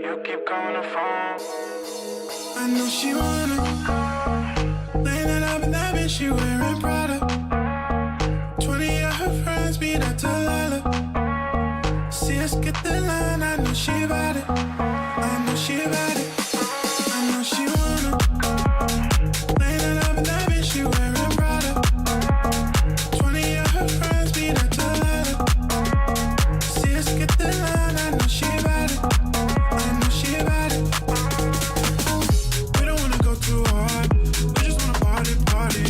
You keep calling the phone. I know she wanna laying it up in that bitch, she wearing Prada. 20 of her friends be that Delilah. See us get the line, I know she about it. I know she about it. I know she wanna laying it up in that bitch, she wearing Prada. 20 of her friends be that Delilah. See us get the line, I know she about it. I know she about it. We don't wanna go too hard. We just wanna party, party.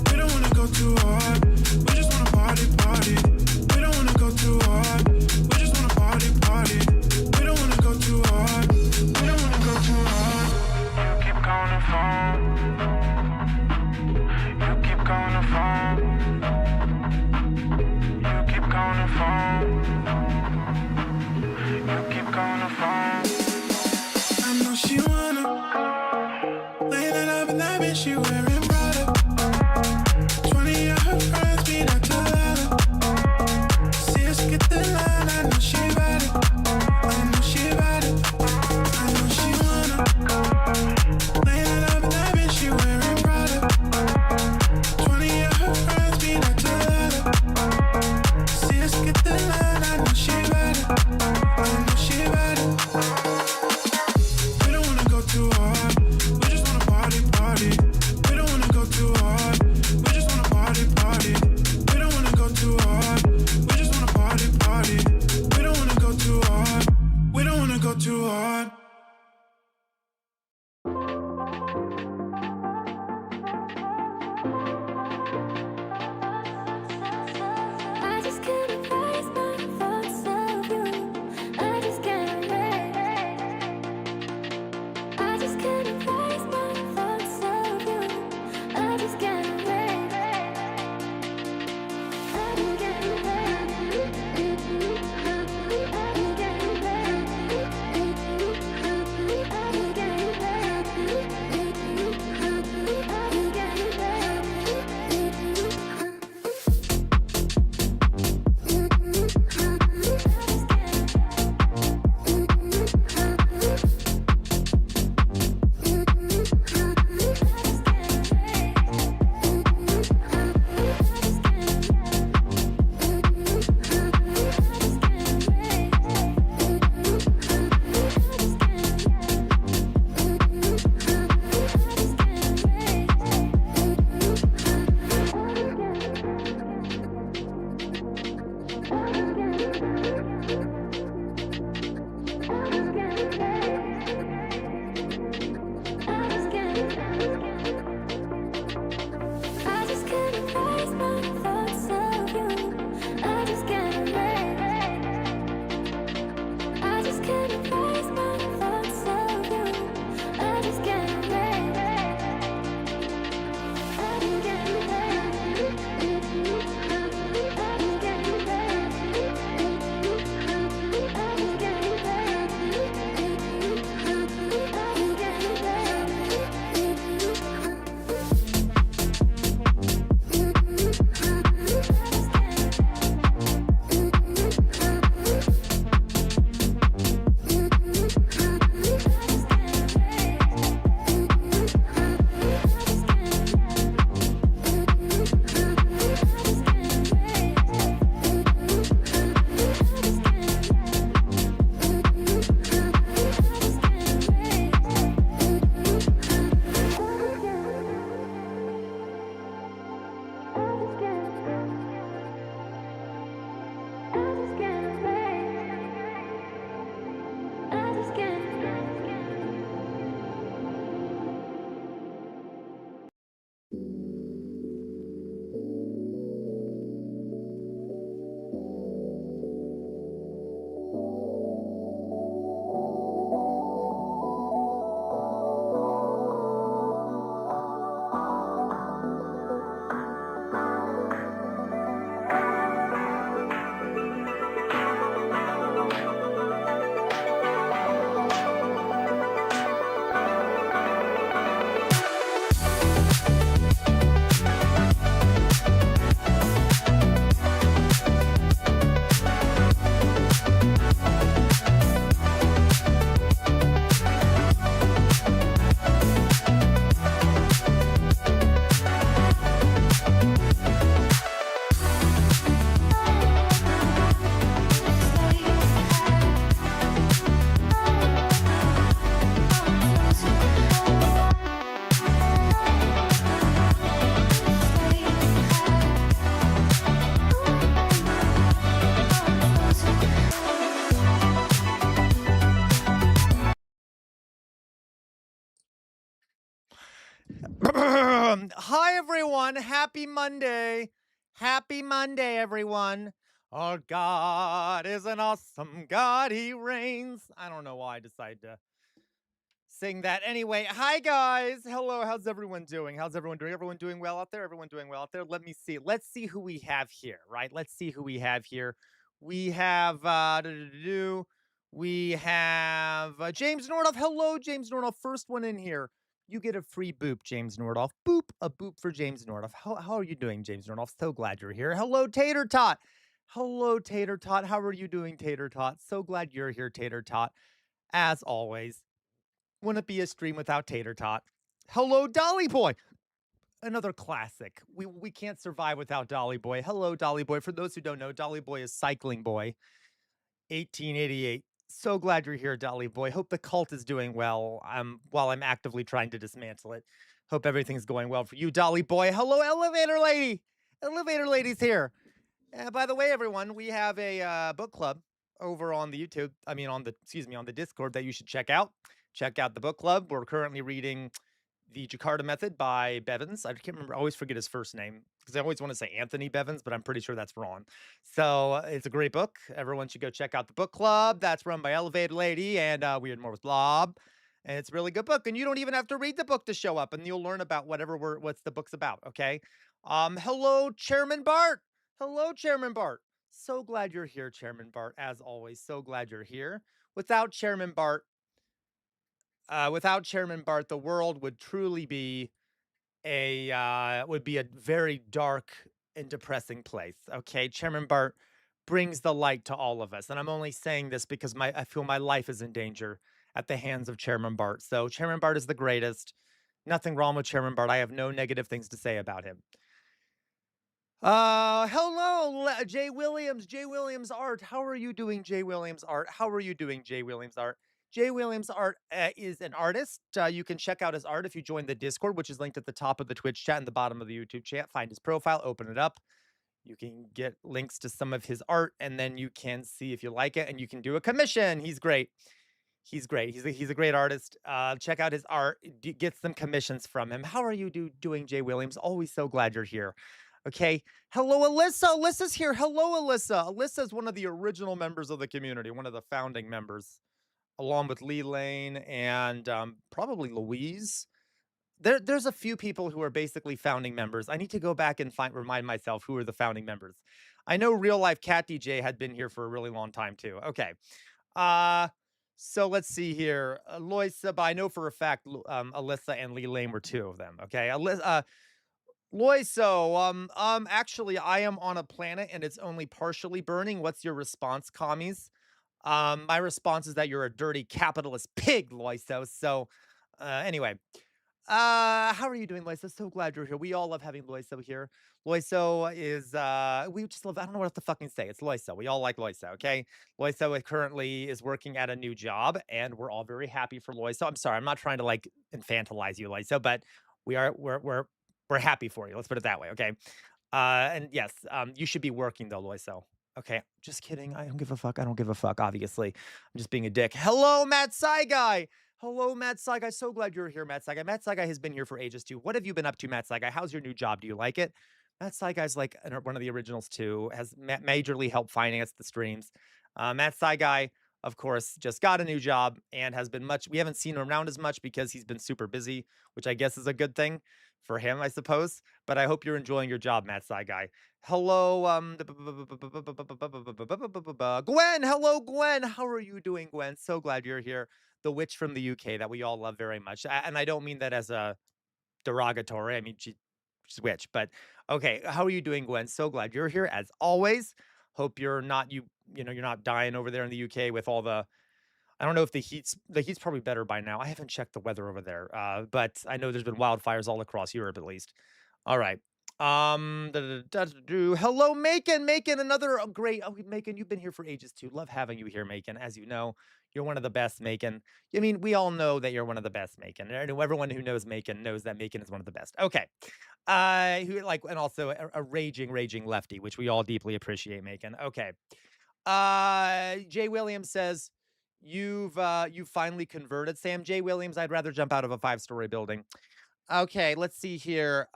We don't wanna go too hard. We just wanna party, party. We don't wanna go too hard. We just wanna party, party. We don't wanna go too hard. We don't wanna go too hard. You keep calling the phone. You keep calling the phone. You keep calling the phone. You keep calling the phone. I know she wanna laying it up in that bitch, she wearing Prada. 20 of her friends be that Delilah. See us get the line, I know she about it. I know she about it. I know she wanna laying it up in that bitch, she wearing Prada. 20 of her friends be that Delilah. See us get the line, I know she about it. I know she about it. We don't wanna go too hard. We just wanna party, party. We don't Hi, everyone. Happy Monday. Happy Monday, everyone. Our God is an awesome God. He reigns. I don't know why I decided to sing that. Anyway, hi, guys. Hello. How's everyone doing? How's everyone doing? Everyone doing well out there? Everyone doing well out there? Let me see. Let's see who we have here, right? Let's see who we have here. We have, we have James Nordoff. Hello, James Nordoff. First one in here. You get a free boop, James Nordoff. Boop, a boop for James Nordoff. How are you doing, James Nordoff? So glad you're here. Hello, Tater Tot. Hello, Tater Tot. How are you doing, Tater Tot? So glad you're here, Tater Tot. As always, wouldn't be a stream without Tater Tot. Hello, Dolly Boy. Another classic. We can't survive without Dolly Boy. Hello, Dolly Boy. For those who don't know, Dolly Boy is Cycling Boy, 1888. So glad you're here, Dolly Boy. Hope the cult is doing well. While I'm actively trying to dismantle it. Hope everything's going well for you, Dolly Boy. Hello, Elevator Lady. Elevator Lady's here. By the way, everyone, we have a book club over on the YouTube. I mean, on the Discord that you should check out. Check out the book club. We're currently reading The Jakarta Method by Bevins. I can't remember. I always forget his first name because I always want to say Anthony Bevins, but I'm pretty sure that's wrong. So it's a great book. Everyone should go check out the book club. That's run by Elevated Lady and Weird More with Blob. And it's a really good book. And you don't even have to read the book to show up, and you'll learn about what's the book's about. Okay. Hello, Chairman Bart. Hello, Chairman Bart. So glad you're here, Chairman Bart. As always, so glad you're here. Without Chairman Bart, the world would truly be a very dark and depressing place. Okay, Chairman Bart brings the light to all of us, and I'm only saying this because I feel my life is in danger at the hands of Chairman Bart. So Chairman Bart is the greatest. Nothing wrong with Chairman Bart. I have no negative things to say about him. Hello, Jay Williams. Jay Williams Art. How are you doing, Jay Williams Art? How are you doing, Jay Williams Art? Jay Williams Art is an artist. You can check out his art if you join the Discord, which is linked at the top of the Twitch chat and the bottom of the YouTube chat. Find his profile, open it up. You can get links to some of his art, and then you can see if you like it, and you can do a commission. He's great. He's great. He's a great artist. Check out his art. Get some commissions from him. How are you doing, Jay Williams? Always so glad you're here. Okay. Hello, Alyssa. Alyssa's here. Hello, Alyssa. Alyssa is one of the original members of the community, one of the founding members, along with Lee Lane and probably Louise. There's a few people who are basically founding members. I need to go back and remind myself who are the founding members. I know Real Life Cat DJ had been here for a really long time too. Okay. Uh, so let's see here. Loisa, but I know for a fact Alyssa and Lee Lane were two of them. Okay. Loiso, actually, I am on a planet and it's only partially burning. What's your response, commies? My response is that you're a dirty capitalist pig, Loiso. So, anyway, how are you doing, Loiso? So glad you're here. We all love having Loiso here. Loiso is, we just love, I don't know what to fucking say. It's Loiso. We all like Loiso, okay? Loiso currently is working at a new job and we're all very happy for Loiso. I'm sorry, I'm not trying to like infantilize you, Loiso, but we're happy for you. Let's put it that way, okay? And yes, you should be working though, Loiso. Okay, just kidding. I don't give a fuck. I don't give a fuck, obviously. I'm just being a dick. Hello, Matt Saigai. Hello, Matt Saigai. So glad you're here, Matt Saigai. Matt Saigai has been here for ages too. What have you been up to, Matt Saigai? How's your new job? Do you like it? Matt Saigai's like one of the originals too, has majorly helped finance the streams. Matt Saigai, of course, just got a new job and has been we haven't seen him around as much because he's been super busy, which I guess is a good thing for him, I suppose. But I hope you're enjoying your job, Matt Saigai. Hello, Gwen. Hello, Gwen. How are you doing, Gwen? So glad you're here. The witch from the UK that we all love very much. And I don't mean that as a derogatory. I mean, she's a witch. But okay, how are you doing, Gwen? So glad you're here as always. Hope you're not you're not dying over there in the UK with all the. I don't know if the heat's probably better by now. I haven't checked the weather over there, but I know there's been wildfires all across Europe at least. All right. Hello, Macon. Macon, another great. Oh, Macon, you've been here for ages too. Love having you here, Macon. As you know, you're one of the best, Macon. I mean, we all know that you're one of the best, Macon. Everyone who knows Macon knows that Macon is one of the best. Okay. And also a raging lefty, which we all deeply appreciate, Macon. Okay. Jay Williams says, you've finally converted, Sam. Jay Williams, I'd rather jump out of a 5-story building. Okay, let's see here.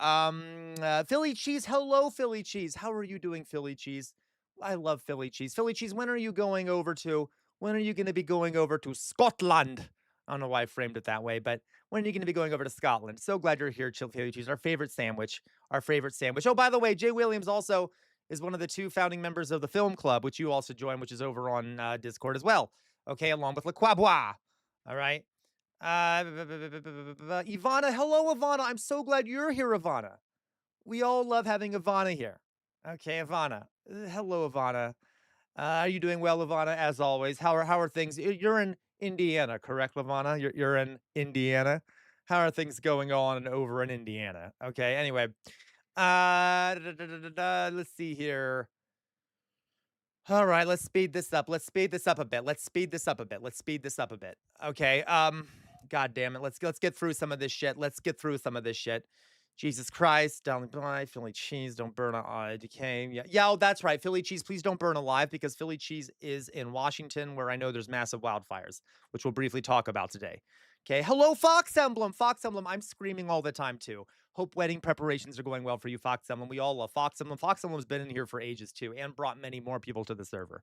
Philly cheese. Hello, Philly cheese. How are you doing, Philly cheese? I love Philly cheese. Philly cheese, when are you going over to? When are you going to be going over to Scotland? I don't know why I framed it that way, but when are you going to be going over to Scotland? So glad you're here, Chill Philly cheese. Our favorite sandwich. Our favorite sandwich. Oh, by the way, Jay Williams also is one of the two founding members of the film club, which you also join, which is over on Discord as well. Okay, along with Le Quabois. All right. Ivana, hello, Ivana. I'm so glad you're here, Ivana. We all love having Ivana here. Okay, Ivana. Hello, Ivana. Are you doing well, Ivana? As always. How are things? You're in Indiana, correct, Ivana? You're in Indiana. How are things going on over in Indiana? Okay. Anyway, let's see here. All right, let's speed this up. Let's speed this up a bit. Let's speed this up a bit. Let's speed this up a bit. Okay. God damn it. Let's get through some of this shit. Let's get through some of this shit. Jesus Christ, Darling Blind, Philly cheese, don't burn alive. Decay. Yeah, yeah. Oh, that's right. Philly cheese, please don't burn alive because Philly cheese is in Washington, where I know there's massive wildfires, which we'll briefly talk about today. Okay. Hello, Fox Emblem. Fox Emblem. I'm screaming all the time too. Hope wedding preparations are going well for you, Fox Emblem. We all love Fox Emblem. Fox Emblem's been in here for ages too, and brought many more people to the server.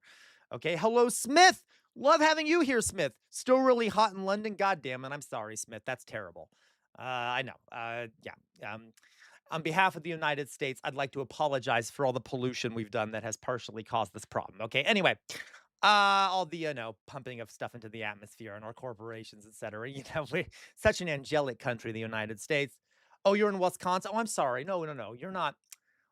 Okay, hello, Smith. Love having you here, Smith. Still really hot in London. God damn it. I'm sorry, Smith. That's terrible. I know. Yeah. On behalf of the United States, I'd like to apologize for all the pollution we've done that has partially caused this problem. Okay. Anyway, all the pumping of stuff into the atmosphere and our corporations, etc. We're such an angelic country, the United States. Oh, you're in Wisconsin. Oh, I'm sorry. No, no, no. You're not.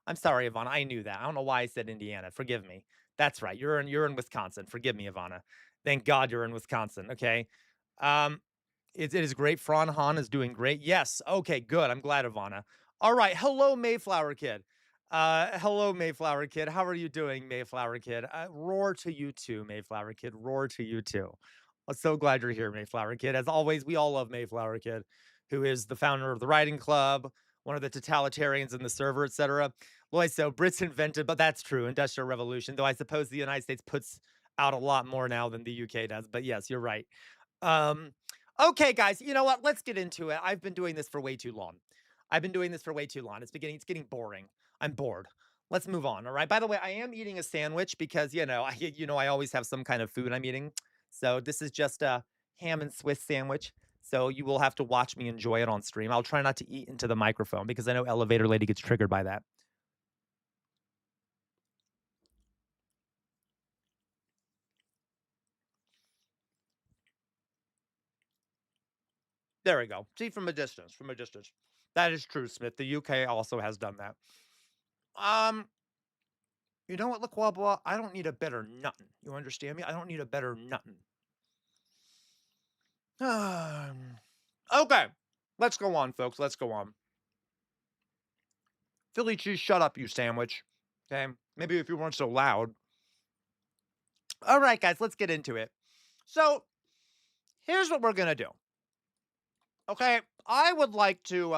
I'm sorry, Ivana. I knew that. I don't know why I said Indiana. Forgive me. That's right. You're in Wisconsin. Forgive me, Ivana. Thank God you're in Wisconsin. Okay. Um, it is great. Fran Han is doing great. Yes. Okay, good. I'm glad, Ivana. All right. Hello, Mayflower Kid. Hello, Mayflower Kid. How are you doing, Mayflower Kid? Roar to you too, Mayflower Kid. Roar to you too. I'm so glad you're here, Mayflower Kid. As always, we all love Mayflower Kid, who is the founder of the Writing Club, one of the totalitarians in the server, etc. Boy, so Brits invented, but that's true, Industrial Revolution, though I suppose the United States puts out a lot more now than the UK does. But yes, you're right. Um, okay, guys, you know what? Let's get into it. I've been doing this for way too long. I've been doing this for way too long. It's getting boring. I'm bored. Let's move on. All right. By the way, I am eating a sandwich because I always have some kind of food I'm eating. So this is just a ham and Swiss sandwich. So you will have to watch me enjoy it on stream. I'll try not to eat into the microphone because I know Elevator Lady gets triggered by that. There we go. See, from a distance, from a distance. That is true, Smith. The UK also has done that. Um, you know what, LaQuabla? I don't need a better nothing. You understand me? I don't need a better nothing. Okay. Let's go on, folks. Let's go on. Philly cheese, shut up, you sandwich. Okay. Maybe if you weren't so loud. All right, guys, let's get into it. So here's what we're gonna do. Okay. I would like to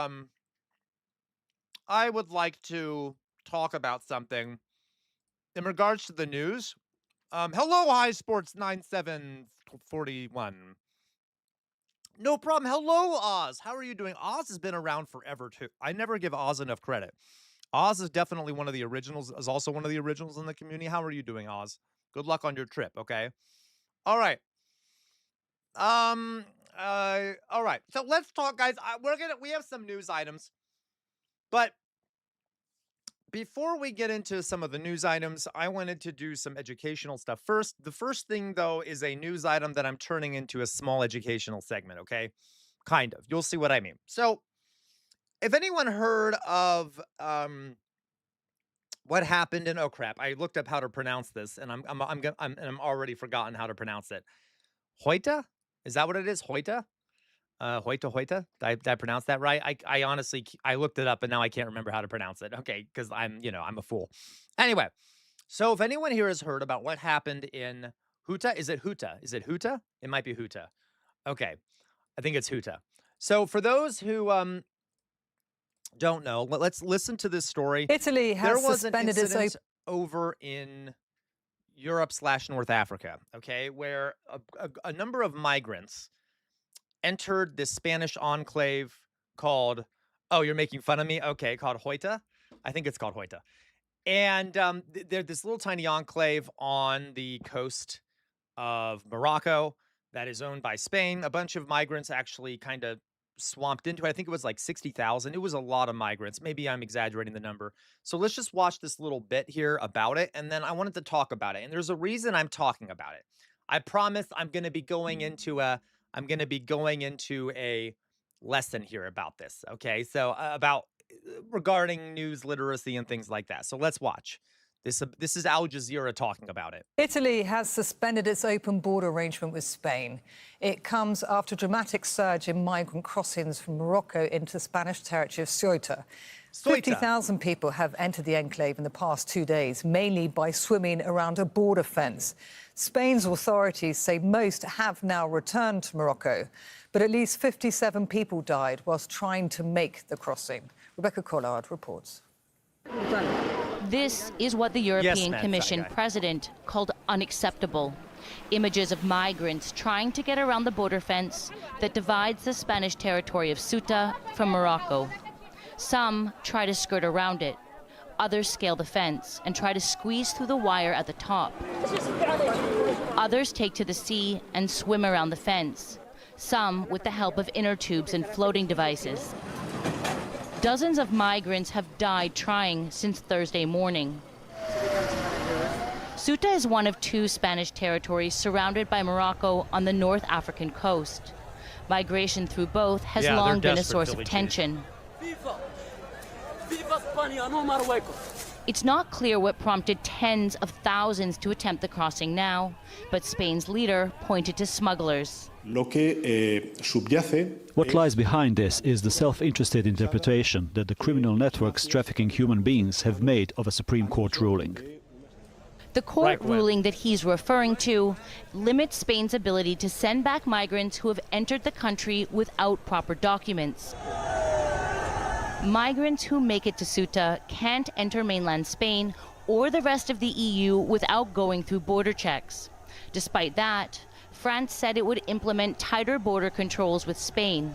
talk about something in regards to the news. Hello, High Sports 9741. No problem. Hello, Oz. How are you doing? Oz has been around forever too. I never give Oz enough credit. Oz is definitely one of the originals, is also one of the originals in the community. How are you doing, Oz? Good luck on your trip, okay? All right. All right. So let's talk, guys. We have some news items, but before we get into some of the news items, I wanted to do some educational stuff first. The first thing, though, is a news item that I'm turning into a small educational segment, okay? Kind of. You'll see what I mean. So, if anyone heard of what happened in, oh crap, I looked up how to pronounce this and I'm already forgotten how to pronounce it. Hoita? Is that what it is? Hoita? Hoita. Did I pronounce that right? I honestly, I looked it up and now I can't remember how to pronounce it. Okay, because I'm a fool. Anyway, so if anyone here has heard about what happened in Ceuta, is it Ceuta? Is it Ceuta? It might be Ceuta. Okay, I think it's Ceuta. So for those who don't know, let's listen to this story. Italy has There was an suspended its incident over in Europe/North Africa, okay, where a number of migrants entered this Spanish enclave called Oh, you're making fun of me? Okay, called Ceuta? I think it's called Ceuta. And, they're this little tiny enclave on the coast of Morocco that is owned by Spain. A bunch of migrants actually kinda swamped into it. I think it was like 60,000. It was a lot of migrants. Maybe I'm exaggerating the number. So let's just watch this little bit here about it, and then I wanted to talk about it. And there's a reason I'm talking about it. I promise I'm gonna be going into a lesson here about this. Okay. So about regarding news literacy and things like that. So let's watch. This is Al Jazeera talking about it. Italy has suspended its open border arrangement with Spain. It comes after a dramatic surge in migrant crossings from Morocco into Spanish territory of Ceuta. 50,000 people have entered the enclave in the past 2 days, mainly by swimming around a border fence. Spain's authorities say most have now returned to Morocco, but at least 57 people died whilst trying to make the crossing. Rebecca Collard reports. This is what the European Commission president called unacceptable. Images of migrants trying to get around the border fence that divides the Spanish territory of Ceuta from Morocco. Some try to skirt around it. Others scale the fence and try to squeeze through the wire at the top. Others take to the sea and swim around the fence, some with the help of inner tubes and floating devices. Dozens of migrants have died trying since Thursday morning. Ceuta is one of 2 Spanish territories surrounded by Morocco on the North African coast. Migration through both has long been a source of tension. It's not clear what prompted tens of thousands to attempt the crossing now, but Spain's leader pointed to smugglers. What lies behind this is the self-interested interpretation that the criminal networks trafficking human beings have made of a Supreme Court ruling. The court ruling that he's referring to limits Spain's ability to send back migrants who have entered the country without proper documents. Migrants who make it to Ceuta can't enter mainland Spain or the rest of the EU without going through border checks. Despite that, France said it would implement tighter border controls with Spain.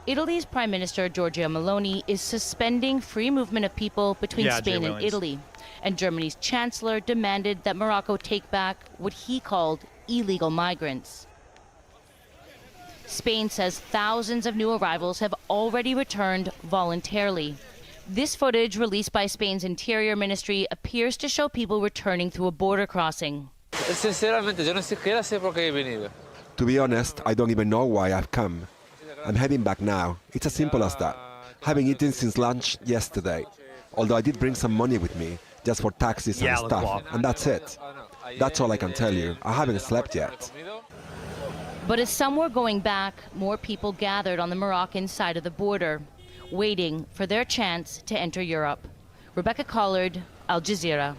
Italy's Prime Minister Giorgia Meloni is suspending free movement of people between Spain and Italy. And Germany's Chancellor demanded that Morocco take back what he called illegal migrants. Spain says thousands of new arrivals have already returned voluntarily. This footage released by Spain's Interior Ministry appears to show people returning through a border crossing. To be honest, I don't even know why I've come. I'm heading back now. It's as simple as that. Having eaten since lunch yesterday. Although I did bring some money with me, just for taxis and stuff, and that's it. That's all I can tell you. I haven't slept yet. But as some were going back, more people gathered on the Moroccan side of the border, waiting for their chance to enter Europe. Rebecca Collard, Al Jazeera.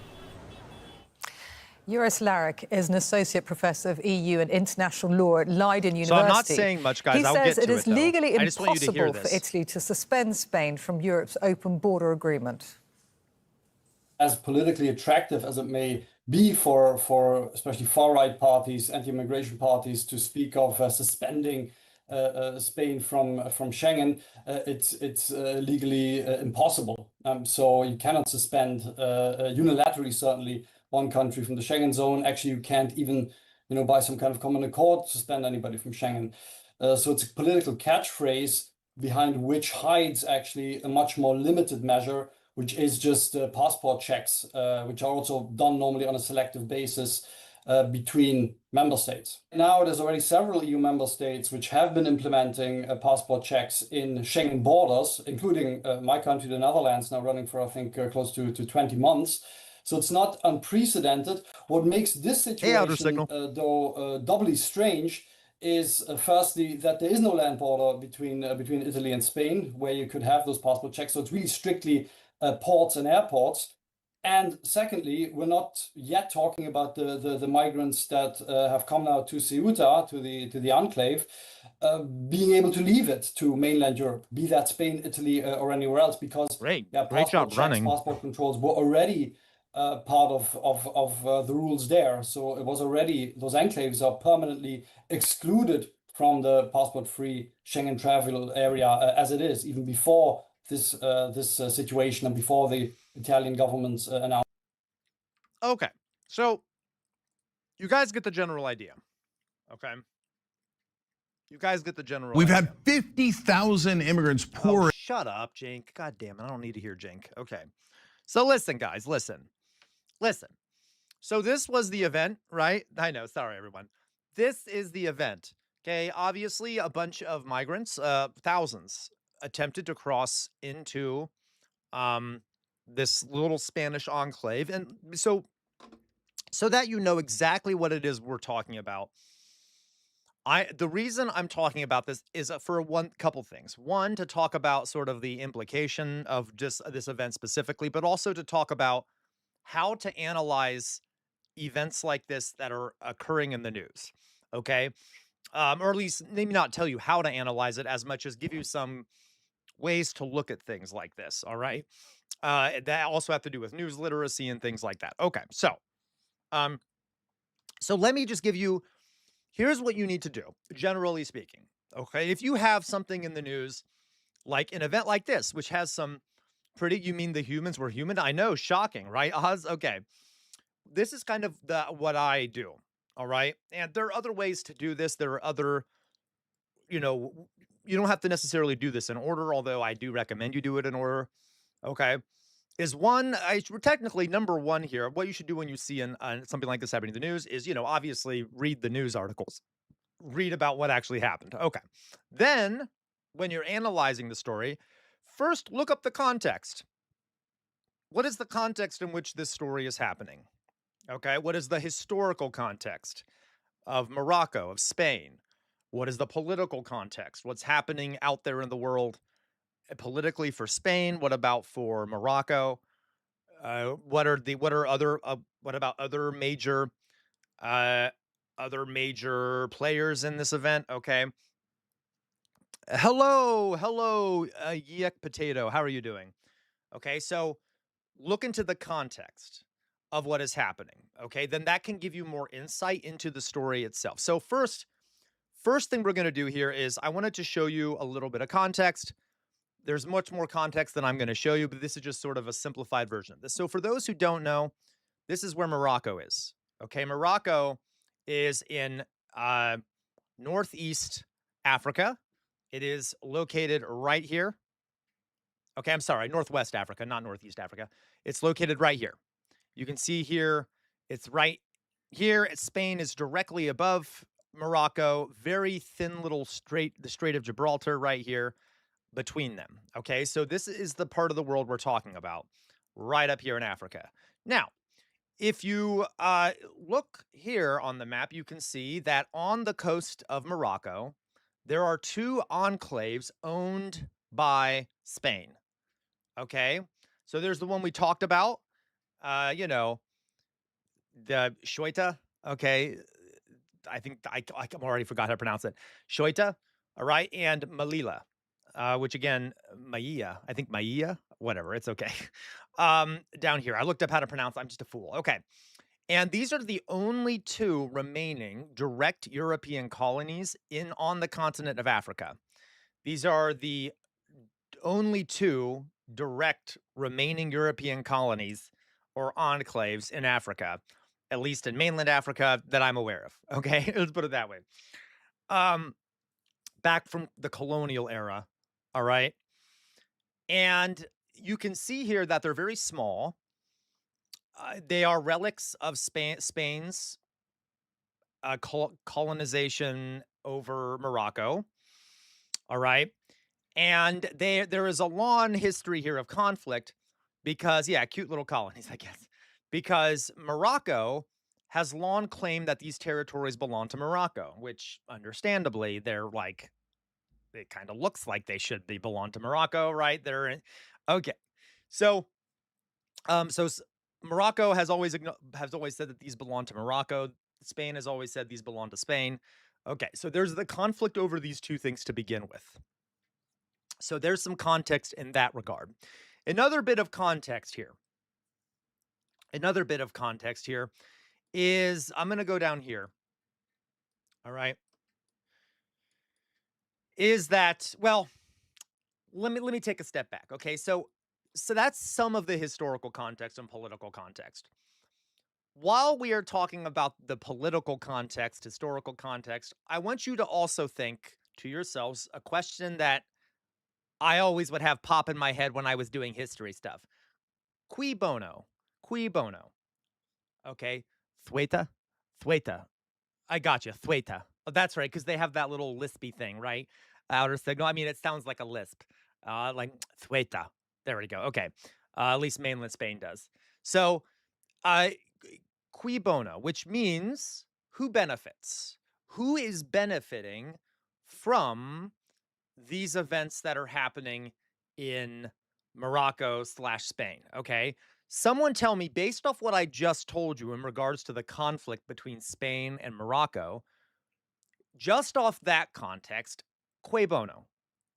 Joris Larek is an associate professor of EU and international law at Leiden University. So I'm not saying much, guys. I'll get to it, He says it is legally impossible for this. Italy to suspend Spain from Europe's open border agreement. As politically attractive as it may be for especially far-right parties, anti-immigration parties, to speak of suspending Spain from Schengen, it's legally impossible. So you cannot suspend unilaterally, certainly, one country from the Schengen zone. Actually, you can't even, by some kind of common accord, suspend anybody from Schengen. So it's a political catchphrase behind which hides actually a much more limited measure, which is just passport checks, which are also done normally on a selective basis between member states. Now, there's already several EU member states which have been implementing passport checks in Schengen borders, including my country, the Netherlands, now running for, I think, close to 20 months. So it's not unprecedented. What makes this situation, though, doubly strange is firstly that there is no land border between Italy and Spain where you could have those passport checks. So it's really strictly ports and airports. And secondly, we're not yet talking about the migrants that have come now to Ceuta, to the enclave, being able to leave it to mainland Europe, be that Spain, Italy, or anywhere else, because great job running. Passport controls were already part of the rules there. So it was already, those enclaves are permanently excluded from the passport-free Schengen travel area as it is, even before this situation and before the Italian government announced. Okay, so you guys get the general idea. Okay, you guys get the general. We've idea. had 50,000 immigrants pour. Oh, shut up, Jink. God damn it, I don't need to hear Jink. Okay, so listen, guys, listen. So this was the event, right? I know. Sorry, everyone. This is the event. Okay, obviously a bunch of migrants, thousands, attempted to cross into this little Spanish enclave, and so that you know exactly what it is we're talking about. The reason I'm talking about this is for one couple things. One, to talk about sort of the implication of just this event specifically, but also to talk about how to analyze events like this that are occurring in the news. Okay. Or at least maybe not tell you how to analyze it as much as give you some ways to look at things like this. All right. That also have to do with news literacy and things like that. Okay. So let me just give you, here's what you need to do, generally speaking. Okay. If you have something in the news, like an event like this, which has some pretty, you mean the humans were human? I know, shocking, right, Oz? Okay. This is kind of what I do. All right. And there are other ways to do this. There are other, you don't have to necessarily do this in order, although I do recommend you do it in order. Okay. Is one, technically number one here, what you should do when you see something like this happening in the news is, obviously read the news articles, read about what actually happened. Okay. Then when you're analyzing the story, first look up the context. What is the context in which this story is happening? Okay. What is the historical context of Morocco, of Spain? What is the political context? What's happening out there in the world politically for Spain? What about for Morocco? What about other major players in this event? Okay. Hello, Yek Potato. How are you doing? Okay, so look into the context of what is happening. Okay, then that can give you more insight into the story itself. So first thing we're going to do here is I wanted to show you a little bit of context. There's much more context than I'm going to show you, but this is just sort of a simplified version of this. So for those who don't know, this is where Morocco is. Okay, Morocco is in northeast Africa. It is located right here. Okay, I'm sorry, northwest Africa, not northeast Africa. It's located right here. You can see here, it's right here. Spain is directly above Morocco, very thin little the Strait of Gibraltar right here between them. Okay, so this is the part of the world we're talking about, right up here in Africa. Now, if you look here on the map, you can see that on the coast of Morocco, there are two enclaves owned by Spain. Okay, so there's the one we talked about, the Ceuta. Okay, I think I already forgot how to pronounce it. Ceuta, all right, and Melilla, which again, Maia, I think Maia, whatever, it's okay. Down here, I looked up how to pronounce it. I'm just a fool. Okay, and these are the only two remaining direct European colonies on the continent of Africa. These are the only two direct remaining European colonies or enclaves in Africa, at least in mainland Africa, that I'm aware of. Okay, let's put it that way. Back from the colonial era, all right? And you can see here that they're very small. They are relics of Spain's colonization over Morocco, all right? And there is a long history here of conflict because, yeah, cute little colonies, I guess. Because Morocco has long claimed that these territories belong to Morocco, which understandably, it kind of looks like they belong to Morocco, right? Okay. So Morocco has always said that these belong to Morocco. Spain has always said these belong to Spain. Okay, so there's the conflict over these two things to begin with. So there's some context in that regard. Another bit of context here is, I'm going to go down here. All right. Is that, well, let me take a step back. Okay, so that's some of the historical context and political context. While we are talking about the political context, historical context, I want you to also think to yourselves a question that I always would have pop in my head when I was doing history stuff. Cui bono? Cui bono? Okay. Thueta? Thueta. I got you. Thueta. Oh, that's right, because they have that little lispy thing, right? Outer signal. I mean, it sounds like a lisp. Like Thueta. There we go. Okay. At least mainland Spain does. So, uh, cui bono, which means who benefits? Who is benefiting from these events that are happening in Morocco slash Spain? Okay. Someone tell me, based off what I just told you in regards to the conflict between Spain and Morocco, just off that context, que bono,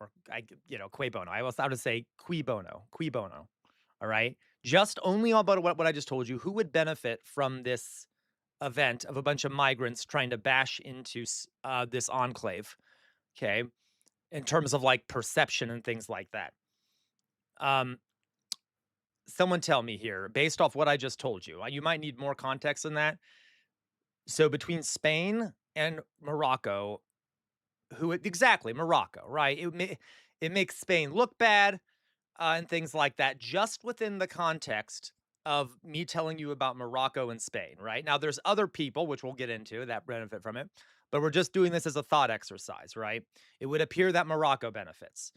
or que bono. I was about to say qui bono, qui bono. All right. Just only about what I just told you, who would benefit from this event of a bunch of migrants trying to bash into this enclave? Okay. In terms of like perception and things like that. Um, someone tell me here, based off what I just told you, you might need more context than that. So between Spain and Morocco, exactly Morocco, right? It makes Spain look bad and things like that, just within the context of me telling you about Morocco and Spain, right? Now, there's other people, which we'll get into, that benefit from it, but we're just doing this as a thought exercise, right? It would appear that Morocco benefits.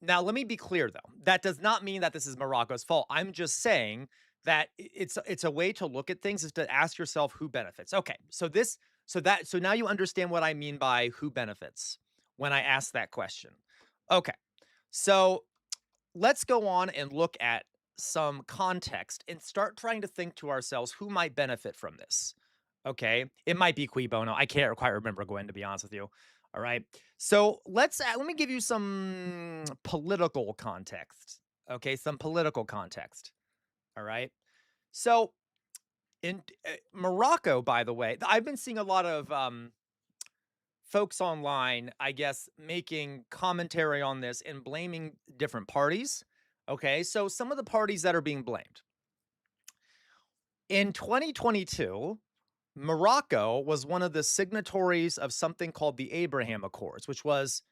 Now, let me be clear, though. That does not mean that this is Morocco's fault. I'm just saying that it's a way to look at things, is to ask yourself who benefits. Okay, so now you understand what I mean by who benefits when I ask that question. Okay, so let's go on and look at some context and start trying to think to ourselves who might benefit from this. Okay, it might be cui bono. I can't quite remember, Gwen, to be honest with you. All right, so let me give you some political context. Okay, some political context. All right, so in Morocco, by the way, I've been seeing a lot of folks online, I guess, making commentary on this and blaming different parties. Okay, so some of the parties that are being blamed. In 2022, Morocco was one of the signatories of something called the Abraham Accords, which was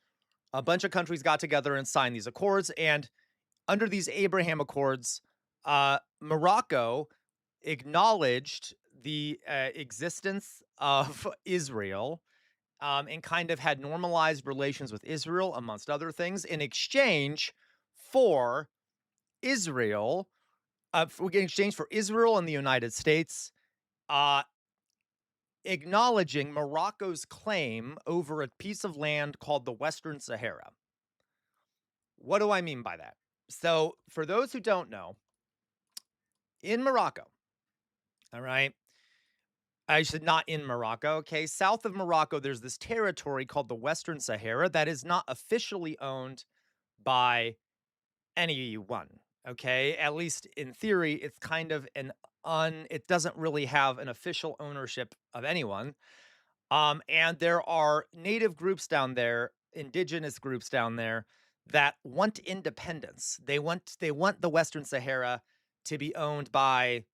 a bunch of countries got together and signed these accords. And under these Abraham Accords, Morocco acknowledged the existence of Israel and kind of had normalized relations with Israel, amongst other things, in exchange for Israel, in exchange for Israel and the United States acknowledging Morocco's claim over a piece of land called the Western Sahara. What do I mean by that? So, for those who don't know, in Morocco, all right, I said not in Morocco, okay, south of Morocco, there's this territory called the Western Sahara that is not officially owned by anyone, okay? At least in theory, it's kind of it doesn't really have an official ownership of anyone. And there are native groups down there, indigenous groups down there that want independence. They want the Western Sahara to be owned by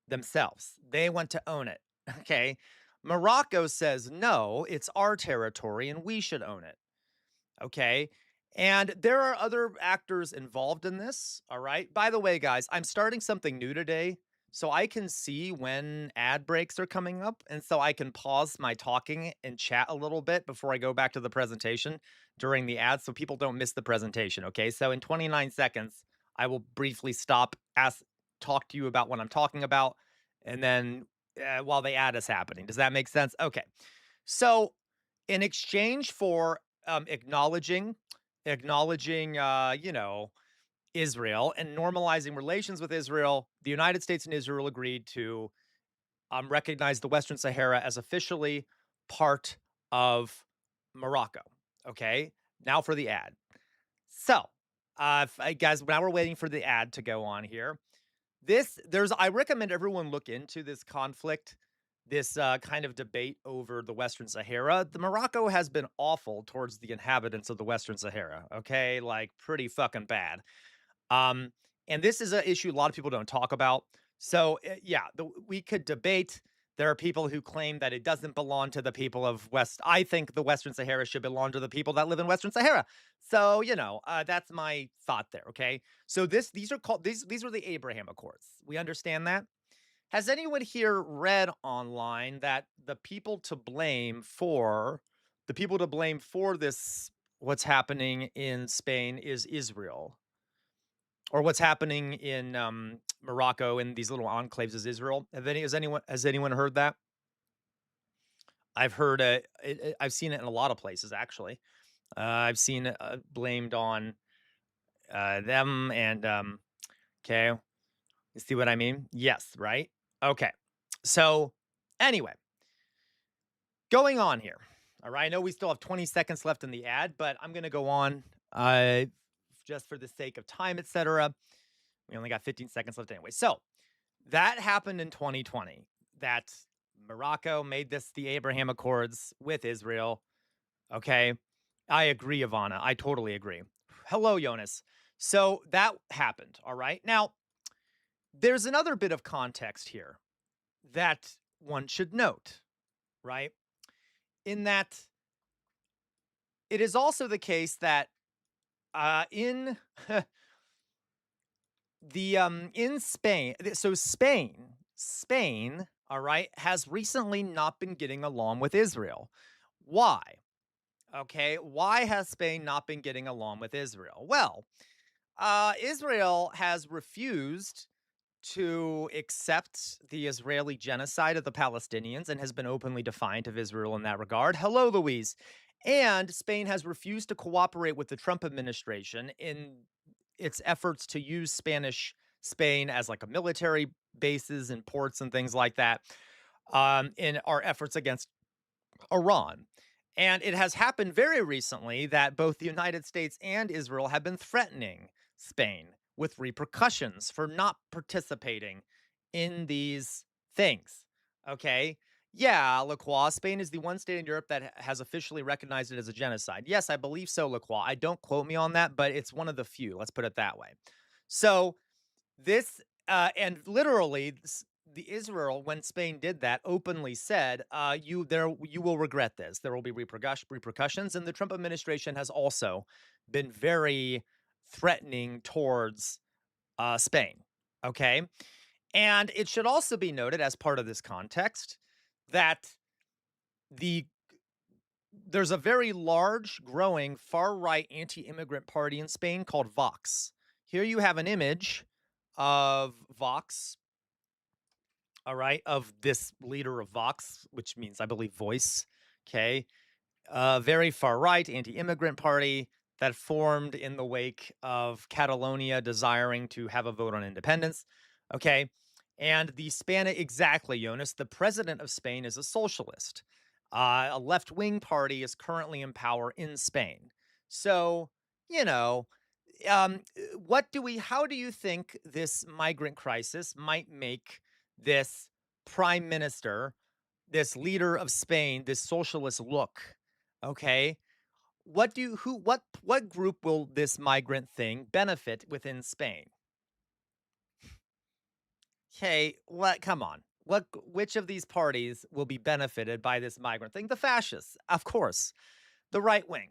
themselves. They want to own it. Okay. Morocco says, no, it's our territory and we should own it. Okay. And there are other actors involved in this. All right. By the way, guys, I'm starting something new today, so I can see when ad breaks are coming up. And so I can pause my talking and chat a little bit before I go back to the presentation during the ads so people don't miss the presentation. Okay. So in 29 seconds, I will briefly stop, talk to you about what I'm talking about, and then while the ad is happening. Does that make sense? Okay. So in exchange for acknowledging Israel and normalizing relations with Israel, the United States and Israel agreed to recognize the Western Sahara as officially part of Morocco. Okay, now for the ad. So, guys, now we're waiting for the ad to go on here. I recommend everyone look into this conflict. this kind of debate over the Western Sahara. The Morocco has been awful towards the inhabitants of the Western Sahara. Okay, like pretty fucking bad. And this is an issue a lot of people don't talk about. So yeah, we could debate. There are people who claim that it doesn't belong to the people of West. I think the Western Sahara should belong to the people that live in Western Sahara. So, that's my thought there, okay? So these are called these were the Abraham Accords. We understand that? Has anyone here read online that the people to blame for this what's happening in Spain is Israel? Or what's happening in Morocco in these little enclaves is Israel? Has anyone heard that? I've heard I've seen it in a lot of places actually. I've seen it blamed on them and okay, you see what I mean? Yes, right? Okay. So anyway, going on here. All right, I know we still have 20 seconds left in the ad, but I'm going to go on just for the sake of time, etc. We only got 15 seconds left anyway. So that happened in 2020, that Morocco made the Abraham Accords with Israel. Okay. I agree, Ivana. I totally agree. Hello, Jonas. So that happened. All right. Now, there's another bit of context here that one should note, right? In that it is also the case that in in Spain, so Spain, all right, has recently not been getting along with Israel. Why? Okay, why has Spain not been getting along with Israel? Well, Israel has refused to accept the Israeli genocide of the Palestinians and has been openly defiant of Israel in that regard. Hello, Louise. And Spain has refused to cooperate with the Trump administration in its efforts to use Spain as like a military bases and ports and things like that in our efforts against Iran. And it has happened very recently that both the United States and Israel have been threatening Spain with repercussions for not participating in these things. Okay. Yeah, Lacroix, Spain is the one state in Europe that has officially recognized it as a genocide. Yes, I believe so, Lacroix. I don't quote me on that, but it's one of the few. Let's put it that way. So this, and literally, the Israel, when Spain did that, openly said, you will regret this. There will be repercussions. And the Trump administration has also been very threatening towards Spain. Okay. And it should also be noted as part of this context that there's a very large, growing, far-right anti-immigrant party in Spain called Vox. Here you have an image of Vox, all right, of this leader of Vox, which means, I believe, voice, okay? Very far-right anti-immigrant party that formed in the wake of Catalonia desiring to have a vote on independence, okay? And the Spanish, exactly, Jonas, the president of Spain is a socialist. A left-wing party is currently in power in Spain. So, how do you think this migrant crisis might make this prime minister, this leader of Spain, this socialist look? Okay. What group will this migrant thing benefit within Spain? Okay, come on. Which of these parties will be benefited by this migrant thing? The fascists, of course. The right wing.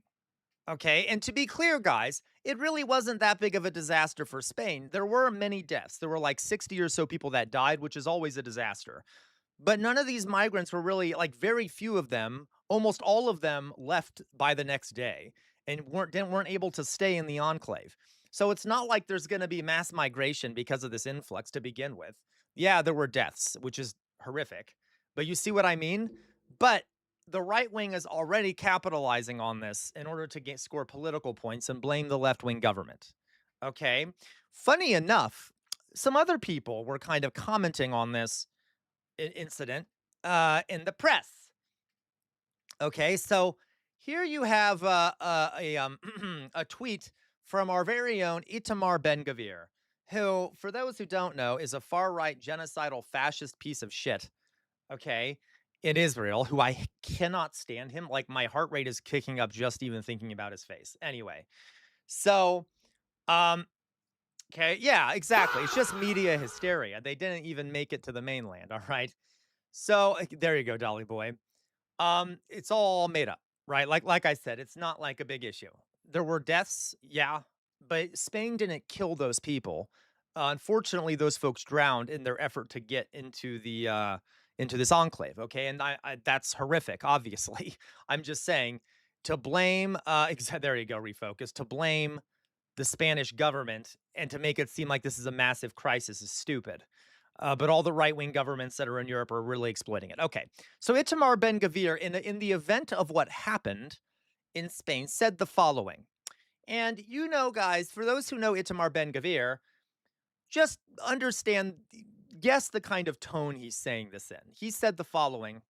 Okay, and to be clear, guys, it really wasn't that big of a disaster for Spain. There were many deaths. There were like 60 or so people that died, which is always a disaster. But none of these migrants were really, like, very few of them, almost all of them left by the next day and weren't able to stay in the enclave. So it's not like there's going to be mass migration because of this influx to begin with. Yeah, there were deaths, which is horrific. But you see what I mean? But the right wing is already capitalizing on this in order to score political points and blame the left-wing government. Okay? Funny enough, some other people were kind of commenting on this incident in the press. Okay, so here you have a tweet from our very own Itamar Ben-Gvir, who, for those who don't know, is a far-right genocidal fascist piece of shit. Okay, in Israel, who I cannot stand him. Like, my heart rate is kicking up just even thinking about his face. Anyway, so, um, okay, yeah, exactly. It's just media hysteria. They didn't even make it to the mainland, all right? So, there you go, Dolly boy. It's all made up, right? Like I said, it's not like a big issue. There were deaths, yeah, but Spain didn't kill those people. Unfortunately, those folks drowned in their effort to get into this enclave. Okay, and that's horrific. Obviously, I'm just saying to blame. There you go. Refocus. To blame the Spanish government and to make it seem like this is a massive crisis is stupid. But all the right-wing governments that are in Europe are really exploiting it. Okay, so Itamar Ben-Gvir, in the event of what happened in Spain, said the following. And you know, guys, for those who know Itamar Ben-Gvir, just understand, guess the kind of tone he's saying this in. He said the following.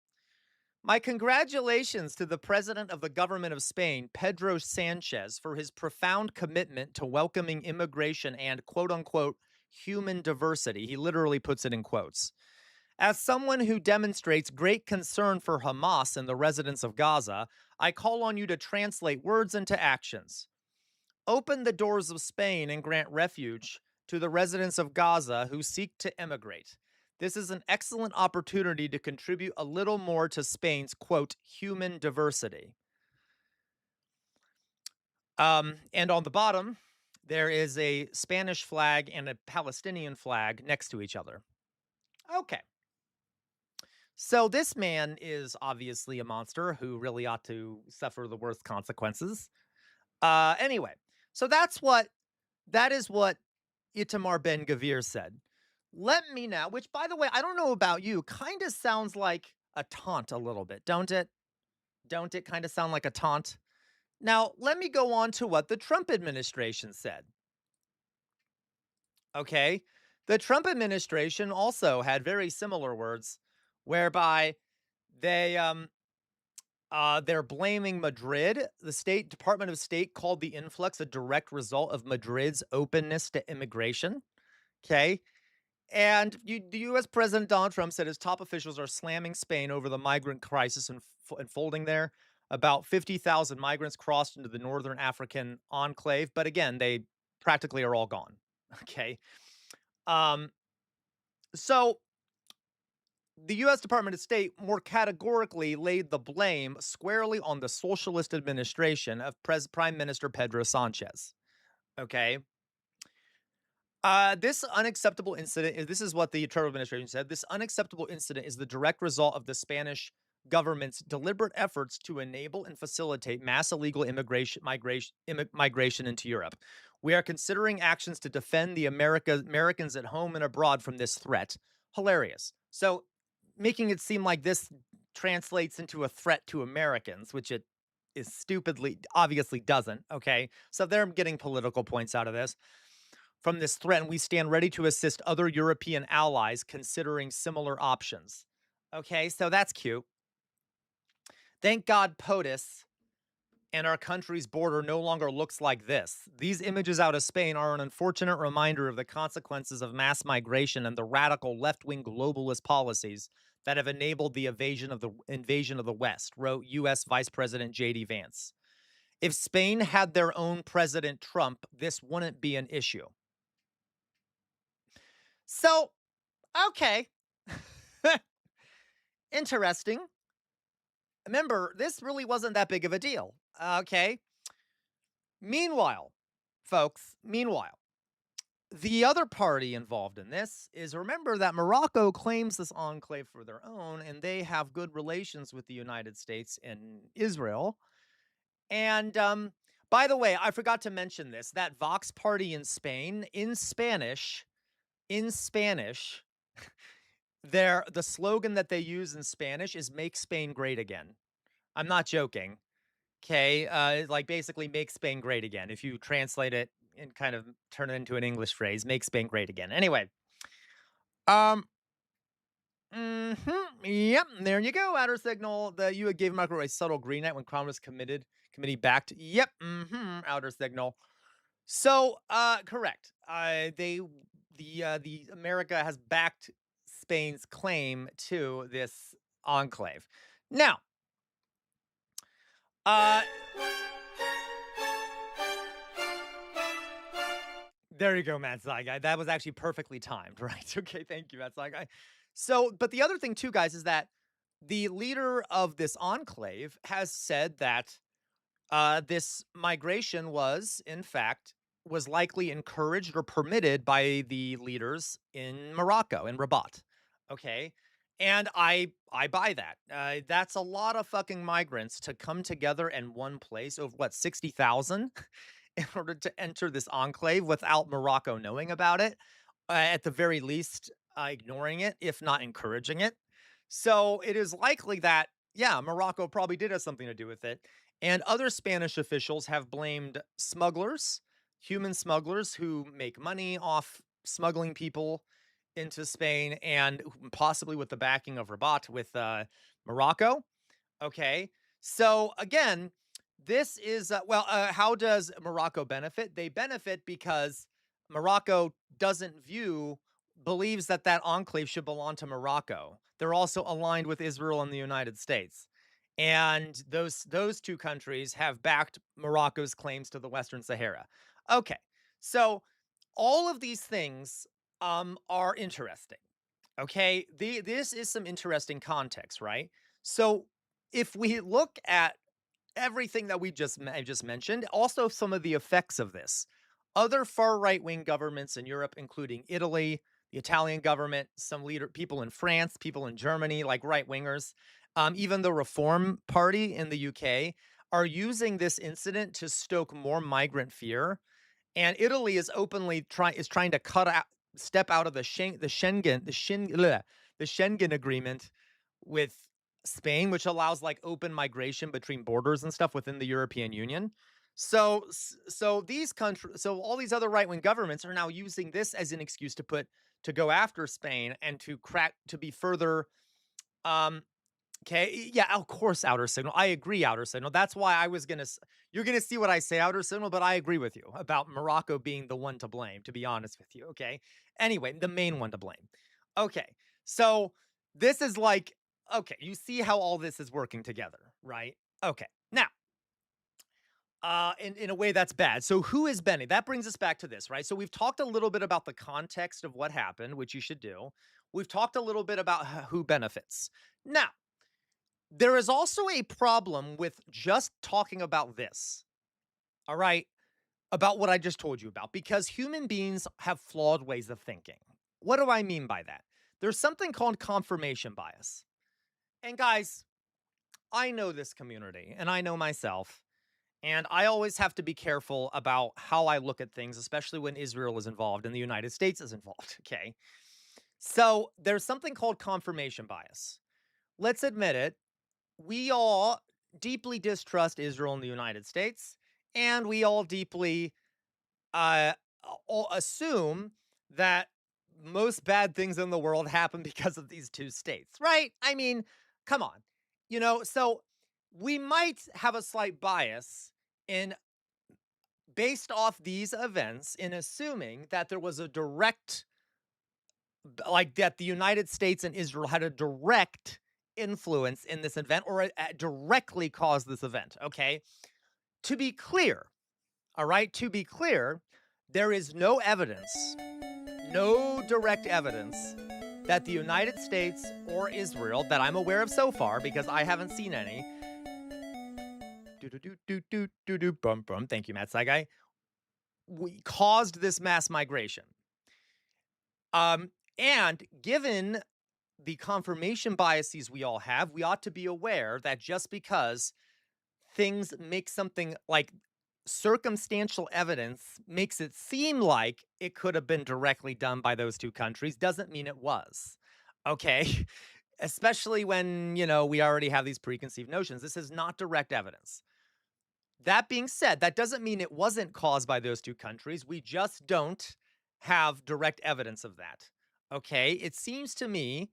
My congratulations to the president of the government of Spain, Pedro Sanchez, for his profound commitment to welcoming immigration and quote-unquote human diversity. He literally puts it in quotes. As someone who demonstrates great concern for Hamas and the residents of Gaza, I call on you to translate words into actions. Open the doors of Spain and grant refuge to the residents of Gaza who seek to immigrate. This is an excellent opportunity to contribute a little more to Spain's, quote, human diversity. And on the bottom, there is a Spanish flag and a Palestinian flag next to each other. Okay. So this man is obviously a monster who really ought to suffer the worst consequences. Anyway, so that is what Itamar Ben-Gvir said. Let me now, which, by the way, I don't know about you, kind of sounds like a taunt a little bit, don't it? Don't it kind of sound like a taunt? Now, let me go on to what the Trump administration said. Okay, the Trump administration also had very similar words, whereby they're blaming Madrid. The State Department of State called the influx a direct result of Madrid's openness to immigration. Okay. And the U.S. President Donald Trump said his top officials are slamming Spain over the migrant crisis unfolding there. About 50,000 migrants crossed into the northern African enclave. But again, they practically are all gone. Okay. So the U.S. Department of State more categorically laid the blame squarely on the socialist administration of Prime Minister Pedro Sanchez. Okay. This unacceptable incident, this is what the Trump administration said. This unacceptable incident is the direct result of the Spanish government's deliberate efforts to enable and facilitate mass illegal migration into Europe. We are considering actions to defend the Americans at home and abroad from this threat. Hilarious. So, making it seem like this translates into a threat to Americans, which it is stupidly, obviously doesn't. Okay, so they're getting political points out of this. From this threat, and we stand ready to assist other European allies considering similar options. Okay, so that's cute. Thank God POTUS and our country's border no longer looks like this. These images out of Spain are an unfortunate reminder of the consequences of mass migration and the radical left-wing globalist policies that have enabled the invasion of the West, wrote U.S. Vice President J.D. Vance. If Spain had their own President Trump, this wouldn't be an issue. So, okay. Interesting. Remember, this really wasn't that big of a deal. Okay. Meanwhile, folks, the other party involved in this is, remember that Morocco claims this enclave for their own, and they have good relations with the United States and Israel. And by the way, I forgot to mention this, that Vox party in Spain, in Spanish, the slogan that they use in Spanish is "Make Spain Great Again." I'm not joking. Okay, like basically "Make Spain Great Again." If you translate it and kind of turn it into an English phrase, "Make Spain Great Again." Anyway, yep, there you go. Outer signal. The you gave Marco a subtle green light when Congress committee backed. Yep, outer signal. So, correct. The America has backed Spain's claim to this enclave. Now, uh, there you go, Matt Zygai. That was actually perfectly timed, right? Okay, thank you, Matt Zygai. So, but the other thing too, guys, is that the leader of this enclave has said that this migration was, in fact, was likely encouraged or permitted by the leaders in Morocco, in Rabat. Okay. And I buy that. That's a lot of fucking migrants to come together in one place over what, 60,000 in order to enter this enclave without Morocco knowing about it, at the very least, ignoring it, if not encouraging it. So it is likely that, yeah, Morocco probably did have something to do with it. And other Spanish officials have blamed smugglers, human smugglers who make money off smuggling people into Spain and possibly with the backing of Rabat with Morocco. Okay. So again, this is, how does Morocco benefit? They benefit because Morocco believes that that enclave should belong to Morocco. They're also aligned with Israel and the United States. And those two countries have backed Morocco's claims to the Western Sahara. Okay. So all of these things are interesting. Okay? This is some interesting context, right? So if we look at everything that I just mentioned, also some of the effects of this. Other far right-wing governments in Europe, including Italy, the Italian government, some people in France, people in Germany, like right-wingers, even the Reform Party in the UK, are using this incident to stoke more migrant fear. And Italy is openly trying to step out of the Schengen agreement with Spain, which allows like open migration between borders and stuff within the European Union. So these countries, so all these other right-wing governments are now using this as an excuse to go after Spain and to be further. Okay, yeah, of course, Outer Signal. I agree, Outer Signal. That's why you're gonna see what I say, Outer Signal, but I agree with you about Morocco being the one to blame, to be honest with you, okay? Anyway, the main one to blame. Okay, so this is like, okay, you see how all this is working together, right? Okay, now, in a way that's bad. So who is Benny? That brings us back to this, right? So we've talked a little bit about the context of what happened, which you should do. We've talked a little bit about who benefits. Now, there is also a problem with just talking about this, all right, about what I just told you about, because human beings have flawed ways of thinking. What do I mean by that? There's something called confirmation bias. And guys, I know this community and I know myself, and I always have to be careful about how I look at things, especially when Israel is involved and the United States is involved, okay? So there's something called confirmation bias. Let's admit it. We all deeply distrust Israel and the United States, and we all deeply assume that most bad things in the world happen because of these two states, right? I mean, come on. So we might have a slight bias in based off these events in assuming that there was a direct, like that the United States and Israel had a direct influence in this event or directly caused this event, okay? To be clear, all right, to be clear, there is no evidence, no direct evidence that the United States or Israel, that I'm aware of so far, because I haven't seen any, thank you, Matt Saigai, we caused this mass migration. And given the confirmation biases we all have, we ought to be aware that just because things make something like circumstantial evidence makes it seem like it could have been directly done by those two countries doesn't mean it was. Okay? Especially when, we already have these preconceived notions. This is not direct evidence. That being said, that doesn't mean it wasn't caused by those two countries. We just don't have direct evidence of that. Okay? It seems to me.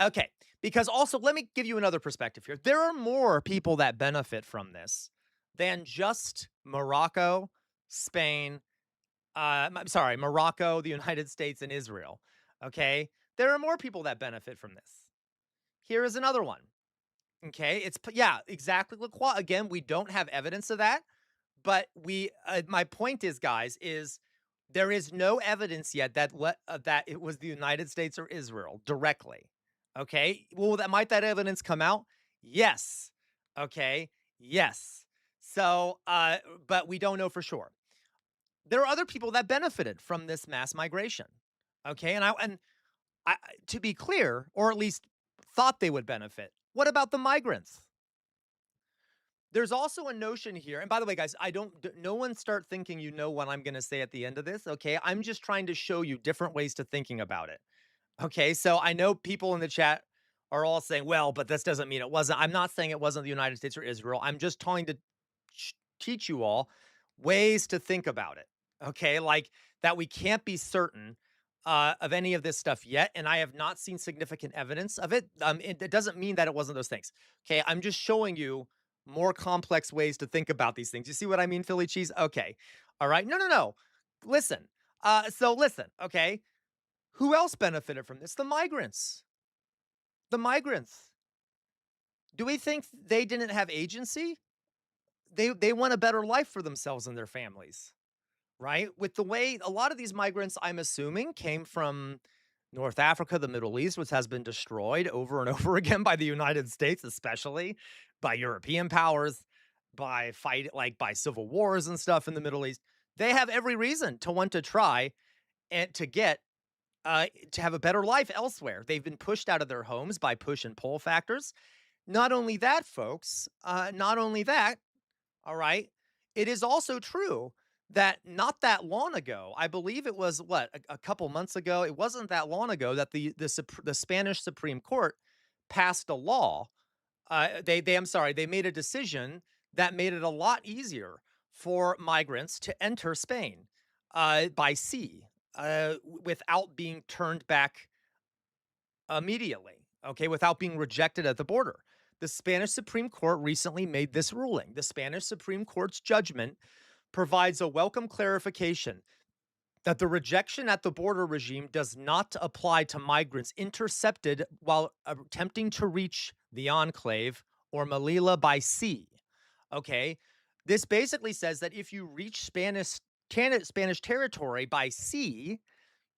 Okay, because also, let me give you another perspective here. There are more people that benefit from this than just Morocco, Spain, Morocco, the United States, and Israel, okay? There are more people that benefit from this. Here is another one. Okay, yeah, exactly. Again, we don't have evidence of that, but my point is, guys, is there is no evidence yet that it was the United States or Israel directly. Okay, well, that evidence come out? Yes. Okay, yes. So, but we don't know for sure. There are other people that benefited from this mass migration. Okay, and to be clear, or at least thought they would benefit. What about the migrants? There's also a notion here, and by the way, guys, no one start thinking you know what I'm going to say at the end of this, okay? I'm just trying to show you different ways to thinking about it. Okay, so I know people in the chat are all saying, well, but this doesn't mean it wasn't. I'm not saying it wasn't the United States or Israel. I'm just trying to teach you all ways to think about it. Okay, like that we can't be certain of any of this stuff yet, and I have not seen significant evidence of it. It doesn't mean that it wasn't those things. Okay, I'm just showing you more complex ways to think about these things. You see what I mean, Philly cheese? Okay, all right. No. Listen. So listen. Okay, who else benefited from this? The migrants. The migrants. Do we think they didn't have agency? They want a better life for themselves and their families, right? With the way a lot of these migrants, I'm assuming, came from North Africa, the Middle East, which has been destroyed over and over again by the United States, especially by European powers, by civil wars and stuff in the Middle East. They have every reason to want to try and to get to have a better life elsewhere. They've been pushed out of their homes by push and pull factors. Not only that, folks, not only that, all right, it is also true that not that long ago, I believe it was a couple months ago, it wasn't that long ago that the Spanish Supreme Court passed a law. They made a decision that made it a lot easier for migrants to enter Spain by sea without being turned back immediately, okay, without being rejected at the border. The Spanish Supreme Court recently made this ruling. The Spanish Supreme Court's judgment provides a welcome clarification that the rejection at the border regime does not apply to migrants intercepted while attempting to reach the enclave or Melilla by sea. Okay, this basically says that if you reach Spanish territory by sea,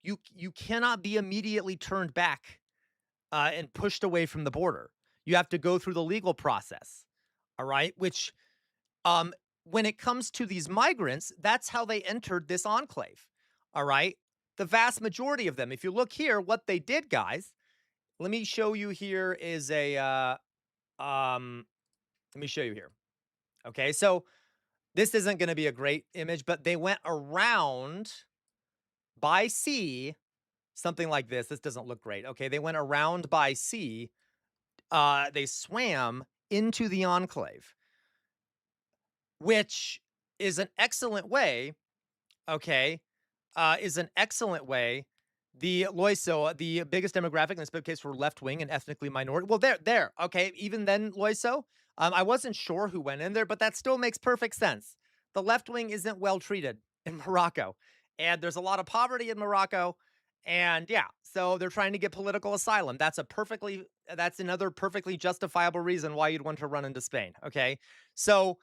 you cannot be immediately turned back and pushed away from the border. You have to go through the legal process. All right, which when it comes to these migrants, that's how they entered this enclave. All right, the vast majority of them. If you look here, what they did, guys. Let me show you here is a let me show you here. Okay, so this isn't going to be a great image, but they went around by sea, something like this. This doesn't look great. Okay, they went around by sea. They swam into the enclave, which is an excellent way, okay, is an excellent way. The Loiso, the biggest demographic in this case were left-wing and ethnically minority. Well, there, okay, even then, Loiso, I wasn't sure who went in there, but that still makes perfect sense. The left-wing isn't well treated in Morocco, and there's a lot of poverty in Morocco, and yeah, so they're trying to get political asylum. That's another perfectly justifiable reason why you'd want to run into Spain, okay? So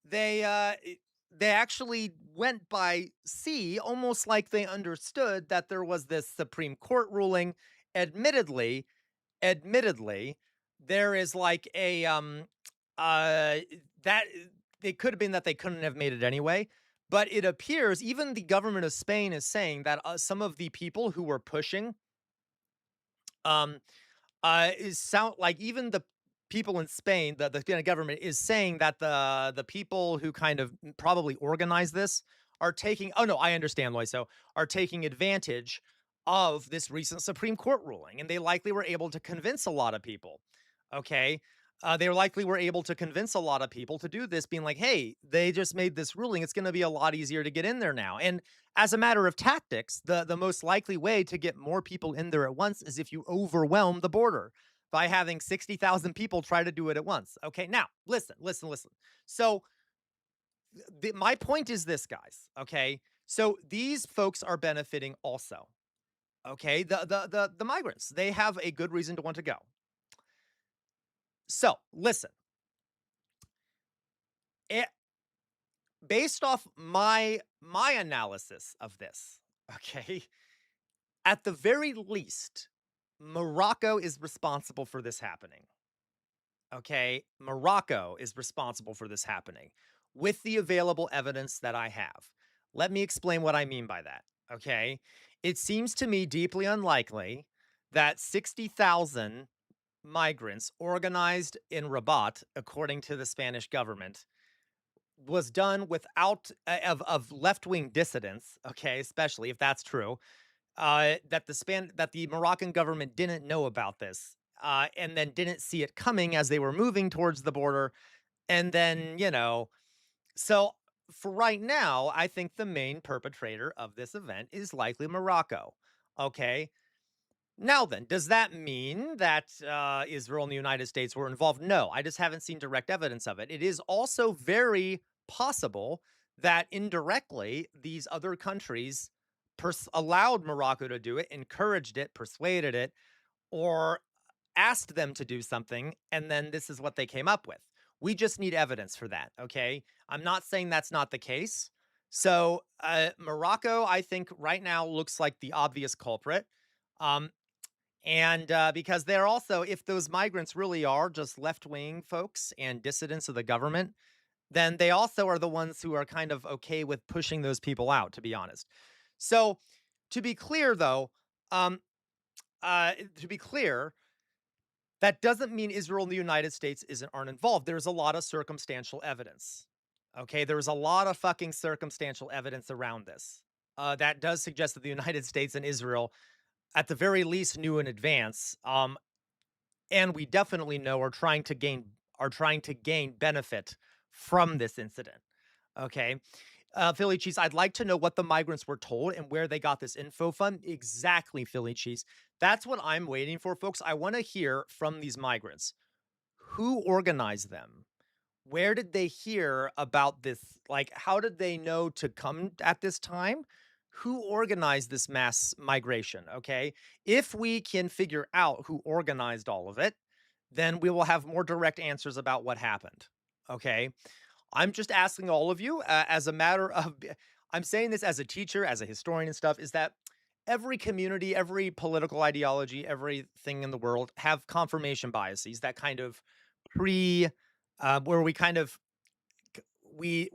they actually went by sea, almost like they understood that there was this Supreme Court ruling. Admittedly, there is like a that it could have been that they couldn't have made it anyway. But it appears even the government of Spain is saying that some of the people who were pushing even the people in Spain, the Spanish government is saying that the people who kind of probably organized this are taking, oh no, I understand, Loiso, are taking advantage of this recent Supreme Court ruling, and they likely were able to convince a lot of people, okay? They likely were able to convince a lot of people to do this, being like, hey, they just made this ruling. It's going to be a lot easier to get in there now. And as a matter of tactics, the most likely way to get more people in there at once is if you overwhelm the border by having 60,000 people try to do it at once. Okay, now, listen. So my point is this, guys, okay? So these folks are benefiting also, okay? The migrants, they have a good reason to want to go. So listen, based off my analysis of this, okay, at the very least, Morocco is responsible for this happening. Okay, Morocco is responsible for this happening with the available evidence that I have. Let me explain what I mean by that. Okay, it seems to me deeply unlikely that 60,000 migrants organized in Rabat, according to the Spanish government, was done without of left-wing dissidents, okay, especially if that's true, that the Moroccan government didn't know about this, and then didn't see it coming as they were moving towards the border, and then, so for right now, I think the main perpetrator of this event is likely Morocco, okay? Now then, does that mean that Israel and the United States were involved? No, I just haven't seen direct evidence of it. It is also very possible that indirectly these other countries allowed Morocco to do it, encouraged it, persuaded it, or asked them to do something, and then this is what they came up with. We just need evidence for that, okay? I'm not saying that's not the case. So Morocco, I think right now looks like the obvious culprit. Um, and because they're also, if those migrants really are just left-wing folks and dissidents of the government, then they also are the ones who are kind of okay with pushing those people out, to be honest. So to be clear, though, um, to be clear, that doesn't mean Israel and the United States aren't involved. There's a lot of circumstantial evidence. Okay, there's a lot of fucking circumstantial evidence around this. That does suggest that the United States and Israel, at the very least, knew in advance. And we definitely know are trying to gain benefit from this incident. Okay. Philly Cheese, I'd like to know what the migrants were told and where they got this info from. Exactly, Philly Cheese. That's what I'm waiting for, folks. I want to hear from these migrants. Who organized them? Where did they hear about this? Like, how did they know to come at this time? Who organized this mass migration? Okay. If we can figure out who organized all of it, then we will have more direct answers about what happened. Okay. I'm just asking all of you as a matter of, I'm saying this as a teacher, as a historian and stuff, is that every community, every political ideology, everything in the world have confirmation biases that kind of where we kind of, we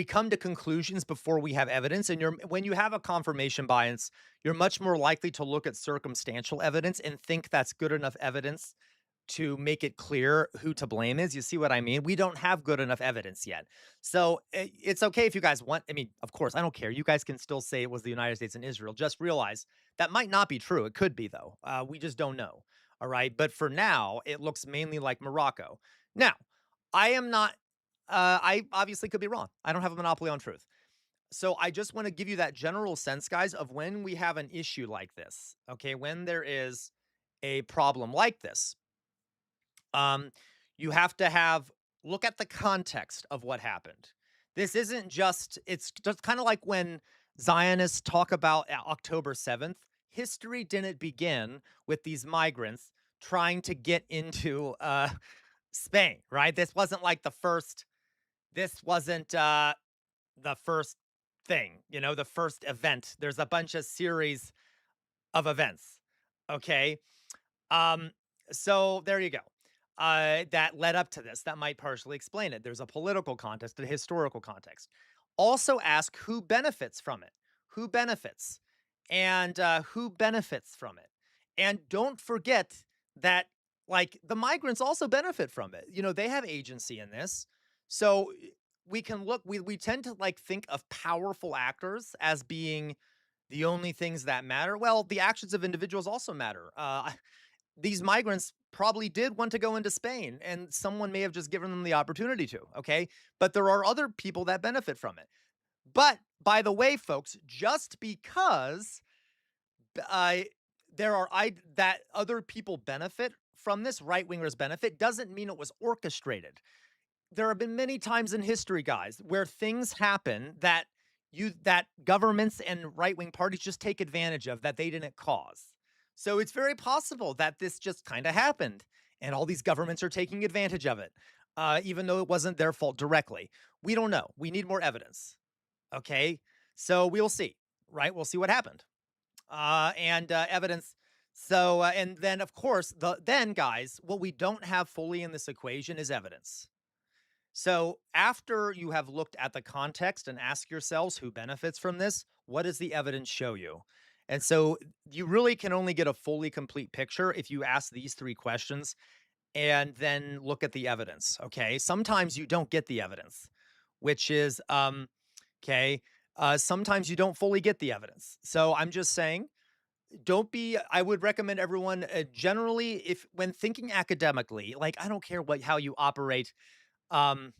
come to conclusions before we have evidence. And when you have a confirmation bias, you're much more likely to look at circumstantial evidence and think that's good enough evidence to make it clear who to blame is. You see what I mean? We don't have good enough evidence yet. So it's okay if you guys want, I mean, of course, I don't care. You guys can still say it was the United States and Israel. Just realize that might not be true. It could be, though. We just don't know. All right. But for now, it looks mainly like Morocco. Now, I am not, I obviously could be wrong. I don't have a monopoly on truth. So I just want to give you that general sense, guys, of when we have an issue like this, okay, when there is a problem like this, you have to look at the context of what happened. This isn't just, it's just kind of like when Zionists talk about October 7th. History didn't begin with these migrants trying to get into Spain, right? This wasn't like the first thing, the first event. There's a bunch of series of events, okay? So there you go. That led up to this. That might partially explain it. There's a political context, a historical context. Also ask who benefits from it. Who benefits? And who benefits from it? And don't forget that, like, the migrants also benefit from it. They have agency in this. So we can look, we tend to like think of powerful actors as being the only things that matter. Well, the actions of individuals also matter. These migrants probably did want to go into Spain, and someone may have just given them the opportunity to, okay? But there are other people that benefit from it. But, by the way, folks, just because that other people benefit from this, right-wingers benefit, doesn't mean it was orchestrated. There have been many times in history, guys, where things happen that governments and right-wing parties just take advantage of that they didn't cause. So it's very possible that this just kind of happened. and all these governments are taking advantage of it, even though it wasn't their fault directly. We don't know. We need more evidence. Okay, so we'll see, right? We'll see what happened, and evidence. So, and then of course, then guys, what we don't have fully in this equation is evidence. So after you have looked at the context and ask yourselves who benefits from this, what does the evidence show you? And so you really can only get a fully complete picture if you ask these three questions and then look at the evidence. Okay. Sometimes you don't get the evidence, which is, okay. Sometimes you don't fully get the evidence. So I'm just saying, I would recommend everyone generally, if when thinking academically, like, I don't care how you operate. Um,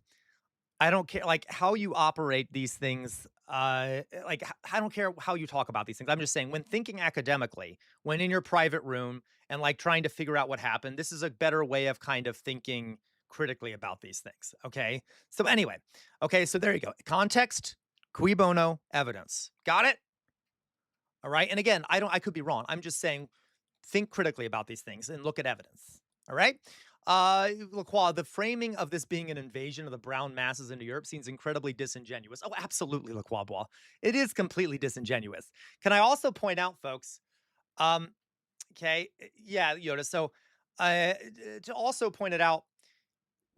I don't care like how you operate these things. I don't care how you talk about these things. I'm just saying when thinking academically, when in your private room and like trying to figure out what happened, this is a better way of kind of thinking critically about these things. Okay. So anyway, okay. So there you go. Context, cui bono, evidence. Got it? All right. And again, I could be wrong. I'm just saying think critically about these things and look at evidence. All right. Lacroix, the framing of this being an invasion of the brown masses into Europe seems incredibly disingenuous. Oh, absolutely, Lacroix. It is completely disingenuous. Can I also point out, folks? Okay, yeah, Yoda. So, to also point it out,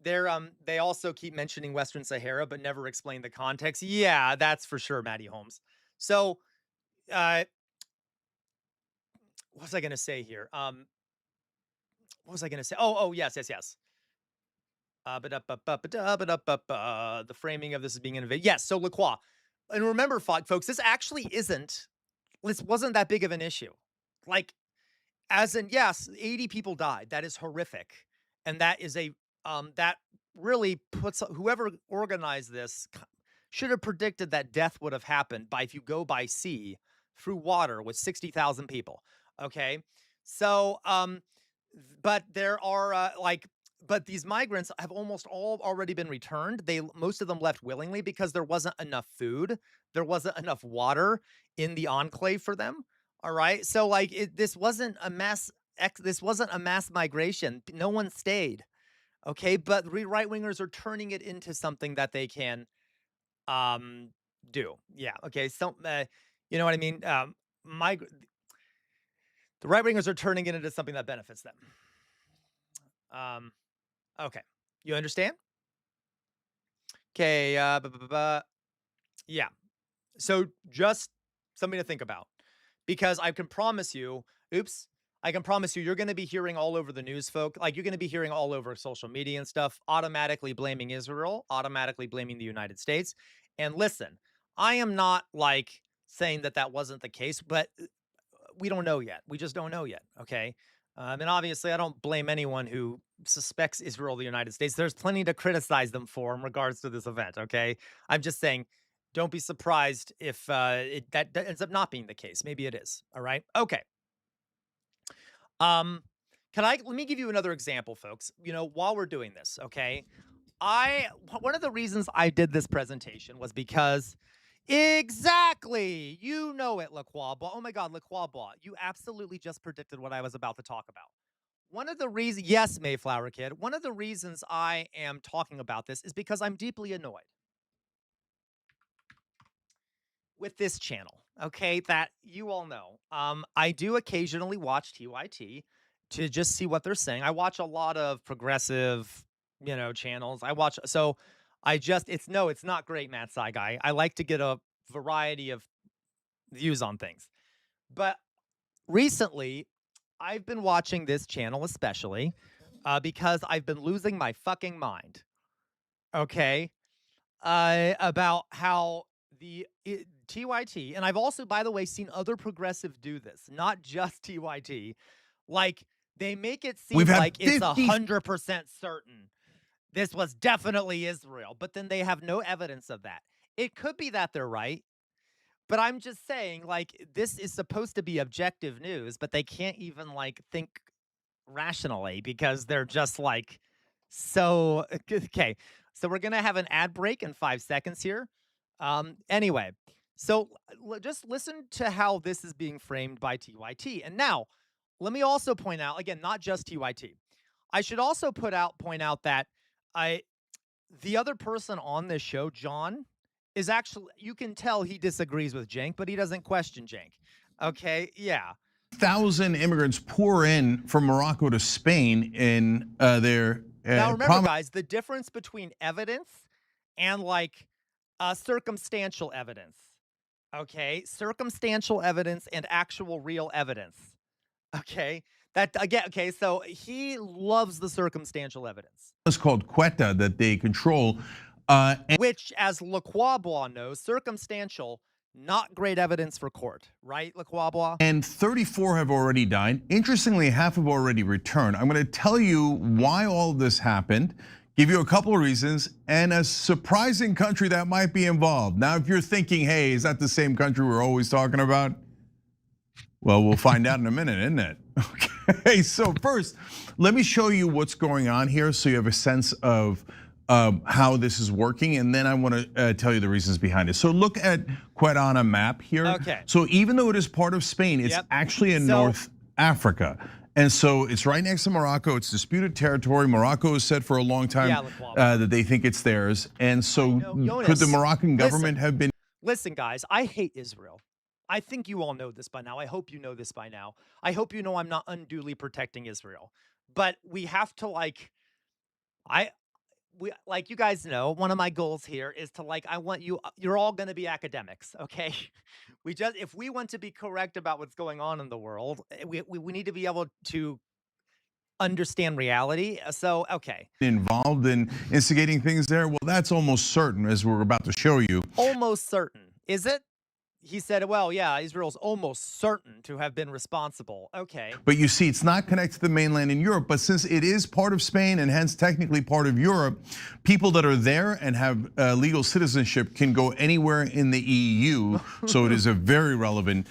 they also keep mentioning Western Sahara, but never explain the context. Yeah, that's for sure, Matty Holmes. So, what was I going to say here? What was I going to say? Oh, yes. The framing of this as being innovative. Yes. So Lacroix, and remember, folks, this wasn't that big of an issue. Like, as in, yes, 80 people died. That is horrific, and that is that really puts whoever organized this should have predicted that death would have happened if you go by sea through water with 60,000 people. Okay, so but there are but these migrants have almost all already been returned. Most of them left willingly because there wasn't enough food, there wasn't enough water in the enclave for them. All right, so this wasn't a mass. This wasn't a mass migration. No one stayed. Okay, but right wingers are turning it into something that they can do. Yeah. Okay. So you know what I mean. The right wingers are turning it into something that benefits them. Okay. You understand? Okay. Yeah. So just something to think about, because I can promise you, you're going to be hearing all over the news, folk. Like, you're going to be hearing all over social media and stuff, automatically blaming Israel, automatically blaming the United States. And listen, I am not saying that wasn't the case, but we don't know yet. We just don't know yet. Okay. And obviously, I don't blame anyone who suspects Israel, the United States. There's plenty to criticize them for in regards to this event. Okay. I'm just saying, don't be surprised if that ends up not being the case. Maybe it is. All right. Okay. Let me give you another example, folks. While we're doing this, okay. One of the reasons I did this presentation was because exactly, you know it, Lacroix. Oh my God, Lacroix, you absolutely just predicted what I was about to talk about. One of the reasons, yes, Mayflower Kid, one of the reasons I am talking about this is because I'm deeply annoyed with this channel, okay, that you all know. I do occasionally watch TYT to just see what they're saying. I watch a lot of progressive, channels. It's not great, Matt Guy. I like to get a variety of views on things. But recently, I've been watching this channel especially because I've been losing my fucking mind, okay, about how the TYT, and I've also, by the way, seen other progressive do this, not just TYT. They make it seem like it's 100% certain this was definitely Israel, but then they have no evidence of that. It could be that they're right, but I'm just saying, this is supposed to be objective news, but they can't even think rationally because they're just so okay. So we're gonna have an ad break in 5 seconds here. Anyway, so just listen to how this is being framed by TYT. And now, let me also point out, again, not just TYT. I should also point out that the other person on this show, John, is actually, you can tell he disagrees with Cenk, but he doesn't question Cenk. Okay, yeah. 1,000 immigrants pour in from Morocco to Spain in their now remember, guys, the difference between evidence and like circumstantial evidence. Okay, circumstantial evidence and actual real evidence. Okay, that again. Okay, so he loves the circumstantial evidence. It's called Ceuta that they control, which, as Le Quabois knows, circumstantial, not great evidence for court, right, Le Quabois? And 34 have already died. Interestingly, half have already returned. I'm going to tell you why all this happened, give you a couple of reasons, and a surprising country that might be involved. Now, if you're thinking, hey, is that the same country we're always talking about? Well, we'll find out in a minute, isn't it? Okay, so first, let me show you what's going on here so you have a sense of how this is working, and then I want to tell you the reasons behind it. So look at Ceuta on a map here. Okay. So even though it is part of Spain, it's actually in North Africa. And so it's right next to Morocco. It's disputed territory. Morocco has said for a long time that they think it's theirs. And so could the Moroccan government have been? Listen, guys, I hate Israel. I think you all know this by now. I hope you know this by now. I hope you know I'm not unduly protecting Israel. But we have to like you guys know, one of my goals here is to I want you're all going to be academics, okay? If we want to be correct about what's going on in the world, we need to be able to understand reality. So, okay. Involved in instigating things there? Well, that's almost certain, as we're about to show you. Almost certain. Is it? He said, well, yeah, Israel's almost certain to have been responsible. Okay. But you see, it's not connected to the mainland in Europe, but since it is part of Spain and hence technically part of Europe, people that are there and have legal citizenship can go anywhere in the EU. So it is a very relevant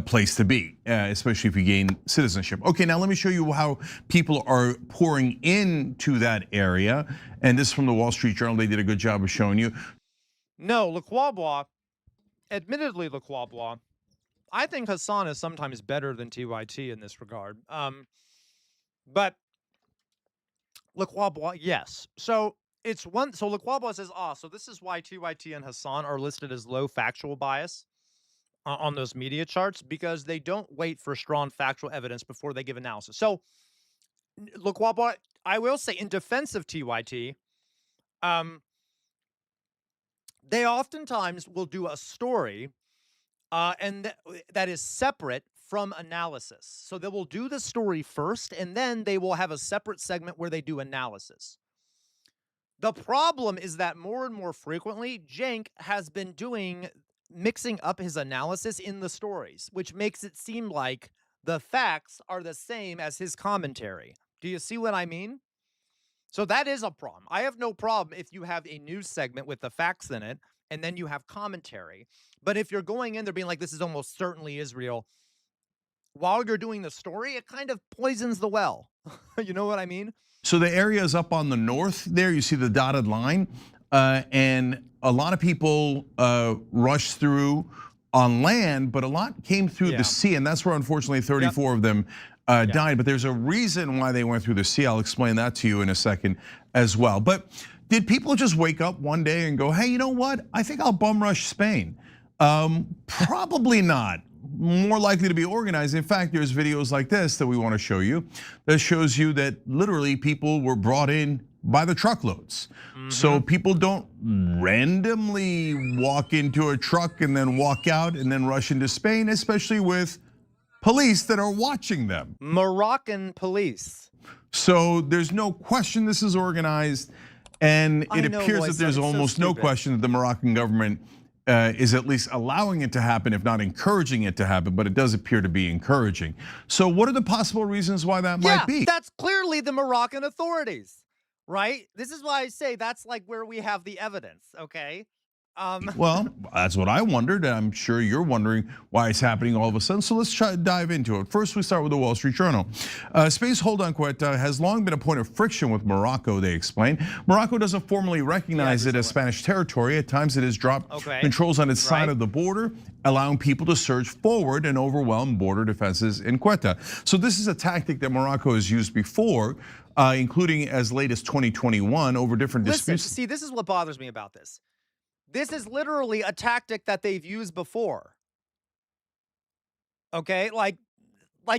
place to be, especially if you gain citizenship. Okay, now let me show you how people are pouring into that area. And this is from the Wall Street Journal. They did a good job of showing you. No, Le Quabois. Admittedly, Le Quabois, I think Hassan is sometimes better than TYT in this regard. But Le Quabois, yes. So it's one. So Le Quabois says, so this is why TYT and Hassan are listed as low factual bias on those media charts, because they don't wait for strong factual evidence before they give analysis. So Le Quabois, I will say, in defense of TYT, they oftentimes will do a story and that is separate from analysis. So they will do the story first, and then they will have a separate segment where they do analysis. The problem is that more and more frequently, Cenk has been mixing up his analysis in the stories, which makes it seem like the facts are the same as his commentary. Do you see what I mean? So that is a problem. I have no problem if you have a news segment with the facts in it, and then you have commentary. But if you're going in there being like, this is almost certainly Israel, while you're doing the story, it kind of poisons the well. You know what I mean? So the area is up on the north there. You see the dotted line. And a lot of people rushed through on land, but a lot came through the sea. And that's where, unfortunately, 34 of them died. But there's a reason why they went through the sea. I'll explain that to you in a second as well. But did people just wake up one day and go, hey, you know what? I think I'll bum rush Spain. Probably not. More likely to be organized. In fact, there's videos like this that we want to show you that shows you that literally people were brought in by the truckloads. So people don't randomly walk into a truck and then walk out and then rush into Spain, especially with police that are watching them. Moroccan police. So there's no question this is organized, and it appears that there's almost no question that the Moroccan government is at least allowing it to happen, if not encouraging it to happen, but it does appear to be encouraging. So what are the possible reasons why that might be? That's clearly the Moroccan authorities, right? This is why I say that's like where we have the evidence, okay? Well, that's what I wondered, and I'm sure you're wondering why it's happening all of a sudden. So let's try to dive into it. First, we start with the Wall Street Journal. Spain's hold on Ceuta has long been a point of friction with Morocco, they explain. Morocco doesn't formally recognize it as Spanish territory. At times, it has dropped controls on its side of the border, allowing people to surge forward and overwhelm border defenses in Ceuta. So this is a tactic that Morocco has used before, including as late as 2021 over different disputes. See, this is what bothers me about this. This is literally a tactic that they've used before. Okay, like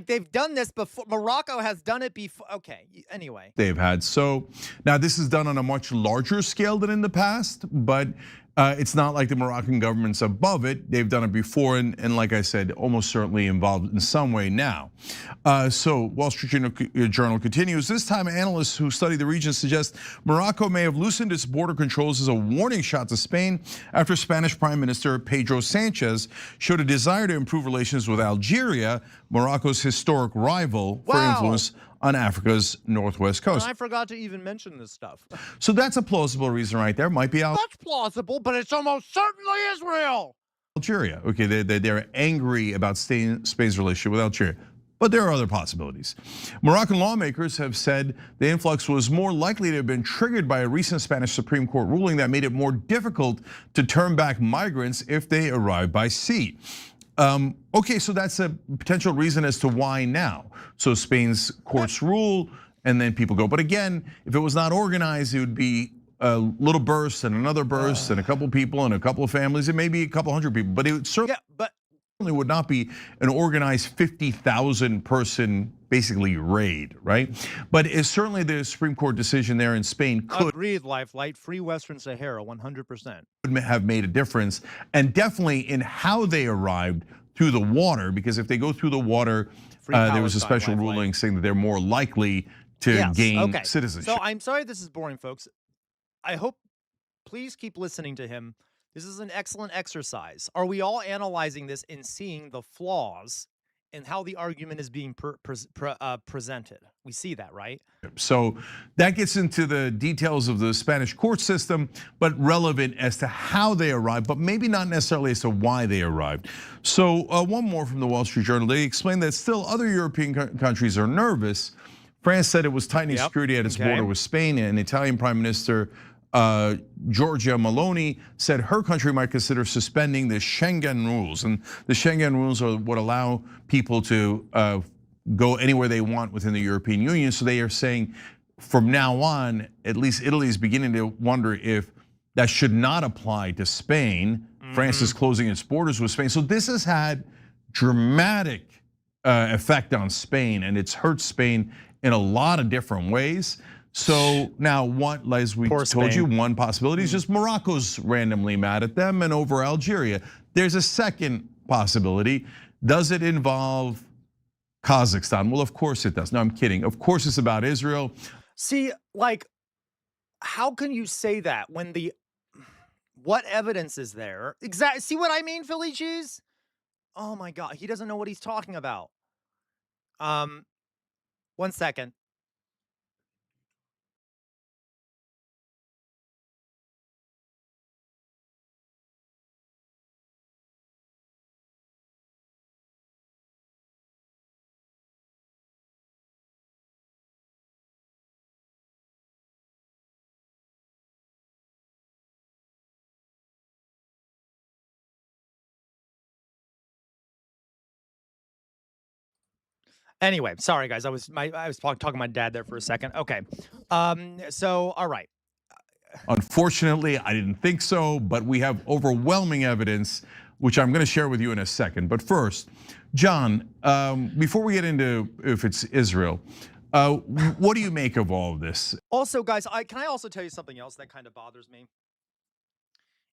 they've done this before. Morocco has done it before. Okay, anyway. They've had. So now this is done on a much larger scale than in the past, but it's not like the Moroccan government's above it. They've done it before, and like I said, almost certainly involved in some way now. So Wall Street Journal continues. This time, analysts who study the region suggest Morocco may have loosened its border controls as a warning shot to Spain after Spanish Prime Minister Pedro Sanchez showed a desire to improve relations with Algeria, Morocco's historic rival for influence on Africa's northwest coast. And I forgot to even mention this stuff. So that's a plausible reason right there. Might be That's plausible, but it's almost certainly Israel. Algeria. Okay, they're angry about Spain's relationship with Algeria. But there are other possibilities. Moroccan lawmakers have said the influx was more likely to have been triggered by a recent Spanish Supreme Court ruling that made it more difficult to turn back migrants if they arrive by sea. Okay, so that's a potential reason as to why now. So Spain's courts rule, and then people go. But again, if it was not organized, it would be a little burst and another burst and a couple people and a couple of families, and maybe a couple hundred people. But it would certainly would not be an organized 50,000 person basically raid, right? But it's certainly the Supreme Court decision there in Spain could breathe life, light, free Western Sahara, 100%. Have made a difference, and definitely in how they arrived through the water, because if they go through the water, there was a special ruling saying that they're more likely to gain citizenship. So I'm sorry this is boring, folks. I hope, please keep listening to him. This is an excellent exercise. Are we all analyzing this and seeing the flaws in how the argument is being presented? We see that, right? So that gets into the details of the Spanish court system, but relevant as to how they arrived, but maybe not necessarily as to why they arrived. So one more from the Wall Street Journal. They explained that still other European countries are nervous. France said it was tightening security at its border with Spain, and Italian Prime Minister Giorgia Meloni said her country might consider suspending the Schengen rules. And the Schengen rules are what allow people to go anywhere they want within the European Union. So they are saying from now on, at least Italy is beginning to wonder if that should not apply to Spain. France is closing its borders with Spain. So this has had dramatic effect on Spain, and it's hurt Spain in a lot of different ways. So now, as we told you, one possibility is just Morocco's randomly mad at them and over Algeria. There's a second possibility. Does it involve Kazakhstan? Well, of course it does. No, I'm kidding. Of course it's about Israel. See, like, how can you say that when what evidence is there? Exactly. See what I mean, Philly cheese? Oh my God, he doesn't know what he's talking about. 1 second. Anyway, sorry guys, I was talking to my dad there for a second. Okay, so all right. Unfortunately, I didn't think so, but we have overwhelming evidence, which I'm going to share with you in a second. But first, John, before we get into if it's Israel, what do you make of all of this? Also, guys, can I also tell you something else that kind of bothers me?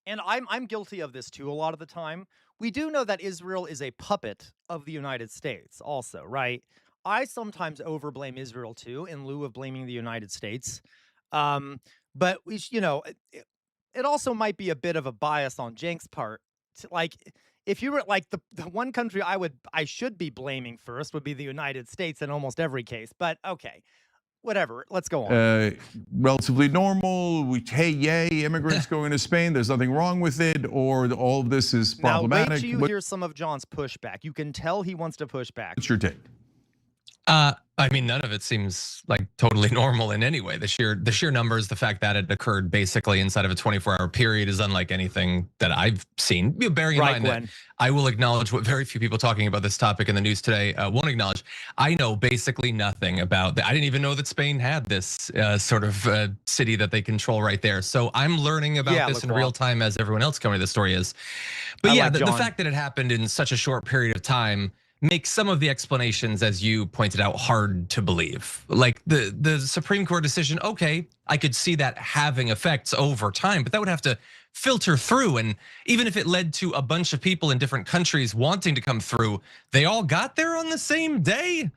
And I'm guilty of this too a lot of the time. We do know that Israel is a puppet of the United States also, right? I sometimes overblame Israel too in lieu of blaming the United States. But it also might be a bit of a bias on Cenk's part. Like, if you were like the one country I should be blaming first would be the United States in almost every case. But okay, whatever. Let's go on. Relatively normal. Hey, yay, immigrants going to Spain. There's nothing wrong with it, or all of this is problematic. Now, wait till you hear some of John's pushback. You can tell he wants to push back. What's your take? I mean, none of it seems like totally normal in any way. The sheer numbers, the fact that it occurred basically inside of a 24-hour period is unlike anything that I've seen. Bearing in mind that I will acknowledge what very few people talking about this topic in the news today won't acknowledge. I know basically nothing about that. I didn't even know that Spain had this sort of city that they control right there. So I'm learning about this in real time as everyone else coming to the story is. But yeah, the fact that it happened in such a short period of time makes some of the explanations, as you pointed out, hard to believe. Like the Supreme Court decision, okay, I could see that having effects over time, but that would have to filter through. And even if it led to a bunch of people in different countries wanting to come through, they all got there on the same day.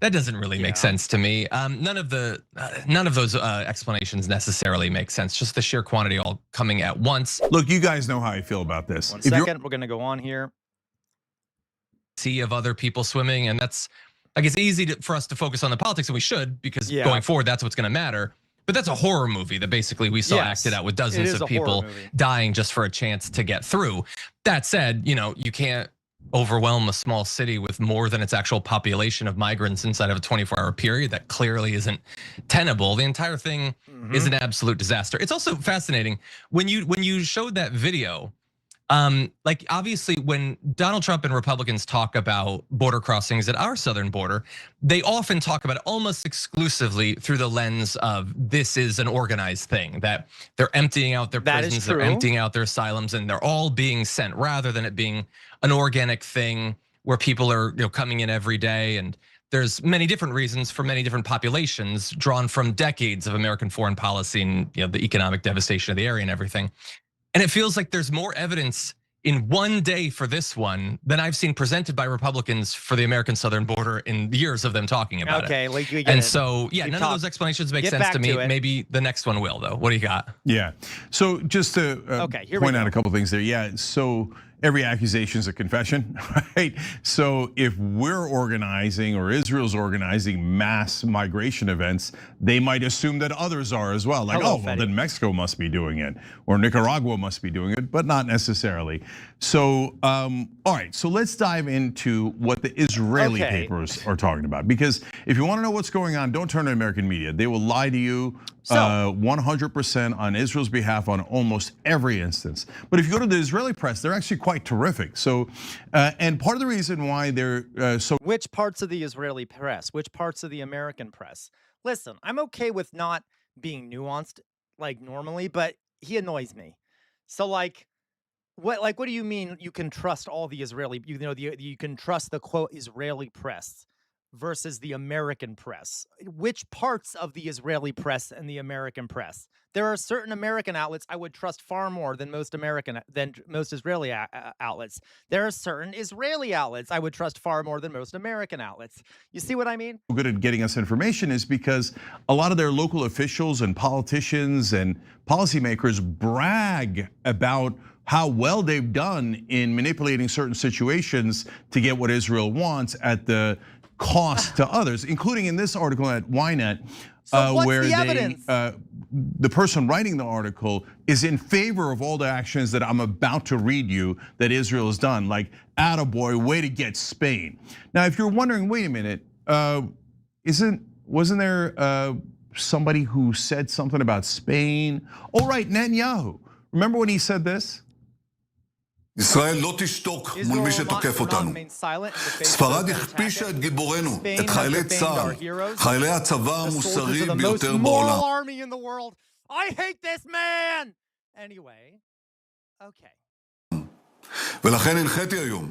That doesn't really make sense to me. None of those explanations necessarily make sense. Just the sheer quantity all coming at once. Look, you guys know how I feel about this. One second, we're gonna go on here. Sea of other people swimming, and that's, I guess, easy for us to focus on the politics, and we should, because going forward, that's what's going to matter. But that's a horror movie that basically we saw acted out with dozens of people dying just for a chance to get through. That said, you can't overwhelm a small city with more than its actual population of migrants inside of a 24-hour period. That clearly isn't tenable. The entire thing is an absolute disaster. It's also fascinating when you showed that video. Like obviously when Donald Trump and Republicans talk about border crossings at our southern border, they often talk about it almost exclusively through the lens of this is an organized thing, that they're emptying out their prisons, they're emptying out their asylums, and they're all being sent, rather than it being an organic thing where people are coming in every day. And there's many different reasons for many different populations drawn from decades of American foreign policy and the economic devastation of the area and everything. And it feels like there's more evidence in one day for this one than I've seen presented by Republicans for the American southern border in years of them talking about it. Like we get and it. so, none of those explanations make sense to me. Maybe the next one will, though. What do you got? Yeah. So just to point out a couple things there. Yeah. So every accusation is a confession, right? So if we're organizing or Israel's organizing mass migration events, they might assume that others are as well. Like, well, then Mexico must be doing it, or Nicaragua must be doing it, but not necessarily. So, all right, so let's dive into what the Israeli papers are talking about. Because if you want to know what's going on, don't turn to American media. They will lie to you 100% on Israel's behalf on almost every instance. But if you go to the Israeli press, they're actually quite terrific. So, and part of the reason why they're so. Which parts of the Israeli press? Which parts of the American press? Listen, I'm okay with not being nuanced like normally, but he annoys me. So like, what do you mean you can trust all the Israeli, you can trust the quote Israeli press versus the American press? Which parts of the Israeli press and the American press? There are certain American outlets I would trust far more than most Israeli outlets. There are certain Israeli outlets I would trust far more than most American outlets. You see what I mean? Good at getting us information is because a lot of their local officials and politicians and policymakers brag about how well they've done in manipulating certain situations to get what Israel wants at the cost to others, including in this article at Ynet, where the person writing the article is in favor of all the actions that I'm about to read you that Israel has done, like attaboy, way to get Spain. Now, if you're wondering, wait a minute, wasn't there somebody who said something about Spain? Oh, right, Netanyahu. Remember when he said this? ישראל לא תשתוק מול מי שתוקף אותנו. ספרד הכפישה את גיבורינו, את חיילי צה"ל, חיילי הצבא המוסריים ביותר בעולם. I hate this man. Anyway, okay. ולכן הנחיתי היום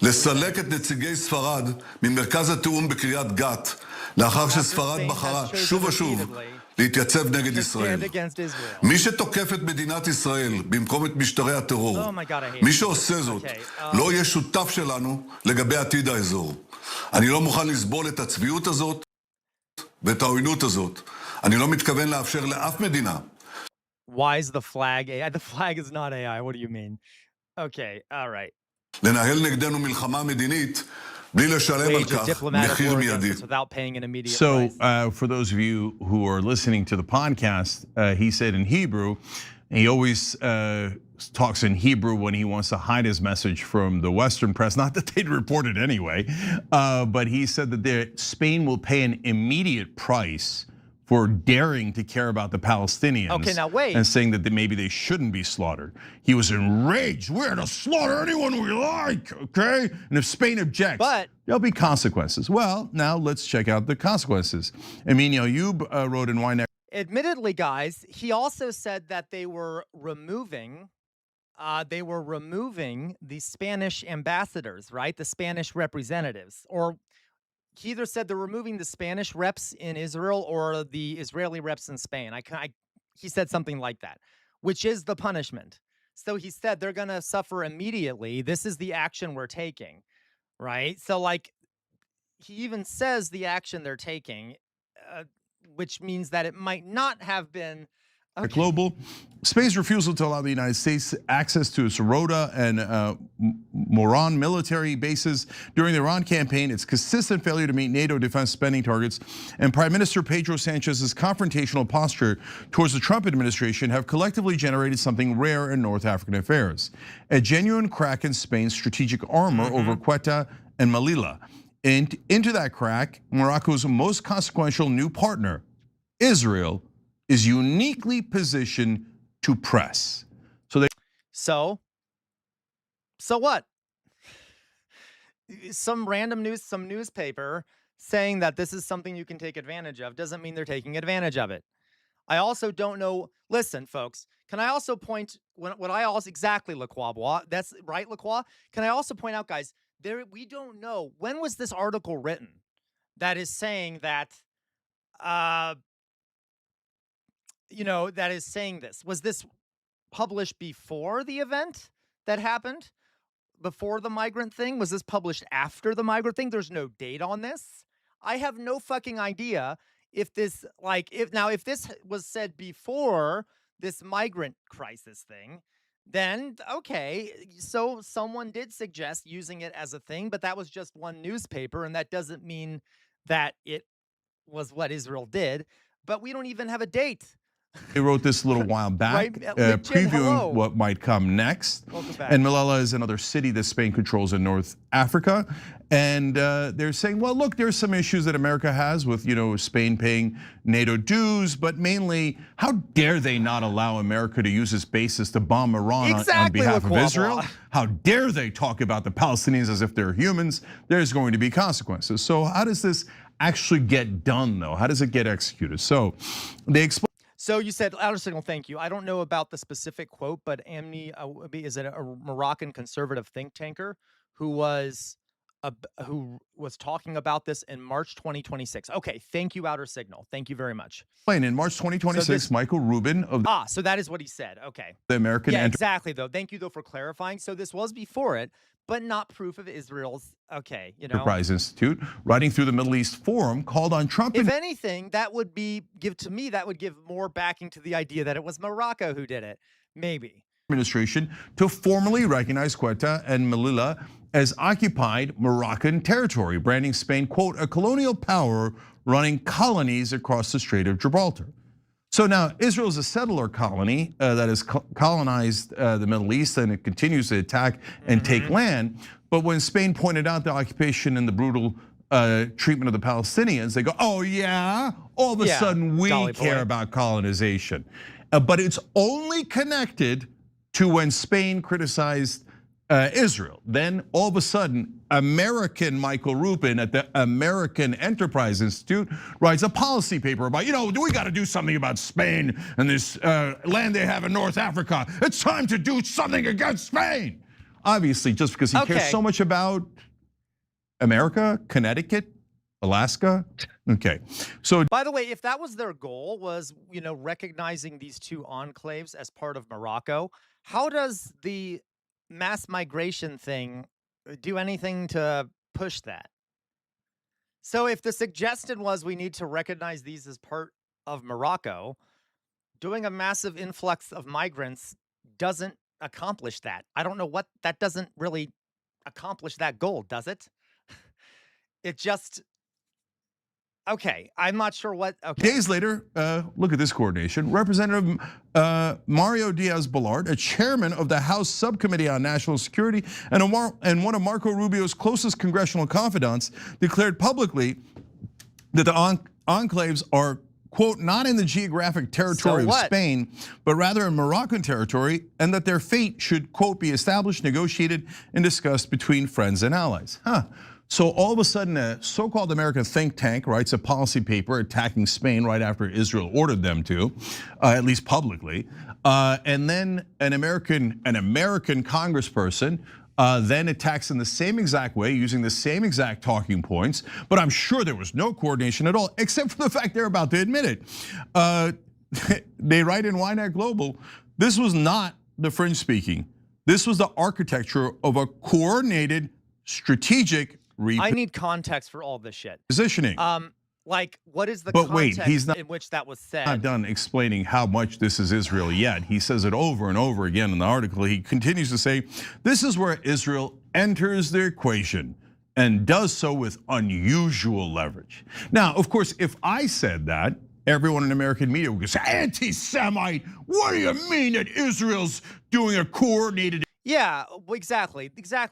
לסלק את נציגי ספרד ממרכז התיאום בקריית גת, לאחר שספרד בחרה שוב ושוב להתייצב נגד ישראל. מי שתוקף את מדינת ישראל במקום את משטרי הטרור, מי שעושה זאת, לא יהיה שותף שלנו לגבי עתיד האזור. אני לא מוכן לסבול את הצביעות הזאת ואת העוינות הזאת. אני לא מתכוון לאפשר לאף מדינה. Why is the flag AI? The flag is not AI. What do you mean? Okay, all right. לנהל נגדנו מלחמה מדינית בלי לשלם על wage a כך diplomatic מחיר war against מיידי. us without paying an immediate So, price. for those of you who are listening to the podcast, he said in Hebrew, he always talks in Hebrew when he wants to hide his message from the Western press. Not that they'd report it anyway, but he said that Spain will pay an immediate price for daring to care about the Palestinians. Okay, now wait. And saying that maybe they shouldn't be slaughtered. He was enraged. We're to slaughter anyone we like, okay? And if Spain objects, But there'll be consequences. Well, now let's check out the consequences. Emilio, you wrote in Wine. Admittedly, guys, he also said that they were removing the Spanish ambassadors, right? The Spanish representatives, or he either said they're removing the Spanish reps in Israel or the Israeli reps in Spain. He said something like that, which is the punishment. So he said they're going to suffer immediately. This is the action we're taking, right? So like he even says the action they're taking, which means that it might not have been Global. Spain's refusal to allow the United States access to Ceuta and Moran military bases during the Iran campaign, its consistent failure to meet NATO defense spending targets, and Prime Minister Pedro Sanchez's confrontational posture towards the Trump administration have collectively generated something rare in North African affairs: a genuine crack in Spain's strategic armor over Ceuta and Melilla. And into that crack, Morocco's most consequential new partner, Israel, is uniquely positioned to press. So what? Some random news, some newspaper saying that this is something you can take advantage of doesn't mean they're taking advantage of it. I also don't know. Listen, folks, can I also point what I also exactly Lacroix? That's right, Lacroix. Can I also point out, guys, we don't know when was this article written that is saying that that is saying this. Was this published before the event that happened? Before the migrant thing? Was this published after the migrant thing? There's no date on this. I have no fucking idea if this, if this was said before this migrant crisis thing, then okay, so someone did suggest using it as a thing, but that was just one newspaper, and that doesn't mean that it was what Israel did, but we don't even have a date. They wrote this a little while back, right? previewing what might come next. And Melilla is another city that Spain controls in North Africa. And they're saying, well, look, there's some issues that America has with, Spain paying NATO dues, but mainly, how dare they not allow America to use its bases to bomb Iran on behalf of Israel? How dare they talk about the Palestinians as if they're humans? There's going to be consequences. So how does this actually get done, though? How does it get executed? So they explain. So you said outer signal, thank you. I don't know about the specific quote, but Amni is it a Moroccan conservative think tanker who was talking about this in March 2026. Okay, thank you, outer signal. Thank you very much. In March 2026, Michael Rubin of so that is what he said. Okay, the American exactly though. Thank you though for clarifying. So this was before it, but not proof of Israel's. Okay, Enterprise Institute, writing through the Middle East Forum, called on Trump. If anything, that would give more backing to the idea that it was Morocco who did it. Maybe. Administration to formally recognize Ceuta and Melilla as occupied Moroccan territory, branding Spain, quote, a colonial power running colonies across the Strait of Gibraltar. So now Israel is a settler colony that has colonized the Middle East, and it continues to attack and take land. But when Spain pointed out the occupation and the brutal treatment of the Palestinians, they go, oh yeah, all of a sudden we care about colonization. But it's only connected to when Spain criticized Israel. Then all of a sudden, American Michael Rubin at the American Enterprise Institute writes a policy paper about, we got to do something about Spain and this land they have in North Africa. It's time to do something against Spain. Obviously, just because he cares so much about America, Connecticut, Alaska. Okay, so by the way, if that was their goal, was recognizing these two enclaves as part of Morocco, how does the mass migration thing do anything to push that? So if the suggestion was we need to recognize these as part of Morocco, doing a massive influx of migrants doesn't accomplish that. I don't know what that doesn't really accomplish that goal, does it? It just, okay, I'm not sure what, okay. Days later, look at this coordination. Representative Mario Diaz-Balart, a chairman of the House Subcommittee on National Security and one of Marco Rubio's closest congressional confidants, declared publicly that the enclaves are, quote, not in the geographic territory of Spain, but rather in Moroccan territory, and that their fate should, quote, be established, negotiated, and discussed between friends and allies. So all of a sudden, a so-called American think tank writes a policy paper attacking Spain right after Israel ordered them to, at least publicly. And then an American congressperson then attacks in the same exact way, using the same exact talking points. But I'm sure there was no coordination at all, except for the fact they're about to admit it. They write in Ynet Global, this was not the fringe speaking. This was the architecture of a coordinated, strategic I need context for all this shit. Positioning. Like, what is the context he's not, in which that was said? Not done explaining how much this is Israel yet. He says it over and over again in the article. He continues to say, this is where Israel enters the equation and does so with unusual leverage. Now, of course, if I said that, everyone in American media would say, anti-Semite, what do you mean that Israel's doing a coordinated? Yeah, exactly,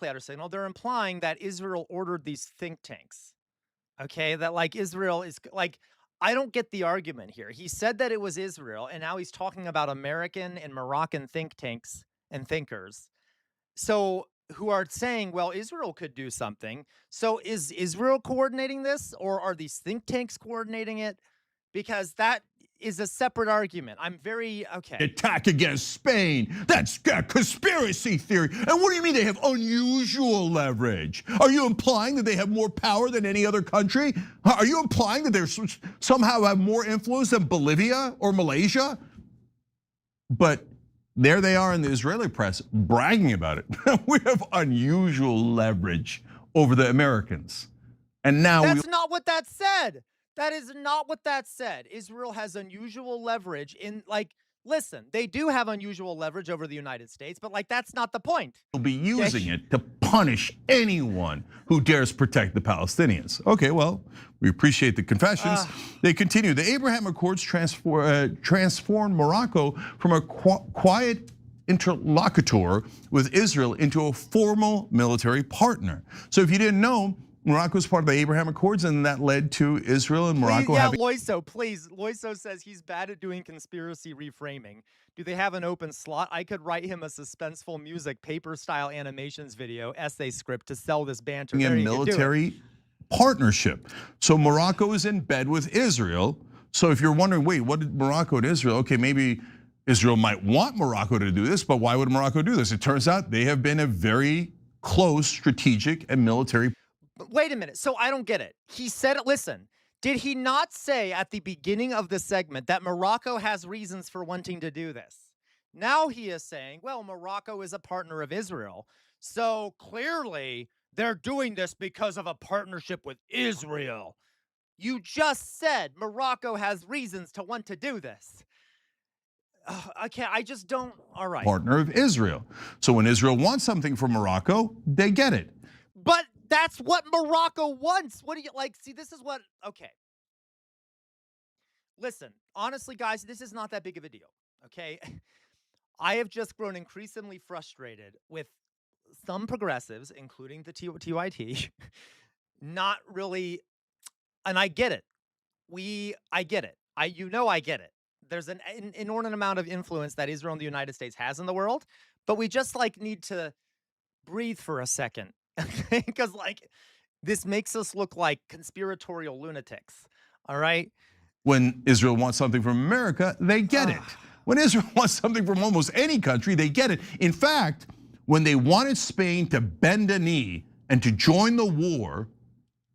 Outer Signal. They're implying that Israel ordered these think tanks. Okay, that like Israel is like, I don't get the argument here. He said that it was Israel, and now he's talking about American and Moroccan think tanks and thinkers. So who are saying, well, Israel could do something. So is Israel coordinating this, or are these think tanks coordinating it? Because that is a separate argument. I'm very, okay. Attack against Spain, that's a conspiracy theory. And what do you mean they have unusual leverage? Are you implying that they have more power than any other country? Are you implying that they somehow have more influence than Bolivia or Malaysia? But there they are in the Israeli press bragging about it. We have unusual leverage over the Americans. And now that's not what that said. That is not what that said. Israel has unusual leverage in, like, listen, they do have unusual leverage over the United States, but like, that's not the point. They'll be using it to punish anyone who dares protect the Palestinians. Okay, well, we appreciate the confessions. They continue. The Abraham Accords transformed Morocco from a quiet interlocutor with Israel into a formal military partner. So if you didn't know, Morocco is part of the Abraham Accords, and that led to Israel and Morocco having. Yeah, Loiso, please. Loiso says he's bad at doing conspiracy reframing. Do they have an open slot? I could write him a suspenseful music, paper-style animations video, essay script to sell this banter. A military partnership. So Morocco is in bed with Israel. So if you're wondering, wait, what did Morocco and Israel? Okay, maybe Israel might want Morocco to do this, but why would Morocco do this? It turns out they have been a very close strategic and military. Wait a minute, so I don't get it. He said, listen, did he not say at the beginning of the segment that Morocco has reasons for wanting to do this? Now he is saying, well, Morocco is a partner of Israel. So clearly they're doing this because of a partnership with Israel. You just said Morocco has reasons to want to do this. I just don't, all right. Partner of Israel. So when Israel wants something from Morocco, they get it. But that's what Morocco wants. What do you like? See, this is what, okay. Listen, honestly, guys, this is not that big of a deal, okay? I have just grown increasingly frustrated with some progressives, including the TYT, not really, and I get it. I get it. I get it. There's an inordinate amount of influence that Israel and the United States has in the world, but we just like need to breathe for a second. Because like this makes us look like conspiratorial lunatics, all right? When Israel wants something from America, they get it. When Israel wants something from almost any country, they get it. In fact, when they wanted Spain to bend a knee and to join the war,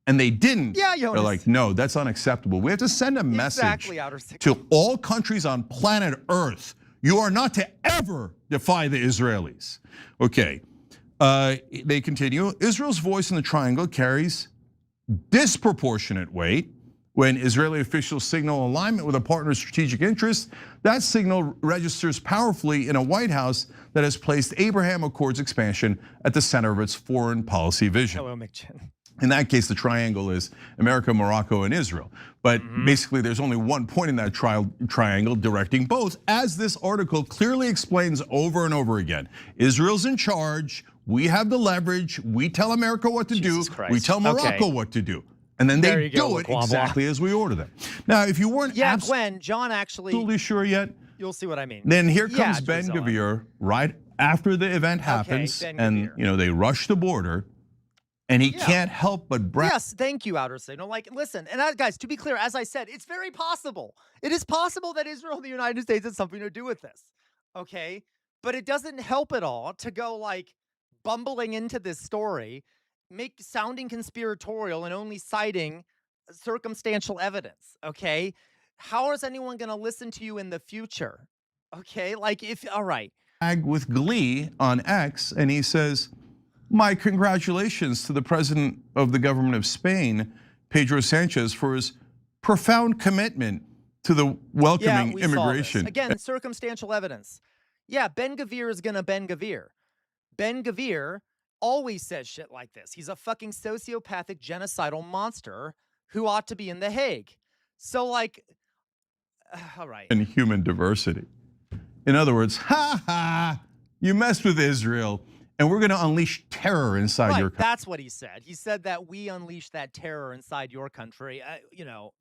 and they didn't, they're like, no, that's unacceptable. We have to send a message to all countries on planet Earth. You are not to ever defy the Israelis. Okay. They continue, Israel's voice in the triangle carries disproportionate weight when Israeli officials signal alignment with a partner's strategic interests. That signal registers powerfully in a White House that has placed Abraham Accords expansion at the center of its foreign policy vision. Hello, McChin. In that case, the triangle is America, Morocco, and Israel. But basically, there's only one point in that triangle directing both, as this article clearly explains over and over again. Israel's in charge. We have the leverage. We tell America what to do. We tell Morocco what to do. And then they do it exactly as we order them. Now, if you weren't Gwen, John actually absolutely sure yet, you'll see what I mean. then here comes Ben-Gvir right after the event happens, and they rush the border. And he can't help but brag. Yes, thank you, Outer Signal. Like, listen, and guys, to be clear, as I said, it's very possible. It is possible that Israel and the United States has something to do with this, okay? But it doesn't help at all to go, like, bumbling into this story, sounding conspiratorial and only citing circumstantial evidence, okay? How is anyone going to listen to you in the future, okay? Like, all right. With glee on X, and he says, my congratulations to the president of the government of Spain, Pedro Sanchez, for his profound commitment to the welcoming immigration. Again, circumstantial evidence. Yeah, Ben-Gvir is gonna Ben-Gvir. Ben-Gvir always says shit like this. He's a fucking sociopathic, genocidal monster who ought to be in The Hague. So like, all right. And human diversity. In other words, you messed with Israel, and we're going to unleash terror inside your country. That's what he said. He said that we unleash that terror inside your country.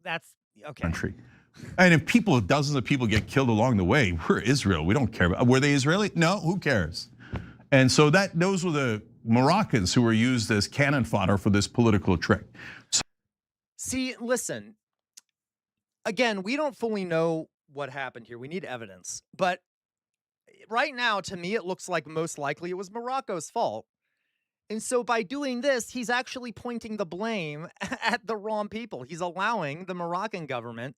That's okay. Country. And if dozens of people get killed along the way, we're Israel. We don't care about. Were they Israeli? No, who cares? And so those were the Moroccans who were used as cannon fodder for this political trick. See, listen. Again, we don't fully know what happened here. We need evidence, but right now, to me, it looks like most likely it was Morocco's fault. And so by doing this, he's actually pointing the blame at the wrong people. He's allowing the Moroccan government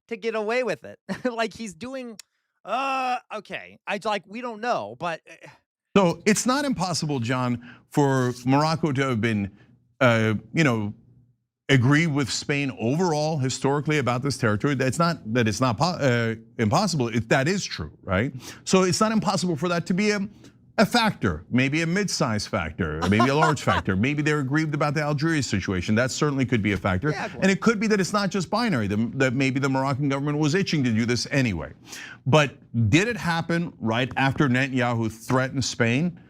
to get away with it. Like he's doing, okay. We don't know, but. So it's not impossible, John, for Morocco to have been, agree with Spain overall historically about this territory. It's not impossible if that is true, right? So it's not impossible for that to be a factor, maybe a mid-size factor, maybe a large factor. Maybe they're aggrieved about the Algeria situation. That certainly could be a factor. And it could be that it's not just binary, that maybe the Moroccan government was itching to do this anyway. But did it happen right after Netanyahu threatened Spain?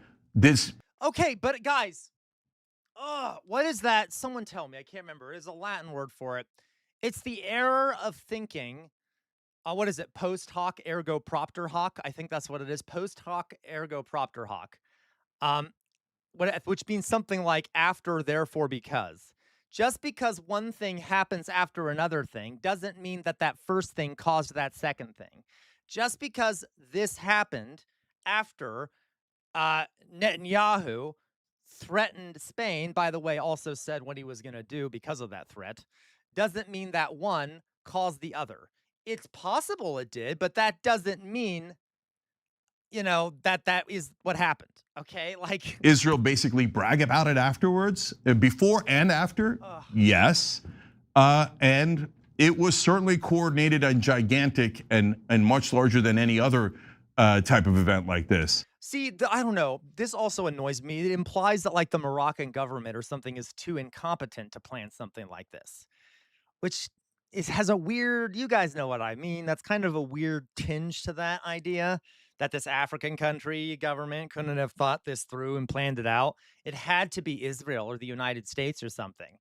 Okay, but guys, what is that? Someone tell me. I can't remember. It is a Latin word for it. It's the error of thinking. What is it? Post hoc ergo propter hoc. I think that's what it is. Post hoc ergo propter hoc. Which means something like after, therefore, because. Just because one thing happens after another thing doesn't mean that that first thing caused that second thing. Just because this happened after Netanyahu threatened Spain, by the way, also said what he was going to do because of that threat, doesn't mean that one caused the other. It's possible it did, but that doesn't mean, that is what happened, okay? Like Israel basically brag about it afterwards, before and after, yes. And it was certainly coordinated and gigantic and much larger than any other type of event like this. See, I don't know. This also annoys me. It implies that like the Moroccan government or something is too incompetent to plan something like this, which has a weird, you guys know what I mean. That's kind of a weird tinge to that idea that this African country government couldn't have thought this through and planned it out. It had to be Israel or the United States or something.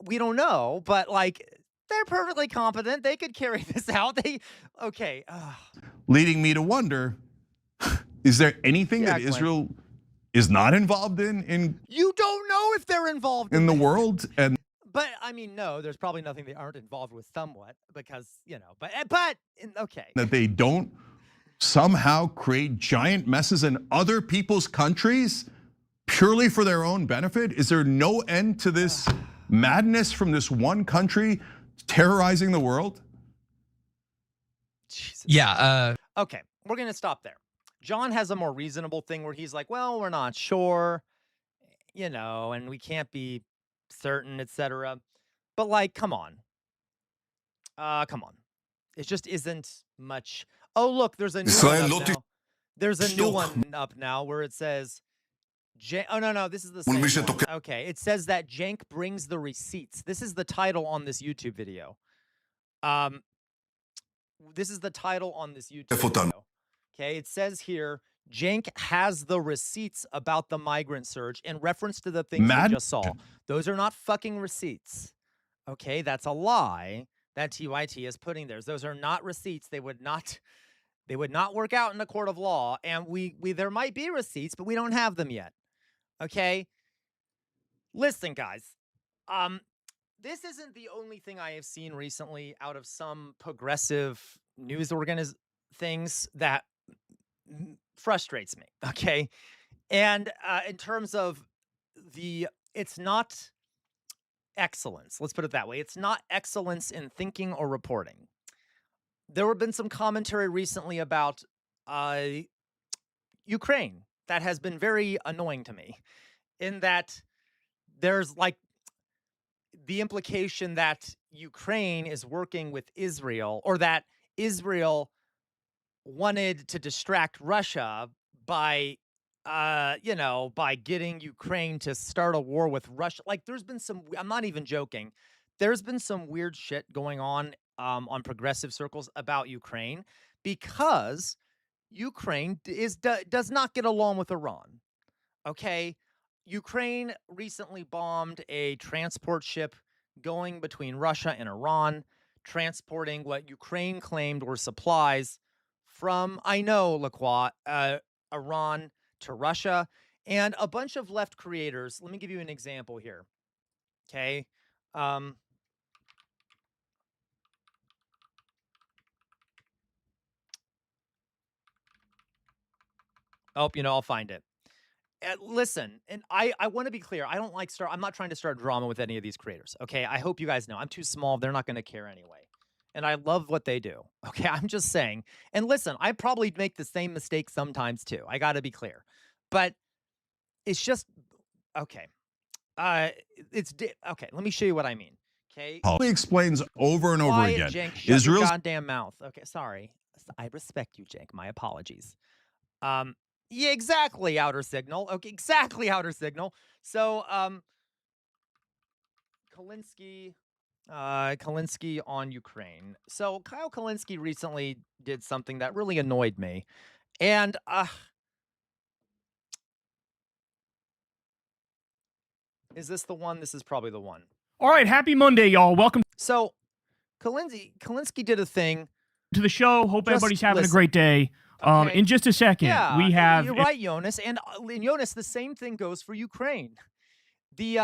We don't know, but like they're perfectly competent. They could carry this out. Okay. Leading me to wonder, is there anything that Israel is not involved in? You don't know if they're involved in the world, but I mean, no, there's probably nothing they aren't involved with somewhat because, but okay. That they don't somehow create giant messes in other people's countries purely for their own benefit? Is there no end to this madness from this one country terrorizing the world? Jesus. Yeah. Okay, we're going to stop there. John has a more reasonable thing where he's like, well, we're not sure, and we can't be certain, etc. But like, come on. It just isn't much. Oh, look, there's a new one up now. There's a new one up now where it says, Oh, no, this is the same one. Okay, it says that Cenk brings the receipts. This is the title on this YouTube video. This is the title on this YouTube video. Okay, it says here, Cenk has the receipts about the migrant surge in reference to the things we just saw. Those are not fucking receipts. Okay, that's a lie that TYT is putting there. Those are not receipts. They would not work out in a court of law. And there might be receipts, but we don't have them yet. Okay? Listen, guys. This isn't the only thing I have seen recently out of some progressive news things that frustrates me. Okay? And in terms of it's not excellence. Let's put it that way. It's not excellence in thinking or reporting. There have been some commentary recently about Ukraine that has been very annoying to me, in that there's like the implication that Ukraine is working with Israel, or that Israel wanted to distract Russia by getting Ukraine to start a war with Russia. Like, there's been some, I'm not even joking, there's been some weird shit going on progressive circles about Ukraine, because Ukraine does not get along with Iran. Okay? Ukraine recently bombed a transport ship going between Russia and Iran, transporting what Ukraine claimed were supplies from, I know, Lacroix, Iran to Russia. And a bunch of left creators, let me give you an example here. Okay? Oh, I'll find it. Listen, and I want to be clear. I don't like I'm not trying to start drama with any of these creators. Okay, I hope you guys know I'm too small. They're not going to care anyway. And I love what they do. Okay, I'm just saying. And listen, I probably make the same mistake sometimes too. I got to be clear. But it's just, okay. Okay, let me show you what I mean. Okay. He explains over and over again. Cenk, shut your goddamn mouth. Okay, sorry. I respect you, Cenk. My apologies. Yeah, exactly, Outer Signal. Okay, exactly, Outer Signal. So, Kalinsky on Ukraine. So, Kyle Kalinsky recently did something that really annoyed me. And, is this the one? This is probably the one. All right, happy Monday, y'all. Welcome. So, Kalinsky did a thing to the show. Hope everybody's having a great day. Okay. In just a second, we have... You're right, Jonas. And Jonas, the same thing goes for Ukraine. The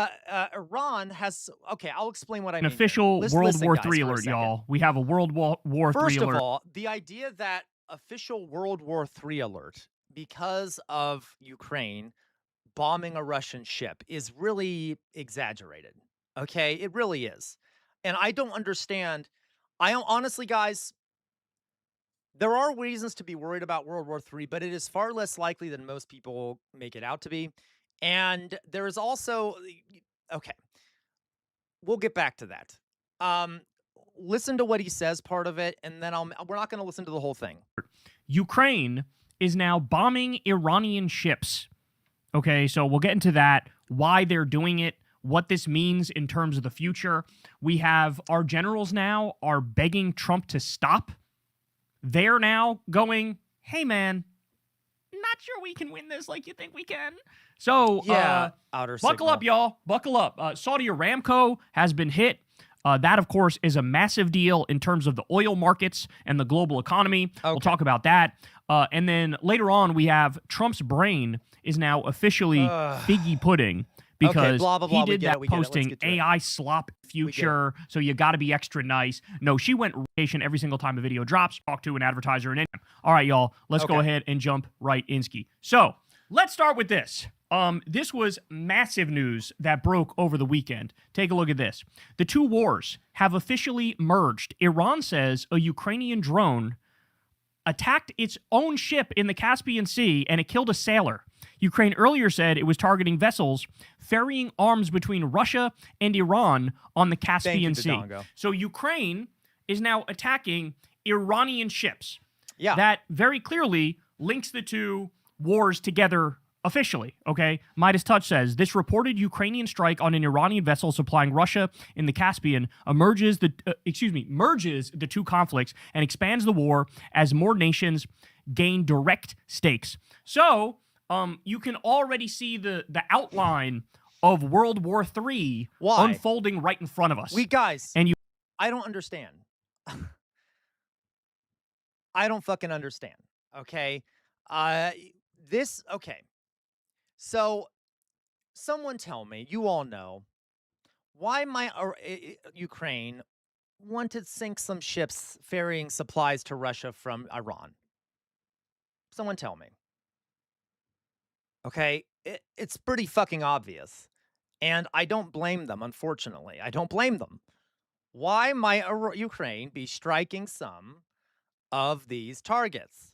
Iran has... Okay, I'll explain what I mean. An official World War III alert, y'all. We have a World War III alert. First of all, the idea that official World War III alert, because of Ukraine bombing a Russian ship, is really exaggerated. Okay? It really is. And I don't understand... honestly, guys... There are reasons to be worried about World War III, but it is far less likely than most people make it out to be. And there is also, okay, we'll get back to that. Listen to what he says, part of it, and then we're not going to listen to the whole thing. Ukraine is now bombing Iranian ships. Okay, so we'll get into that, why they're doing it, what this means in terms of the future. We have our generals now are begging Trump to stop. They're now going, hey, man, not sure we can win this like you think we can. So, yeah, buckle up, y'all. Buckle up. Saudi Aramco has been hit. That, of course, is a massive deal in terms of the oil markets and the global economy. Okay. We'll talk about that. And then later on, we have Trump's brain is now officially figgy pudding. Because blah, blah, blah, he did that posting AI slop future, so you got to be extra nice. No, she went vacation every single time a video drops, talk to an advertiser and anything. All right, y'all, let's go ahead and jump right in-ski. So let's start with this. This was massive news that broke over the weekend. Take a look at this. The two wars have officially merged. Iran says a Ukrainian drone attacked its own ship in the Caspian Sea and it killed a sailor. Ukraine earlier said it was targeting vessels ferrying arms between Russia and Iran on the Caspian Sea. So Ukraine is now attacking Iranian ships. Yeah. That very clearly links the two wars together officially, okay? Midas Touch says, this reported Ukrainian strike on an Iranian vessel supplying Russia in the Caspian merges the two conflicts and expands the war as more nations gain direct stakes. So, you can already see the outline of World War III unfolding right in front of us. I don't understand. I don't fucking understand. Okay. Okay. So someone tell me, you all know, why Ukraine wanted to sink some ships ferrying supplies to Russia from Iran. Someone tell me. Okay. It's pretty fucking obvious. And I don't blame them, unfortunately. I don't blame them. Why might Ukraine be striking some of these targets?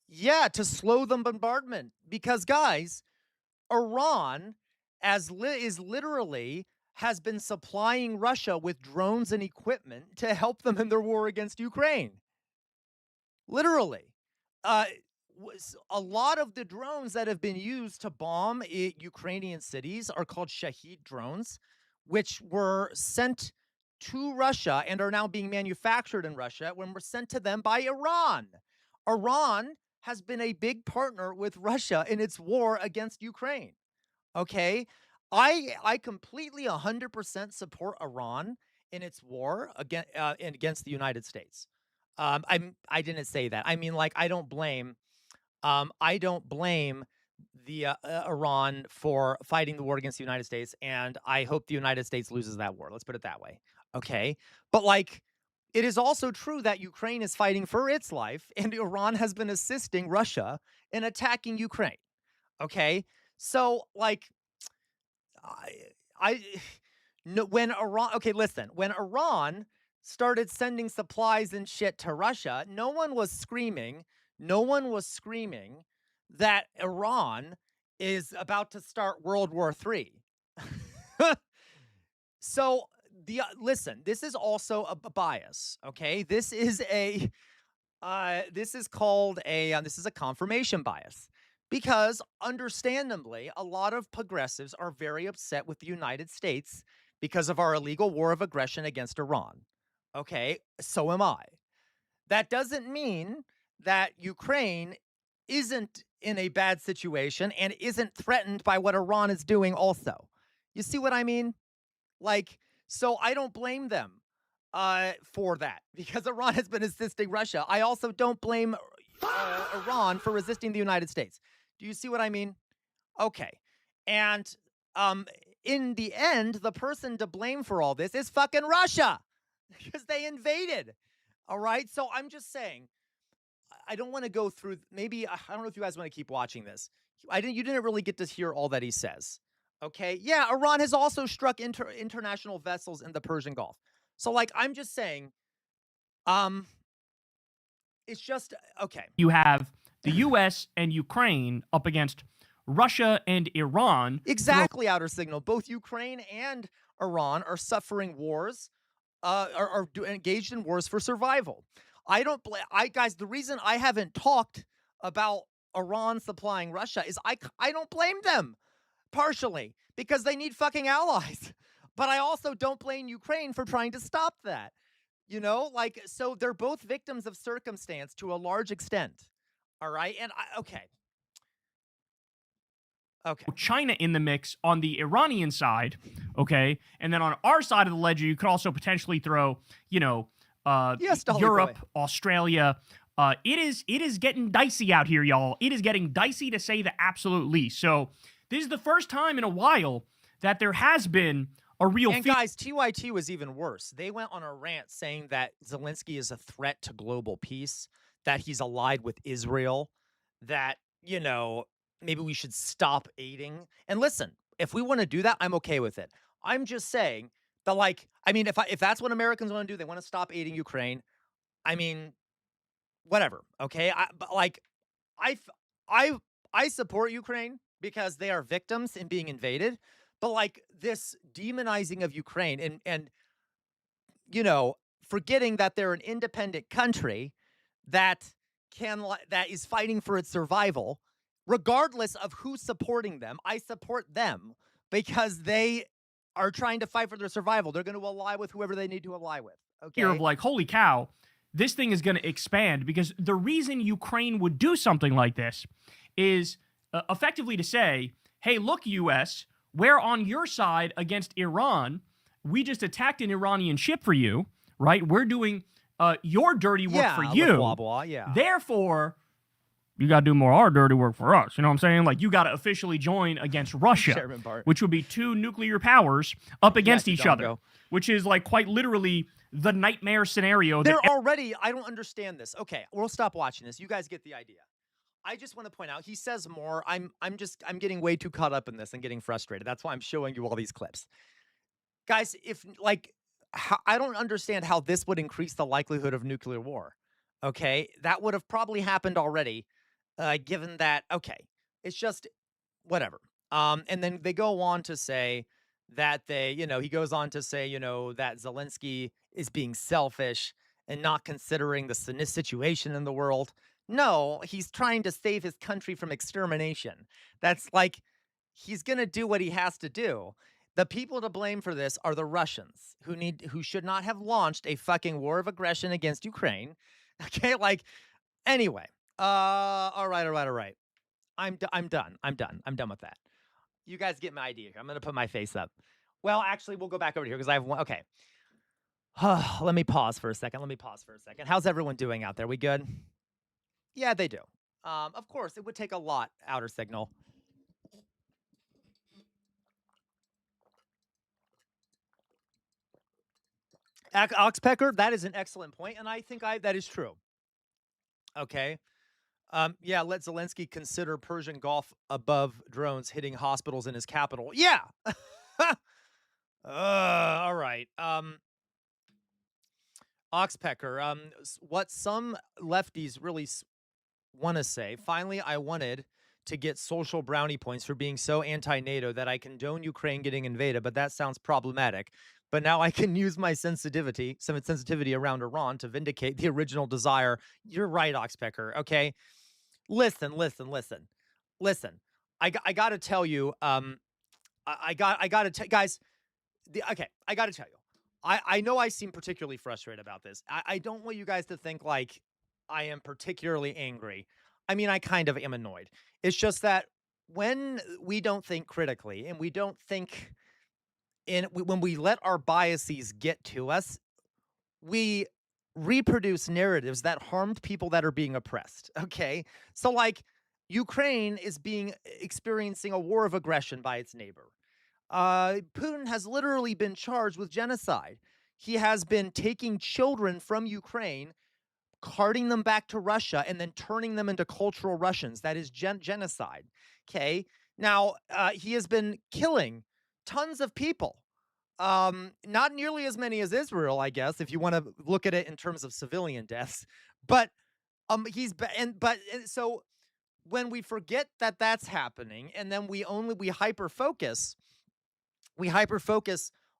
Yeah, to slow the bombardment. Because, guys, Iran has been supplying Russia with drones and equipment to help them in their war against Ukraine. Literally. A lot of the drones that have been used to bomb Ukrainian cities are called Shahid drones, which were sent to Russia and are now being manufactured in Russia when were sent to them by Iran. Iran has been a big partner with Russia in its war against Ukraine. Okay? I completely 100% support Iran in its war against the United States. I didn't say that. I mean, like, I don't blame the Iran for fighting the war against the United States, and I hope the United States loses that war. Let's put it that way. Okay? But, like, it is also true that Ukraine is fighting for its life, and Iran has been assisting Russia in attacking Ukraine. Okay? So, like, when Iran started sending supplies and shit to Russia, no one was screaming that Iran is about to start World War III. So, listen, this is also a bias, okay? This is a confirmation bias. Because, understandably, a lot of progressives are very upset with the United States because of our illegal war of aggression against Iran. Okay, so am I. That doesn't mean that Ukraine isn't in a bad situation and isn't threatened by what Iran is doing also. You see what I mean? Like, so I don't blame them for that because Iran has been assisting Russia. I also don't blame Iran for resisting the United States. Do you see what I mean? Okay. And in the end, the person to blame for all this is fucking Russia because they invaded. All right? So I'm just saying, I don't want to go through, maybe, I don't know if you guys want to keep watching this. You didn't really get to hear all that he says. Okay? Yeah, Iran has also struck international vessels in the Persian Gulf. So, like, I'm just saying, it's just, okay. You have the U.S. and Ukraine up against Russia and Iran. Exactly, Outer Signal. Both Ukraine and Iran are suffering wars, are engaged in wars for survival. Guys, the reason I haven't talked about Iran supplying Russia is I don't blame them, partially, because they need fucking allies. But I also don't blame Ukraine for trying to stop that. You know, like, so they're both victims of circumstance to a large extent. All right. And okay. China in the mix on the Iranian side. Okay. And then on our side of the ledger, you could also potentially throw, Europe, Australia. It is getting dicey out here, y'all. It is getting dicey to say the absolute least. So this is the first time in a while that there has been a real. And guys, TYT was even worse. They went on a rant saying that Zelensky is a threat to global peace, that he's allied with Israel, that, maybe we should stop aiding. And listen, if we want to do that, I'm okay with it. I'm just saying that, like, I mean, if that's what Americans want to do, they want to stop aiding Ukraine. I mean, whatever. Okay. I support Ukraine because they are victims in being invaded. But, like, this demonizing of Ukraine and forgetting that they're an independent country that is fighting for its survival, regardless of who's supporting them, I support them because they are trying to fight for their survival. They're going to ally with whoever they need to ally with. Okay. Of like, holy cow, this thing is going to expand, because the reason Ukraine would do something like this is effectively to say, hey, look, US, we're on your side against Iran. We just attacked an Iranian ship for you, right? We're doing your dirty work for you. Blah, blah, yeah. Therefore, you got to do more of our dirty work for us. You know what I'm saying? Like, you got to officially join against Russia, which would be two nuclear powers up against each other, which is like quite literally the nightmare scenario. They're already, I don't understand this. Okay, we'll stop watching this. You guys get the idea. I just want to point out, he says more. I'm getting way too caught up in this and getting frustrated. That's why I'm showing you all these clips. Guys, I don't understand how this would increase the likelihood of nuclear war. Okay, that would have probably happened already. Given that, okay, it's just whatever. And then they go on to say that he goes on to say, that Zelensky is being selfish and not considering the situation in the world. No, he's trying to save his country from extermination. That's like, he's going to do what he has to do. The people to blame for this are the Russians, who should not have launched a fucking war of aggression against Ukraine. Okay, anyway. All right. I'm done. I'm done with that. You guys get my idea here. I'm going to put my face up. Well, actually, we'll go back over here because I have one. Okay. Let me pause for a second. How's everyone doing out there? We good? Yeah, they do. Of course, it would take a lot, outer signal. Oxpecker, that is an excellent point, and I think that is true. Okay. Yeah, let Zelensky consider Persian Gulf above drones hitting hospitals in his capital. Yeah. All right. Oxpecker, what some lefties really want to say, finally, I wanted to get social brownie points for being so anti-NATO that I condone Ukraine getting invaded, but that sounds problematic. But now I can use my sensitivity around Iran to vindicate the original desire. You're right, Oxpecker, okay? Listen. I got to tell you, I got to guys. I got to tell you, I know I seem particularly frustrated about this. I don't want you guys to think like I am particularly angry. I mean, I kind of am annoyed. It's just that when we don't think critically and we don't think when we let our biases get to us, we reproduce narratives that harmed people that are being oppressed. Okay. So Ukraine is experiencing a war of aggression by its neighbor. Putin has literally been charged with genocide. He has been taking children from Ukraine, carting them back to Russia, and then turning them into cultural Russians. That is genocide. Okay. Now, he has been killing tons of people. Not nearly as many as Israel, I guess, if you want to look at it in terms of civilian deaths. But so when we forget that that's happening, and then we hyper focus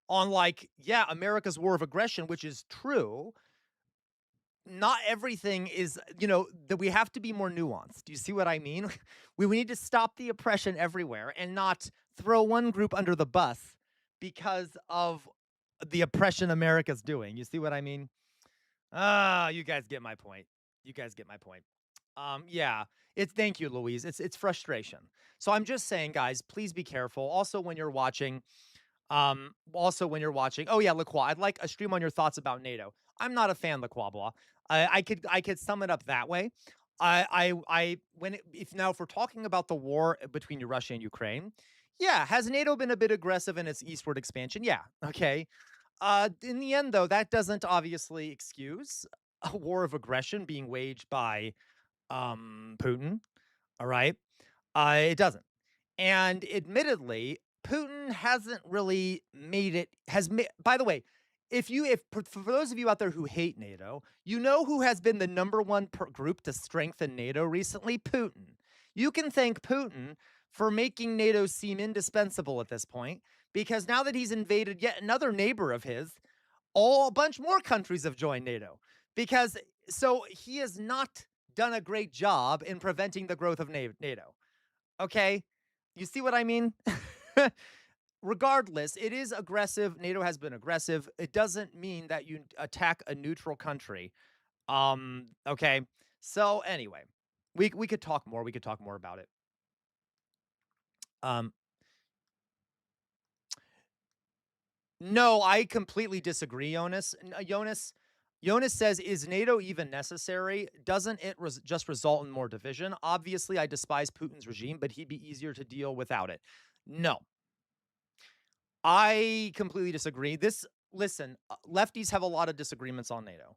on America's war of aggression, which is true. Not everything is, that we have to be more nuanced. Do you see what I mean? We need to stop the oppression everywhere and not throw one group under the bus because of the oppression America's doing. You see what I mean? You guys get my point. Yeah, thank you, Louise. It's frustration. So I'm just saying, guys, please be careful. Also, when you're watching, oh yeah, Lacroix, I'd like a stream on your thoughts about NATO. I'm not a fan, Lacroix. I could sum it up that way. If we're talking about the war between Russia and Ukraine, yeah, has NATO been a bit aggressive in its eastward expansion? Yeah, okay. In the end, though, that doesn't obviously excuse a war of aggression being waged by Putin. All right, it doesn't. And admittedly, Putin hasn't really made it. By the way, for those of you out there who hate NATO, you know who has been the number one group to strengthen NATO recently? Putin. You can thank Putin for making NATO seem indispensable at this point, because now that he's invaded yet another neighbor of his, a bunch more countries have joined NATO. So he has not done a great job in preventing the growth of NATO. Okay? You see what I mean? Regardless, it is aggressive. NATO has been aggressive. It doesn't mean that you attack a neutral country. Okay. So anyway, we could talk more. We could talk more about it. Um, no, I completely disagree, Jonas. Jonas says, is NATO even necessary? Doesn't it just result in more division? Obviously, I despise Putin's regime, but he'd be easier to deal without it. No, I completely disagree. Listen, lefties have a lot of disagreements on NATO.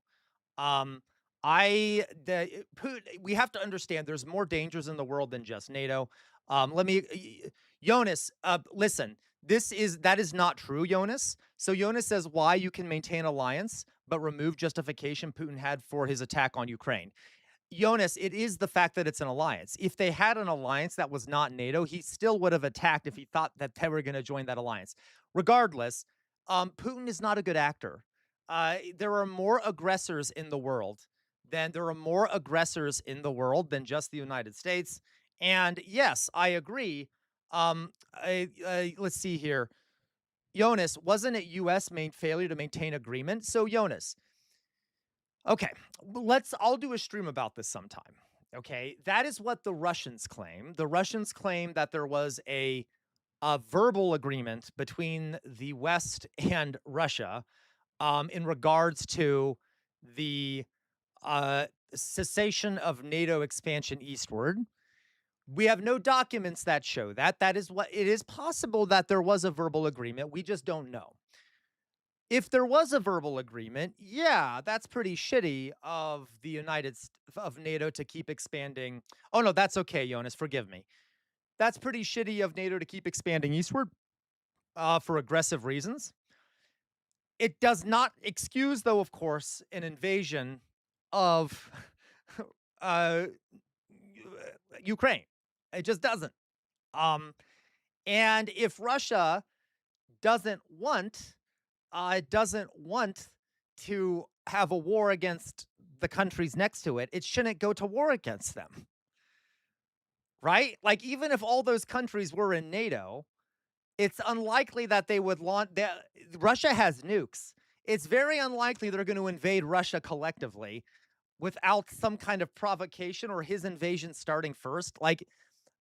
Um, we have to understand there's more dangers in the world than just NATO. Jonas, listen, that is not true, Jonas. So Jonas says why you can maintain alliance, but remove justification Putin had for his attack on Ukraine. Jonas, it is the fact that it's an alliance. If they had an alliance that was not NATO, he still would have attacked if he thought that they were going to join that alliance. Regardless, Putin is not a good actor. There are more aggressors in the world than just the United States. And yes, I agree. Let's see here. Jonas, wasn't it U.S. main failure to maintain agreement? So Jonas, okay, I'll do a stream about this sometime. Okay, that is what the Russians claim. The Russians claim that there was a verbal agreement between the West and Russia in regards to the cessation of NATO expansion eastward. We have no documents that show that. That is what it is possible that there was a verbal agreement. We just don't know. If there was a verbal agreement, yeah, that's pretty shitty of NATO to keep expanding. Oh no, that's okay, Jonas. Forgive me. That's pretty shitty of NATO to keep expanding eastward for aggressive reasons. It does not excuse, though, of course, an invasion of Ukraine. It just doesn't. And if Russia doesn't want to have a war against the countries next to it, it shouldn't go to war against them. Right? Like, even if all those countries were in NATO, it's unlikely that they would launch. Russia has nukes. It's very unlikely they're going to invade Russia collectively without some kind of provocation or his invasion starting first. Like,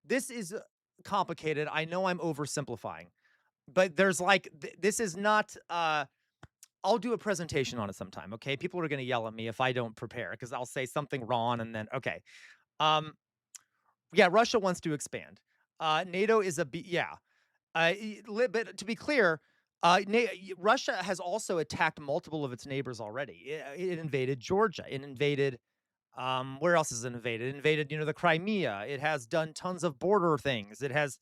this is complicated. I know I'm oversimplifying, but there's this is not. I'll do a presentation on it sometime. Okay, people are going to yell at me if I don't prepare because I'll say something wrong and then okay. Yeah, Russia wants to expand. NATO is but to be clear, Russia has also attacked multiple of its neighbors already. It invaded Georgia. It invaded, where else has it invaded? It invaded, the Crimea. It has done tons of border things. It has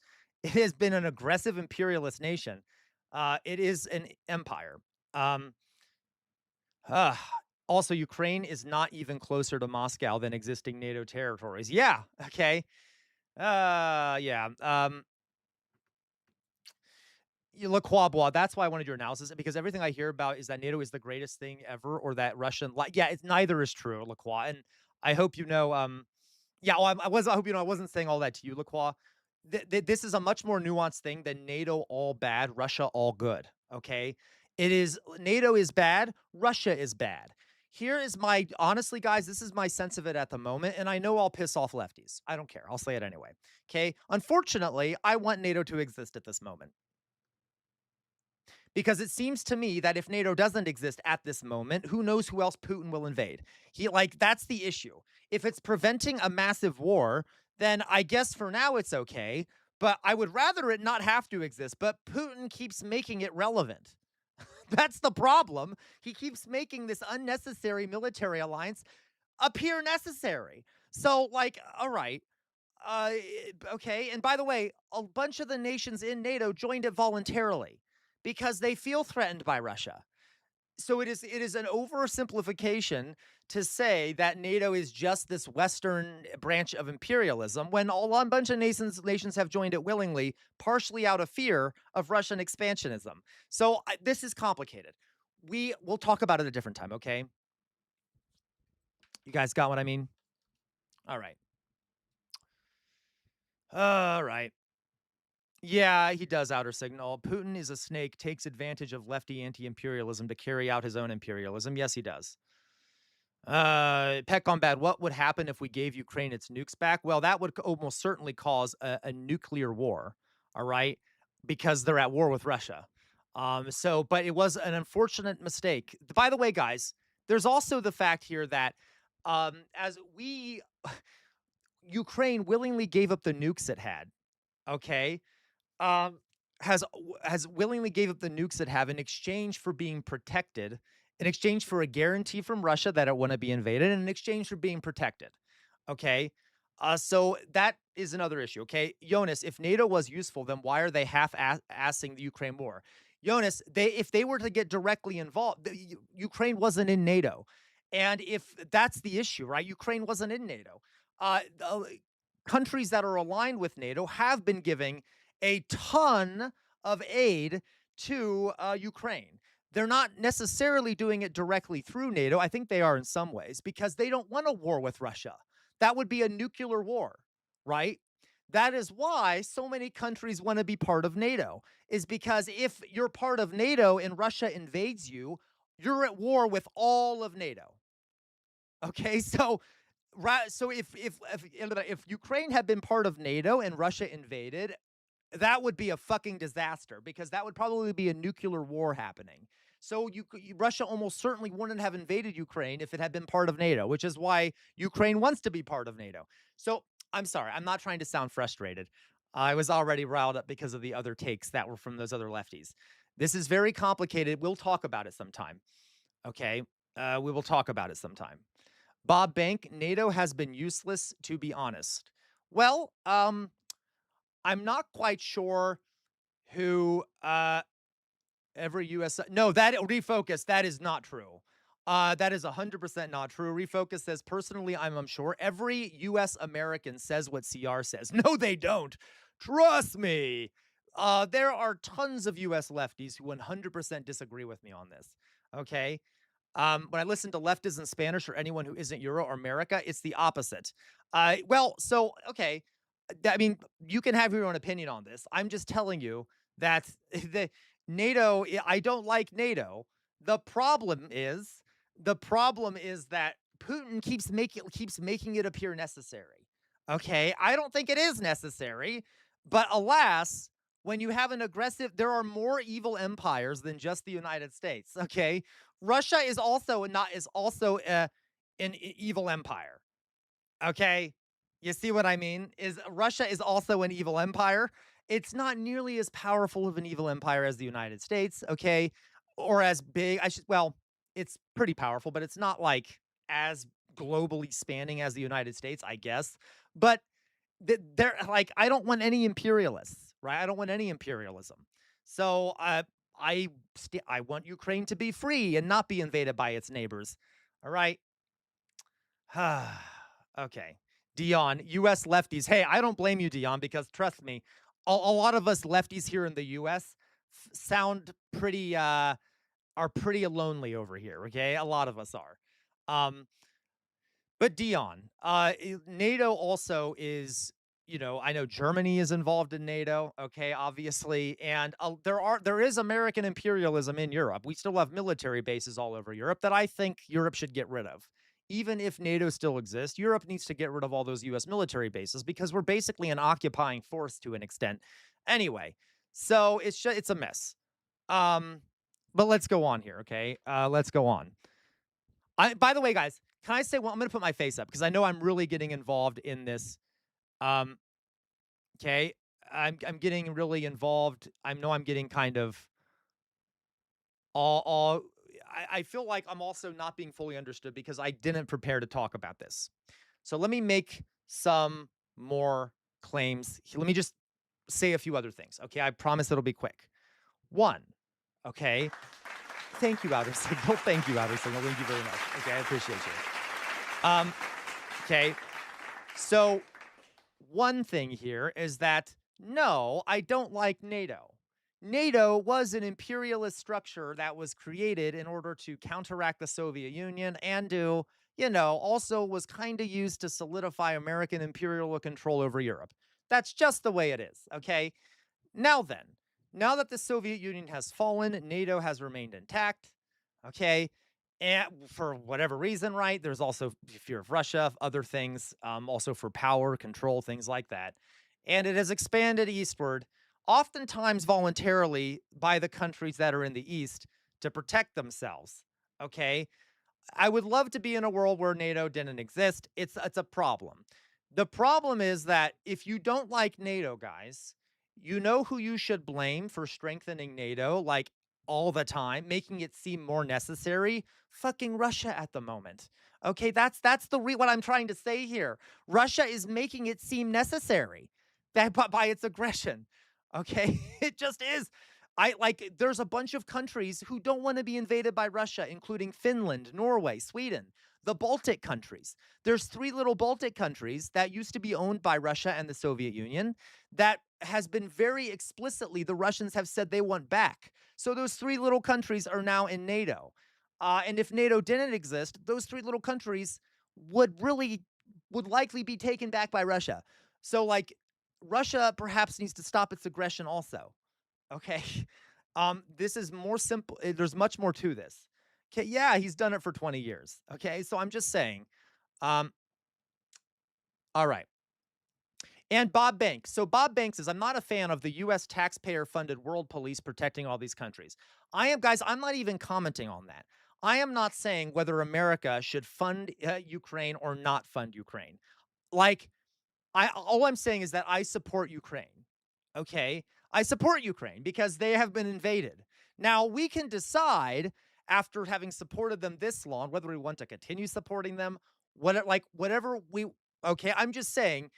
been an aggressive imperialist nation. It is an empire. Also, Ukraine is not even closer to Moscow than existing NATO territories. Yeah. Okay. Yeah. Lacroix, that's why I wanted your analysis, because everything I hear about is that NATO is the greatest thing ever, or that Russian, it's neither is true, Lacroix. And I hope you know, I hope you know I wasn't saying all that to you, Lacroix. This is a much more nuanced thing than NATO all bad, Russia all good. Okay, it is NATO is bad, Russia is bad. Here is honestly, guys, this is my sense of it at the moment, and I know I'll piss off lefties. I don't care. I'll say it anyway. Okay, unfortunately, I want NATO to exist at this moment. Because it seems to me that if NATO doesn't exist at this moment, who knows who else Putin will invade? That's the issue. If it's preventing a massive war, then I guess for now it's okay, but I would rather it not have to exist, but Putin keeps making it relevant. That's the problem. He keeps making this unnecessary military alliance appear necessary. So, all right. Okay. And by the way, a bunch of the nations in NATO joined it voluntarily because they feel threatened by Russia. So it is an oversimplification to say that NATO is just this Western branch of imperialism when a bunch of nations have joined it willingly, partially out of fear of Russian expansionism. So this is complicated. We'll talk about it a different time, okay? You guys got what I mean? All right. All right. Yeah, he does outer signal. Putin is a snake, takes advantage of lefty anti-imperialism to carry out his own imperialism. Yes, he does. Pet Gone Bad, what would happen if we gave Ukraine its nukes back? Well, that would almost certainly cause a nuclear war, all right? Because they're at war with Russia. But it was an unfortunate mistake. By the way, guys, there's also the fact here that Ukraine willingly gave up the nukes it had, okay? um, has willingly gave up the nukes it have in exchange for being protected, in exchange for a guarantee from Russia that it wouldn't be invaded, and in exchange for being protected. Okay. So that is another issue. Okay. Jonas, if NATO was useful, then why are they half-assing the Ukraine war? Jonas, if they were to get directly involved, Ukraine wasn't in NATO. And if that's the issue, right? Ukraine wasn't in NATO. Countries that are aligned with NATO have been giving a ton of aid to Ukraine. They're not necessarily doing it directly through NATO. I think they are in some ways because they don't want a war with Russia. That would be a nuclear war, right? That is why so many countries want to be part of NATO, is because if you're part of NATO and Russia invades you, you're at war with all of NATO. Okay, so if Ukraine had been part of NATO and Russia invaded, that would be a fucking disaster because that would probably be a nuclear war happening. So Russia almost certainly wouldn't have invaded Ukraine if it had been part of NATO, which is why Ukraine wants to be part of NATO. So I'm sorry, I'm not trying to sound frustrated. I was already riled up because of the other takes that were from those other lefties. This is very complicated. We'll talk about it sometime. Okay, we will talk about it sometime. Bob Bank, NATO has been useless, to be honest. Well, I'm not quite sure who every U.S. No, that Refocus, that is not true. That is 100% not true. Refocus says, personally, I'm unsure. Every U.S. American says what CR says. No, they don't. Trust me. There are tons of U.S. lefties who 100% disagree with me on this. Okay. When I listen to leftists in Spanish or anyone who isn't Euro or America, it's the opposite. Okay. I mean, you can have your own opinion on this. I'm just telling you that the NATO, I don't like NATO. The problem is that Putin keeps making it appear necessary. Okay. I don't think it is necessary, but alas, when you have an aggressive, there are more evil empires than just the United States. Okay. Russia is also an evil empire. Okay. You see what I mean? Russia is also an evil empire. It's not nearly as powerful of an evil empire as the United States, okay? Or as big. It's pretty powerful, but it's not like as globally spanning as the United States, I guess. But they're like, I don't want any imperialists, right? I don't want any imperialism. So I want Ukraine to be free and not be invaded by its neighbors. All right. Okay. Dion, U.S. lefties. Hey, I don't blame you, Dion, because trust me, a lot of us lefties here in the U.S. sound pretty, are pretty lonely over here. Okay. A lot of us are. But Dion, NATO also is, I know Germany is involved in NATO, okay, obviously, and there is American imperialism in Europe. We still have military bases all over Europe that I think Europe should get rid of. Even if NATO still exists, Europe needs to get rid of all those U.S. military bases because we're basically an occupying force to an extent. Anyway, so it's a mess. But let's go on here, okay? Let's go on. By the way, guys, can I say, well, I'm going to put my face up because I know I'm really getting involved in this. Okay, I'm getting really involved. I know I'm getting kind of I feel like I'm also not being fully understood because I didn't prepare to talk about this. So let me make some more claims. Let me just say a few other things. Okay, I promise it'll be quick. One, okay. Thank you, Outer Signal. Thank you, Outer Signal. Thank you very much. Okay, I appreciate you. Okay, so one thing here is that, no, I don't like NATO. NATO was an imperialist structure that was created in order to counteract the Soviet Union and to, also was kind of used to solidify American imperial control over Europe. That's just the way it is, okay? Now then, now that the Soviet Union has fallen, NATO has remained intact, okay? And for whatever reason, right? There's also fear of Russia, other things, also for power, control, things like that. And it has expanded eastward, oftentimes voluntarily by the countries that are in the East to protect themselves, okay? I would love to be in a world where NATO didn't exist. It's a problem. The problem is that if you don't like NATO, guys, you know who you should blame for strengthening NATO, like all the time, making it seem more necessary? Fucking Russia at the moment. Okay, that's what I'm trying to say here. Russia is making it seem necessary that by its aggression. Okay, it just is. There's a bunch of countries who don't want to be invaded by Russia, including Finland, Norway, Sweden, the Baltic countries. There's 3 little Baltic countries that used to be owned by Russia and the Soviet Union that has been very explicitly, the Russians have said they want back. So those 3 little countries are now in NATO. And if NATO didn't exist, those 3 little countries would likely be taken back by Russia. So like Russia perhaps needs to stop its aggression also. Okay. This is more simple. There's much more to this. Okay. Yeah, he's done it for 20 years. Okay. So I'm just saying. All right. And Bob Banks. So Bob Banks says, I'm not a fan of the U.S. taxpayer-funded world police protecting all these countries. Guys, I'm not even commenting on that. I am not saying whether America should fund Ukraine or not fund Ukraine. All I'm saying is that I support Ukraine. Okay? I support Ukraine because they have been invaded. Now, we can decide after having supported them this long whether we want to continue supporting them, whatever we okay, I'm just saying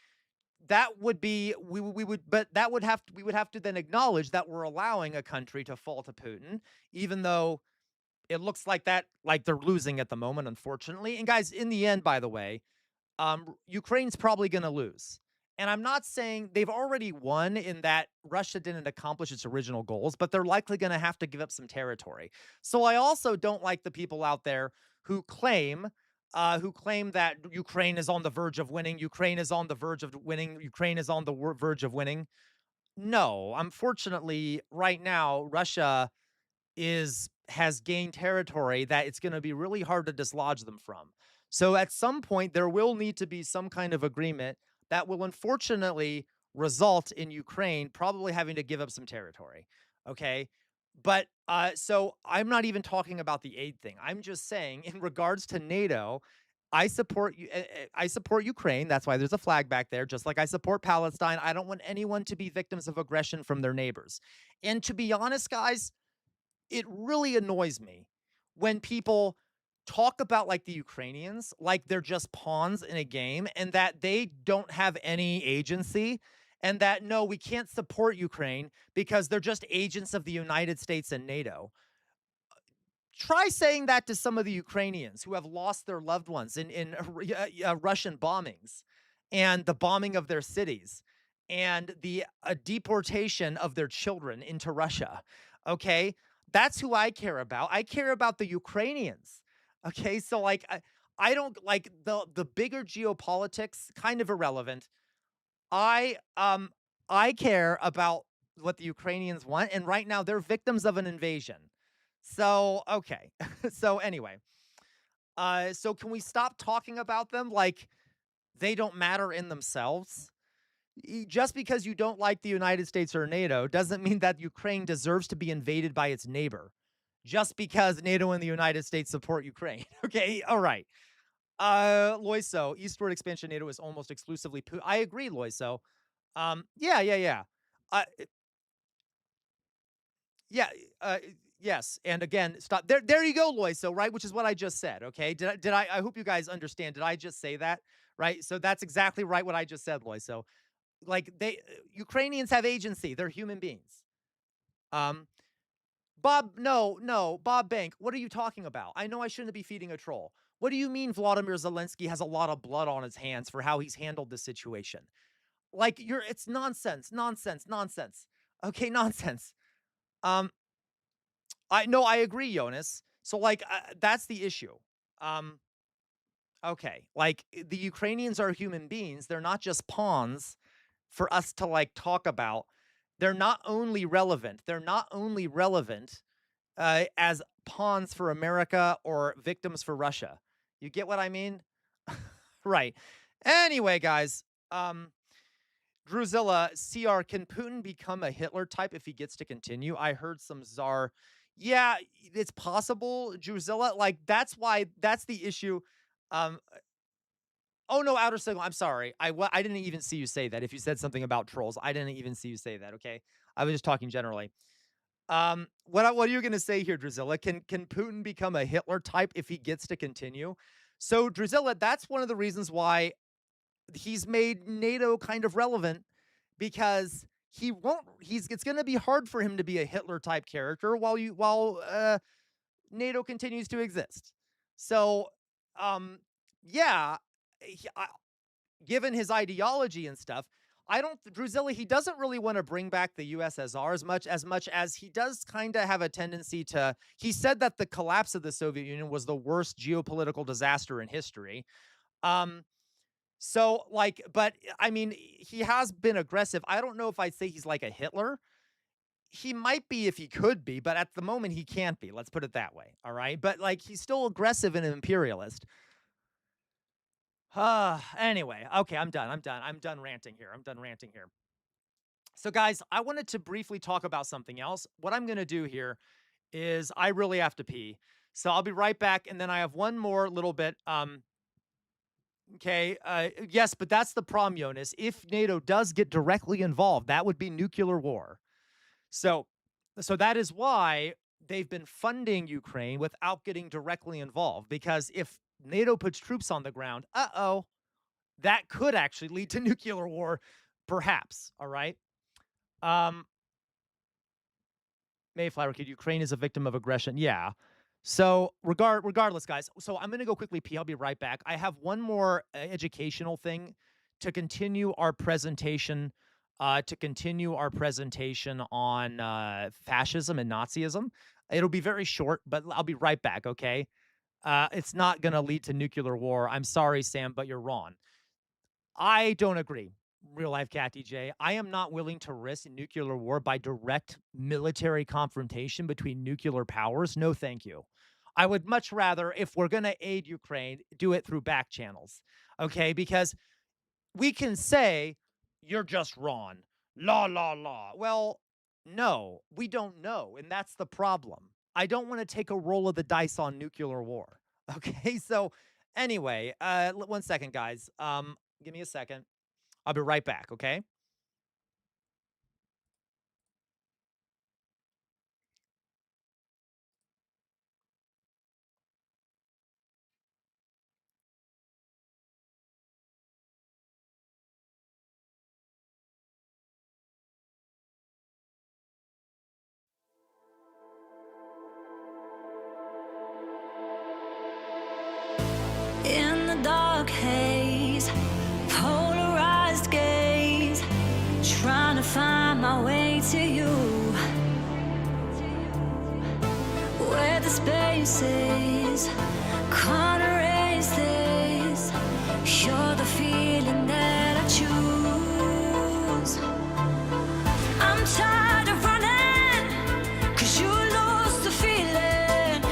that would be we would but that would have to, we would have to then acknowledge that we're allowing a country to fall to Putin, even though it looks like they're losing at the moment, unfortunately. And guys, in the end, by the way, Ukraine's probably going to lose. And I'm not saying they've already won in that Russia didn't accomplish its original goals, but they're likely going to have to give up some territory. So I also don't like the people out there who claim that Ukraine is on the verge of winning. Ukraine is on the verge of winning. Ukraine is on the verge of winning. No, unfortunately, right now, Russia has gained territory that it's going to be really hard to dislodge them from. So at some point, there will need to be some kind of agreement that will unfortunately result in Ukraine probably having to give up some territory. Okay. But so I'm not even talking about the aid thing. I'm just saying in regards to NATO, I support you. I support Ukraine. That's why there's a flag back there. Just like I support Palestine. I don't want anyone to be victims of aggression from their neighbors. And to be honest, guys, it really annoys me when people talk about like the Ukrainians like they're just pawns in a game and that they don't have any agency and that no, we can't support Ukraine because they're just agents of the United States and NATO. Try saying that to some of the Ukrainians who have lost their loved ones in Russian bombings and the bombing of their cities and the deportation of their children into Russia. Okay, that's who I care about. I care about the Ukrainians. Okay, so like I don't like the bigger geopolitics, kind of irrelevant. I care about what the Ukrainians want, and right now they're victims of an invasion. So okay, so anyway, so can we stop talking about them like they don't matter in themselves? Just because you don't like the United States or NATO doesn't mean that Ukraine deserves to be invaded by its neighbor. Just because NATO and the United States support Ukraine. Okay, all right. Loiso, eastward expansion NATO is almost exclusively Putin. I agree, Loiso. Yeah. Yeah, yes. And again, stop. There you go, Loiso, right? Which is what I just said, okay? Did I hope you guys understand. Did I just say that? Right? So that's exactly right what I just said, Loiso. Like Ukrainians have agency. They're human beings. Bob, no, Bob Bank, what are you talking about? I know I shouldn't be feeding a troll. What do you mean Vladimir Zelensky has a lot of blood on his hands for how he's handled the situation? Like it's nonsense. Okay, nonsense. I agree, Jonas. So like that's the issue. Okay, like the Ukrainians are human beings. They're not just pawns for us to like talk about. They're not only relevant as pawns for America or victims for Russia. You get what I mean? Right. Anyway, guys, Druzilla, CR, can Putin become a Hitler type if he gets to continue? I heard some czar. Yeah, it's possible, Druzilla. Like, that's the issue. Oh, no, Outer Signal. I'm sorry. I didn't even see you say that. If you said something about trolls, I didn't even see you say that, okay? I was just talking generally. What are you going to say here, Druzilla? Can Putin become a Hitler type if he gets to continue? So, Druzilla, that's one of the reasons why he's made NATO kind of relevant, because it's going to be hard for him to be a Hitler type character while NATO continues to exist. So, yeah, given his ideology and stuff, Druzilla, he doesn't really want to bring back the USSR as much as he does kind of have a tendency to. He said that the collapse of the Soviet Union was the worst geopolitical disaster in history. So like, but I mean, he has been aggressive. I don't know if I'd say he's like a Hitler. He might be if he could be, but at the moment he can't be. Let's put it that way. All right. But like, he's still aggressive and an imperialist. Anyway, okay, I'm done ranting here. So guys, I wanted to briefly talk about something else. What I'm going to do here is I really have to pee. So I'll be right back. And then I have one more little bit. Okay. Yes, but that's the problem, Jonas. If NATO does get directly involved, that would be nuclear war. So that is why they've been funding Ukraine without getting directly involved, because if NATO puts troops on the ground, that could actually lead to nuclear war, perhaps. All right. Mayflower Kid, Ukraine is a victim of aggression. Yeah. So regardless, guys. So I'm going to go quickly pee. I'll be right back. I have one more educational thing to continue our presentation. On fascism and Nazism. It'll be very short, but I'll be right back. Okay. It's not going to lead to nuclear war. I'm sorry, Sam, but you're wrong. I don't agree. Real life Cat DJ. I am not willing to risk nuclear war by direct military confrontation between nuclear powers. No, thank you. I would much rather, if we're going to aid Ukraine, do it through back channels. Okay, because we can say you're just wrong. La. Well, no, we don't know, and that's the problem. I don't want to take a roll of the dice on nuclear war. Okay, so anyway, 1 second, guys. Give me a second. I'll be right back, okay? In the dark haze, polarized gaze, trying to find my way to you, where the spaces can't erase this. You're the feeling that I choose. I'm tired of running, 'cause you lost the feeling.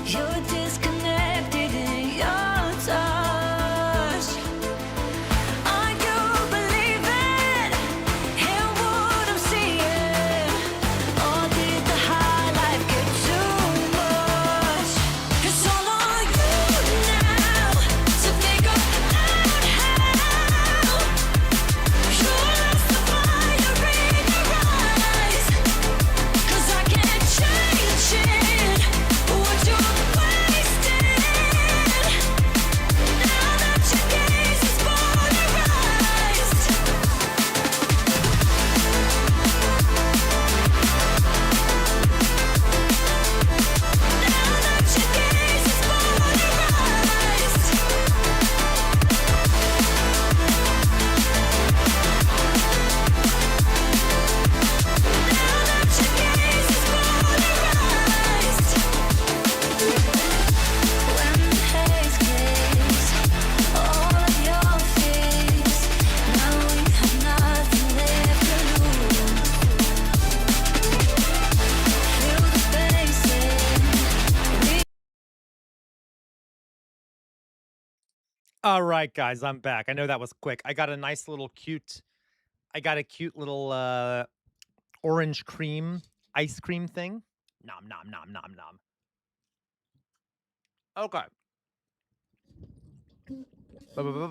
You're disconnected in your touch. Are you believing in what I'm seeing? Or did the high life get too much? It's all on you now. All right, guys, I'm back. I know that was quick. I got a nice little cute little orange cream ice cream thing. Nom nom nom nom nom. Okay. Okay.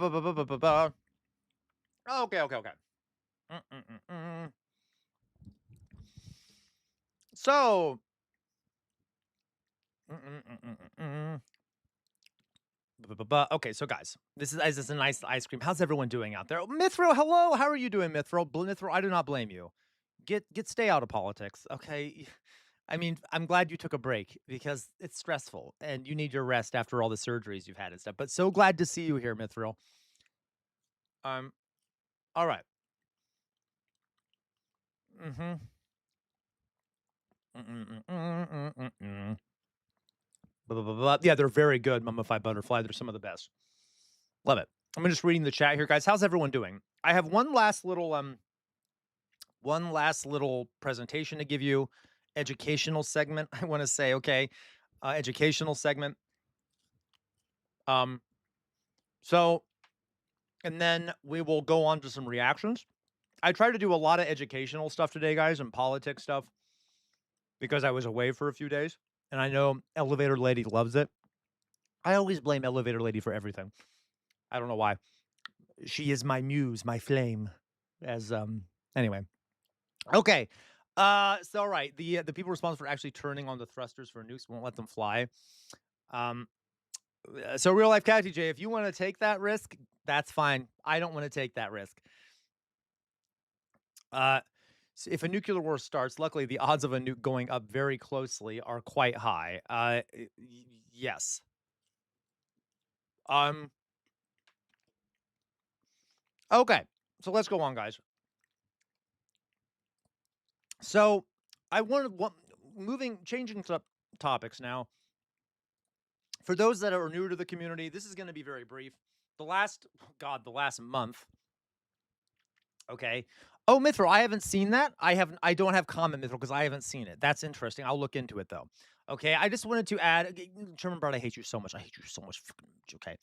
So, okay, so guys, this is a nice ice cream. How's everyone doing out there? Mithro, hello. How are you doing, Mithro? Mithro, I do not blame you. Stay out of politics, okay? I mean, I'm glad you took a break because it's stressful and you need your rest after all the surgeries you've had and stuff. But so glad to see you here, Mithril. All right. Yeah, they're very good, Mummified Butterfly. They're some of the best. Love it. I'm just reading the chat here, guys. How's everyone doing? I have one last little presentation to give you. Educational segment, I want to say, okay. Educational segment. So, and then we will go on to some reactions. I tried to do a lot of educational stuff today, guys, and politics stuff because I was away for a few days. And I know Elevator Lady loves it. I always blame Elevator Lady for everything. I don't know why. She is my muse, my flame. Anyway. Okay. So all right, the people responsible for actually turning on the thrusters for nukes won't let them fly. So real life Cat TJ, if you want to take that risk, that's fine. I don't want to take that risk. So if a nuclear war starts, luckily the odds of a nuke going up very closely are quite high. Yes. Okay. So let's go on, guys. So I changing topics now. For those that are new to the community, this is going to be very brief. The last month. Okay. Oh, Mithril, I haven't seen that. I don't have comment, Mithril, because I haven't seen it. That's interesting. I'll look into it though. Okay. I just wanted to add, German Bird, I hate you so much. I hate you so much. Okay.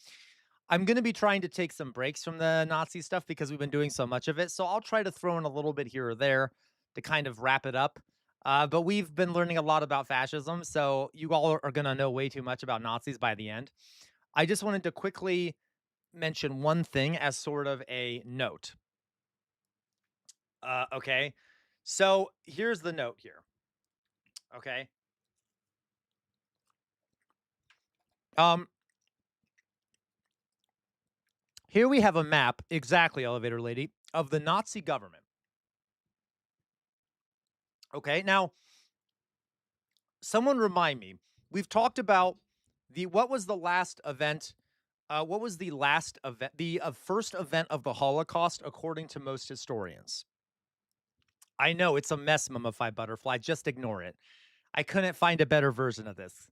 I'm going to be trying to take some breaks from the Nazi stuff because we've been doing so much of it. So I'll try to throw in a little bit here or there to kind of wrap it up. But we've been learning a lot about fascism, so you all are going to know way too much about Nazis by the end. I just wanted to quickly mention one thing as sort of a note. Okay, so here's the note here. Okay. Here we have a map, exactly, Elevator Lady, of the Nazi government. Okay, now, someone remind me. We've talked about what was the last event? What was the last event? The first event of the Holocaust, according to most historians. I know it's a mess, Mummified Butterfly. Just ignore it. I couldn't find a better version of this.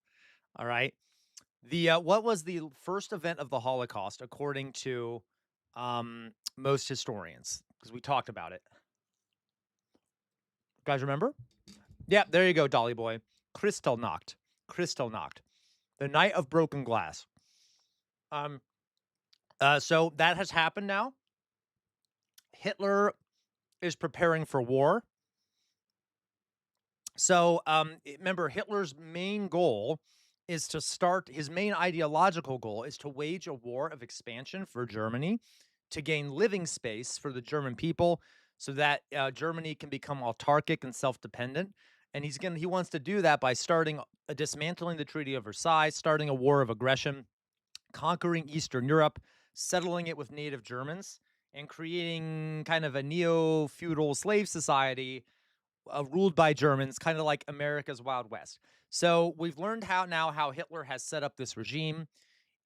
All right. What was the first event of the Holocaust, according to most historians? Because we talked about it. You guys remember? Yeah, there you go, Dolly Boy. Kristallnacht. Kristallnacht. The Night of Broken Glass. So that has happened now. Hitler is preparing for war. So remember, Hitler's main goal is to start, his main ideological goal is to wage a war of expansion for Germany, to gain living space for the German people so that Germany can become autarkic and self-dependent. And he wants to do that by dismantling the Treaty of Versailles, starting a war of aggression, conquering Eastern Europe, settling it with native Germans, and creating kind of a neo-feudal slave society ruled by Germans, kind of like America's Wild West. So we've learned how Hitler has set up this regime,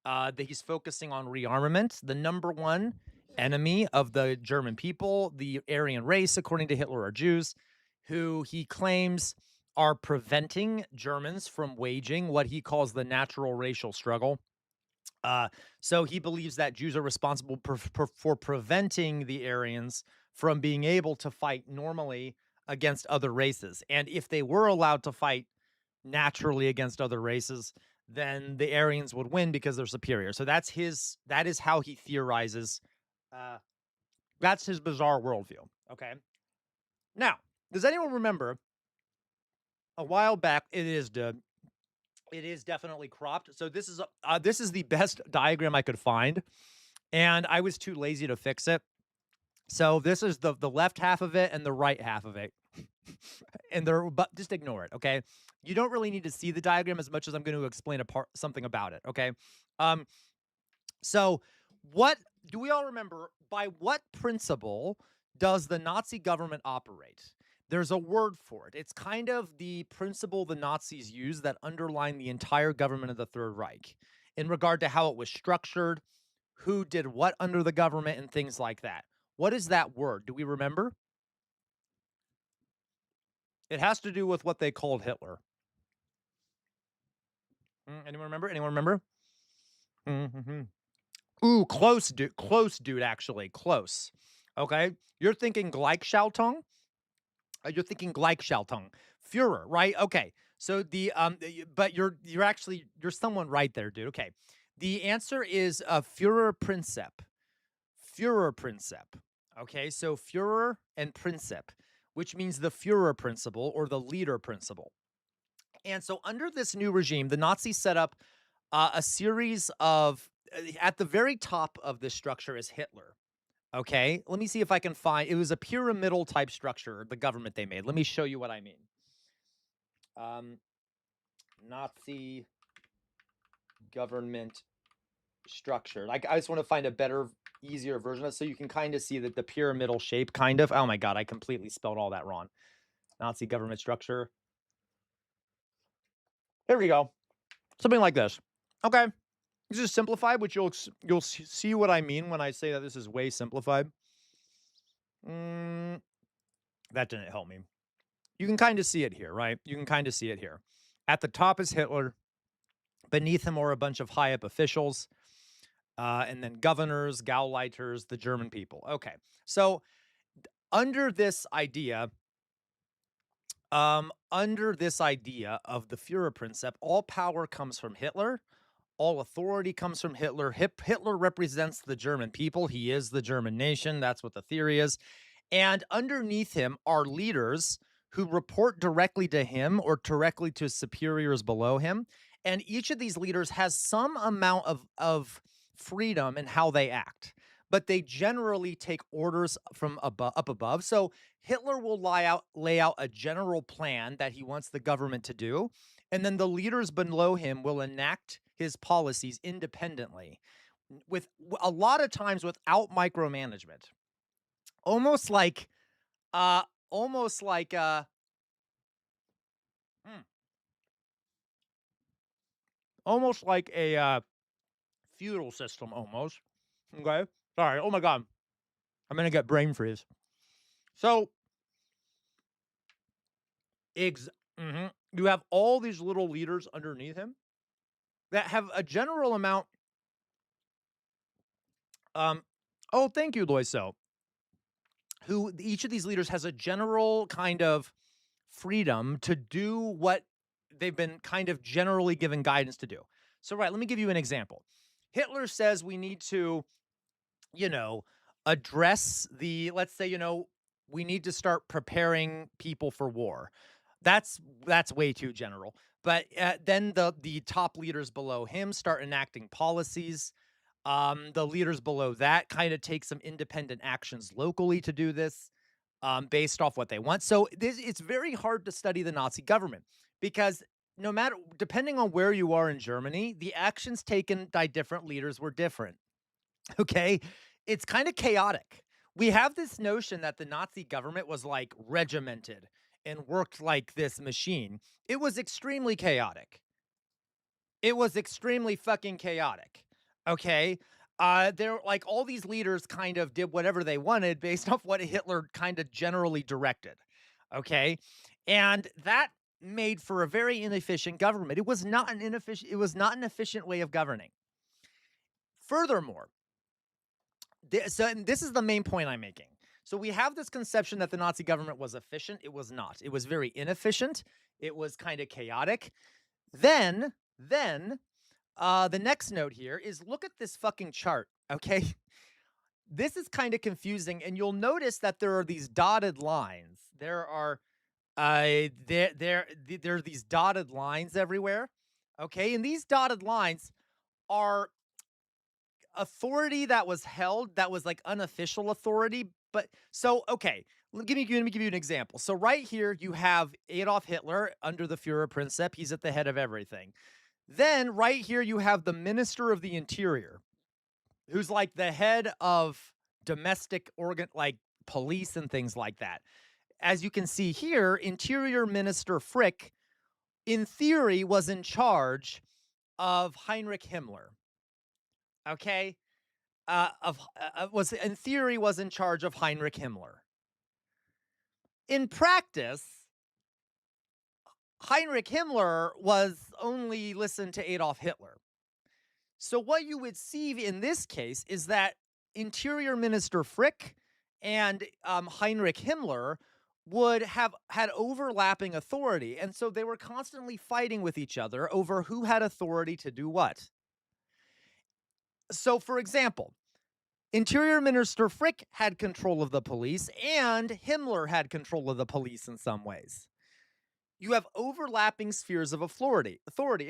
that he's focusing on rearmament. The number one enemy of the German people, the Aryan race, according to Hitler, are Jews, who he claims are preventing Germans from waging what he calls the natural racial struggle. So he believes that Jews are responsible for preventing the Aryans from being able to fight normally against other races. And if they were allowed to fight naturally against other races, then the Aryans would win because they're superior. So that is how he theorizes. That's his bizarre worldview. Okay. Now, does anyone remember a while back? It is definitely cropped. So this is the best diagram I could find, and I was too lazy to fix it. So this is the left half of it and the right half of it. But just ignore it, okay? You don't really need to see the diagram as much as I'm going to explain something about it, okay? So what do we all remember? By what principle does the Nazi government operate? There's a word for it. It's kind of the principle the Nazis used that underlined the entire government of the Third Reich in regard to how it was structured, who did what under the government, and things like that. What is that word? Do we remember? It has to do with what they called Hitler. Anyone remember? Anyone remember? Ooh, close, dude, actually. Close. Okay? You're thinking Gleichschaltung? You're thinking Gleichschaltung. Führer, right? Okay. So but you're someone right there, dude. Okay. The answer is Führerprinzip. Führerprinzip. Okay, so Führer and Prinzip, which means the Führer principle or the leader principle. And so under this new regime, the Nazis set up a series of, at the very top of this structure is Hitler. Okay, let me see if I can find, it was a pyramidal type structure, the government they made. Let me show you what I mean. Nazi government structure. Like, I just want to find a better, easier version of it so you can kind of see that the pyramidal shape, kind of. Oh my God, I completely spelled all that wrong. Nazi government structure. Here we go. Something like this. Okay. This is simplified, which you'll see what I mean when I say that this is way simplified. That didn't help me. You can kind of see it here, right? You can kind of see it here. At the top is Hitler. Beneath him are a bunch of high-up officials. And then governors, Gauleiters, the German people. Okay. So under this idea of the Führerprinzip, all power comes from Hitler. All authority comes from Hitler. Hitler represents the German people. He is the German nation. That's what the theory is. And underneath him are leaders who report directly to him or directly to superiors below him. And each of these leaders has some amount of freedom in how they act, but they generally take orders from up above. So Hitler will lay out a general plan that he wants the government to do, and then the leaders below him will enact his policies independently, with a lot of times without micromanagement, almost like a feudal system, almost. Okay, sorry. Oh my God, I'm gonna get brain freeze. So, you have all these little leaders underneath him that have a general amount. Oh, thank you, Loiso. Who each of these leaders has a general kind of freedom to do what they've been kind of generally given guidance to do. So, right, let me give you an example. Hitler says we need to, address let's say, we need to start preparing people for war. That's way too general. But then the top leaders below him start enacting policies. The leaders below that kind of take some independent actions locally to do this, based off what they want. So it's very hard to study the Nazi government because depending on where you are in Germany, the actions taken by different leaders were different. Okay? It's kind of chaotic. We have this notion that the Nazi government was like regimented and worked like this machine. It was extremely chaotic. It was extremely fucking chaotic. Okay? They're like all these leaders kind of did whatever they wanted based off what Hitler kind of generally directed. Okay? And that made for a very inefficient government. It was not an efficient way of governing. Furthermore, this is the main point I'm making. So we have this conception that the Nazi government was efficient. It was not. It was very inefficient. It was kind of chaotic. Then Then the next note here is look at this fucking chart, okay? This is kind of confusing, and you'll notice that there are these dotted lines. There are these dotted lines everywhere, okay? And these dotted lines are authority that was held, that was like unofficial authority. But so, okay, let me give you an example. So right here, you have Adolf Hitler under the Führerprinzip. He's at the head of everything. Then right here, you have the Minister of the Interior, who's like the head of domestic like police and things like that. As you can see here, Interior Minister Frick, in theory, was in charge of Heinrich Himmler. Okay, was in theory was in charge of Heinrich Himmler. In practice, Heinrich Himmler was only listened to Adolf Hitler. So what you would see in this case is that Interior Minister Frick and Heinrich Himmler would have had overlapping authority, and so they were constantly fighting with each other over who had authority to do what. So, for example, Interior Minister Frick had control of the police, and Himmler had control of the police in some ways. You have overlapping spheres of authority.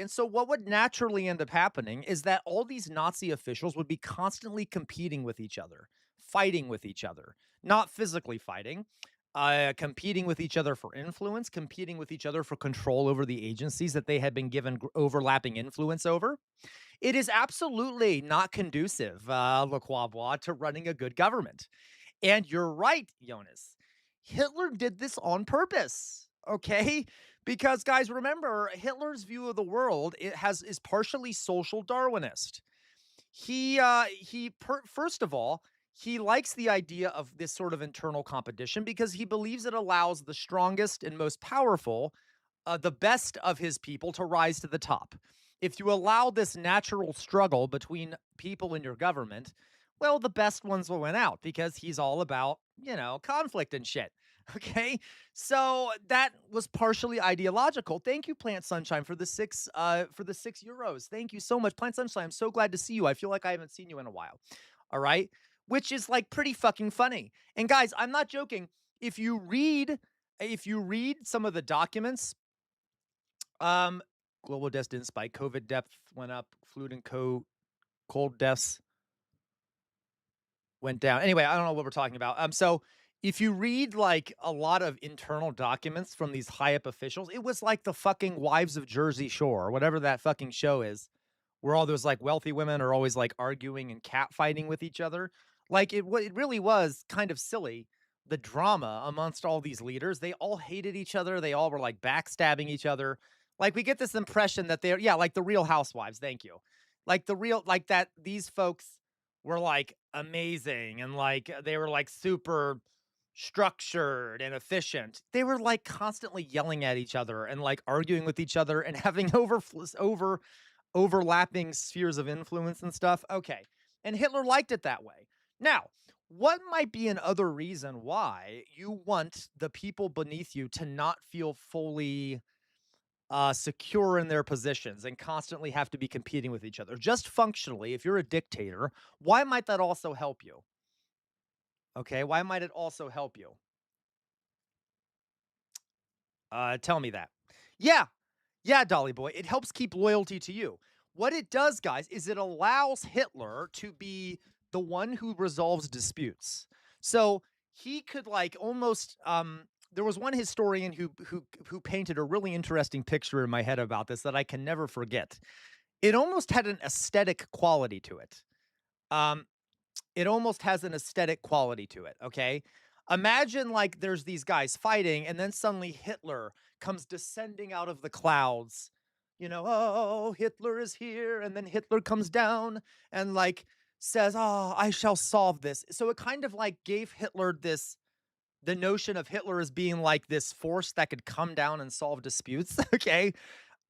And so what would naturally end up happening is that all these Nazi officials would be constantly competing with each other, fighting with each other, not physically fighting, competing with each other for influence, competing with each other for control over the agencies that they had been given overlapping influence over. It is absolutely not conducive, Le Quavois, to running a good government. And you're right, Jonas. Hitler did this on purpose, okay? Because, guys, remember, Hitler's view of the world is partially social Darwinist. First of all, he likes the idea of this sort of internal competition because he believes it allows the strongest and most powerful, the best of his people, to rise to the top. If you allow this natural struggle between people in your government, well, the best ones will win out because he's all about, conflict and shit. Okay, so that was partially ideological. Thank you, Plant Sunshine, for the €6. Thank you so much, Plant Sunshine. I'm so glad to see you. I feel like I haven't seen you in a while. All right, which is like pretty fucking funny. And guys, I'm not joking. If you read some of the documents, global deaths didn't spike. COVID deaths went up. Flu and cold deaths went down. Anyway, I don't know what we're talking about. So if you read like a lot of internal documents from these high up officials, it was like the fucking Wives of Jersey Shore or whatever that fucking show is, where all those like wealthy women are always like arguing and catfighting with each other. Like it really was kind of silly. The drama amongst all these leaders, they all hated each other. They all were like backstabbing each other. Like we get this impression that they're, like the Real Housewives. Thank you. Like that these folks were like amazing and like they were like super structured and efficient. They were like constantly yelling at each other and like arguing with each other and having overlapping spheres of influence and stuff. Okay. And Hitler liked it that way. Now, what might be another reason why you want the people beneath you to not feel fully secure in their positions and constantly have to be competing with each other? Just functionally, if you're a dictator, why might that also help you? Okay, why might it also help you? Tell me that. Yeah, Dolly Boy, it helps keep loyalty to you. What it does, guys, is it allows Hitler to be the one who resolves disputes. So he could like almost there was one historian who painted a really interesting picture in my head about this that I can never forget. It almost had an aesthetic quality to it. It almost has an aesthetic quality to it, okay? Imagine like there's these guys fighting and then suddenly Hitler comes descending out of the clouds. Oh, Hitler is here. And then Hitler comes down and like says, oh, I shall solve this. So it kind of like gave Hitler the notion of Hitler as being like this force that could come down and solve disputes, okay?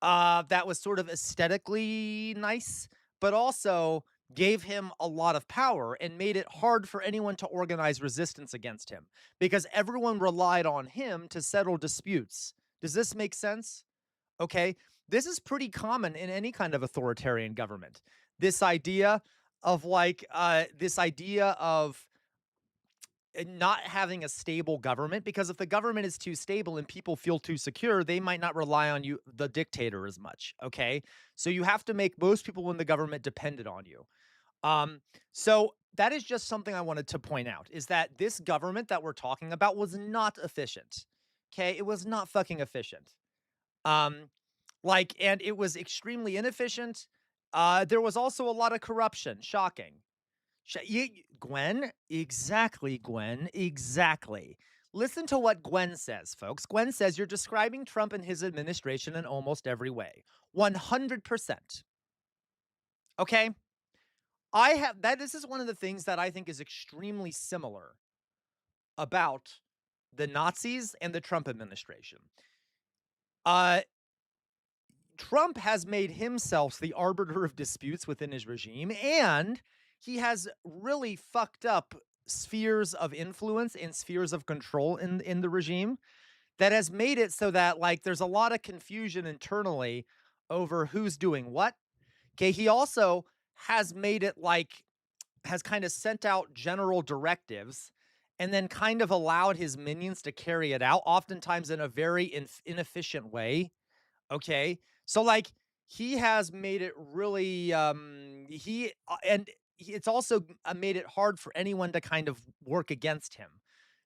That was sort of aesthetically nice, but also gave him a lot of power and made it hard for anyone to organize resistance against him because everyone relied on him to settle disputes. Does this make sense? Okay. this is pretty common in any kind of authoritarian government. This idea of not having a stable government, because if the government is too stable and people feel too secure, they might not rely on you, the dictator, as much. Okay. So you have to make most people in the government dependent on you. So that is just something I wanted to point out, is that this government that we're talking about was not efficient. Okay. It was not fucking efficient. And it was extremely inefficient. There was also a lot of corruption. Shocking. Gwen? Exactly, Gwen. Exactly. Listen to what Gwen says, folks. Gwen says you're describing Trump and his administration in almost every way. 100%. Okay? This is one of the things that I think is extremely similar about the Nazis and the Trump administration. Trump has made himself the arbiter of disputes within his regime, and he has really fucked up spheres of influence and spheres of control in the regime that has made it so that, like, there's a lot of confusion internally over who's doing what. Okay, he also has made it has kind of sent out general directives and then kind of allowed his minions to carry it out, oftentimes in a very inefficient way. Okay, so he has made it really it's also made it hard for anyone to kind of work against him,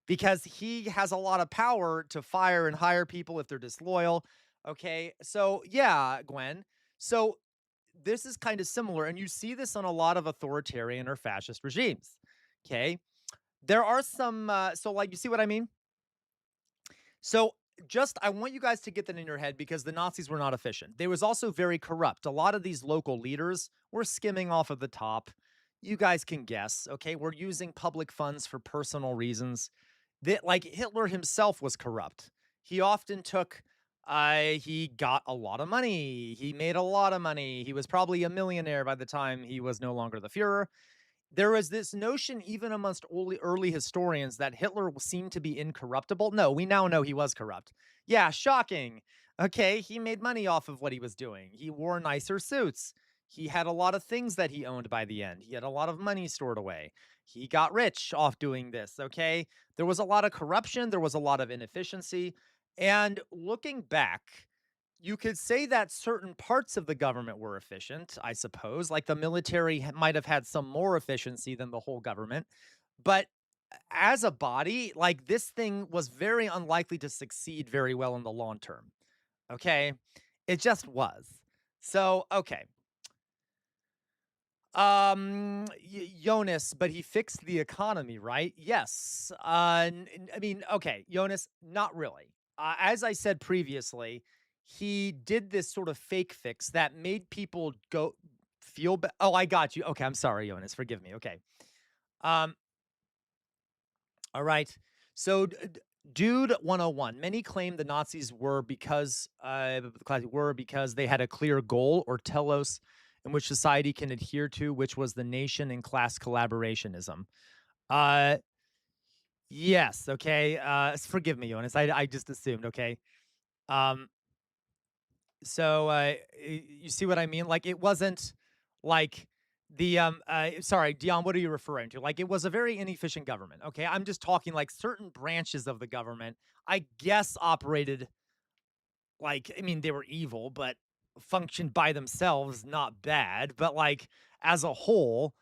because he has a lot of power to fire and hire people if they're disloyal. Okay, so yeah, Gwen. So this is kind of similar, and you see this on a lot of authoritarian or fascist regimes. Okay, there are some, you see what I mean? So I want you guys to get that in your head, because the Nazis were not efficient. They was also very corrupt. A lot of these local leaders were skimming off of the top. You guys can guess, okay? We're using public funds for personal reasons. Hitler himself was corrupt. He often he got a lot of money. He made a lot of money. He was probably a millionaire by the time he was no longer the Fuhrer. There is this notion, even amongst early historians, that Hitler seemed to be incorruptible. No, we now know he was corrupt. Yeah, shocking. Okay, he made money off of what he was doing. He wore nicer suits. He had a lot of things that he owned by the end. He had a lot of money stored away. He got rich off doing this, okay? There was a lot of corruption. There was a lot of inefficiency. And looking back, you could say that certain parts of the government were efficient, I suppose. Like the military might have had some more efficiency than the whole government. But as a body, this thing was very unlikely to succeed very well in the long term. Okay? It just was. So, okay. Jonas, but he fixed the economy, right? Yes. Okay, Jonas, not really. As I said previously, he did this sort of fake fix that made people feel bad. Oh, I got you. Okay, I'm sorry, Jonas. Forgive me. Okay. All right. So, Dude 101. Many claim the Nazis were because they had a clear goal or telos in which society can adhere to, which was the nation and class collaborationism. Yes. Okay. Forgive me, Jonas. I just assumed. Okay. So you see what I mean? It wasn't like sorry, Dion, what are you referring to? It was a very inefficient government. Okay, I'm just talking certain branches of the government, I guess, operated they were evil, but functioned by themselves not bad. But as a whole,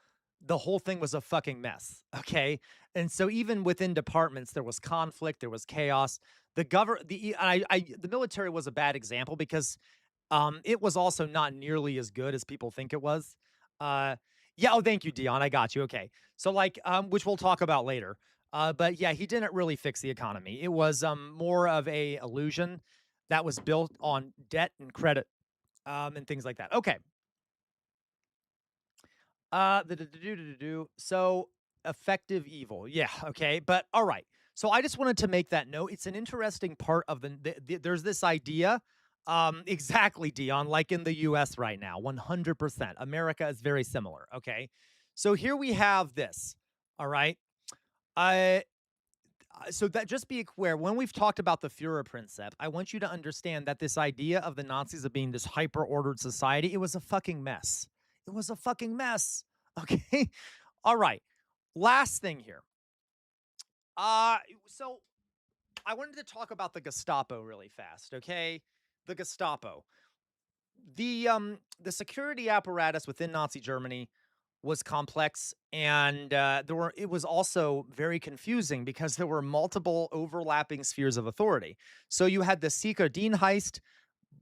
the whole thing was a fucking mess. Okay, and so even within departments, there was conflict, there was chaos. The military was a bad example because it was also not nearly as good as people think it was. Yeah, oh, thank you, Dion. I got you. Okay. So which we'll talk about later. But yeah, he didn't really fix the economy. It was more of a illusion that was built on debt and credit and things like that. Okay. So effective evil. Yeah, okay. But all right. So I just wanted to make that note. It's an interesting part of there's this idea. Exactly, Dion, like in the US right now, 100%. America is very similar, okay? So here we have this, all right? so that just be aware, when we've talked about the Führerprinzip, I want you to understand that this idea of the Nazis of being this hyper-ordered society, it was a fucking mess. It was a fucking mess. Okay? All right. Last thing here. So I wanted to talk about the Gestapo really fast, okay? The Gestapo. The security apparatus within Nazi Germany was complex, and it was also very confusing because there were multiple overlapping spheres of authority. So you had the Sikerdien heist.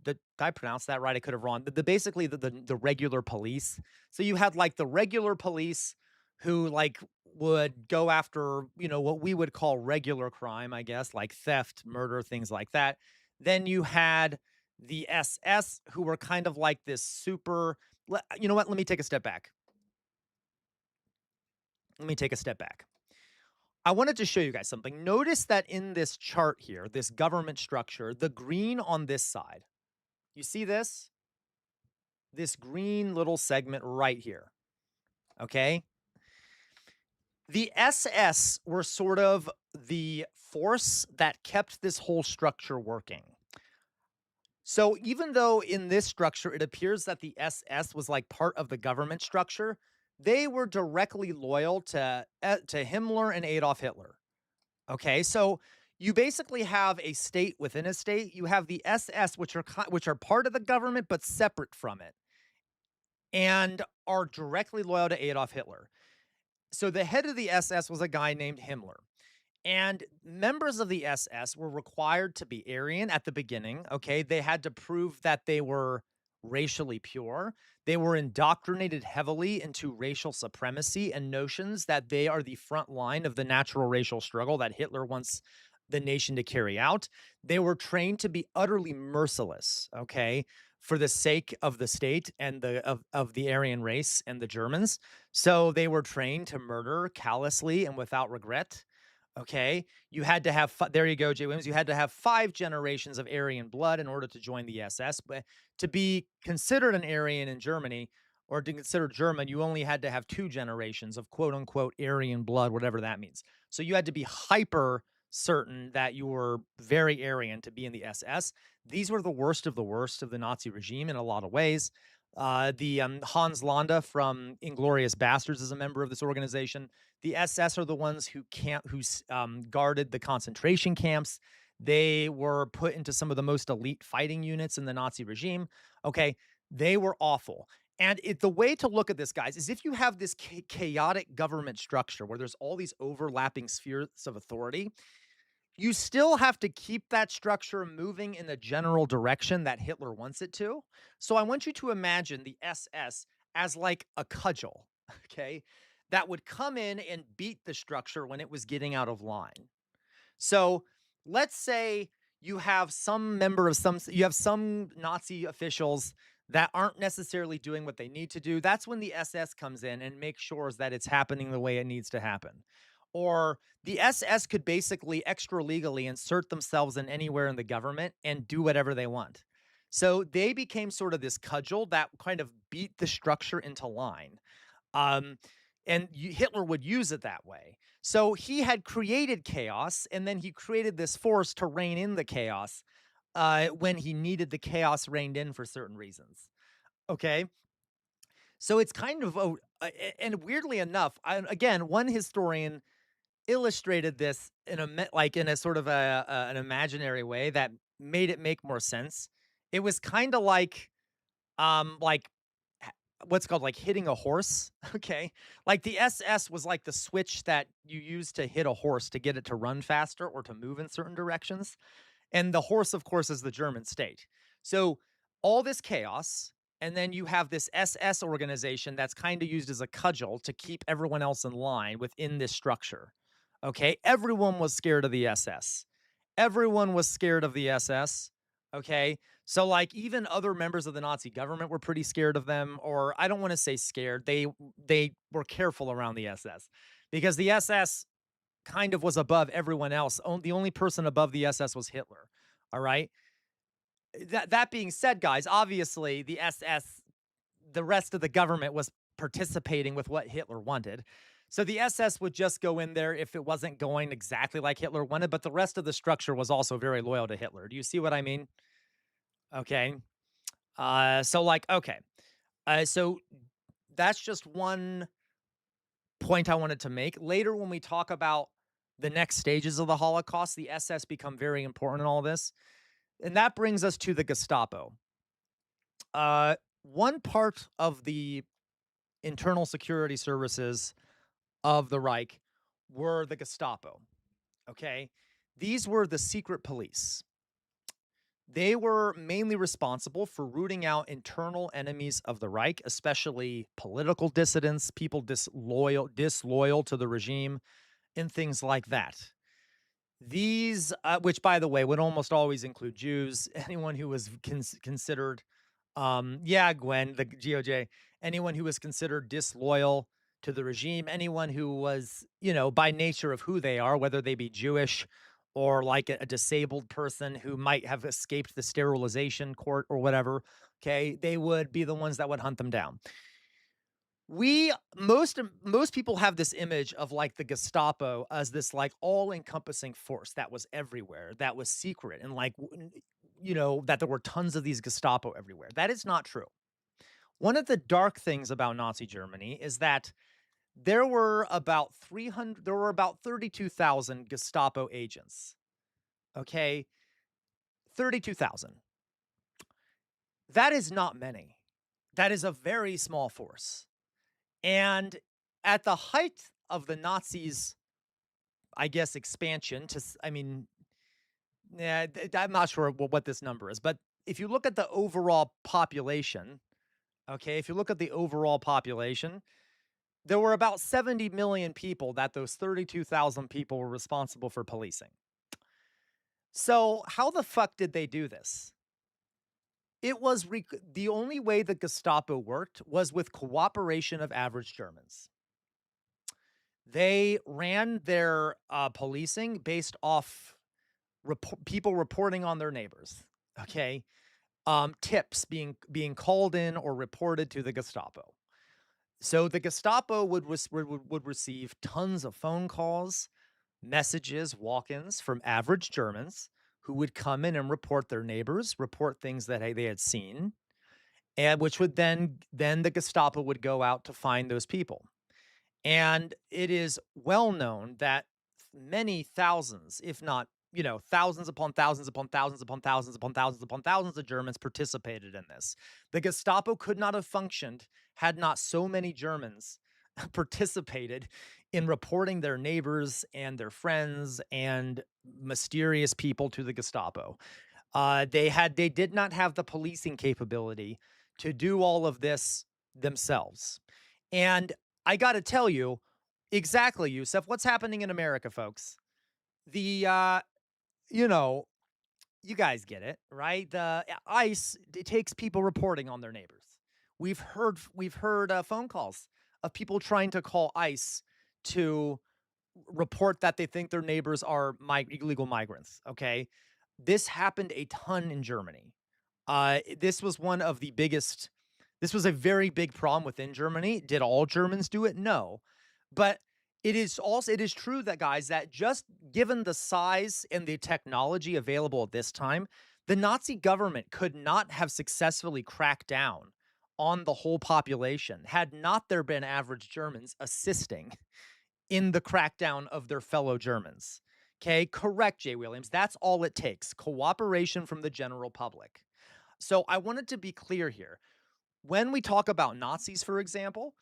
Did I pronounce that right? I could have wrong. Basically the regular police. So you had like the regular police who like would go after, what we would call regular crime, I guess, like theft, murder, things like that. Then you had the SS, who were kind of like this super. You know what? Let me take a step back. I wanted to show you guys something. Notice that in this chart here, this government structure, the green on this side, you see this? This green little segment right here, okay? The SS were sort of the force that kept this whole structure working. So even though in this structure, it appears that the SS was like part of the government structure, they were directly loyal to Himmler and Adolf Hitler. Okay, so you basically have a state within a state. You have the SS, which are part of the government but separate from it, and are directly loyal to Adolf Hitler. So the head of the SS was a guy named Himmler. And members of the SS were required to be Aryan at the beginning, okay? They had to prove that they were racially pure. They were indoctrinated heavily into racial supremacy and notions that they are the front line of the natural racial struggle that Hitler wants the nation to carry out. They were trained to be utterly merciless, okay, for the sake of the state and of the Aryan race and the Germans. So they were trained to murder callously and without regret. Okay, you had to have, there you go, Jay Williams. You had to have 5 generations of Aryan blood in order to join the SS. But to be considered an Aryan in Germany, or to consider German, you only had to have 2 generations of quote unquote Aryan blood, whatever that means. So you had to be hyper certain that you were very Aryan to be in the SS. These were the worst of the Nazi regime in a lot of ways. Hans Landa from Inglourious Basterds is a member of this organization. The SS are the ones who guarded the concentration camps. They were put into some of the most elite fighting units in the Nazi regime. Okay, they were awful. And the way to look at this, guys, is if you have this chaotic government structure where there's all these overlapping spheres of authority, you still have to keep that structure moving in the general direction that Hitler wants it to. So I want you to imagine the SS as like a cudgel, okay, that would come in and beat the structure when it was getting out of line. So let's say you have some Nazi officials that aren't necessarily doing what they need to do. That's when the SS comes in and makes sure that it's happening the way it needs to happen. Or the SS could basically extra legally insert themselves in anywhere in the government and do whatever they want. So they became sort of this cudgel that kind of beat the structure into line. And Hitler would use it that way. So he had created chaos, and then he created this force to rein in the chaos when he needed the chaos reined in for certain reasons. Okay? So it's kind of, and weirdly enough, again, one historian illustrated this in a sort of an imaginary way that made it make more sense. It was kind of like what's called like hitting a horse. Okay, like the SS was like the switch that you use to hit a horse to get it to run faster or to move in certain directions, and the horse, of course, is the German state. So all this chaos. And then you have this SS organization that's kind of used as a cudgel to keep everyone else in line within this structure. Okay, everyone was scared of the SS. Everyone was scared of the SS. Okay, so like even other members of the Nazi government were pretty scared of them, or I don't want to say scared. They were careful around the SS because the SS kind of was above everyone else. The only person above the SS was Hitler. All right. That being said, guys, obviously the SS, the rest of the government was participating with what Hitler wanted. So the SS would just go in there if it wasn't going exactly like Hitler wanted, but the rest of the structure was also very loyal to Hitler. Do you see what I mean? Okay. So like, okay. So that's just one point I wanted to make. Later, when we talk about the next stages of the Holocaust, the SS become very important in all this. And that brings us to the Gestapo. One part of the internal security services of the Reich were the Gestapo. Okay. These were the secret police. They were mainly responsible for rooting out internal enemies of the Reich, especially political dissidents, people disloyal to the regime, and things like that. These, which by the way, would almost always include Jews, anyone who was considered, yeah, Gwen, the GOJ, anyone who was considered disloyal to the regime, anyone who was, you know, by nature of who they are, whether they be Jewish or like a disabled person who might have escaped the sterilization court or whatever, okay, they would be the ones that would hunt them down. Most people have this image of like the Gestapo as this like all-encompassing force that was everywhere, that was secret, and like, you know, that there were tons of these Gestapo everywhere. That is not true. One of the dark things about Nazi Germany is that there were about 32,000 Gestapo agents. Okay? 32,000. That is not many. That is a very small force. And at the height of the Nazis, I guess, expansion to, I mean, yeah, I'm not sure what this number is, but if you look at the overall population, okay, if you look at the overall population, there were about 70 million people that those 32,000 people were responsible for policing. So how the fuck did they do this? It was the only way the Gestapo worked was with cooperation of average Germans. They ran their policing based off people reporting on their neighbors. Okay, tips being called in or reported to the Gestapo. So the Gestapo would receive tons of phone calls, messages, walk-ins from average Germans who would come in and report their neighbors, report things that they had seen, and which would then the Gestapo would go out to find those people. And it is well known that many thousands, if not, you know, thousands upon thousands upon thousands upon thousands upon thousands upon thousands of Germans participated in this. The Gestapo could not have functioned had not so many Germans participated in reporting their neighbors and their friends and mysterious people to the Gestapo. They did not have the policing capability to do all of this themselves. And I got to tell you, exactly, Yusuf, what's happening in America, folks? The, you know, you guys get it, right? The ICE, it takes people reporting on their neighbors. We've heard phone calls of people trying to call ICE to report that they think their neighbors are illegal migrants, okay? This happened a ton in Germany. This was one of the biggest, this was a very big problem within Germany. Did all Germans do it? No. But it is true that, guys, that just given the size and the technology available at this time, the Nazi government could not have successfully cracked down on the whole population had not there been average Germans assisting in the crackdown of their fellow Germans. Okay, correct, Jay Williams. That's all it takes. Cooperation from the general public. So I wanted to be clear here. When we talk about Nazis, for example,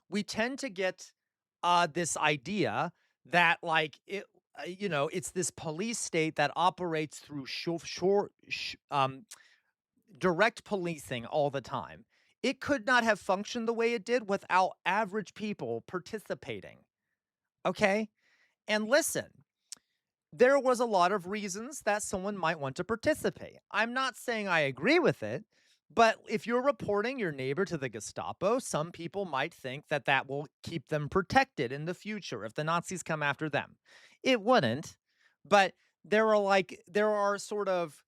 we tend to get this idea that, like, it, you know, it's this police state that operates through direct policing all the time. It could not have functioned the way it did without average people participating. Okay? And listen, there was a lot of reasons that someone might want to participate. I'm not saying I agree with it, but if you're reporting your neighbor to the Gestapo, some people might think that that will keep them protected in the future if the Nazis come after them. It wouldn't, but there are sort of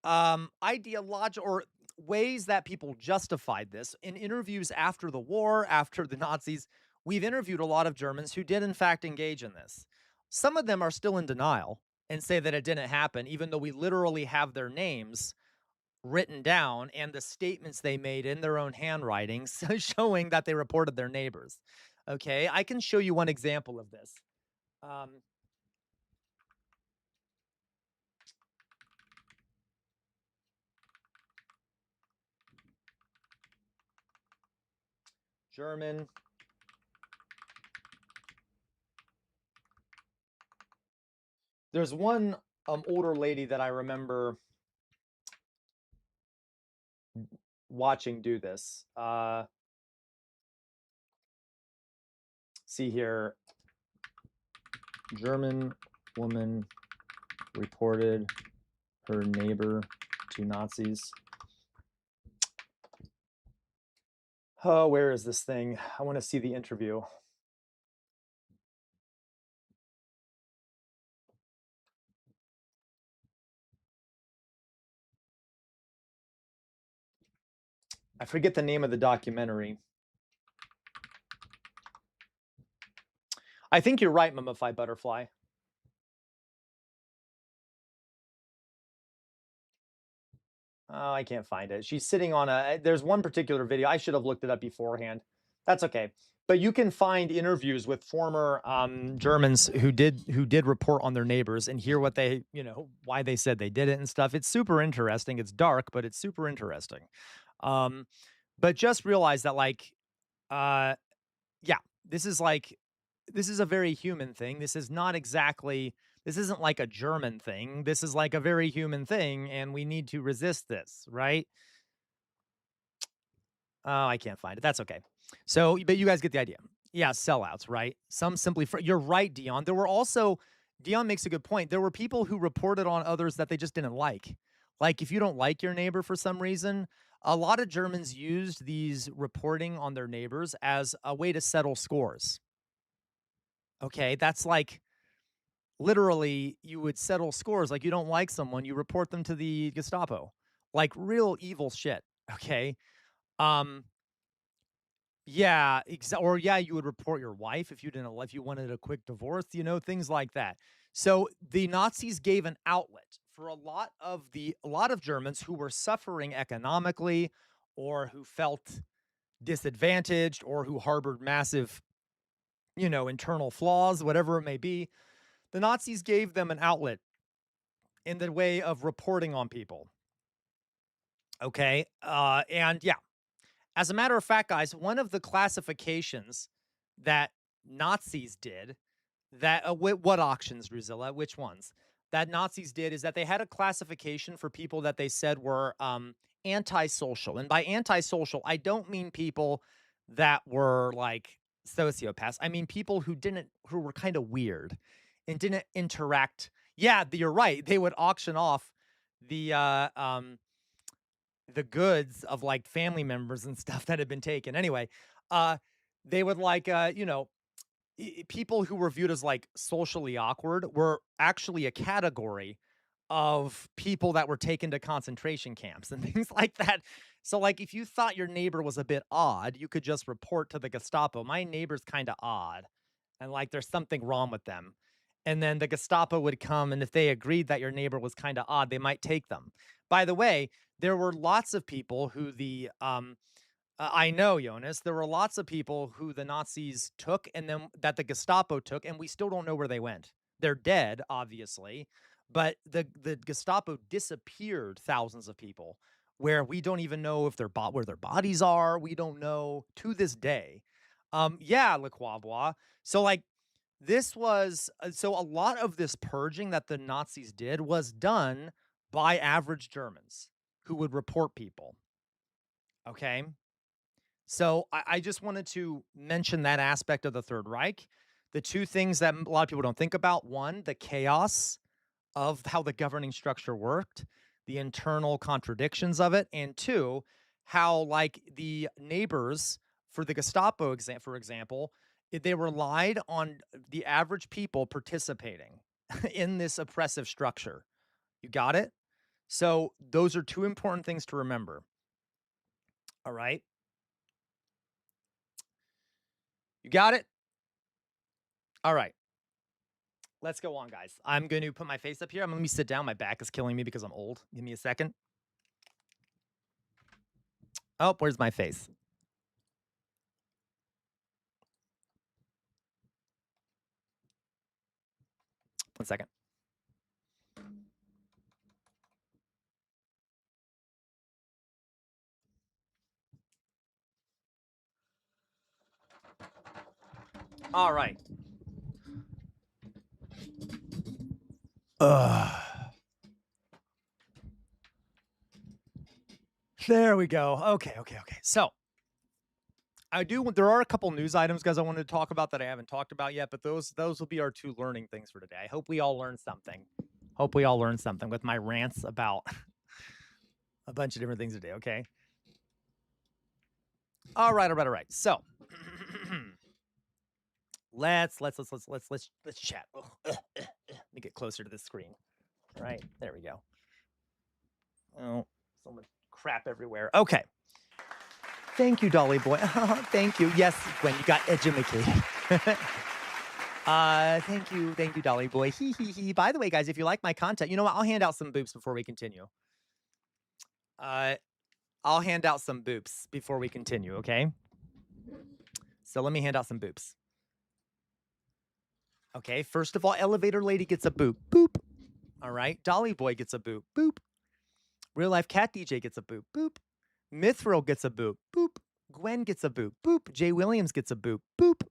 ideological or ways that people justified this in interviews after the war, after the Nazis we've interviewed a lot of Germans who did in fact engage in this. Some of them are still in denial and say that it didn't happen, even though we literally have their names written down and the statements they made in their own handwriting showing that they reported their neighbors. Okay, I can show you one example of this. German There's one older lady that I remember watching do this. See here, German woman reported her neighbor to Nazis. Oh, where is this thing? I want to see the interview. I forget the name of the documentary. I think you're right, Mummified Butterfly. Oh, I can't find it. She's sitting on there's one particular video. I should have looked it up beforehand. That's okay. But you can find interviews with former Germans who did report on their neighbors and hear what they, why they said they did it and stuff. It's super interesting. It's dark, but it's super interesting. But just realize that yeah, this is a very human thing. This isn't like a German thing. This is like a very human thing, and we need to resist this, right? Oh, I can't find it. That's okay. So, but you guys get the idea. Yeah, sellouts, right? Some simply, you're right, Dion. Dion makes a good point. There were people who reported on others that they just didn't like. Like if you don't like your neighbor for some reason, a lot of Germans used these reporting on their neighbors as a way to settle scores. Okay, that's like, literally, you would settle scores. Like you don't like someone, you report them to the Gestapo. Like real evil shit, okay? Yeah, or yeah, you would report your wife if you wanted a quick divorce, things like that. So the Nazis gave an outlet for a lot of Germans who were suffering economically or who felt disadvantaged or who harbored massive, internal flaws, whatever it may be. The Nazis gave them an outlet in the way of reporting on people. Okay. And yeah, as a matter of fact, guys, one of the classifications that Nazis did what auctions, Drusilla? Which ones? That Nazis did is that they had a classification for people that they said were antisocial. And by antisocial, I don't mean people that were like sociopaths. I mean people who were kind of weird and didn't interact. Yeah, you're right. They would auction off the goods of like family members and stuff that had been taken. Anyway, they would people who were viewed as like socially awkward were actually a category of people that were taken to concentration camps and things like that. So like if you thought your neighbor was a bit odd, you could just report to the Gestapo, my neighbor's kind of odd and like there's something wrong with them. And then the Gestapo would come, and if they agreed that your neighbor was kind of odd, they might take them. By the way, there were lots of people who I know, Jonas, there were lots of people who the Nazis took and then that the Gestapo took, and we still don't know where they went. They're dead, obviously, but the Gestapo disappeared thousands of people where we don't even know if where their bodies are. We don't know to this day. Yeah, Le Quavois. So like this was so a lot of this purging that the Nazis did was done by average Germans who would report people. Okay. So I just wanted to mention that aspect of the Third Reich. The two things that a lot of people don't think about: one, the chaos of how the governing structure worked, the internal contradictions of it, and two, how like the neighbors for the Gestapo, for example, they relied on the average people participating in this oppressive structure. You got it? So those are two important things to remember. All right. You got it? All right. Let's go on, guys. I'm going to put my face up here. Let me sit down. My back is killing me because I'm old. Give me a second. Oh, where's my face? One second. All right. There we go. Okay. So, there are a couple news items, guys, I wanted to talk about that I haven't talked about yet, but those will be our 2 learning things for today. I hope we all learned something. With my rants about a bunch of different things today, okay? All right. So, let's chat. Let me get closer to the screen. Right, there we go. Oh, so much crap everywhere. Okay. Thank you, Dolly boy. Thank you. Yes, Gwen, you got educated. Thank you, Dolly boy. By the way, guys, if you like my content, you know what? I'll hand out some boops before we continue. I'll hand out some boops before we continue, okay? So let me hand out some boops. Okay, first of all, elevator lady gets a boop. Boop. All right, Dolly boy gets a boop. Boop. Real life cat DJ gets a boop. Boop. Mithril gets a boop. Boop. Gwen gets a boop. Boop. Jay Williams gets a boop. Boop.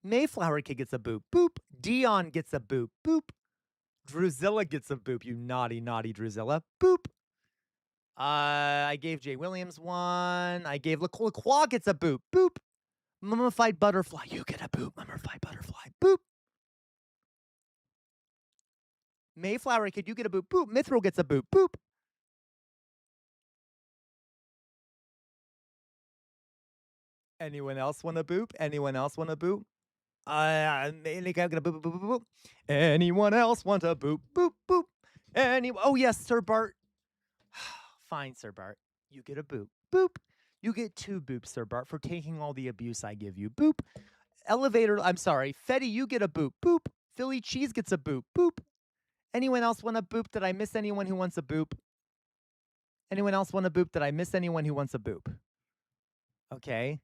Mayflower Kid gets a boop. Boop. Dion gets a boop. Boop. Druzilla gets a boop. You naughty, naughty Druzilla. Boop. I gave Jay Williams one. I gave LaCroix gets a boop. Boop. Mummified Butterfly. You get a boop. Mummified Butterfly. Boop. Mayflower Kid, you get a boop. Boop. Mithril gets a boop. Boop. Anyone else want a boop? Anyone else want a boop? Anyone else want a boop? Boop, boop. Oh, yes, Sir Bart. Fine, Sir Bart. You get a boop. Boop. You get 2 boops, Sir Bart, for taking all the abuse I give you. Boop. Fetty, you get a boop. Boop. Philly Cheese gets a boop. Boop. Anyone else want a boop? Did I miss anyone who wants a boop? Anyone else want a boop? Did I miss anyone who wants a boop? Okay.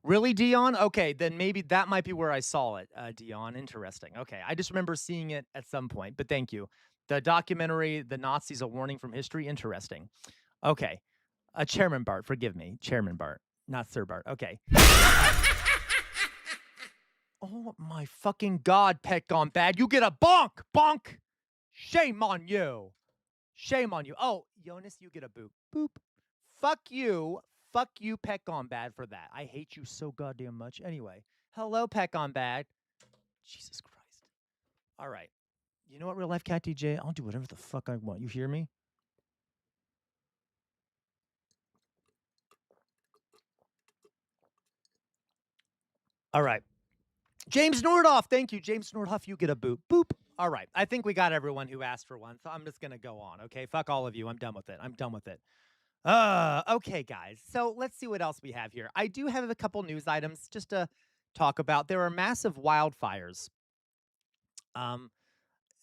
Really, Dion? Okay, then maybe that might be where I saw it, Dion. Interesting. Okay, I just remember seeing it at some point, but thank you. The documentary, The Nazis, A Warning from History, interesting. Okay, Chairman Bart, forgive me. Chairman Bart, not Sir Bart. Okay. Oh my fucking God, Pet Gone Bad. You get a bonk! Bonk! Shame on you. Shame on you. Oh, Jonas, you get a boop. Boop. Fuck you. Fuck you, Pet Gone Bad, for that. I hate you so goddamn much. Anyway, hello, Pet Gone Bad. Jesus Christ. All right. You know what, Real Life Cat DJ? I'll do whatever the fuck I want. You hear me? All right. James Nordhoff. Thank you, James Nordhoff. You get a boop. Boop. All right. I think we got everyone who asked for one, so I'm just going to go on, okay? Fuck all of you. I'm done with it. Okay, guys. So let's see what else we have here. I do have a couple news items just to talk about. There are massive wildfires.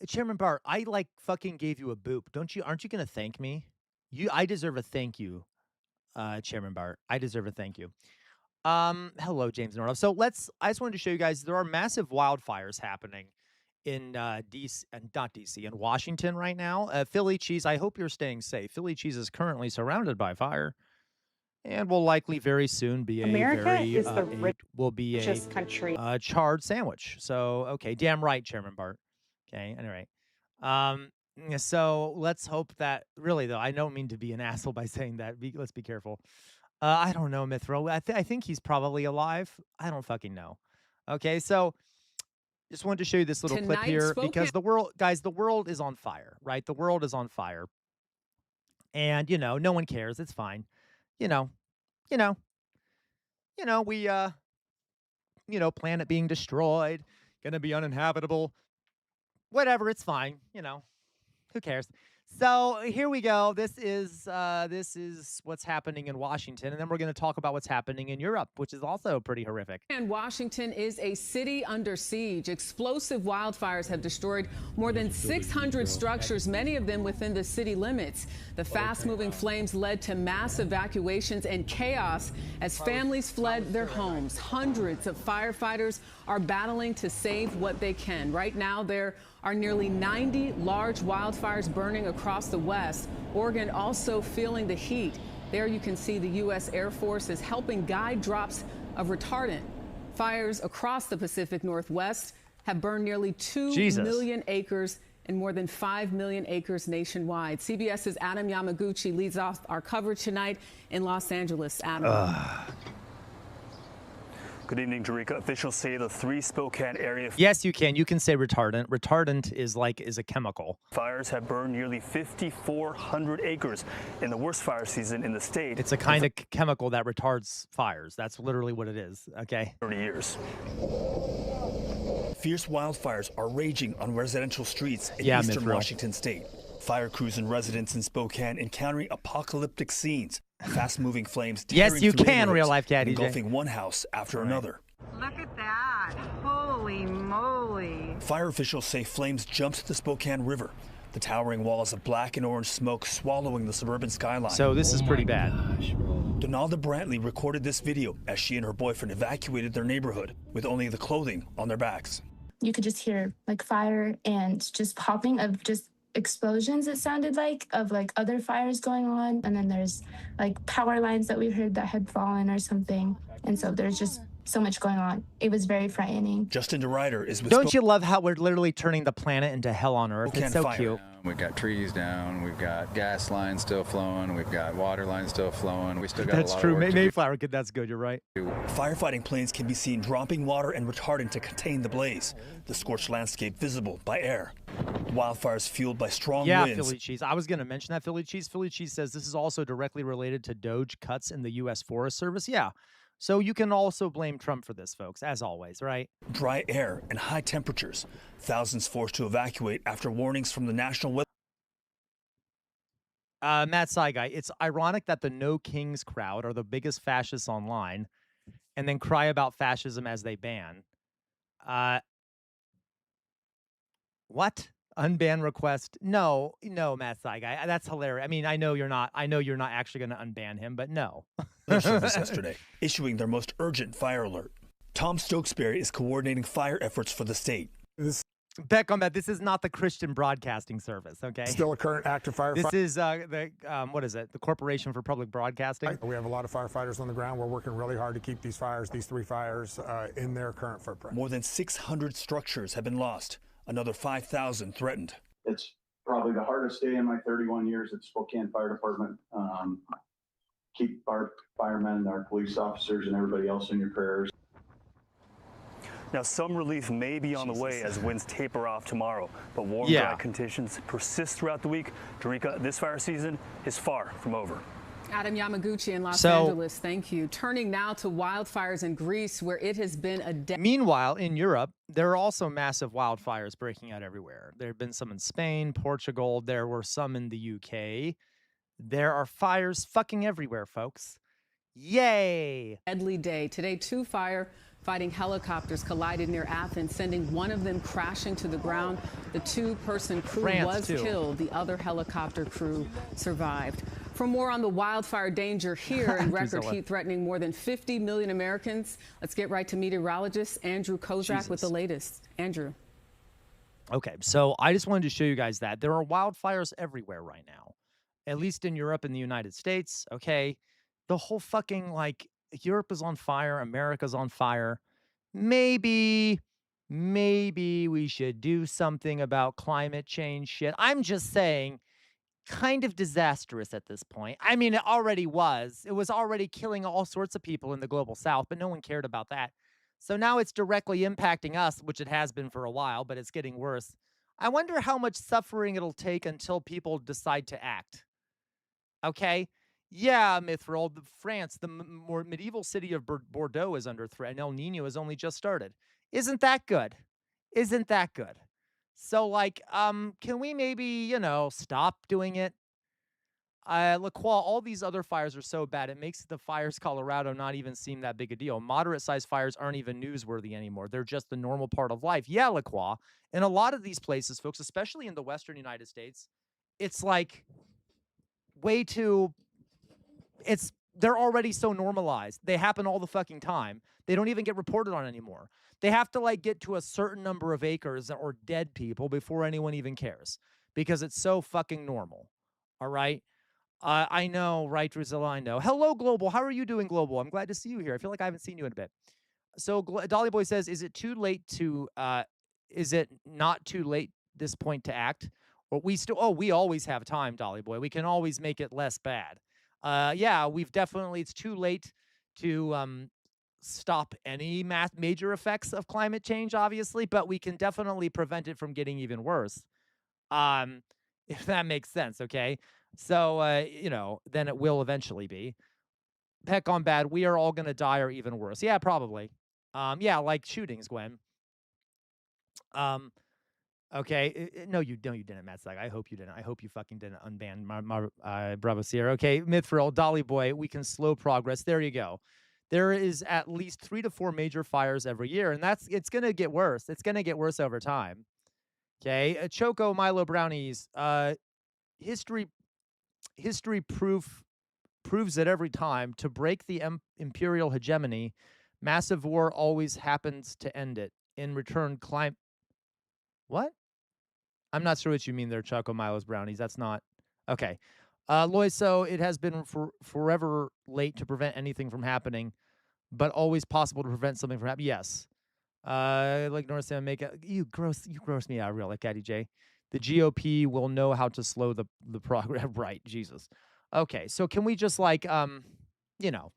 Chairman Bart, I fucking gave you a boop. Aren't you gonna thank me? I deserve a thank you, Chairman Bart. I deserve a thank you. Hello, James Nordhoff. So I just wanted to show you guys there are massive wildfires happening in DC, and not DC, in Washington right now. Philly Cheese, I hope you're staying safe. Philly Cheese is currently surrounded by fire, and will likely very soon be richest country. Charred sandwich. So okay, damn right, Chairman Bart. Okay, anyway, so let's hope that really though. I don't mean to be an asshole by saying that. Let's be careful. I don't know, Mithril. I think he's probably alive. I don't fucking know. Okay, so. Just wanted to show you this little clip here because the world is on fire, right? The world is on fire. And, no one cares. It's fine. We, planet being destroyed, going to be uninhabitable. Whatever, it's fine. Who cares? So here we go. This is what's happening in Washington, and then we're going to talk about what's happening in Europe, which is also pretty horrific. And Washington is a city under siege. Explosive wildfires have destroyed more than 600 structures, many of them within the city limits. The fast-moving flames led to mass evacuations and chaos as families fled their homes. Hundreds of firefighters are battling to save what they can. Right now, there are nearly 90 large wildfires burning across the West. Oregon also feeling the heat. There you can see the U.S. Air Force is helping guide drops of retardant. Fires across the Pacific Northwest have burned nearly 2 million acres and more than 5 million acres nationwide. CBS's Adam Yamaguchi leads off our coverage tonight in Los Angeles. Adam. Good evening, Jerika. Officials say the 3 Spokane area Yes, you can. You can say retardant. Retardant is a chemical. Fires have burned nearly 5,400 acres in the worst fire season in the state. It's a kind of chemical that retards fires. That's literally what it is. Okay. 30 years. Fierce wildfires are raging on residential streets in eastern Washington state. Fire crews and residents in Spokane encountering apocalyptic scenes. Fast-moving flames tearing through neighborhoods, engulfing one house after another. Look at that. Holy moly. Fire officials say flames jumped the Spokane River, the towering walls of black and orange smoke swallowing the suburban skyline. So this is pretty bad. Donalda Brantley recorded this video as she and her boyfriend evacuated their neighborhood with only the clothing on their backs. You could just hear like fire and just popping of just explosions, it sounded like, of like other fires going on. And then there's like power lines that we heard that had fallen or something. And so there's just so much going on. It was very frightening. Justin DeRider is with Don't you love how we're literally turning the planet into hell on earth? It's so cute. We've got trees down, we've got gas lines still flowing, we've got water lines still flowing. We still got That's a lot true. of work to do. Mayflower Kid, that's good. You're right. Firefighting planes can be seen dropping water and retardant to contain the blaze. The scorched landscape visible by air. Wildfires fueled by strong winds. Philly cheese. I was going to mention that Philly cheese. Philly cheese says this is also directly related to Doge cuts in the U.S. Forest Service. Yeah. So you can also blame Trump for this, folks, as always, right? Dry air and high temperatures. Thousands forced to evacuate after warnings from the National Weather. Matt Saigai, it's ironic that the No Kings crowd are the biggest fascists online and then cry about fascism as they ban. What? Unban request? No, Matt Saigai. That's hilarious. I mean, I know you're not actually going to unban him, but no. Service yesterday, issuing their most urgent fire alert. Tom Stokesbury is coordinating fire efforts for the state. Beck on that. This is not the Christian Broadcasting Service, okay? Still a current active firefighter. This is what is it? The Corporation for Public Broadcasting. We have a lot of firefighters on the ground. We're working really hard to keep these 3 fires, in their current footprint. More than 600 structures have been lost. Another 5,000 threatened. It's probably the hardest day in my 31 years at Spokane Fire Department. Keep our firemen, our police officers, and everybody else in your prayers. Now, some relief may be on the way as winds taper off tomorrow, but warm, dry conditions persist throughout the week. Jerika, this fire season is far from over. Adam Yamaguchi in Los Angeles, thank you. Turning now to wildfires in Greece, where it has been a decade. Meanwhile, in Europe, there are also massive wildfires breaking out everywhere. There have been some in Spain, Portugal. There were some in the UK. There are fires fucking everywhere, folks. Yay! Deadly day. Today, 2 fighting helicopters collided near Athens, sending one of them crashing to the ground. The 2-person crew was killed. The other helicopter crew survived. For more on the wildfire danger here and record heat threatening more than 50 million Americans, let's get right to meteorologist Andrew Kozak with the latest. Andrew. Okay, so I just wanted to show you guys that there are wildfires everywhere right now, at least in Europe and the United States. Okay, the whole fucking Europe is on fire, America's on fire. Maybe we should do something about climate change shit. I'm just saying, kind of disastrous at this point. I mean, it already was. It was already killing all sorts of people in the global south, but no one cared about that. So now it's directly impacting us, which it has been for a while, but it's getting worse. I wonder how much suffering it'll take until people decide to act. Okay? Yeah, Mithril, France, the more medieval city of Bordeaux is under threat, and El Nino has only just started. Isn't that good? Isn't that good? So, like, can we maybe, you know, stop doing it? LaQual, all these other fires are so bad, it makes the fires Colorado not even seem that big a deal. Moderate-sized fires aren't even newsworthy anymore. They're just the normal part of life. Yeah, LaQual, in a lot of these places, folks, especially in the western United States, it's like way too they're already so normalized. They happen all the fucking time. They don't even get reported on anymore. They have to like get to a certain number of acres or dead people before anyone even cares because it's so fucking normal. All right? I know, right, Drusilla? I know. Hello, Global. How are you doing, Global? I'm glad to see you here. I feel like I haven't seen you in a bit. So Dolly Boy says, is it too late to, is it not too late this point to act? Or we always have time, Dolly Boy. We can always make it less bad. Yeah, it's too late to stop any major effects of climate change, obviously, but we can definitely prevent it from getting even worse. If that makes sense, okay? So, you know, then it will eventually be. Heck on bad, we are all going to die or even worse. Yeah, probably. Yeah, like shootings, Gwen. Okay. No, you didn't, Matt Sack. I hope you didn't. I hope you fucking didn't unban my Bravo Sierra. Okay, Mythril, Dolly Boy, we can slow progress. There you go. There is at least 3 to 4 major fires every year, and it's going to get worse. It's going to get worse over time. Okay, Choco Milo Brownies. History proves it every time. To break the imperial hegemony, massive war always happens to end it. In return, What? I'm not sure what you mean there, Choco Milo's Brownies. That's not... Okay. Lois, so it has been forever late to prevent anything from happening, but always possible to prevent something from happening. Yes. Like North Sam, you gross me out real, like Caddy J. The GOP will know how to slow the progress. Right, Jesus. Okay, so can we just like, you know,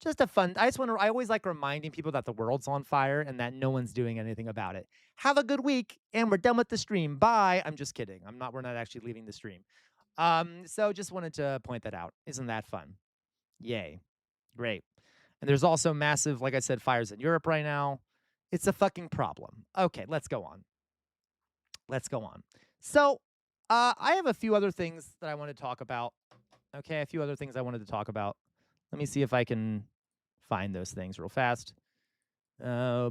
just a fun, I always like reminding people that the world's on fire and that no one's doing anything about it. Have a good week, and we're done with the stream. Bye. I'm just kidding. We're not actually leaving the stream. So just wanted to point that out. Isn't that fun? Yay. Great. And there's also massive, like I said, fires in Europe right now. It's a fucking problem. Okay, let's go on. So, I have a few other things that I want to talk about. Okay, a few other things I wanted to talk about. Let me see if I can find those things real fast. Uh-oh.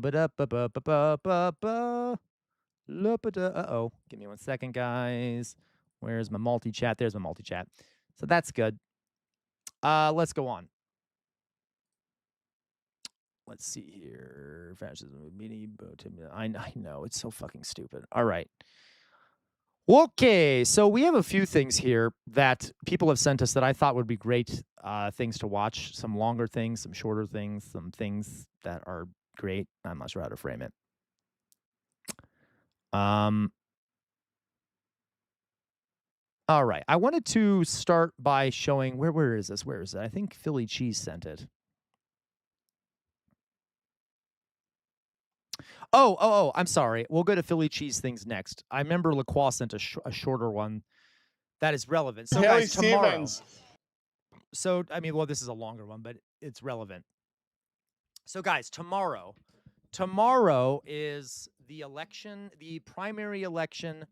Give me 1 second, guys. Where's my multi-chat? There's my multi-chat. So that's good. Let's go on. Let's see here. Fascism, I know, it's so fucking stupid. All right. Okay, so we have a few things here that people have sent us that I thought would be great things to watch. Some longer things, some shorter things, some things that are great. I'm not sure how to frame it. All right, I wanted to start by showing, where is this? Where is it? I think Philly Cheese sent it. Oh, I'm sorry. We'll go to Philly Cheese things next. I remember LaQual sent a shorter one that is relevant. So guys, tomorrow. So, I mean, well, this is a longer one, but it's relevant. So guys, tomorrow is the election, the primary election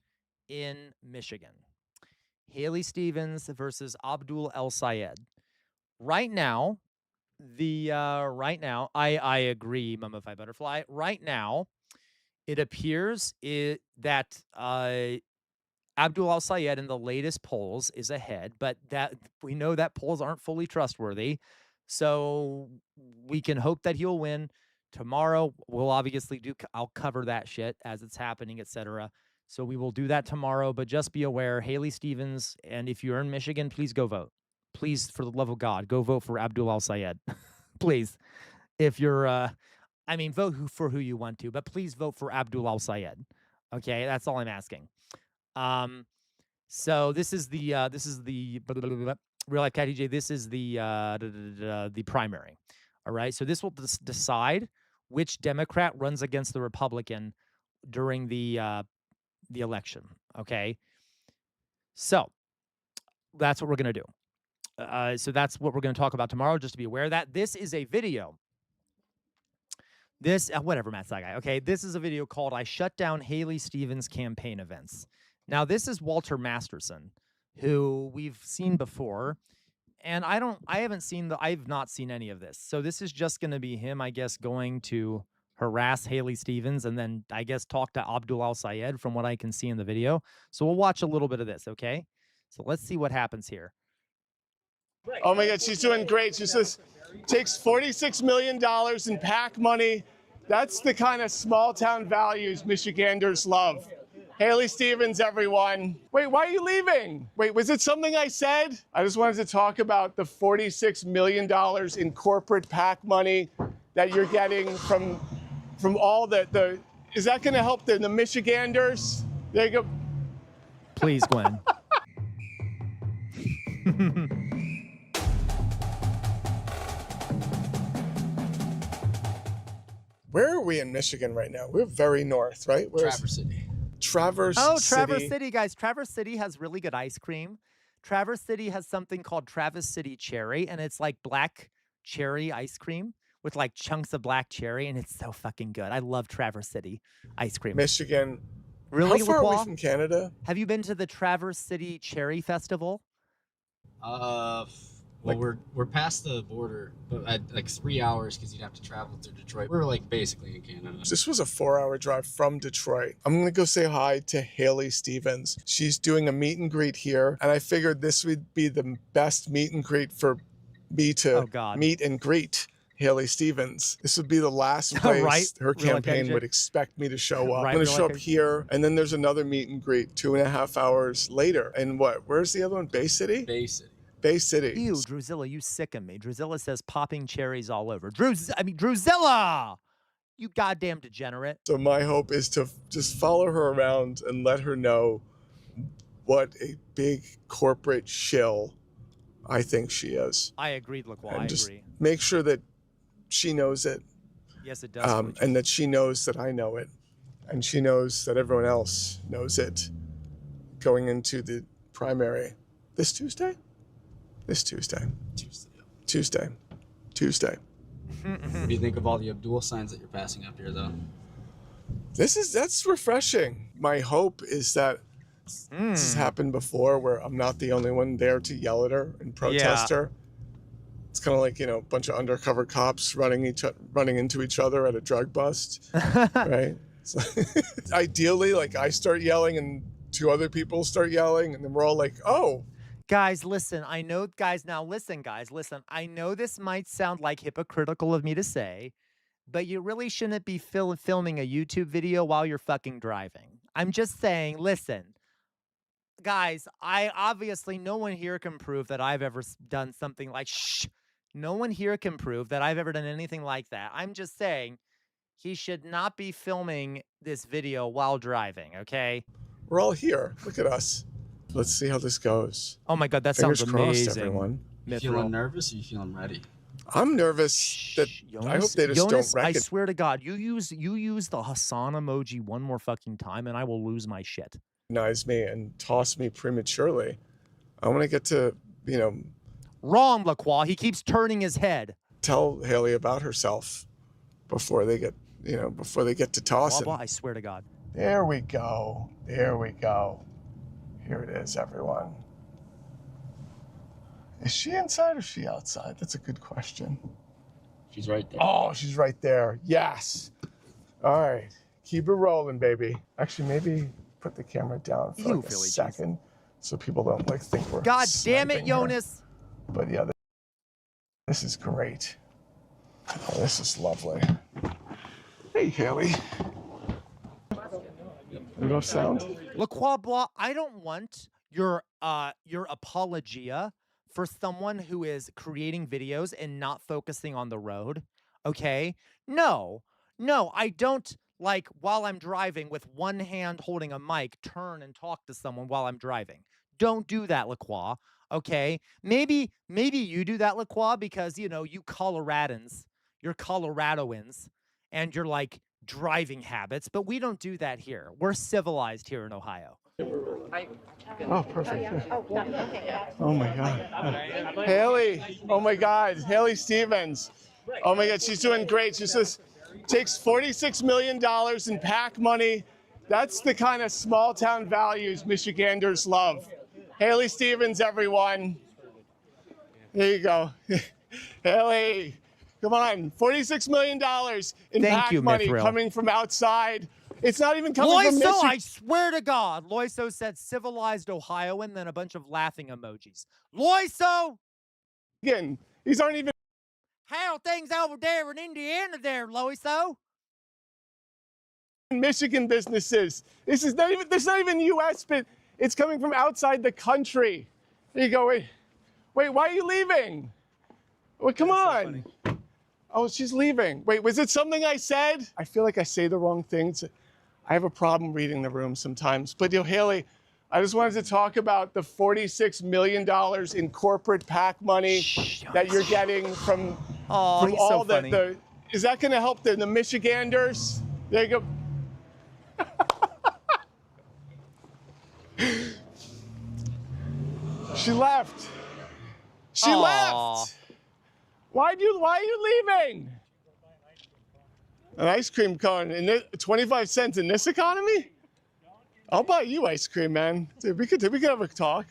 in Michigan. Haley Stevens versus Abdul El Sayed. Right now, I agree, Mummified Butterfly. Right now, it appears that Abdul El Sayed in the latest polls is ahead, but that we know that polls aren't fully trustworthy. So we can hope that he'll win. Tomorrow, we'll obviously I'll cover that shit as it's happening, etc. So we will do that tomorrow, but just be aware, Haley Stevens, and if you're in Michigan, please go vote. Please, for the love of God, go vote for Abdul El Sayed. Please. If you're, vote for who you want to, but please vote for Abdul El Sayed. Okay, that's all I'm asking. So this is the Real Life Cat DJ. This is the primary. All right, so this will decide which Democrat runs against the Republican during the election. Okay, so that's what we're gonna do. So that's what we're gonna talk about tomorrow. Just to be aware of that this is a video. This, whatever, Matt's that guy. Okay, this is a video called "I Shut Down Haley Stevens Campaign Events." Now, this is Walter Masterson, who we've seen before, and I've not seen any of this. So this is just going to be him, I guess, going to harass Haley Stevens and then, I guess, talk to Abdul Al-Sayed from what I can see in the video. So we'll watch a little bit of this, okay? So let's see what happens here. Oh my God, she's doing great. She says, takes $46 million in PAC money. That's the kind of small town values Michiganders love. Haley Stevens, everyone. Wait, why are you leaving? Wait, was it something I said? I just wanted to talk about the $46 million in corporate PAC money that you're getting from all the is that gonna help the Michiganders? There you go. Please, Gwen. Where are we in Michigan right now? We're very north, right? Traverse City. Traverse City, guys. Traverse City has really good ice cream. Traverse City has something called Traverse City Cherry, and it's like black cherry ice cream with like chunks of black cherry, and it's so fucking good. I love Traverse City ice cream. Michigan. Really? How far are we from Canada? Have you been to the Traverse City Cherry Festival? Well, we're past the border, but at like 3 hours because you'd have to travel through Detroit. We're like basically in Canada. This was a 4-hour drive from Detroit. I'm gonna go say hi to Haley Stevens. She's doing a meet and greet here, and I figured this would be the best meet and greet for me to meet and greet Haley Stevens. This would be the last place her campaign would expect me to show up. I'm gonna show up here, and then there's another meet and greet 2.5 hours later. And where's the other one? Bay City? Bay City. Bay City. Ew, Drusilla, you sicken me. Drusilla says popping cherries all over. Drusilla! You goddamn degenerate. So my hope is to just follow her around and let her know what a big corporate shill I think she is. I agreed, LaQual. And I just agree. make sure that she knows it. Yes, it does. And that she knows that I know it. And she knows that everyone else knows it going into the primary this Tuesday? This Tuesday. Tuesday. What do you think of all the Abdul signs that you're passing up here, though? That's refreshing. My hope is that this has happened before, where I'm not the only one there to yell at her and protest her. It's kind of like, a bunch of undercover cops running into each other at a drug bust, right? So, ideally, like I start yelling and 2 other people start yelling, and then we're all like, oh. Guys, listen, I know, guys, listen. I know this might sound like hypocritical of me to say, but you really shouldn't be filming a YouTube video while you're fucking driving. I'm just saying, listen, guys, no one here can prove that I've ever done something like, no one here can prove that I've ever done anything like that. I'm just saying he should not be filming this video while driving, okay? We're all here. Look at us. Let's see how this goes. Oh my God, that Fingers sounds crossed, amazing. everyone. You feeling nervous or you feeling ready? I'm nervous that I hope they just don't wreck I it. swear to God, you use the Hassan emoji one more fucking time and I will lose my shit. Recognize me and toss me prematurely. I want to get to, Wrong, LaQual. He keeps turning his head. Tell Haley about herself before they get to tossing. Blah, blah, I swear to God. There we go. There we go. Here it is, everyone. Is she inside or is she outside? That's a good question. She's right there. Oh, she's right there. Yes. All right. Keep it rolling, baby. Actually, maybe put the camera down for like a second so people don't think we're God damn it, sniping her. Jonas. But yeah, this is great. Oh, this is lovely. Hey, Haley. Enough sound? LaQual Blah, I don't want your apologia for someone who is creating videos and not focusing on the road, okay? No, I don't, like, while I'm driving with one hand holding a mic, turn and talk to someone while I'm driving. Don't do that, LaQual, okay? Maybe you do that, LaQual, because, you Coloradans, you're Coloradoans, and you're, like, driving habits, but we don't do that here. We're civilized here in Ohio. Oh, perfect. Oh my God. Haley, oh my God, Haley Stevens. Oh my God, she's doing great. She says, takes $46 million in PAC money. That's the kind of small town values Michiganders love. Haley Stevens, everyone. There you go. Haley, come on. $46 million in PAC money coming from outside. It's not even coming from Michigan. I swear to God, Loiso said civilized Ohioan, then a bunch of laughing emojis. Loiso! These aren't even... How are things over there in Indiana there, Loiso? Michigan businesses. This is not even U.S., but it's coming from outside the country. There you go. Wait, why are you leaving? Wait, come on. So oh, she's leaving. Wait, was it something I said? I feel like I say the wrong things. I have a problem reading the room sometimes. But Haley, I just wanted to talk about the $46 million in corporate PAC money that you're getting from all the. Is that going to help the Michiganders? There you go. She left. She left. Why are you leaving? An ice cream cone and 25 cents in this economy? I'll buy you ice cream, man. Dude, we could have a talk.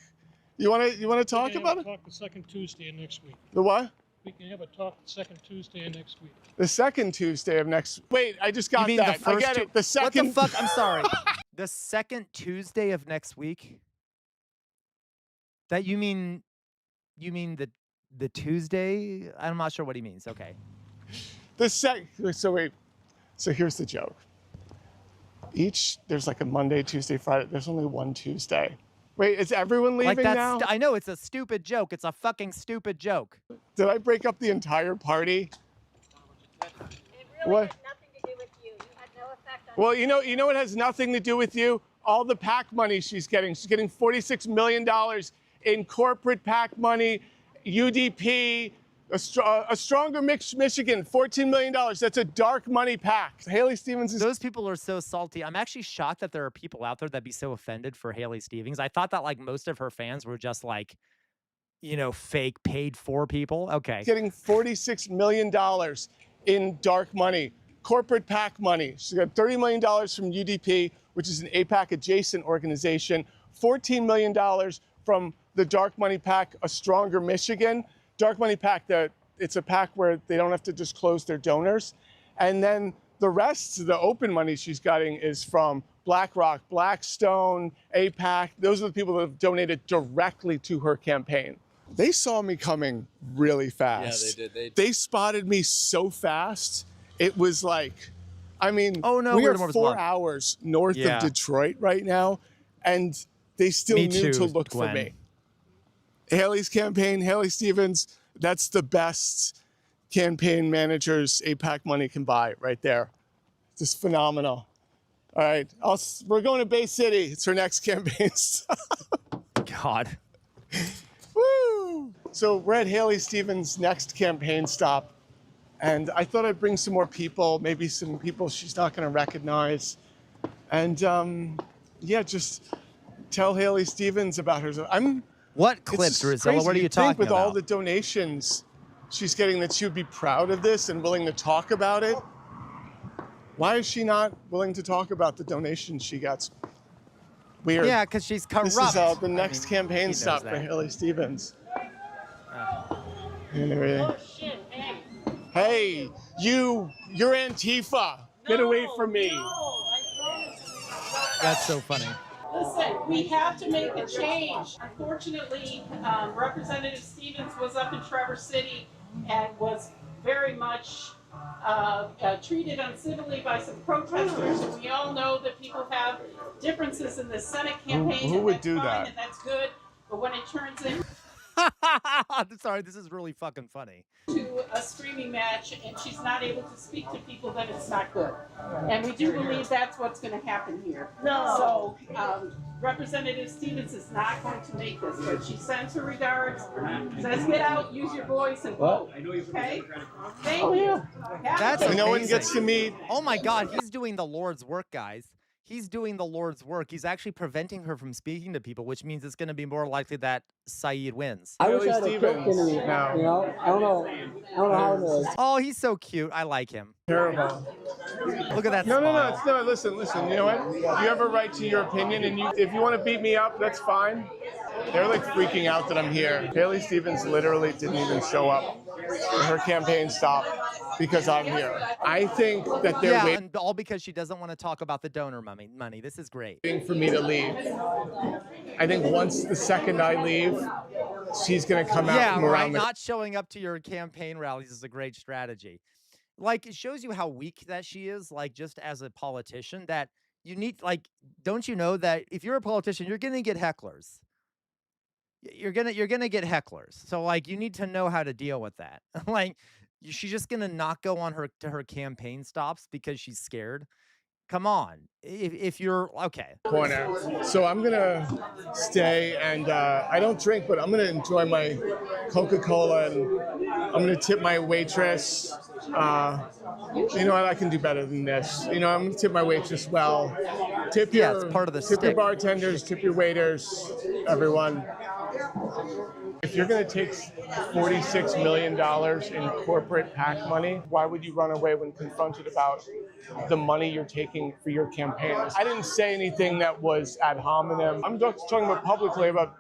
You wanna talk about it? Talk the second Tuesday of next week. The what? We can have a talk the second Tuesday of next week. The second Tuesday of next. Wait, I just got that. I get it. The second. What the fuck? I'm sorry. The second Tuesday of next week. That you mean the Tuesday? I'm not sure what he means. Okay. So here's the joke. There's like a Monday, Tuesday, Friday. There's only one Tuesday. Wait, is everyone leaving now? I know, it's a stupid joke. It's a fucking stupid joke. Did I break up the entire party? It really has nothing to do with you. You had no effect on Well, you know what has nothing to do with you? All the PAC money she's getting. She's getting $46 million in corporate PAC money, UDP, a stronger Michigan, $14 million. That's a dark money PAC. Haley Stevens is... Those people are so salty. I'm actually shocked that there are people out there that'd be so offended for Haley Stevens. I thought that like most of her fans were just like, fake paid for people. Okay. Getting $46 million in dark money, corporate PAC money. She's got $30 million from UDP, which is an APAC adjacent organization, $14 million from the dark money PAC, A Stronger Michigan. Dark money PAC, it's a PAC where they don't have to disclose their donors. And then the rest, the open money she's getting is from BlackRock, Blackstone, APAC. Those are the people that have donated directly to her campaign. They saw me coming really fast. Yeah, they did. They spotted me so fast. It was like, we are 4 hours north of Detroit right now, and they still knew to look for me. Haley's campaign, Haley Stevens, that's the best campaign managers APAC money can buy right there. Just phenomenal. All right, we're going to Bay City. It's her next campaign stop. God. Woo! So we're at Haley Stevens' next campaign stop, and I thought I'd bring some more people, maybe some people she's not going to recognize, and just tell Haley Stevens about her. What clip, Drusilla? What are you talking about? With all the donations she's getting, that she would be proud of this and willing to talk about it. Why is she not willing to talk about the donations she gets? Weird. Yeah, because she's corrupt. This is the next campaign stop for Haley Stevens. Oh, shit, hey. Hey, you're Antifa. Get away from me. That's so funny. Listen, we have to make a change. Unfortunately, Representative Stevens was up in Traverse City and was very much treated uncivilly by some protesters. And we all know that people have differences in the Senate campaign. Who would do that? And that's good. But when it turns in... Sorry, this is really fucking funny. To a screaming match, and she's not able to speak to people, then it's not good. And we do believe that's what's going to happen here. No. So Representative Stevens is not going to make this, but she sends her regards, says get out, use your voice, and vote. Okay? Thank you. That's amazing. No one gets to meet. Oh my God, he's doing the Lord's work, guys. He's doing the Lord's work. He's actually preventing her from speaking to people, which means it's going to be more likely that Saeed wins. I wish I had a clip in me. I don't know how it is. Oh, he's so cute. I like him. Terrible. Look at that No, smile. it's no. Listen. You know what? You have a right to your opinion, and if you want to beat me up, that's fine. They're like freaking out that I'm here. Haley Stevens literally didn't even show up. Her campaign stopped because I'm here. I think that they're waiting. And all because she doesn't want to talk about the donor money. This is great. Waiting for me to leave. I think once the second I leave, she's going to come out from around the... Not showing up to your campaign rallies is a great strategy. Like, it shows you how weak that she is, like, just as a politician, that you need, like, don't you know that if you're a politician, you're going to get hecklers. You're gonna get hecklers. So, like, you need to know how to deal with that. Like, she's just gonna not go on her campaign stops because she's scared. Come on, if you're okay. Corner. So I'm gonna stay, and I don't drink, but I'm gonna enjoy my Coca-Cola, and I'm gonna tip my waitress. You know what? I can do better than this. You know, I'm gonna tip my waitress well. Tip your, it's part of the tip your stick. bartenders, tip your waiters, everyone. If you're going to take $46 million in corporate PAC money, why would you run away when confronted about the money you're taking for your campaign? I didn't say anything that was ad hominem. I'm just talking about publicly about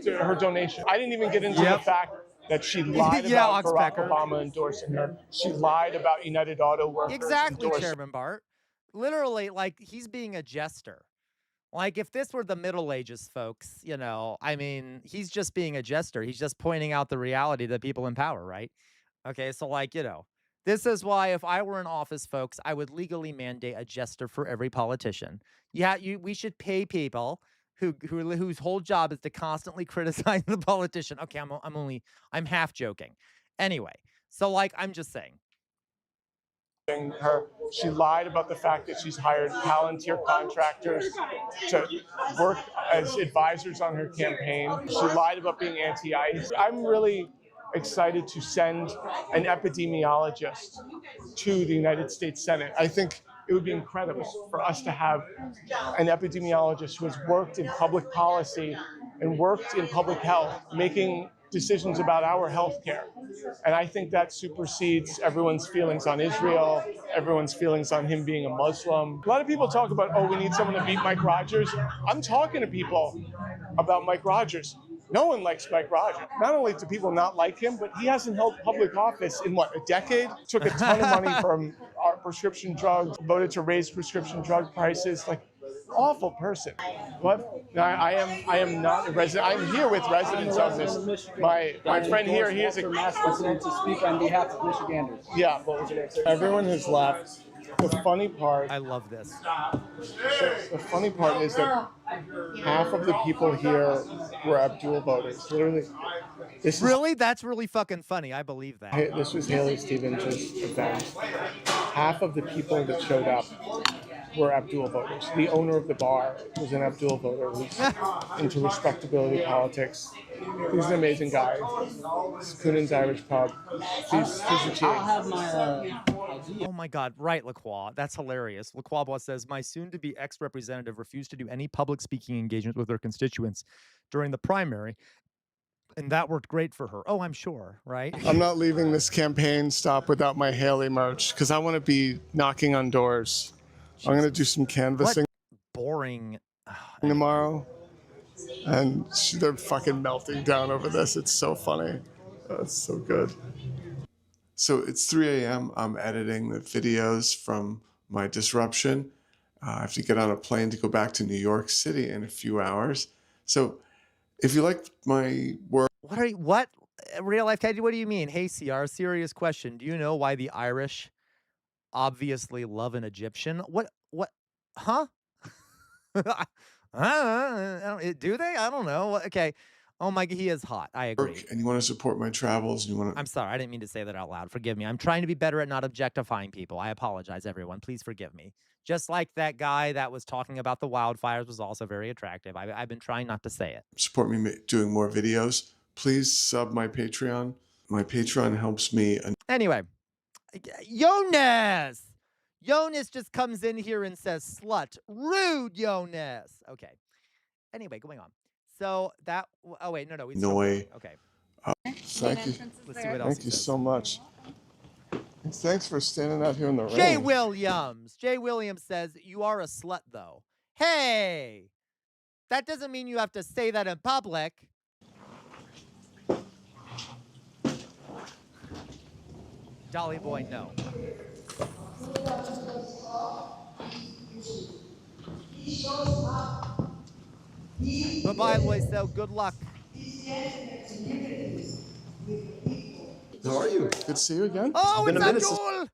her donation. I didn't even get into the fact that she lied about Barack Obama endorsing her. She lied about United Auto Workers. Exactly, Chairman Bart. Literally, like, he's being a jester. Like, if this were the Middle Ages, folks, you know, I mean, he's just being a jester. He's just pointing out the reality that people in power, right? Okay, so, like, you know, this is why if I were in office, folks, I would legally mandate a jester for every politician. Yeah, we should pay people whose whole job is to constantly criticize the politician. Okay, I'm half joking. Anyway, so, like, I'm just saying. She lied about the fact that she's hired Palantir contractors to work as advisors on her campaign. She lied about being anti-ICE. I'm really excited to send an epidemiologist to the United States Senate. I think it would be incredible for us to have an epidemiologist who has worked in public policy and worked in public health, making decisions about our health care. And I think that supersedes everyone's feelings on Israel, everyone's feelings on him being a Muslim. A lot of people talk about, oh, we need someone to beat Mike Rogers. I'm talking to people about Mike Rogers. No one likes Mike Rogers. Not only do people not like him, but he hasn't held public office in, what, a decade? Took a ton of money from our prescription drugs, voted to raise prescription drug prices. Like, awful person. What? No, I am not a resident. I'm here with residents on this. My friend here, he is a president to speak on behalf of Michiganders. Yeah, everyone has left. The funny part. I love this. The funny part is that half of the people here were Abdul voters. Literally. That's really fucking funny. I believe that. This was Haley Stevens' event. Half of the people that showed up were Abdul voters. The owner of the bar was an Abdul voter who's into respectability politics. He's an amazing guy. It's Coonan's Irish Pub. He's a chief. I'll have my Oh my God, right, LaCroix. That's hilarious. LaCroix Boss says, my soon-to-be ex-representative refused to do any public speaking engagements with her constituents during the primary, and that worked great for her. Oh, I'm sure, right? I'm not leaving this campaign stop without my Haley merch, because I want to be knocking on doors. Jesus. I'm going to do some canvassing. What boring. Tomorrow. And they're fucking melting down over this. It's so funny. It's so good. So it's 3 a.m. I'm editing the videos from my disruption. I have to get on a plane to go back to New York City in a few hours. So if you like my work... What? Real life, Teddy, what do you mean? Hey, CR, serious question. Do you know why the Irish obviously love an Egyptian? What? Huh? Do they? I don't know. Okay. Oh my God, he is hot. I agree. And you want to support my travels, and you want to... I'm sorry, I didn't mean to say that out loud. Forgive me. I'm trying to be better at not objectifying people. I apologize, everyone. Please forgive me. Just like that guy that was talking about the wildfires was also very attractive. I've been trying not to say it. Support me doing more videos. Please sub my Patreon. My Patreon helps me. Anyway, Jonas just comes in here and says, slut. Rude, Jonas. Okay. Anyway, going on. So that, oh wait, no. Noi. Okay. Thank you. Let's see what else Thank you so much. Thanks for standing out here in the rain. Jay Williams. Jay Williams says, you are a slut, though. Hey, that doesn't mean you have to say that in public. Dolly Boy, no. Bye-bye, Loiso. Good luck. How are you? Good to see you again. Oh, it's Abdul.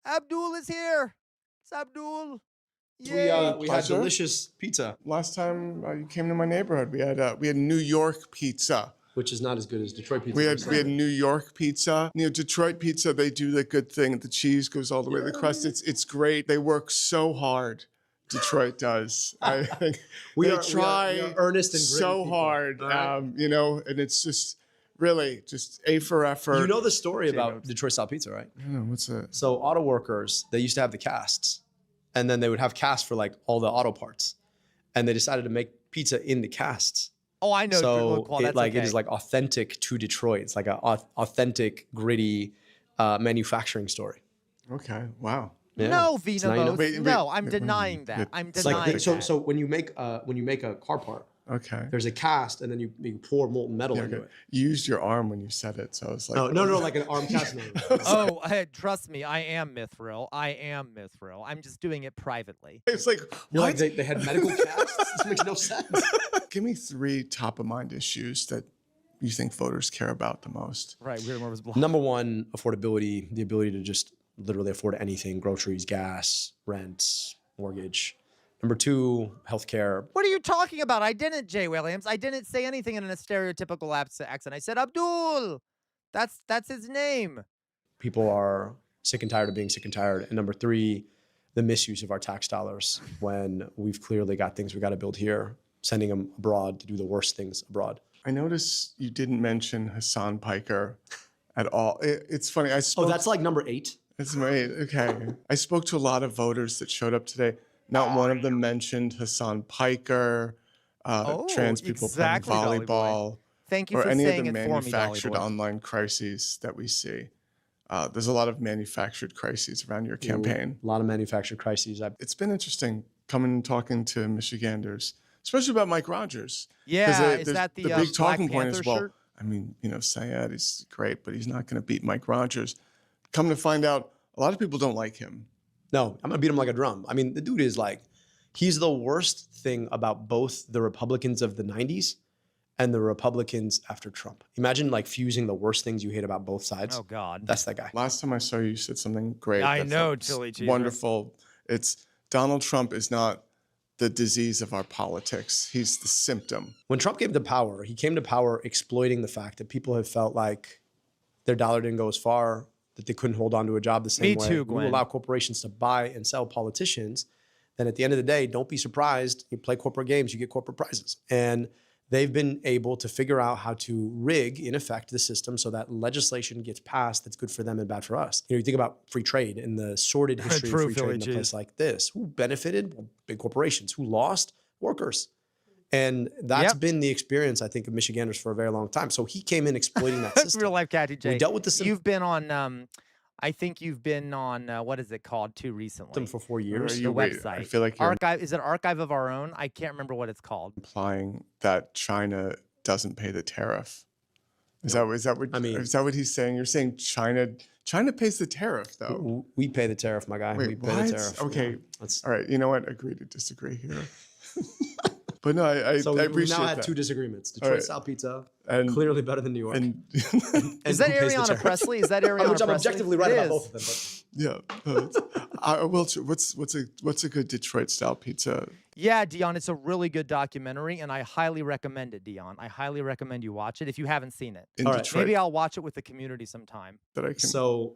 Abdul is here. It's Abdul. We had delicious pizza. Last time you came to my neighborhood, we had New York pizza, which is not as good as Detroit pizza. We had New York pizza. You know, Detroit pizza, they do the good thing. The cheese goes all the way to the crust. It's great. They work so hard. Detroit does. I think we are earnest and so people. hard. Right. You know, and it's just really just A for effort. You know the story about Detroit style pizza, right? No, what's that? So auto workers, they used to have the casts, and then they would have casts for like all the auto parts, and they decided to make pizza in the casts. Oh, I know. So it is like authentic to Detroit. It's like an authentic, gritty manufacturing story. Okay. Wow. Yeah. No, Vina. No, I'm denying that. I'm denying that. So when you make a car part, okay, there's a cast, and then you pour molten metal into it. You used your arm when you said it, so I was like, no, like an arm cast. Oh, hey, trust me, I am Mithril. I'm just doing it privately. It's like, you're like they had medical casts. This makes no sense. Give me 3 top of mind issues that you think voters care about the most. Right. Number one, affordability, the ability to just literally afford anything: groceries, gas, rent, mortgage. Number 2, healthcare. What are you talking about? I didn't, Jay Williams. I didn't say anything in a stereotypical accent. I said Abdul. That's his name. People are sick and tired of being sick and tired. And number 3, the misuse of our tax dollars when we've clearly got things we got to build here, sending them abroad to do the worst things abroad. I noticed you didn't mention Hassan Piker at all. It's funny. That's like number 8. That's right. Okay. I spoke to a lot of voters that showed up today. Not one of them mentioned Hassan Piker, trans people playing volleyball, Thank you or for any of saying the it for me, manufactured Dolly Boy. online crises that we see. There's a lot of manufactured crises around your campaign. A lot of manufactured crises. It's been interesting coming and talking to Michiganders, especially about Mike Rogers. Yeah, is that the big talking Black point Panther is, well, shirt? I mean, you know, Syed is great, but he's not going to beat Mike Rogers. Come to find out, a lot of people don't like him. No, I'm going to beat him like a drum. I mean, the dude is like, he's the worst thing about both the Republicans of the 90s and the Republicans after Trump. Imagine like fusing the worst things you hate about both sides. Oh, God. That's that guy. Last time I saw you, you said something great. I that's know, like Chili Cheese. wonderful. It's Donald Trump is not the disease of our politics. He's the symptom. When Trump came to power, he came to power exploiting the fact that people have felt like their dollar didn't go as far, that they couldn't hold on to a job the same way. Me too, Gwen. We allow corporations to buy and sell politicians. Then at the end of the day, don't be surprised. You play corporate games, you get corporate prizes. And they've been able to figure out how to rig, in effect, the system so that legislation gets passed that's good for them and bad for us. You know, you think about free trade and the sordid history of free trade in a place like this. Who benefited? Well, big corporations. Who lost? Workers. And that's been the experience, I think, of Michiganders for a very long time. So he came in exploiting that system. Real life Catty J. We dealt with the system. You've been on, I think you've been on, what is it called, too, recently? For 4 years. The website. I feel like you're Archive. Is it Archive of Our Own? I can't remember what it's called. implying that China doesn't pay the tariff. Is that what he's saying? You're saying China pays the tariff, though. We pay the tariff, my guy. Wait, we pay what? the tariff. Okay. Yeah. All right. You know what? Agree to disagree here. But no, I So we appreciate now had that. 2 disagreements. All Detroit right. style pizza, And- clearly better than New York. And Is that who pays the Ariana tariff? Presley? Is that Ariana Which I'm Presley? objectively right It about is. both of them. But yeah. What's a good Detroit style pizza? Yeah, Dion, it's a really good documentary, and I highly recommend it, Dion. I highly recommend you watch it if you haven't seen it. In All right. Detroit Maybe I'll watch it with the community sometime. that I can. So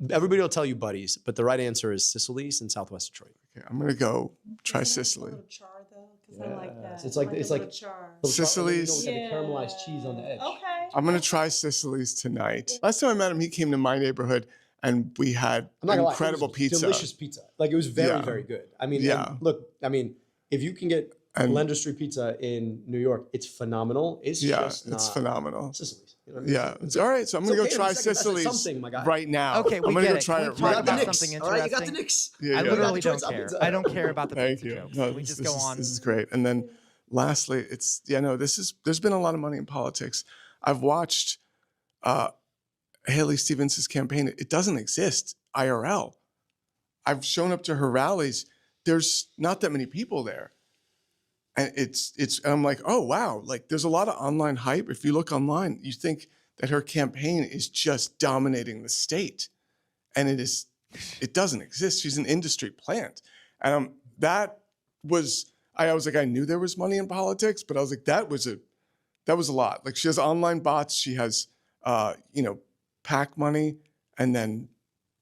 everybody will tell you buddies, but the right answer is Sicily's in Southwest Detroit. Okay, I'm gonna go try Sicily. Char though, because I like that. It's like a it's little like char. Sicily's. Like a caramelized cheese on the edge. Okay. I'm gonna try Sicily's tonight. Last time I met him, he came to my neighborhood, and we had I'm not gonna lie, incredible it was pizza. delicious pizza. Like it was very, Yeah. very good. I mean, Yeah. and look, I mean, if you can get And Lender Street Pizza in New York, it's phenomenal. It's just not it's phenomenal. Sicily's. You know what I mean? Yeah, it's all right. So I'm gonna go try Sicily's right now. Okay, I'm gonna go try it right now. Something interesting. All right, you got the Knicks. I literally don't care. I don't care about the Thank pizza you. jokes. No, We just this go is- on. This is great. And then lastly, there's been a lot of money in politics. I've watched Haley Stevens' campaign. It doesn't exist IRL. I've shown up to her rallies. There's not that many people there. And I'm like, oh, wow. Like, there's a lot of online hype. If you look online, you think that her campaign is just dominating the state. And it doesn't exist. She's an industry plant. And I was like, I knew there was money in politics, but I was like, that was a lot. Like, she has online bots. She has, PAC money. And then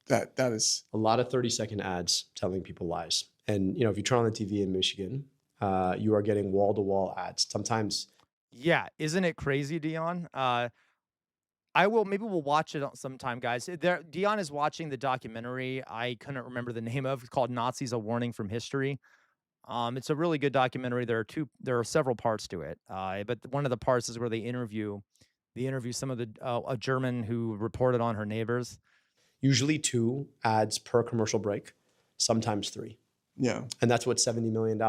that is a lot of 30-second ads telling people lies. And, if you turn on the TV in Michigan, you are getting wall-to-wall ads. Sometimes. Yeah, isn't it crazy, Dion? Maybe we'll watch it sometime, guys. Dion is watching the documentary I couldn't remember the name of. It's called Nazis: A Warning from History. It's a really good documentary. There are several parts to it. But one of the parts is where they interview some of a German who reported on her neighbors. Usually 2 ads per commercial break, sometimes 3. Yeah. And that's what $70 million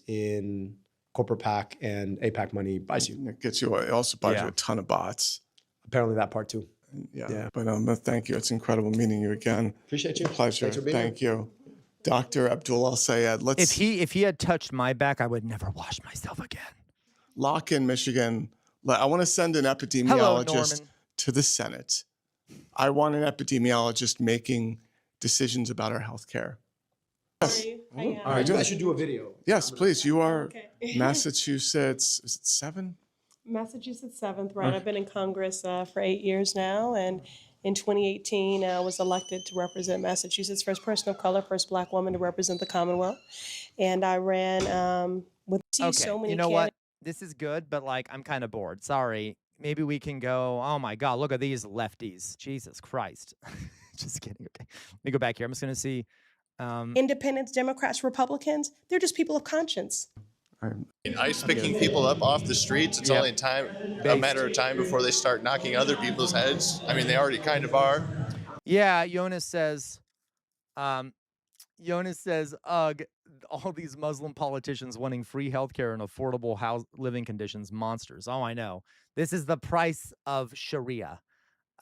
in corporate PAC and APAC money buys you. It gets you. It also buys you a ton of bots. Apparently that part too. Yeah. But thank you. It's incredible meeting you again. Appreciate you. Pleasure. Thanks for being Thank you. Dr. Abdul Al-Sayed. If he had touched my back, I would never wash myself again. Lock in Michigan. I want to send an epidemiologist to the Senate. I want an epidemiologist making decisions about our health care. Yes. All right, you guys should do a video. Yes, please. You are Massachusetts, is it 7? Massachusetts 7th, right? I've been in Congress for 8 years now, and in 2018, I was elected to represent Massachusetts, first person of color, first Black woman to represent the Commonwealth, and I ran with so many. You know what? This is good, but I'm kind of bored. Sorry. Maybe we can go. Oh my God! Look at these lefties. Jesus Christ! Just kidding. Okay, let me go back here. I'm just gonna see. Independents, Democrats, Republicans, they're just people of conscience. ICE picking people up off the streets, it's only a matter of time before they start knocking other people's heads. I mean, they already kind of are. Yeah, Jonas says, ugh, all these Muslim politicians wanting free healthcare and affordable living conditions, monsters. Oh, I know. This is the price of Sharia.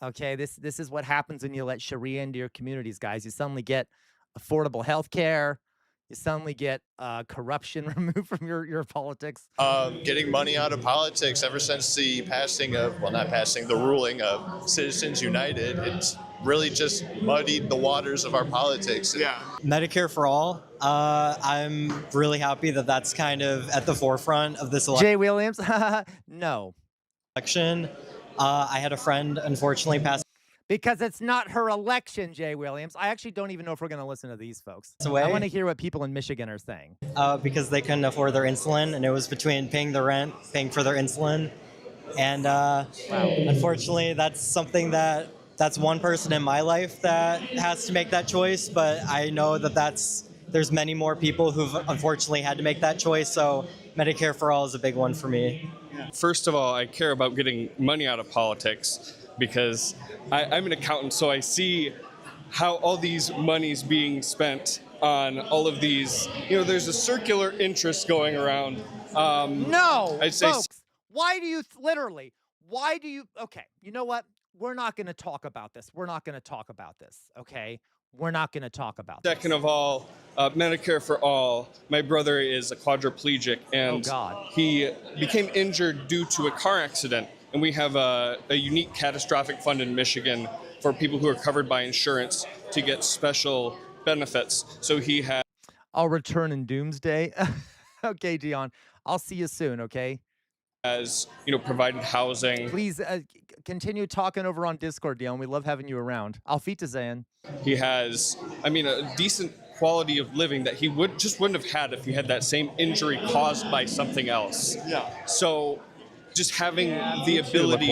Okay, this is what happens when you let Sharia into your communities, guys. You suddenly get affordable healthcare. You suddenly get corruption removed from your politics. Getting money out of politics ever since the the ruling of Citizens United, it's really just muddied the waters of our politics. Yeah. Medicare for all. I'm really happy that that's kind of at the forefront of this election. Jay Williams? No. Election. I had a friend, unfortunately, pass Because it's not her election, Jay Williams. I actually don't even know if we're going to listen to these folks. away. I want to hear what people in Michigan are saying. Because they couldn't afford their insulin, and it was between paying the rent, paying for their insulin. And unfortunately, that's something that's one person in my life that has to make that choice. But I know there's many more people who've unfortunately had to make that choice. So Medicare for all is a big one for me. First of all, I care about getting money out of politics because I'm an accountant, so I see how all these monies being spent on all of these, there's a circular interest going around. No, I'd say folks, okay, you know what? We're not going to talk about this. Okay? We're not going to talk about this. Second of all, Medicare for all. My brother is a quadriplegic, and he became injured due to a car accident. And we have a unique catastrophic fund in Michigan for people who are covered by insurance to get special benefits. So he had. I'll return in doomsday. Okay, Dion. I'll see you soon, okay? Has, provided housing. Please continue talking over on Discord, Dion. We love having you around. Auf Wiedersehen. He has, a decent quality of living that he wouldn't have had if he had that same injury caused by something else. Yeah. So just having the ability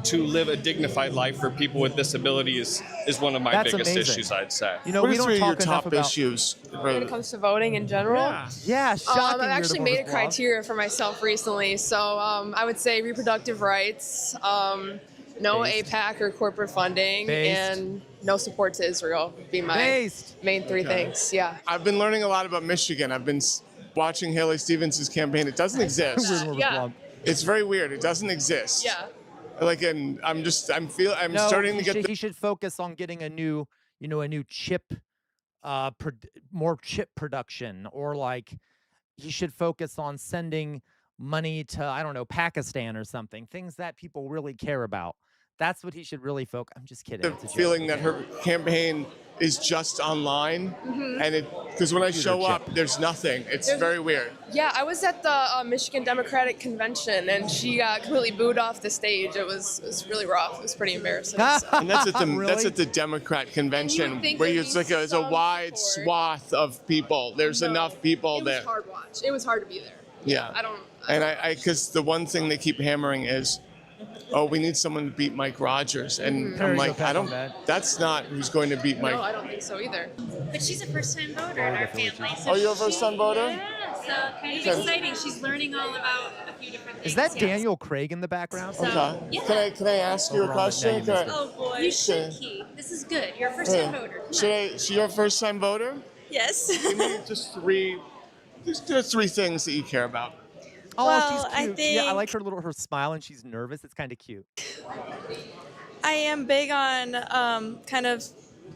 to live a dignified life for people with disabilities is one of my That's biggest amazing. issues, I'd say. You know, What we are don't some of your talk enough top about issues? When it comes to voting in general. Yeah, shocking. I've actually you're the made a voter's law. criteria for myself recently. So I would say reproductive rights, no APAC or corporate funding, and no support to Israel would be my main three things. Yeah. I've been learning a lot about Michigan. I've been watching Haley Stevens' campaign. It doesn't exist. Yeah. It's very weird. It doesn't exist. Yeah. Like, and I'm No, starting to get. he should focus on getting a new chip, more chip production, or like he should focus on sending money to, I don't know, Pakistan or something. Things that people really care about. That's what he should really focus. I'm just kidding. The It's a joke, feeling that okay? her campaign is just online, and because when I show up, there's nothing. It's very weird. Yeah, I was at the Michigan Democratic Convention, and she got completely booed off the stage. It was really rough. It was pretty embarrassing. So. And that's at the that's at the Democrat convention think where there'd it's be like it's a some wide swath of people. There's enough people It there. was hard watch. It was hard to be there. Yeah. I because the one thing they keep hammering is, oh, we need someone to beat Mike Rogers, and I'm like, that's not who's going to beat Mike. No, I don't think so either. But she's a first-time voter in our family. So Oh, you're a first-time voter? Yeah, so kind of Okay. exciting. She's learning all about a few different things. Is that yes. Daniel Craig in the background? So, Okay. yeah. Can I ask you a question? Can I- Oh boy. You should, Keith. This is good. You're a first-time voter. Come on. So you're a first-time voter? Yes. Give me just three things that you care about. Oh, Well, she's I cute. Yeah, I think- like her smile, and she's nervous. It's kind of cute. I am big on kind of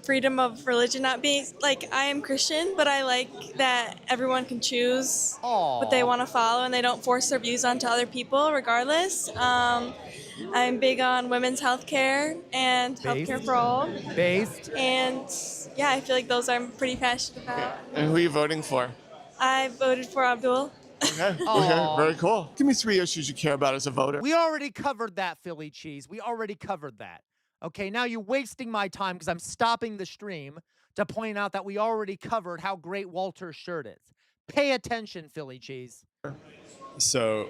freedom of religion not being like I am Christian, but I like that everyone can choose what they want to follow and they don't force their views onto other people regardless. I'm big on women's health care and healthcare for all. And yeah, I feel like those I'm pretty passionate about. And who are you voting for? I voted for Abdul. Okay. Okay. Very cool. Give me 3 issues you care about as a voter. We already covered that, Philly cheese. We already covered that. Okay, now you're wasting my time because I'm stopping the stream to point out that we already covered how great Walter's shirt is. Pay attention, Philly cheese. So,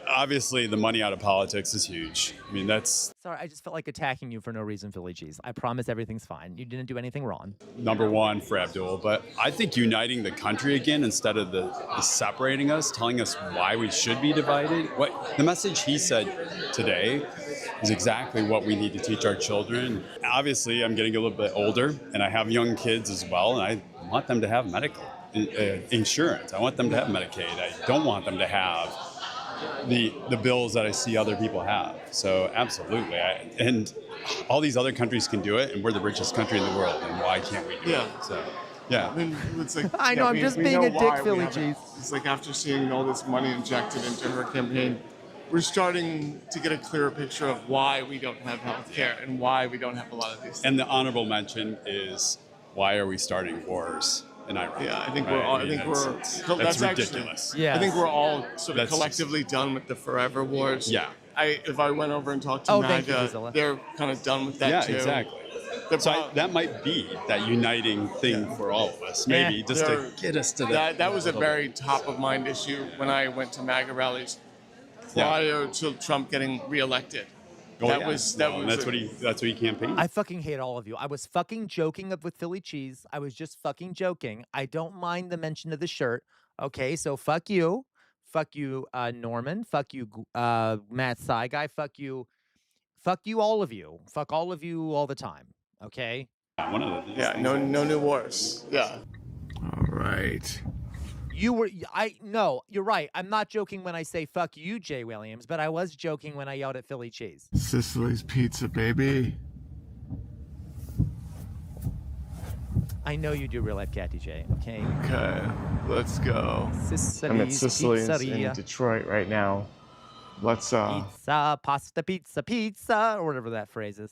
obviously, the money out of politics is huge. I mean, that's Sorry, I just felt like attacking you for no reason, Philly cheese. I promise everything's fine. You didn't do anything wrong. number one for Abdul. But I think uniting the country again instead of the separating us, telling us why we should be divided. What the message he said today is exactly what we need to teach our children. Obviously, I'm getting a little bit older, and I have young kids as well, and I want them to have medical insurance. I want them to have Medicaid. I don't want them to have the bills that I see other people have. So absolutely, and all these other countries can do it, and we're the richest country in the world, and why can't we do it? So, yeah. I mean, it's like, I know, I'm just being a dick, Philly cheese. It's like after seeing all this money injected into her campaign, we're starting to get a clearer picture of why we don't have health care and why we don't have a lot of these things. And the honorable mention is, why are we starting wars in Iraq? Yeah, I think right? we're all. I mean, think that's that's ridiculous. Actually, I think we're all sort of That's collectively done with the forever wars. Yeah. If I went over and talked to thank you, MAGA, Priscilla. they're kind of done with that Yeah, too. exactly. So that might be that uniting thing for all of us, maybe just to get us to that was a little very top of mind issue when I went to MAGA rallies prior to Trump getting reelected. Oh, that yeah. was Well, that's what he campaigned. I fucking hate all of you. I was fucking joking with Philly cheese. I was just fucking joking. I don't mind the mention of the shirt. Okay, so fuck you. Fuck you, Norman. Fuck you, Matt Sy guy. Fuck you, all of you. Fuck all of you all the time. Okay. One of the Yeah, no new wars. Yeah. All right. No, you're right. I'm not joking when I say fuck you, Jay Williams, but I was joking when I yelled at Philly cheese. Sicily's Pizza, baby. I know you do real life Catty J, okay? Okay, let's go. I'm at Sicily's in Detroit right now. Let's Pizza, pasta, pizza, or whatever that phrase is.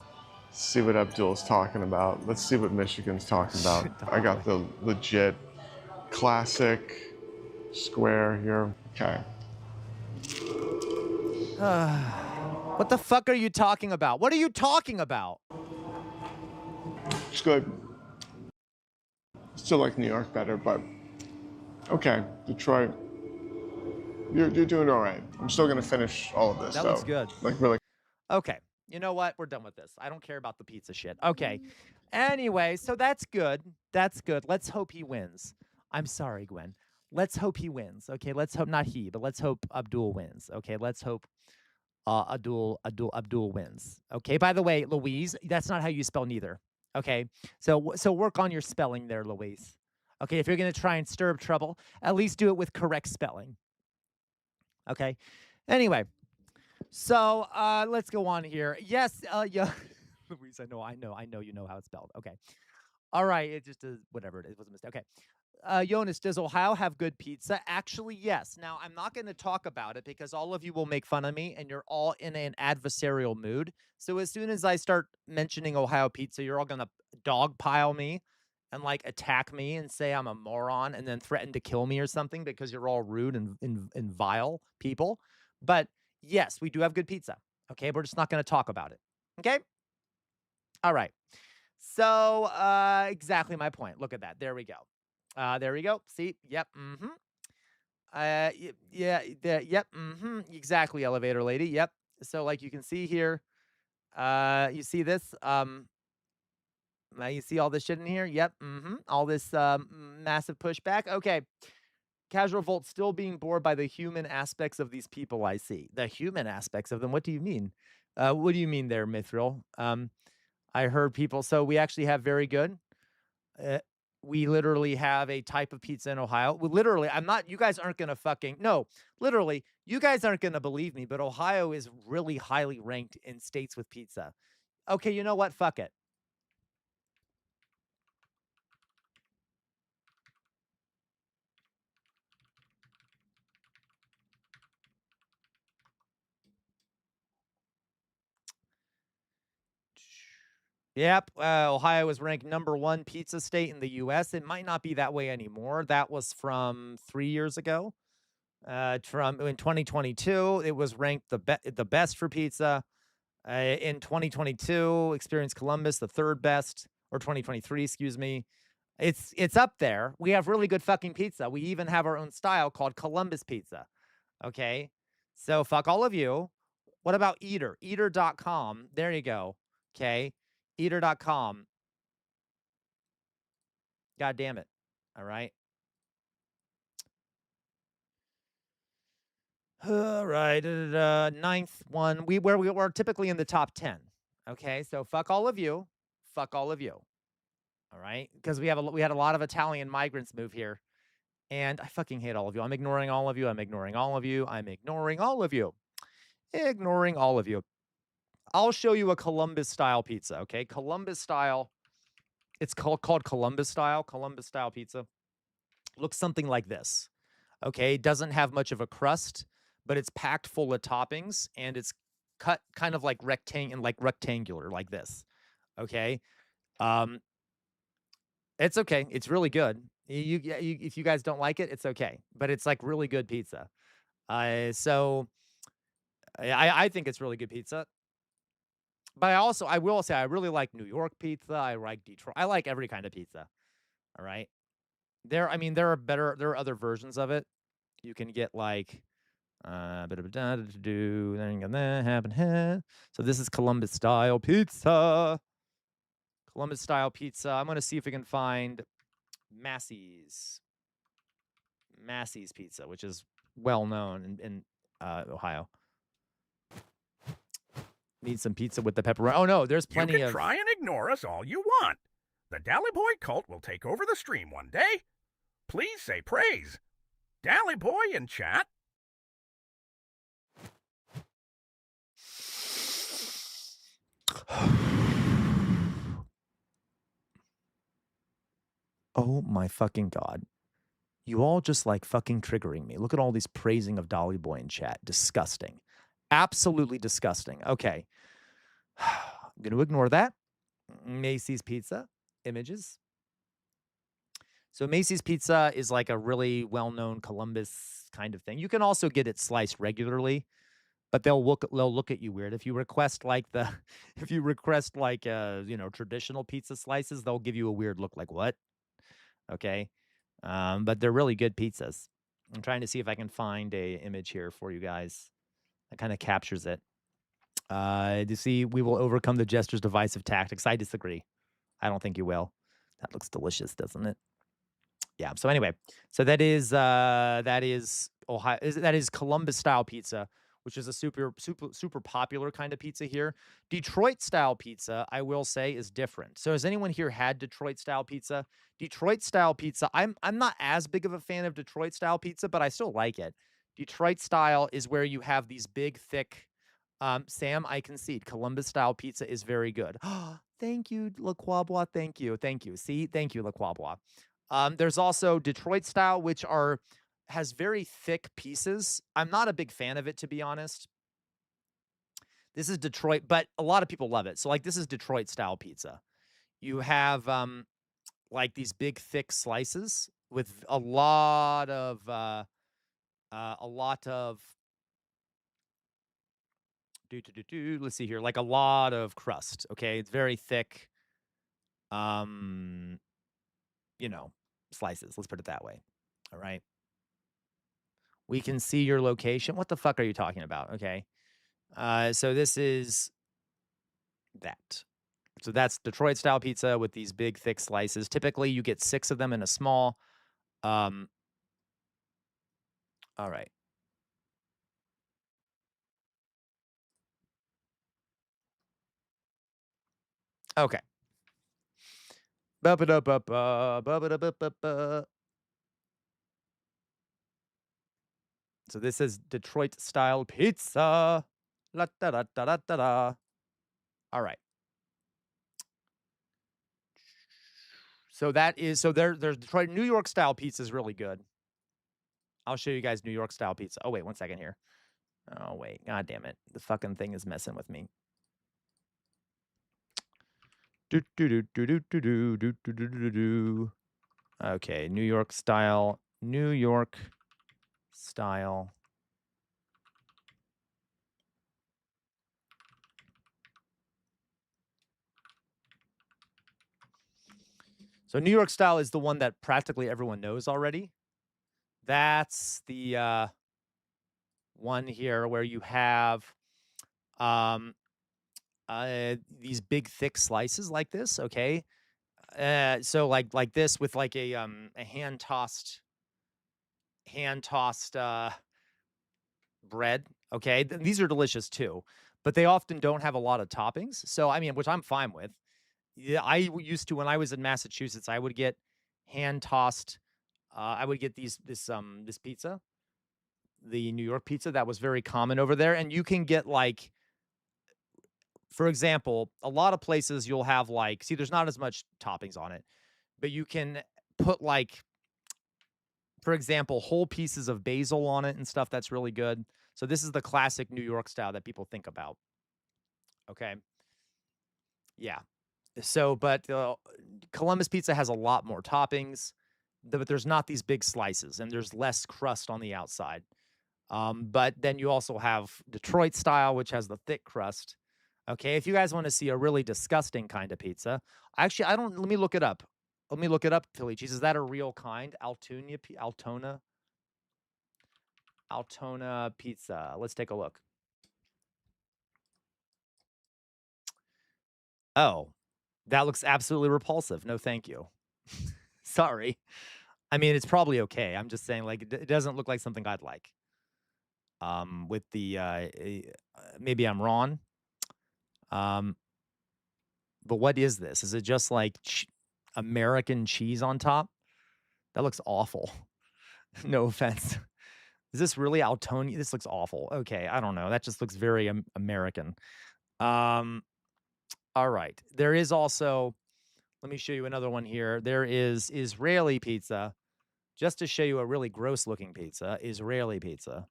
see what Abdul's talking about. Let's see what Michigan's talking about. I got the legit classic square here. Okay. What the fuck are you talking about? What are you talking about? It's good. Still like New York better, but okay. Detroit. You're doing all right. I'm still gonna finish all of this. That though. looks good. Like really. Okay. You know what? We're done with this. I don't care about the pizza shit. Okay. Anyway, so that's good. That's good. Let's hope he wins. I'm sorry, Gwen. Let's hope he wins. Okay. Let's hope not he, but let's hope Abdul wins. Okay. Let's hope Abdul wins. Okay. By the way, Louise, that's not how you spell neither. Okay. So work on your spelling there, Louise. Okay. If you're gonna try and stir up trouble, at least do it with correct spelling. Okay. Anyway. So let's go on here. Yes, yeah, Louise, I know you know how it's spelled. Okay, all right. It just is whatever it is. It was a mistake. Okay, Jonas, does Ohio have good pizza? Actually, yes. Now I'm not going to talk about it because all of you will make fun of me, and you're all in an adversarial mood. So as soon as I start mentioning Ohio pizza, you're all going to dogpile me and like attack me and say I'm a moron, and then threaten to kill me or something because you're all rude and vile people. But yes, we do have good pizza. Okay, we're just not going to talk about it. Okay? All right. So, exactly my point. Look at that. There we go. There we go. See? Yep. Yep. Exactly, elevator lady. Yep. So, like you can see here, you see this? You see all this shit in here? Yep. All this massive pushback. Okay. Casual Volt still being bored by the human aspects of these people I see. The human aspects of them? What do you mean? What do you mean there, Mithril? I heard people. So we actually have very good. We literally have a type of pizza in Ohio. We literally, you guys aren't going to fucking, no, literally, you guys aren't going to believe me, but Ohio is really highly ranked in states with pizza. Okay, you know what? Fuck it. Yep, Ohio is ranked #1 pizza state in the U.S. It might not be that way anymore. That was from 3 years ago. From in 2022, it was ranked the best for pizza. In 2022, Experience Columbus the 3rd best, or 2023, excuse me. It's up there. We have really good fucking pizza. We even have our own style called Columbus pizza. Okay, so fuck all of you. What about Eater? Eater.com. There you go. Okay. Eater.com. God damn it. All right. All right. 9th one. We're typically in the top 10. Okay. So fuck all of you. Fuck all of you. All right. Because we had a lot of Italian migrants move here. And I fucking hate all of you. I'm ignoring all of you. I'm ignoring all of you. I'm ignoring all of you. Ignoring all of you. I'll show you a Columbus style pizza. Okay. Columbus style. It's called Columbus style. Columbus style pizza. Looks something like this. Okay. It doesn't have much of a crust, but it's packed full of toppings and it's cut kind of like rectangular like this. Okay. It's okay. It's really good. If you guys don't like it, it's okay. But it's like really good pizza. So I think it's really good pizza. But I will say I really like New York pizza. I like Detroit. I like every kind of pizza. All right. There are other versions of it. You can get like so this is Columbus style pizza. Columbus style pizza. I'm gonna see if we can find Massey's pizza, which is well known in Ohio. Need some pizza with the pepperoni. Oh no, there's plenty of. You can try and ignore us all you want. The Dally Boy cult will take over the stream one day. Please say praise. Dally Boy in chat. Oh my fucking God. You all just like fucking triggering me. Look at all these praising of Dolly Boy in chat. Disgusting. Absolutely disgusting. Okay. I'm going to ignore that. Macy's Pizza images. So Macy's Pizza is like a really well-known Columbus kind of thing. You can also get it sliced regularly, but they'll look at you weird. If you request like traditional pizza slices, they'll give you a weird look like what? Okay. But they're really good pizzas. I'm trying to see if I can find a image here for you guys that kind of captures it. To see, we will overcome the jester's divisive tactics. I disagree. I don't think you will. That looks delicious, doesn't it? Yeah. So anyway, so that is Ohio. That is Columbus style pizza, which is a super popular kind of pizza here. Detroit style pizza, I will say, is different. So has anyone here had Detroit style pizza? Detroit style pizza, I'm not as big of a fan of Detroit style pizza, but I still like it. Detroit style is where you have these big, thick. Sam, I concede. Columbus style pizza is very good. Thank you, La Quabwa. Thank you. See, thank you, La Quabwa. There's also Detroit style, which has very thick pieces. I'm not a big fan of it, to be honest. This is Detroit, but a lot of people love it. So, like, this is Detroit style pizza. You have like these big, thick slices with a lot of let's see here, like a lot of crust. Okay, it's very thick. Slices. Let's put it that way. All right. We can see your location. What the fuck are you talking about? Okay. So this is that. So that's Detroit style pizza with these big, thick slices. Typically, you get 6 of them in a small. All right. Okay. So this is Detroit style pizza. La da da da da da da. All right. So there's Detroit. New York style pizza is really good. I'll show you guys New York style pizza. Oh wait, 1 second here. Oh wait, god damn it. The fucking thing is messing with me. Okay, New York style. So New York style is the one that practically everyone knows already. That's the one here where you have these big thick slices like this, okay? So like this with like a hand tossed bread, okay? These are delicious too, but they often don't have a lot of toppings. So I mean, which I'm fine with. Yeah, I used to, when I was in Massachusetts, I would get hand tossed. I would get this pizza, the New York pizza, that was very common over there. And you can get like, for example, a lot of places you'll have like, see, there's not as much toppings on it, but you can put like, for example, whole pieces of basil on it and stuff. That's really good. So this is the classic New York style that people think about. Okay. Yeah. So, but Columbus pizza has a lot more toppings, but there's not these big slices and there's less crust on the outside. But then you also have Detroit style, which has the thick crust. Okay, if you guys want to see a really disgusting kind of pizza, actually, let me look it up. Philly cheese. Is that a real kind? Altona pizza. Let's take a look. Oh, that looks absolutely repulsive. No, thank you. Sorry. I mean, it's probably okay. I'm just saying, like, it doesn't look like something I'd like. With the maybe I'm wrong. But what is this? Is it just like American cheese on top? That looks awful. No offense. Is this really Altoni? This looks awful. Okay, I don't know. That just looks very American. All right. There is also, let me show you another one here. There is Israeli pizza. Just to show you a really gross looking pizza, Israeli pizza.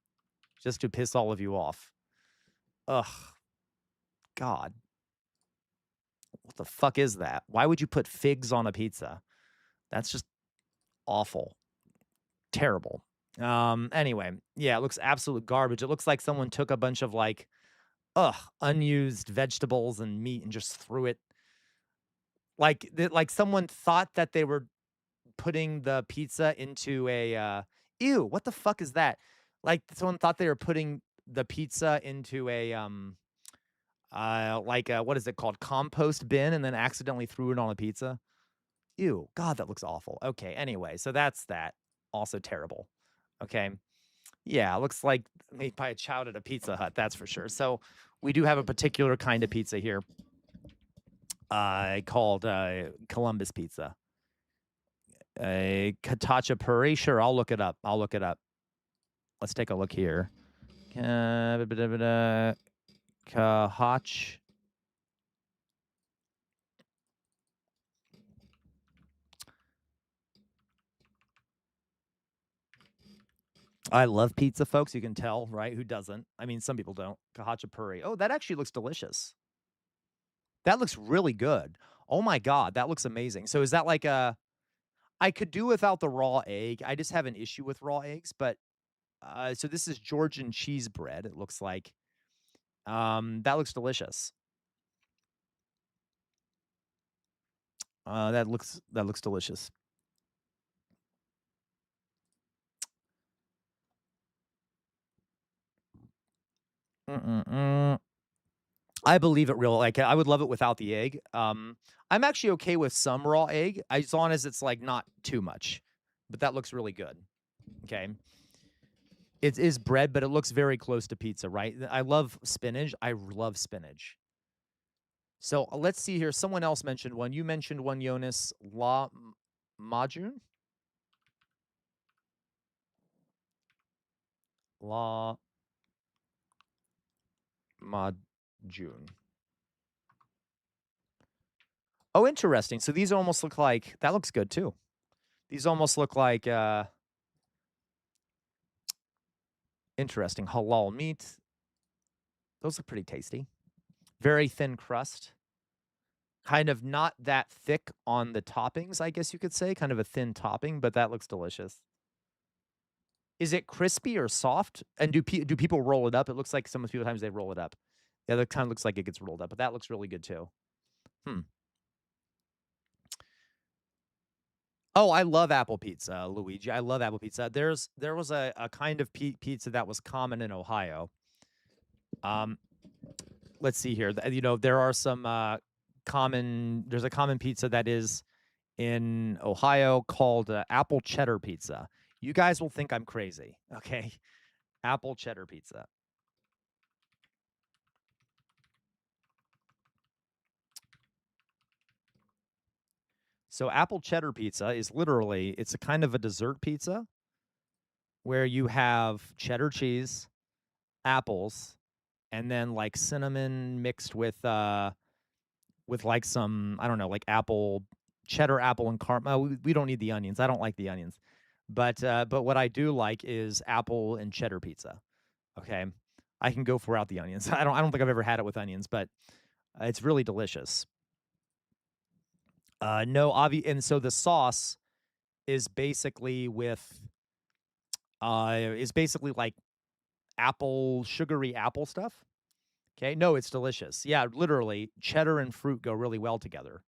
Just to piss all of you off. Ugh. God. What the fuck is that? Why would you put figs on a pizza? That's just awful. Terrible. Anyway, yeah, it looks absolute garbage. It looks like someone took a bunch of like, unused vegetables and meat and just threw it. Like someone thought that they were putting the pizza into Ew, what the fuck is that? Like someone thought they were putting the pizza into a what is it called? Compost bin and then accidentally threw it on a pizza. Ew, God, that looks awful. Okay, anyway, so that's that. Also terrible. Okay. Yeah, it looks like made by a child at a Pizza Hut, that's for sure. So we do have a particular kind of pizza here called Columbus pizza. Khachapuri, sure, I'll look it up. Let's take a look here. Khach. I love pizza, folks. You can tell, right? Who doesn't? I mean, some people don't. Khachapuri. Oh, that actually looks delicious. That looks really good. Oh my God, that looks amazing. So is that like I could do without the raw egg. I just have an issue with raw eggs, but so this is Georgian cheese bread, it looks like. That looks delicious. That looks delicious. I believe it real. Like I would love it without the egg. I'm actually okay with some raw egg, as long as it's like not too much. But that looks really good. Okay. It is bread, but it looks very close to pizza, right? I love spinach. I love spinach. So let's see here. Someone else mentioned one. You mentioned one, Jonas. La Majun? La Majun. Oh, interesting. So these almost look like, that looks good too. These almost look like, interesting. Halal meat. Those look pretty tasty. Very thin crust. Kind of not that thick on the toppings, I guess you could say. Kind of a thin topping, but that looks delicious. Is it crispy or soft? And do people roll it up? It looks like some times they roll it up. The other kind of looks like it gets rolled up, but that looks really good too. Oh, I love apple pizza, Luigi. I love apple pizza. There was a kind of pizza that was common in Ohio. Let's see here. You know, there are some there's a common pizza that is in Ohio called apple cheddar pizza. You guys will think I'm crazy, okay? Apple cheddar pizza. So apple cheddar pizza is literally, it's a kind of a dessert pizza where you have cheddar cheese, apples, and then like cinnamon mixed with like some, I don't know, like cheddar apple and caramel. We don't need the onions. I don't like the onions. But what I do like is apple and cheddar pizza. Okay. I can go without the onions. I don't think I've ever had it with onions, but it's really delicious. And so the sauce is basically like sugary apple stuff. Okay, no, it's delicious. Yeah, literally, cheddar and fruit go really well together.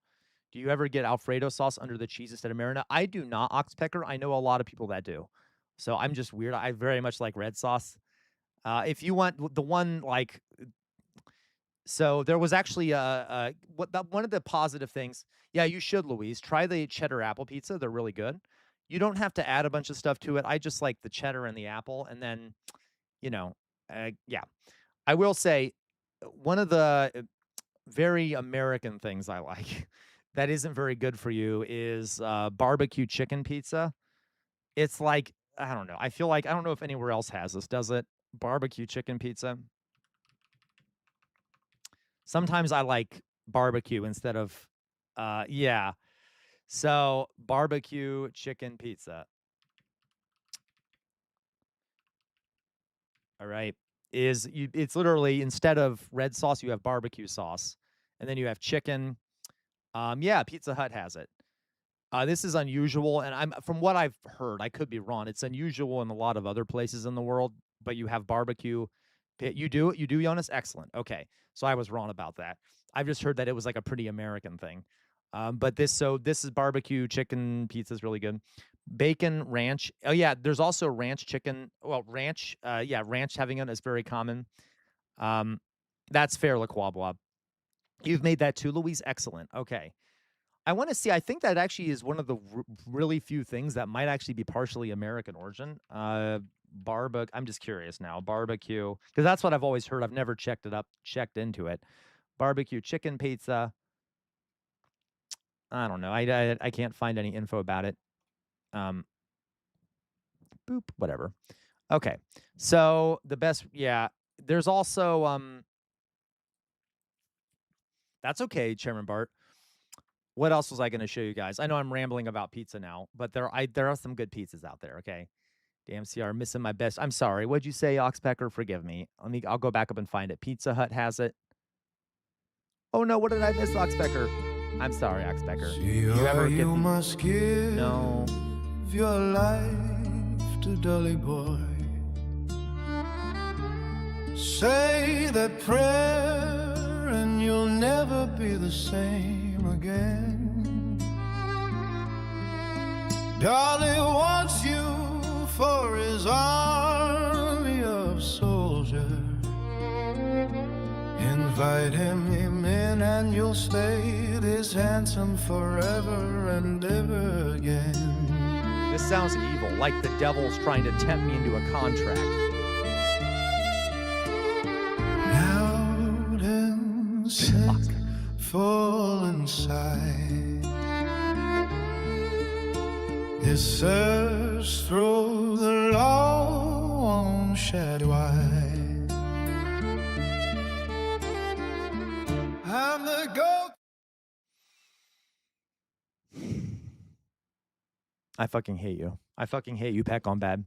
Do you ever get Alfredo sauce under the cheese instead of marinara? I do not, Oxpecker. I know a lot of people that do. So I'm just weird. I very much like red sauce. If you want the one like, so there was actually one of the positive things. Yeah, you should, Louise. Try the cheddar apple pizza. They're really good. You don't have to add a bunch of stuff to it. I just like the cheddar and the apple, and then, yeah. I will say, one of the very American things I like that isn't very good for you is barbecue chicken pizza. It's like, I don't know. I feel like, I don't know if anywhere else has this, does it? Barbecue chicken pizza. Sometimes I like barbecue instead of, yeah. So barbecue chicken pizza. All right. It's literally, instead of red sauce, you have barbecue sauce, and then you have chicken. Yeah, Pizza Hut has it. This is unusual, and from what I've heard, I could be wrong. It's unusual in a lot of other places in the world, but you have barbecue. You do, Jonas? Excellent. Okay, so I was wrong about that. I've just heard that it was like a pretty American thing. But this is barbecue chicken pizza is really good. Bacon ranch. Oh yeah, there's also ranch chicken. Well, ranch. Yeah, ranch having it is very common. That's fair, LaQuabwa. You've made that too, Louise. Excellent. Okay. I want to see. I think that actually is one of the really few things that might actually be partially American origin. Barbecue. I'm just curious now. Barbecue, because that's what I've always heard. I've never checked into it. Barbecue chicken pizza. I don't know. I can't find any info about it. Boop. Whatever. Okay. So the best. Yeah. There's also That's okay, Chairman Bart. What else was I going to show you guys? I know I'm rambling about pizza now, but there are some good pizzas out there. Okay. Damn CR, missing my best. I'm sorry. What'd you say, Oxpecker? Forgive me. I'll go back up and find it. Pizza Hut has it. Oh no, what did I miss, Oxpecker? I'm sorry, Oxpecker. You must give No. your life to Dolly Boy. Say that prayer and you'll never be the same again. Dolly wants you for his army of soldiers. Invite him in and you'll stay this handsome forever and ever again. This sounds evil, like the devil's trying to tempt me into a contract. Out and sit, fall inside. His search through the long shadow eye. I'm the goat. I fucking hate you. I fucking hate you, Peck on Bad.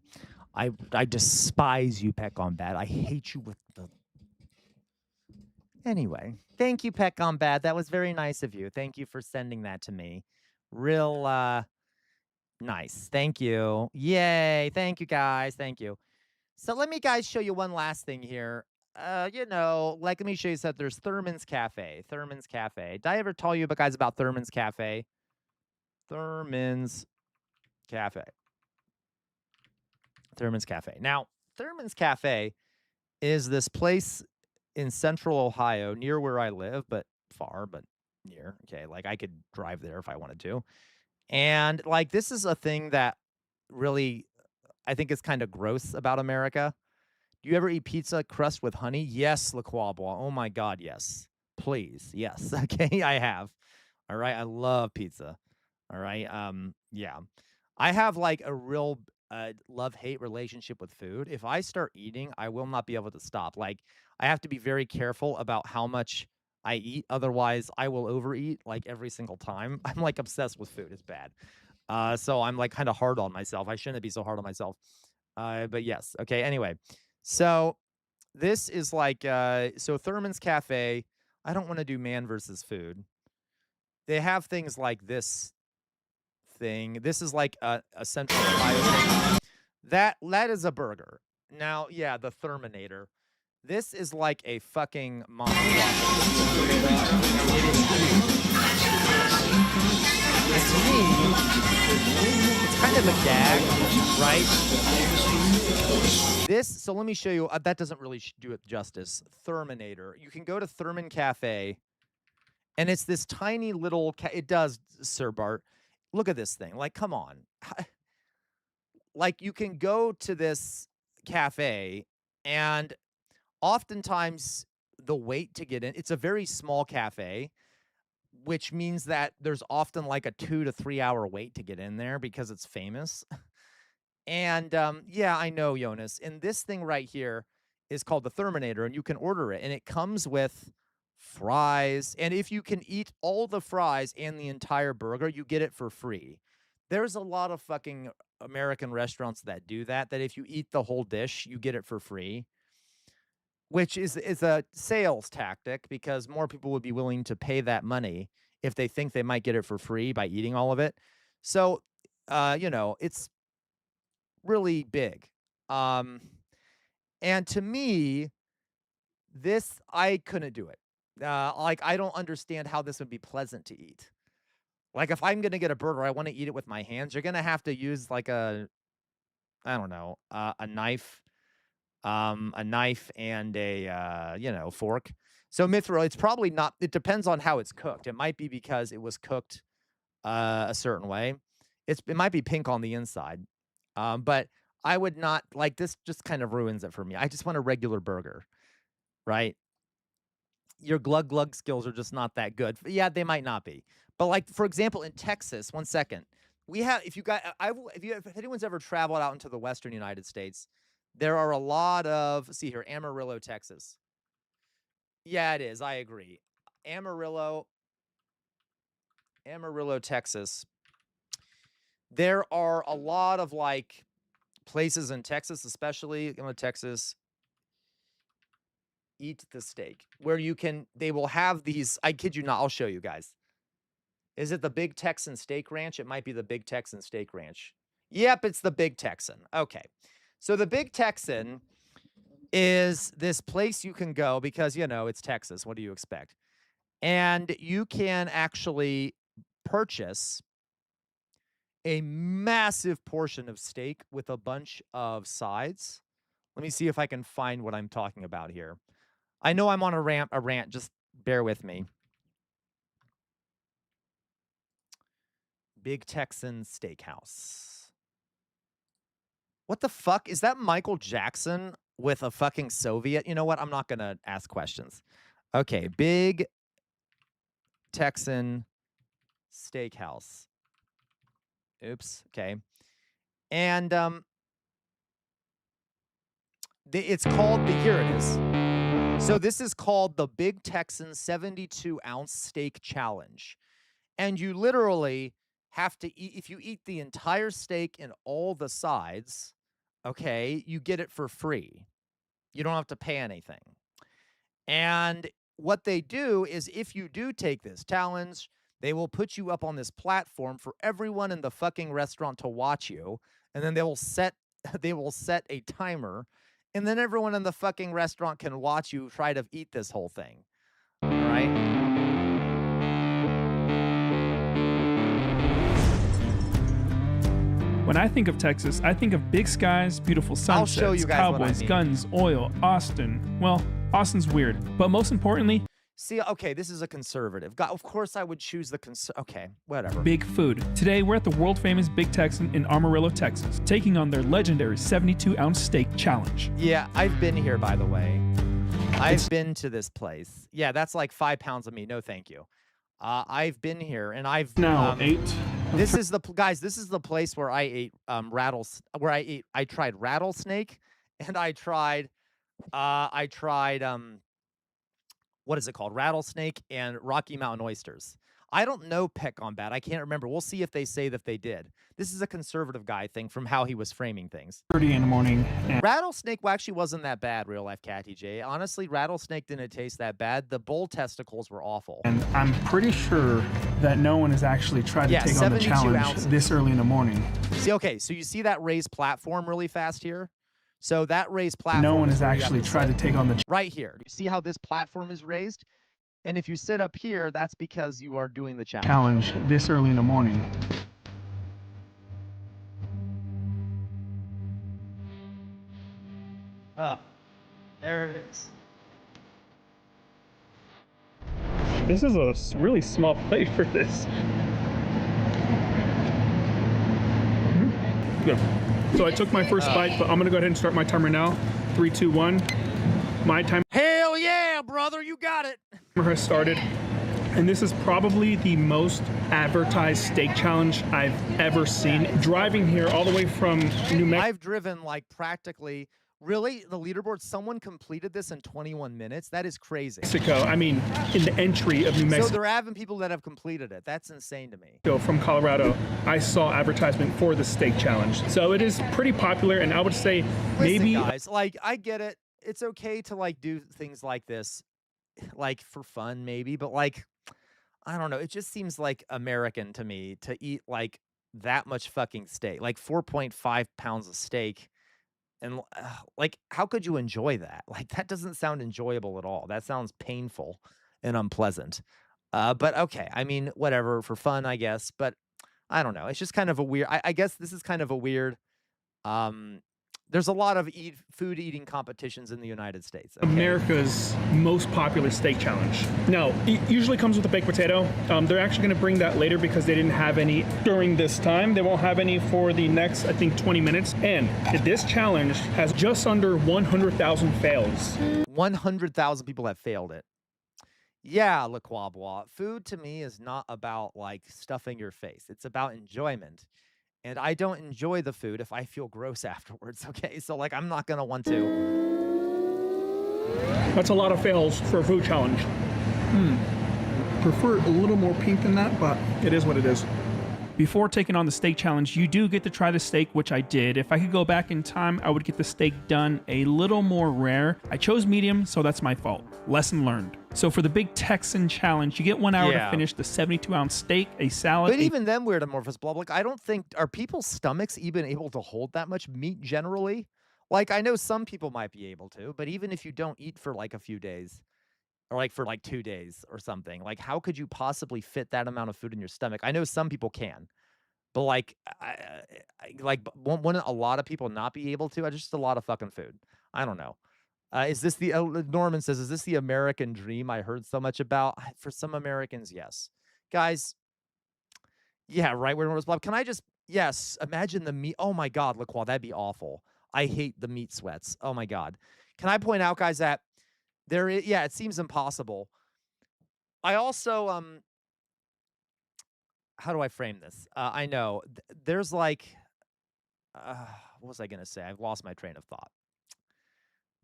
I despise you, Peck on Bad. I hate you with the... Anyway, thank you, Peck on Bad. That was very nice of you. Thank you for sending that to me. Real, nice. Thank you. Yay. Thank you, guys. Thank you. So let me, guys, show you one last thing here. You know, like, let me show you something. There's Thurman's Cafe. Thurman's Cafe. Did I ever tell you, guys, about Thurman's Cafe? Thurman's Cafe. Thurman's Cafe. Now, Thurman's Cafe is this place in central Ohio, near where I live, but far, but near. Okay, like I could drive there if I wanted to. And like this is a thing that really I think is kind of gross about America. Do you ever eat pizza crust with honey? Yes, LaQuabwa. Oh my God, yes. Please. Yes. Okay, I have. All right. I love pizza. All right. Yeah. I have like a real love-hate relationship with food. If I start eating, I will not be able to stop. Like, I have to be very careful about how much I eat. Otherwise, I will overeat like every single time. I'm like obsessed with food. It's bad. So I'm like kind of hard on myself. I shouldn't be so hard on myself. But yes. Okay. Anyway, so this is like, so Thurman's Cafe. I don't want to do man versus food. They have things like this thing. This is like a Central Ohio thing. That is a burger. Now, yeah, the Terminator. This is like a fucking monster. It is huge. It's me. It's kind of a gag, right? This, so let me show you. That doesn't really do it justice. Terminator. You can go to Thurman Cafe, and it's this tiny little. It does, Sir Bart. Look at this thing. Like, come on. Like, you can go to this cafe, and oftentimes the wait to get in, it's a very small cafe, which means that there's often like a 2 to 3 hour wait to get in there because it's famous. And yeah, I know, Jonas. And this thing right here is called the Terminator, and you can order it, and it comes with fries. And if you can eat all the fries and the entire burger, you get it for free. There's a lot of fucking American restaurants that do that if you eat the whole dish, you get it for free, which is a sales tactic because more people would be willing to pay that money if they think they might get it for free by eating all of it. So, you know, it's really big. And to me, I couldn't do it. Like, I don't understand how this would be pleasant to eat. Like if I'm gonna get a burger, I want to eat it with my hands. You're gonna have to use like I don't know, a knife and a fork. So Mithra, it's probably not. It depends on how it's cooked. It might be because it was cooked a certain way. It might be pink on the inside, but I would not like this. Just kind of ruins it for me. I just want a regular burger, right? Your glug skills are just not that good. Yeah, they might not be. But like for example, in Texas, 1 second, we have. If anyone's ever traveled out into the Western United States, there are a lot of. See here, Amarillo, Texas. Yeah, it is. I agree. Amarillo, Texas. There are a lot of like places in Texas, especially Texas. Eat the steak, where they will have these. I kid you not. I'll show you guys. Is it the Big Texan Steak Ranch? It might be the Big Texan Steak Ranch. Yep, it's the Big Texan. Okay. So the Big Texan is this place you can go because, it's Texas. What do you expect? And you can actually purchase a massive portion of steak with a bunch of sides. Let me see if I can find what I'm talking about here. I know I'm on a rant. Just bear with me. Big Texan Steakhouse. What the fuck? Is that Michael Jackson with a fucking Soviet? You know what? I'm not going to ask questions. Okay, Big Texan Steakhouse. Oops. Okay. And it's called here it is. So this is called the Big Texan 72-ounce steak challenge. And you literally have to eat, if you eat the entire steak and all the sides, okay, you get it for free. You don't have to pay anything. And what they do is if you do take this challenge, they will put you up on this platform for everyone in the fucking restaurant to watch you. And then they will set a timer. And then everyone in the fucking restaurant can watch you try to eat this whole thing. All right? When I think of Texas, I think of big skies, beautiful sunsets, cowboys, guns, oil, Austin. Well, Austin's weird, but most importantly, see, okay, this is a conservative. God, of course I would choose the okay, whatever. Big food. Today, we're at the world-famous Big Texan in Amarillo, Texas, taking on their legendary 72-ounce steak challenge. Yeah, I've been here, by the way. I've been to this place. Yeah, that's like 5 pounds of me. No, thank you. I've been here, and I've now ate. This is the guys. This is the place where I ate I tried rattlesnake, and I tried what is it called? Rattlesnake and Rocky Mountain oysters. I don't know Pet Gone Bad. I can't remember. We'll see if they say that they did. This is a conservative guy thing from how he was framing things. 30 in the morning. Rattlesnake actually wasn't that bad, real life Cat TJ. Honestly, rattlesnake didn't taste that bad. The bull testicles were awful. And I'm pretty sure that no one has actually tried to take on the challenge this early in the morning. See, okay, so you see that raised platform really fast here? So that raised platform. No one has actually tried to take on the right here. You see how this platform is raised? And if you sit up here, that's because you are doing the challenge this early in the morning. Oh, there it is. This is a really small plate for this. Good. So I took my first bite, but I'm gonna go ahead and start my timer now. 3, 2, 1. My timer. Hell yeah, brother, you got it. Has started, and this is probably the most advertised steak challenge I've ever seen. Driving here all the way from New Mexico. I've driven like practically. Really, the leaderboard, someone completed this in 21 minutes? That is crazy. Mexico, I mean, in the entry of New Mexico. So they're having people that have completed it. That's insane to me. From Colorado, I saw advertisement for the steak challenge. So it is pretty popular, and I would say maybe. Listen, guys, like, I get it. It's okay to like do things like this, like for fun maybe, but like, I don't know. It just seems like American to me to eat like that much fucking steak, like 4.5 pounds of steak. And like, how could you enjoy that? Like, that doesn't sound enjoyable at all. That sounds painful and unpleasant. But okay, I mean, whatever, for fun, I guess. But I don't know. It's just kind of a weird. I guess this is kind of a weird. Um, there's a lot of food eating competitions in the United States. Okay? America's most popular steak challenge. No, it usually comes with a baked potato. They're actually going to bring that later because they didn't have any during this time. They won't have any for the next, I think, 20 minutes. And this challenge has just under 100,000 fails. 100,000 people have failed it. Yeah, Le Quabois. Food to me is not about like stuffing your face. It's about enjoyment. And I don't enjoy the food if I feel gross afterwards, okay? So, like, I'm not going to want to. That's a lot of fails for a food challenge. Prefer a little more pink than that, but it is what it is. Before taking on the steak challenge, you do get to try the steak, which I did. If I could go back in time, I would get the steak done a little more rare. I chose medium, so that's my fault. Lesson learned. So for the big Texan challenge, you get 1 hour to finish the 72-ounce steak, a salad. But even then, weird amorphous blob, like, I don't think, are people's stomachs even able to hold that much meat generally? Like, I know some people might be able to, but even if you don't eat for like a few days, or like for like 2 days or something, like, how could you possibly fit that amount of food in your stomach? I know some people can, but like, wouldn't a lot of people not be able to? Just a lot of fucking food. I don't know. Is this the Norman says, is this the American dream I heard so much about? For some Americans, yes. Guys, yeah, right where Norman's blob. Can I just, yes, imagine the meat. Oh my God, LaQual, that'd be awful. I hate the meat sweats. Oh my God. Can I point out, guys, that there is, yeah, it seems impossible. I also, how do I frame this? I know there's like, what was I going to say? I've lost my train of thought.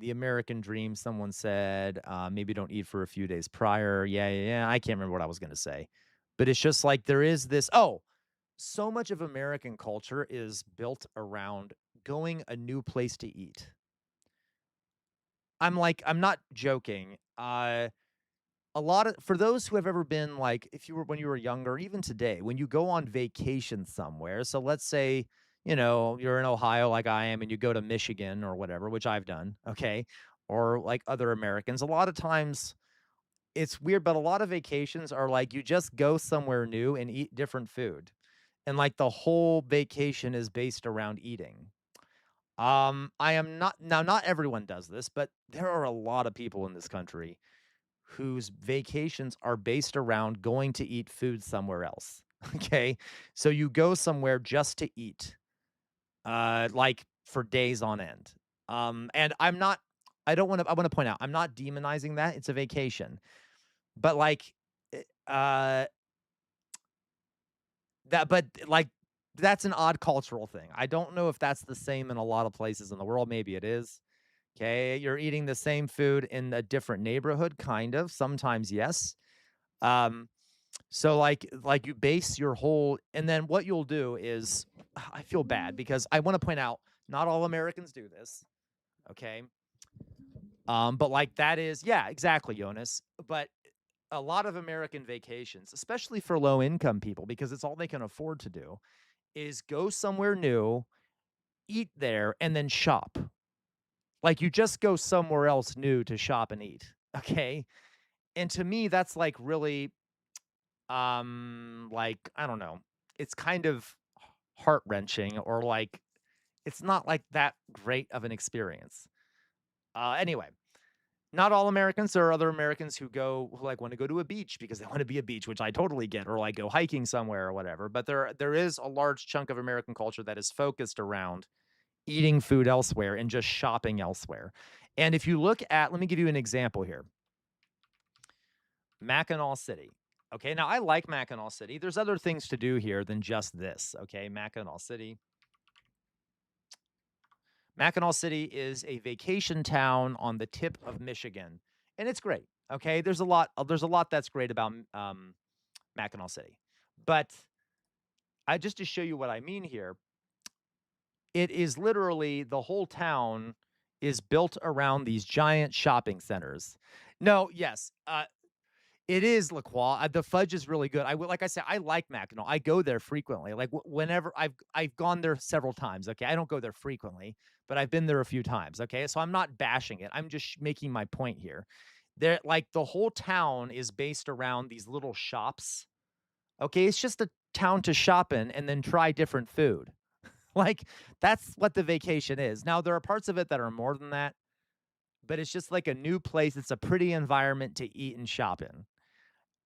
The American dream, someone said, maybe don't eat for a few days prior. Yeah. I can't remember what I was going to say. But it's just like there is this, so much of American culture is built around going a new place to eat. I'm not joking. A lot of, for those who have ever been like, when you were younger, even today, when you go on vacation somewhere, so let's say, you know, you're in Ohio like I am and you go to Michigan or whatever, which I've done, okay? Or like other Americans, a lot of times it's weird, but a lot of vacations are like you just go somewhere new and eat different food. And like the whole vacation is based around eating. I am not everyone does this, but there are a lot of people in this country whose vacations are based around going to eat food somewhere else. Okay? So you go somewhere just to eat. Like for days on end. And I want to point out, I'm not demonizing that. It's a vacation. But like, that's an odd cultural thing. I don't know if that's the same in a lot of places in the world. Maybe it is. Okay. You're eating the same food in a different neighborhood, kind of. Sometimes, yes. So like you base your whole, and then what you'll do is, I feel bad because I want to point out, not all Americans do this, okay? But like that is, yeah, exactly, Jonas. But a lot of American vacations, especially for low income people, because it's all they can afford to do, is go somewhere new, eat there, and then shop. Like you just go somewhere else new to shop and eat, okay? And to me, that's like really, like, I don't know, it's kind of heart-wrenching, or like it's not like that great of an experience. Anyway, not all Americans. There are other Americans who like want to go to a beach because they want to be a beach, which I totally get, or like go hiking somewhere or whatever. But there is a large chunk of American culture that is focused around eating food elsewhere and just shopping elsewhere. And if you look at, let me give you an example here. Mackinac City. Okay, now I like Mackinac City. There's other things to do here than just this, okay? Mackinac City. Mackinac City is a vacation town on the tip of Michigan, and it's great, okay? There's a lot that's great about Mackinac City. But just to show you what I mean here, it is literally, the whole town is built around these giant shopping centers. No, yes, it is, LaCroix. The fudge is really good. Like I said, I like Mackinac. I go there frequently. Like whenever I've gone there several times. Okay, I don't go there frequently, but I've been there a few times. Okay, so I'm not bashing it. I'm just making my point here. They're like the whole town is based around these little shops. Okay, it's just a town to shop in and then try different food. Like that's what the vacation is. Now there are parts of it that are more than that, but it's just like a new place. It's a pretty environment to eat and shop in.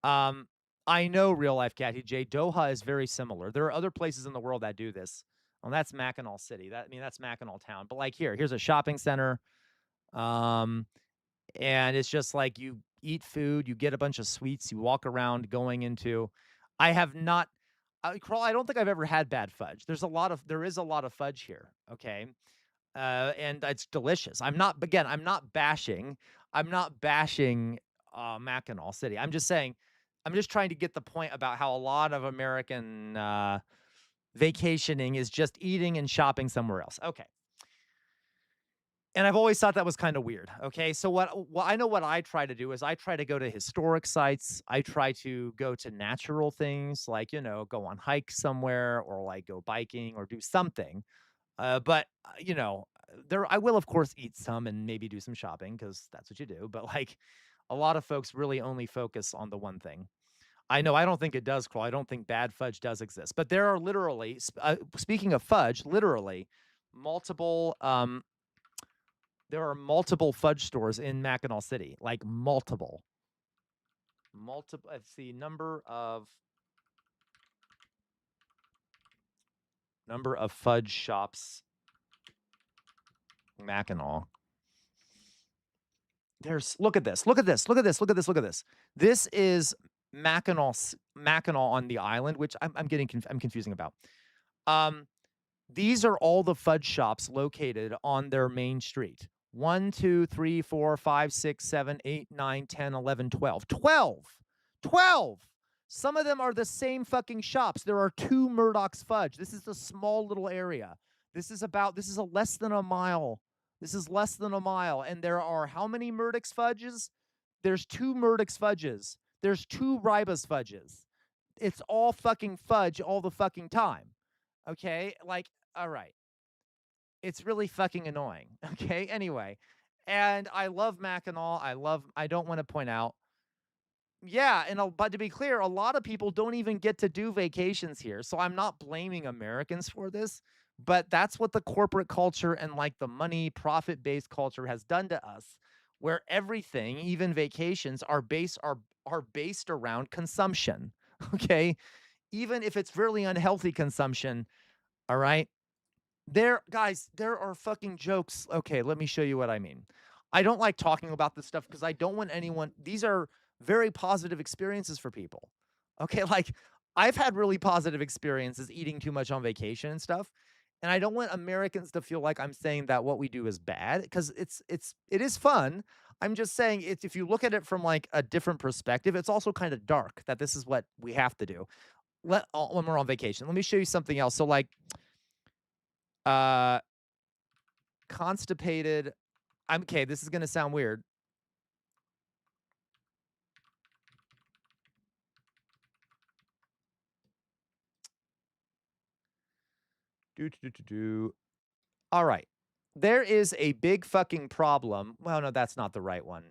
I know real life Cathy J. Doha is very similar. There are other places in the world that do this. Well, that's Mackinac City. That's Mackinac Town. But like here's a shopping center. And it's just like you eat food, you get a bunch of sweets, you walk around going into. I have not, Carl, I don't think I've ever had bad fudge. There is a lot of fudge here. Okay. And it's delicious. I'm not bashing Mackinac City. I'm just trying to get the point about how a lot of American vacationing is just eating and shopping somewhere else. Okay. And I've always thought that was kind of weird. Okay. So what I know what I try to do is I try to go to historic sites. I try to go to natural things like, go on hikes somewhere or like go biking or do something. But I will of course eat some and maybe do some shopping because that's what you do. But like a lot of folks really only focus on the one thing. I know I don't think it does, Carl. I don't think bad fudge does exist. But there are literally, speaking of fudge, literally multiple. There are multiple fudge stores in Mackinac City, like multiple. Let's see, number of fudge shops. Mackinac. Look at this. This is Mackinac on the island, which I'm confusing about. These are all the fudge shops located on their main street. 1, 2, 3, 4, 5, 6, 7, 8, 9, 10, 11, 12. 12! Some of them are the same fucking shops. There are 2 Murdoch's Fudge. This is a small little area. This is less than a mile. And there are how many Murdoch's Fudges? There's 2 Murdoch's Fudges. There's 2 Ribas Fudges. It's all fucking fudge all the fucking time. Okay? Like, all right. It's really fucking annoying. Okay? Anyway. And I love Mackinac. I don't want to point out. Yeah, but to be clear, a lot of people don't even get to do vacations here. So I'm not blaming Americans for this, but that's what the corporate culture and like the money profit-based culture has done to us, where everything, even vacations, are based around consumption. Okay? Even if it's really unhealthy consumption, all right? There are fucking jokes. Okay, let me show you what I mean. I don't like talking about this stuff because I don't want these are very positive experiences for people. Okay, like I've had really positive experiences eating too much on vacation and stuff. And I don't want Americans to feel like I'm saying that what we do is bad because it is fun. I'm just saying if you look at it from like a different perspective, it's also kind of dark that this is what we have to do when we're on vacation. Let me show you something else. So like constipated. Okay, this is going to sound weird. All right. There is a big fucking problem. Well, no, that's not the right one.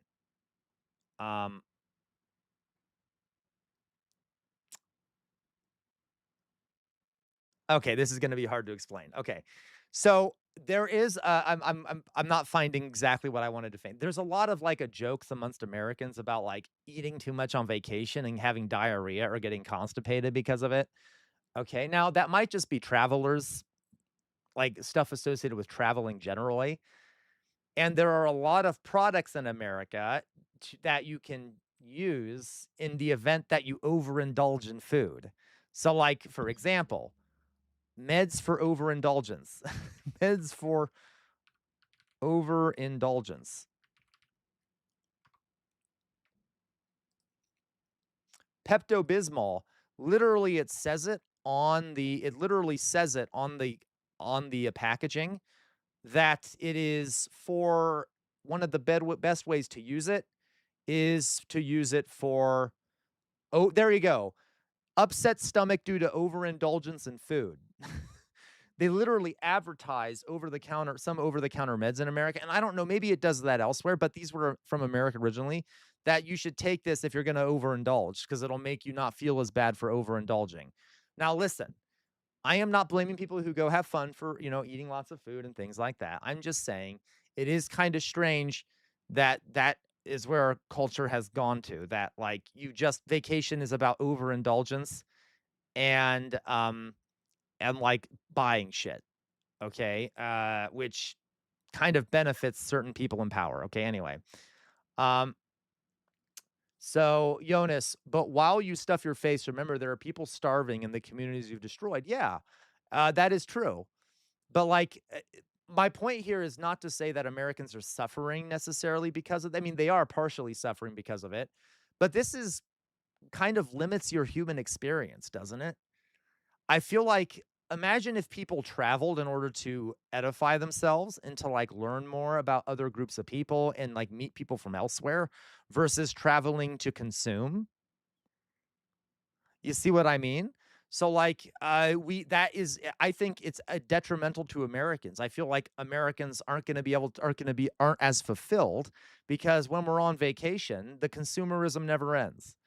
Okay, this is going to be hard to explain. Okay. So there is I'm not finding exactly what I wanted to find. There's a lot of like jokes amongst Americans about like eating too much on vacation and having diarrhea or getting constipated because of it. Okay. Now that might just be travelers, like stuff associated with traveling generally. And there are a lot of products in America that you can use in the event that you overindulge in food. So like, for example, meds for overindulgence. Meds for overindulgence. Pepto-Bismol, literally it literally says it on the packaging that it is for one of the best ways to use it is to use it for, oh, there you go. Upset stomach due to overindulgence in food. They literally advertise some over-the-counter meds in America. And I don't know, maybe it does that elsewhere, but these were from America originally. that you should take this if you're going to overindulge because it'll make you not feel as bad for overindulging. Now, listen, I am not blaming people who go have fun for, eating lots of food and things like that. I'm just saying it is kind of strange that that is where our culture has gone to, that like vacation is about overindulgence and like buying shit. Okay. Which kind of benefits certain people in power. Okay. Anyway. So, Jonas, but while you stuff your face, remember there are people starving in the communities you've destroyed. Yeah, that is true. But my point here is not to say that Americans are suffering necessarily because of. I mean, they are partially suffering because of it, but this is kind of limits your human experience, doesn't it? I feel like imagine if people traveled in order to edify themselves and to learn more about other groups of people and meet people from elsewhere versus traveling to consume. You see what I mean? So I think it's detrimental to Americans. I feel like Americans aren't as fulfilled because when we're on vacation, the consumerism never ends.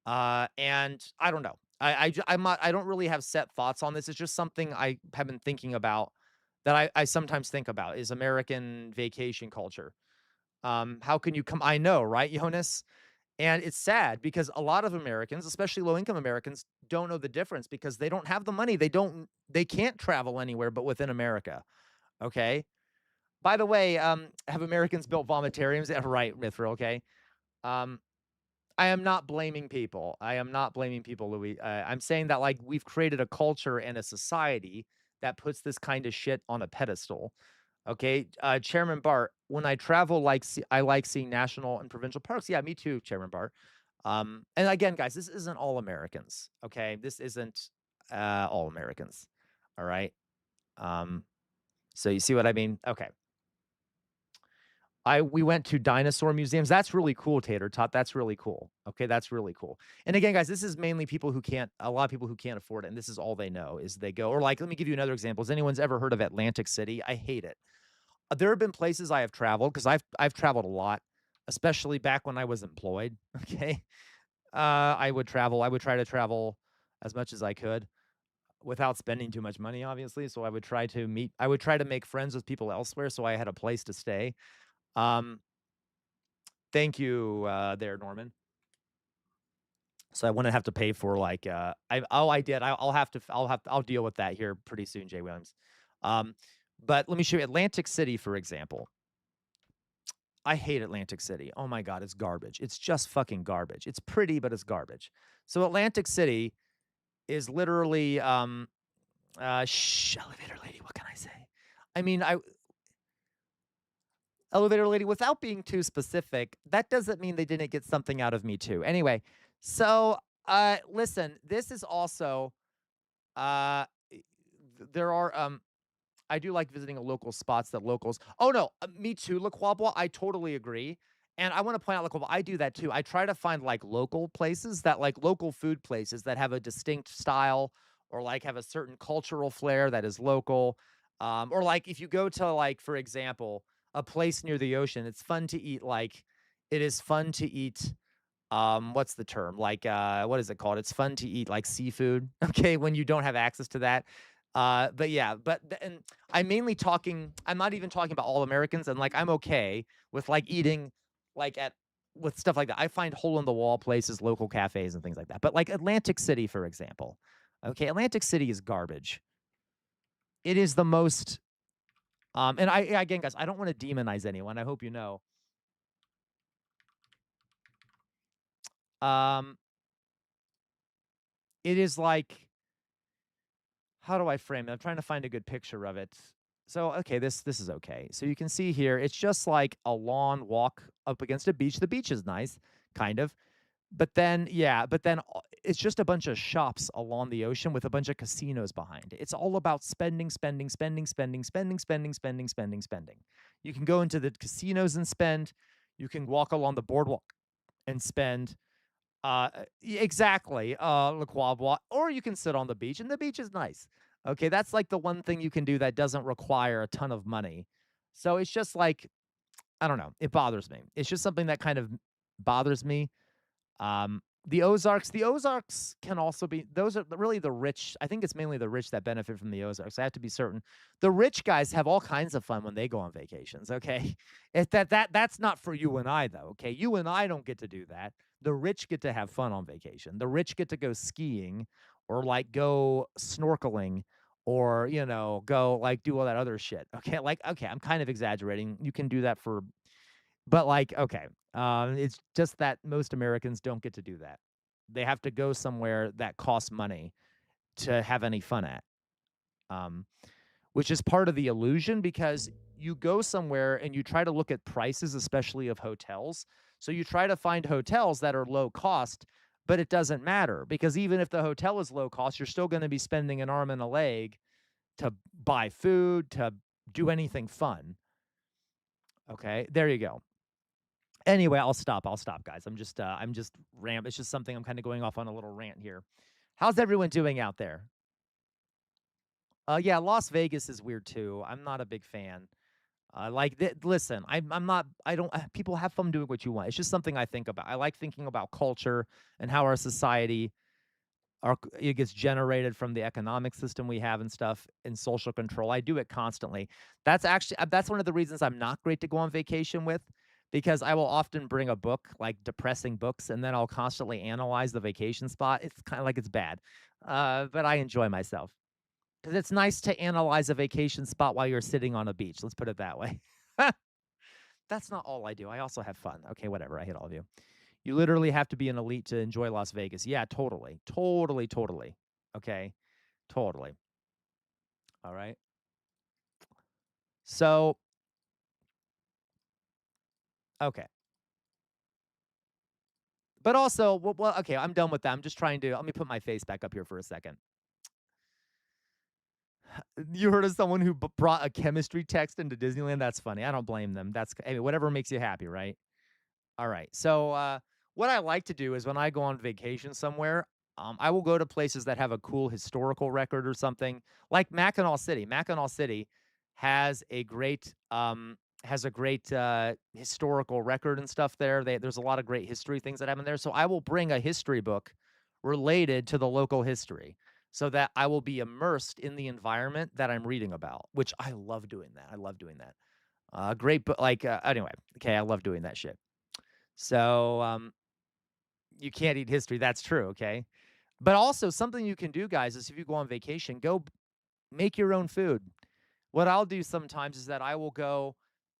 And I don't know. I don't really have set thoughts on this. It's just something I have been thinking about that I sometimes think about is American vacation culture. How can you come? I know, right, Jonas? And it's sad because a lot of Americans, especially low-income Americans, don't know the difference because they don't have the money. They can't travel anywhere but within America. Okay. By the way, have Americans built vomitariums? Right, Mithril, okay. I am not blaming people. I am not blaming people, Louis. I'm saying that we've created a culture and a society that puts this kind of shit on a pedestal. Okay, Chairman Bart, when I travel, I like seeing national and provincial parks. Yeah, me too, Chairman Bart. And again, guys, this isn't all Americans. Okay, this isn't all Americans. All right. So you see what I mean? Okay. We went to dinosaur museums. That's really cool, Tater Tot. That's really cool. Okay, that's really cool. And again, guys, this is mainly a lot of people who can't afford it, and this is all they know is they go. Or let me give you another example. Has anyone's ever heard of Atlantic City? I hate it. There have been places I have traveled because I've traveled a lot, especially back when I was employed. Okay, I would travel. I would try to travel as much as I could without spending too much money, obviously. So I would try to make friends with people elsewhere, so I had a place to stay. Thank you, there, Norman. So I wouldn't have to pay for I did. I'll deal with that here pretty soon, Jay Williams. But let me show you Atlantic City, for example. I hate Atlantic City. Oh my God, it's garbage. It's just fucking garbage. It's pretty, but it's garbage. So Atlantic City is literally, elevator lady, what can I say? I mean, elevator lady, without being too specific, that doesn't mean they didn't get something out of me too. Anyway, so listen, this is also there are I do like visiting local spots that locals. Oh no, me too, LaQuabwa. I totally agree. And I want to point out, LaQuabwa, I do that too. I try to find local places that local food places that have a distinct style or have a certain cultural flair that is local. Or if you go to for example, a place near the ocean, it's fun to eat it is fun to eat what's the term? What is it called? It's fun to eat seafood, okay, when you don't have access to that. But yeah, and I'm not even talking about all Americans, and I'm okay with eating with stuff like that. I find hole in the wall places, local cafes and things like that. But Atlantic City, for example. Okay, Atlantic City is garbage. It is the most and again, guys, I don't want to demonize anyone. I hope you know. It is how do I frame it? I'm trying to find a good picture of it. So, okay, this is okay. So you can see here, it's just a lawn walk up against a beach. The beach is nice, kind of. But then it's just a bunch of shops along the ocean with a bunch of casinos behind it. It's all about spending. You can go into the casinos and spend. You can walk along the boardwalk and spend. Exactly, LaQuabwa. Or you can sit on the beach, and the beach is nice. Okay, that's the one thing you can do that doesn't require a ton of money. So it's just I don't know. It bothers me. It's just something that kind of bothers me. The Ozarks can also be, those are really the rich. I think it's mainly the rich that benefit from the Ozarks. I have to be certain. The rich guys have all kinds of fun when they go on vacations, okay? That's not for you and I, though, okay? You and I don't get to do that. The rich get to have fun on vacation. The rich get to go skiing or, like, go snorkeling or, you know, go, like, do all that other shit, okay? Like, okay, I'm kind of exaggerating. You can do that but, like, okay, it's just that most Americans don't get to do that. They have to go somewhere that costs money to have any fun at, um, which is part of the illusion because you go somewhere and you try to look at prices, especially of hotels. So you try to find hotels that are low cost, but it doesn't matter because even if the hotel is low cost, you're still going to be spending an arm and a leg to buy food, to do anything fun. Okay, there you go. Anyway, I'll stop, guys. I'm just it's just something I'm kind of going off on a little rant here. How's everyone doing out there? Yeah, Las Vegas is weird too. I'm not a big fan. Listen, I'm not, I don't, people have fun doing what you want. It's just something I think about. I like thinking about culture and how our society, it gets generated from the economic system we have and stuff and social control. I do it constantly. That's one of the reasons I'm not great to go on vacation with, because I will often bring a book, like depressing books, and then I'll constantly analyze the vacation spot. It's kind of like it's bad, but I enjoy myself. Because it's nice to analyze a vacation spot while you're sitting on a beach. Let's put it that way. That's not all I do. I also have fun. Okay, whatever. I hate all of you. You literally have to be an elite to enjoy Las Vegas. Yeah, totally. Totally, totally. Okay, totally. All right. So, okay. But also, well, okay, I'm done with that. I'm just trying to, let me put my face back up here for a second. You heard of someone who brought a chemistry text into Disneyland? That's funny. I don't blame them. Hey, whatever makes you happy, right? All right. So what I like to do is when I go on vacation somewhere, I will go to places that have a cool historical record or something, like Mackinac City. Mackinac City has a great historical record and stuff there. There's a lot of great history things that happen there. So I will bring a history book related to the local history, so that I will be immersed in the environment that I'm reading about, which I love doing that. I love doing that. Great, but anyway, okay, I love doing that shit. So you can't eat history. That's true, okay? But also something you can do, guys, is if you go on vacation, go make your own food. What I'll do sometimes is that I will go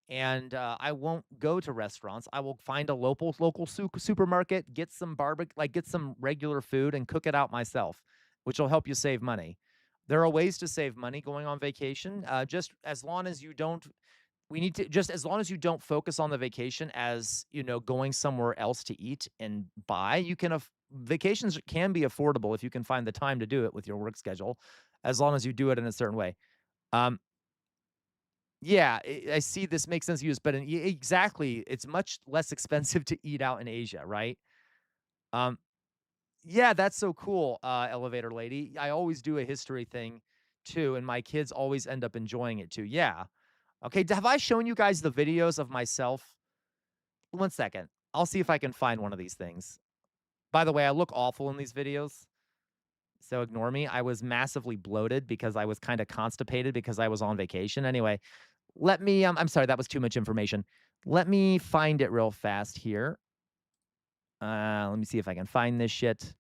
and I won't go to restaurants. I will find a local supermarket, get some get some regular food and cook it out myself, which will help you save money. There are ways to save money going on vacation. Just as long as you don't, as long as you don't focus on the vacation as, going somewhere else to eat and buy, vacations can be affordable if you can find the time to do it with your work schedule, as long as you do it in a certain way. Yeah, I see this makes sense to use, but exactly, it's much less expensive to eat out in Asia, right? Yeah, that's so cool, elevator lady. I always do a history thing too, and my kids always end up enjoying it too. Yeah. Okay, have I shown you guys the videos of myself? 1 second. I'll see if I can find one of these things. By the way, I look awful in these videos, so ignore me. I was massively bloated because I was kind of constipated because I was on vacation. Anyway, let me, I'm sorry, that was too much information. Let me find it real fast here. Let me see if I can find this shit.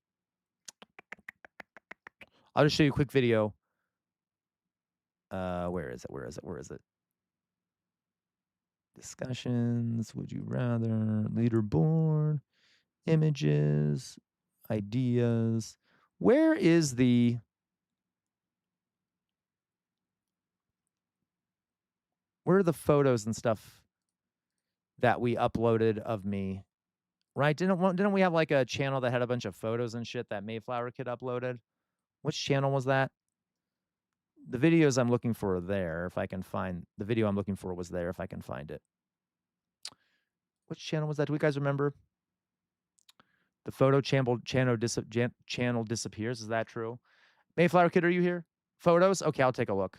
I'll just show you a quick video. Where is it? Discussions, would you rather, leaderboard, images, ideas. Where are the photos and stuff that we uploaded of me? Right? Didn't we have like a channel that had a bunch of photos and shit that Mayflower Kid uploaded? Which channel was that? The videos I'm looking for are there. If I can find the video I'm looking for was there. If I can find it. Which channel was that? Do you guys remember? The photo channel disappears. Is that true? Mayflower Kid, are you here? Photos? Okay, I'll take a look.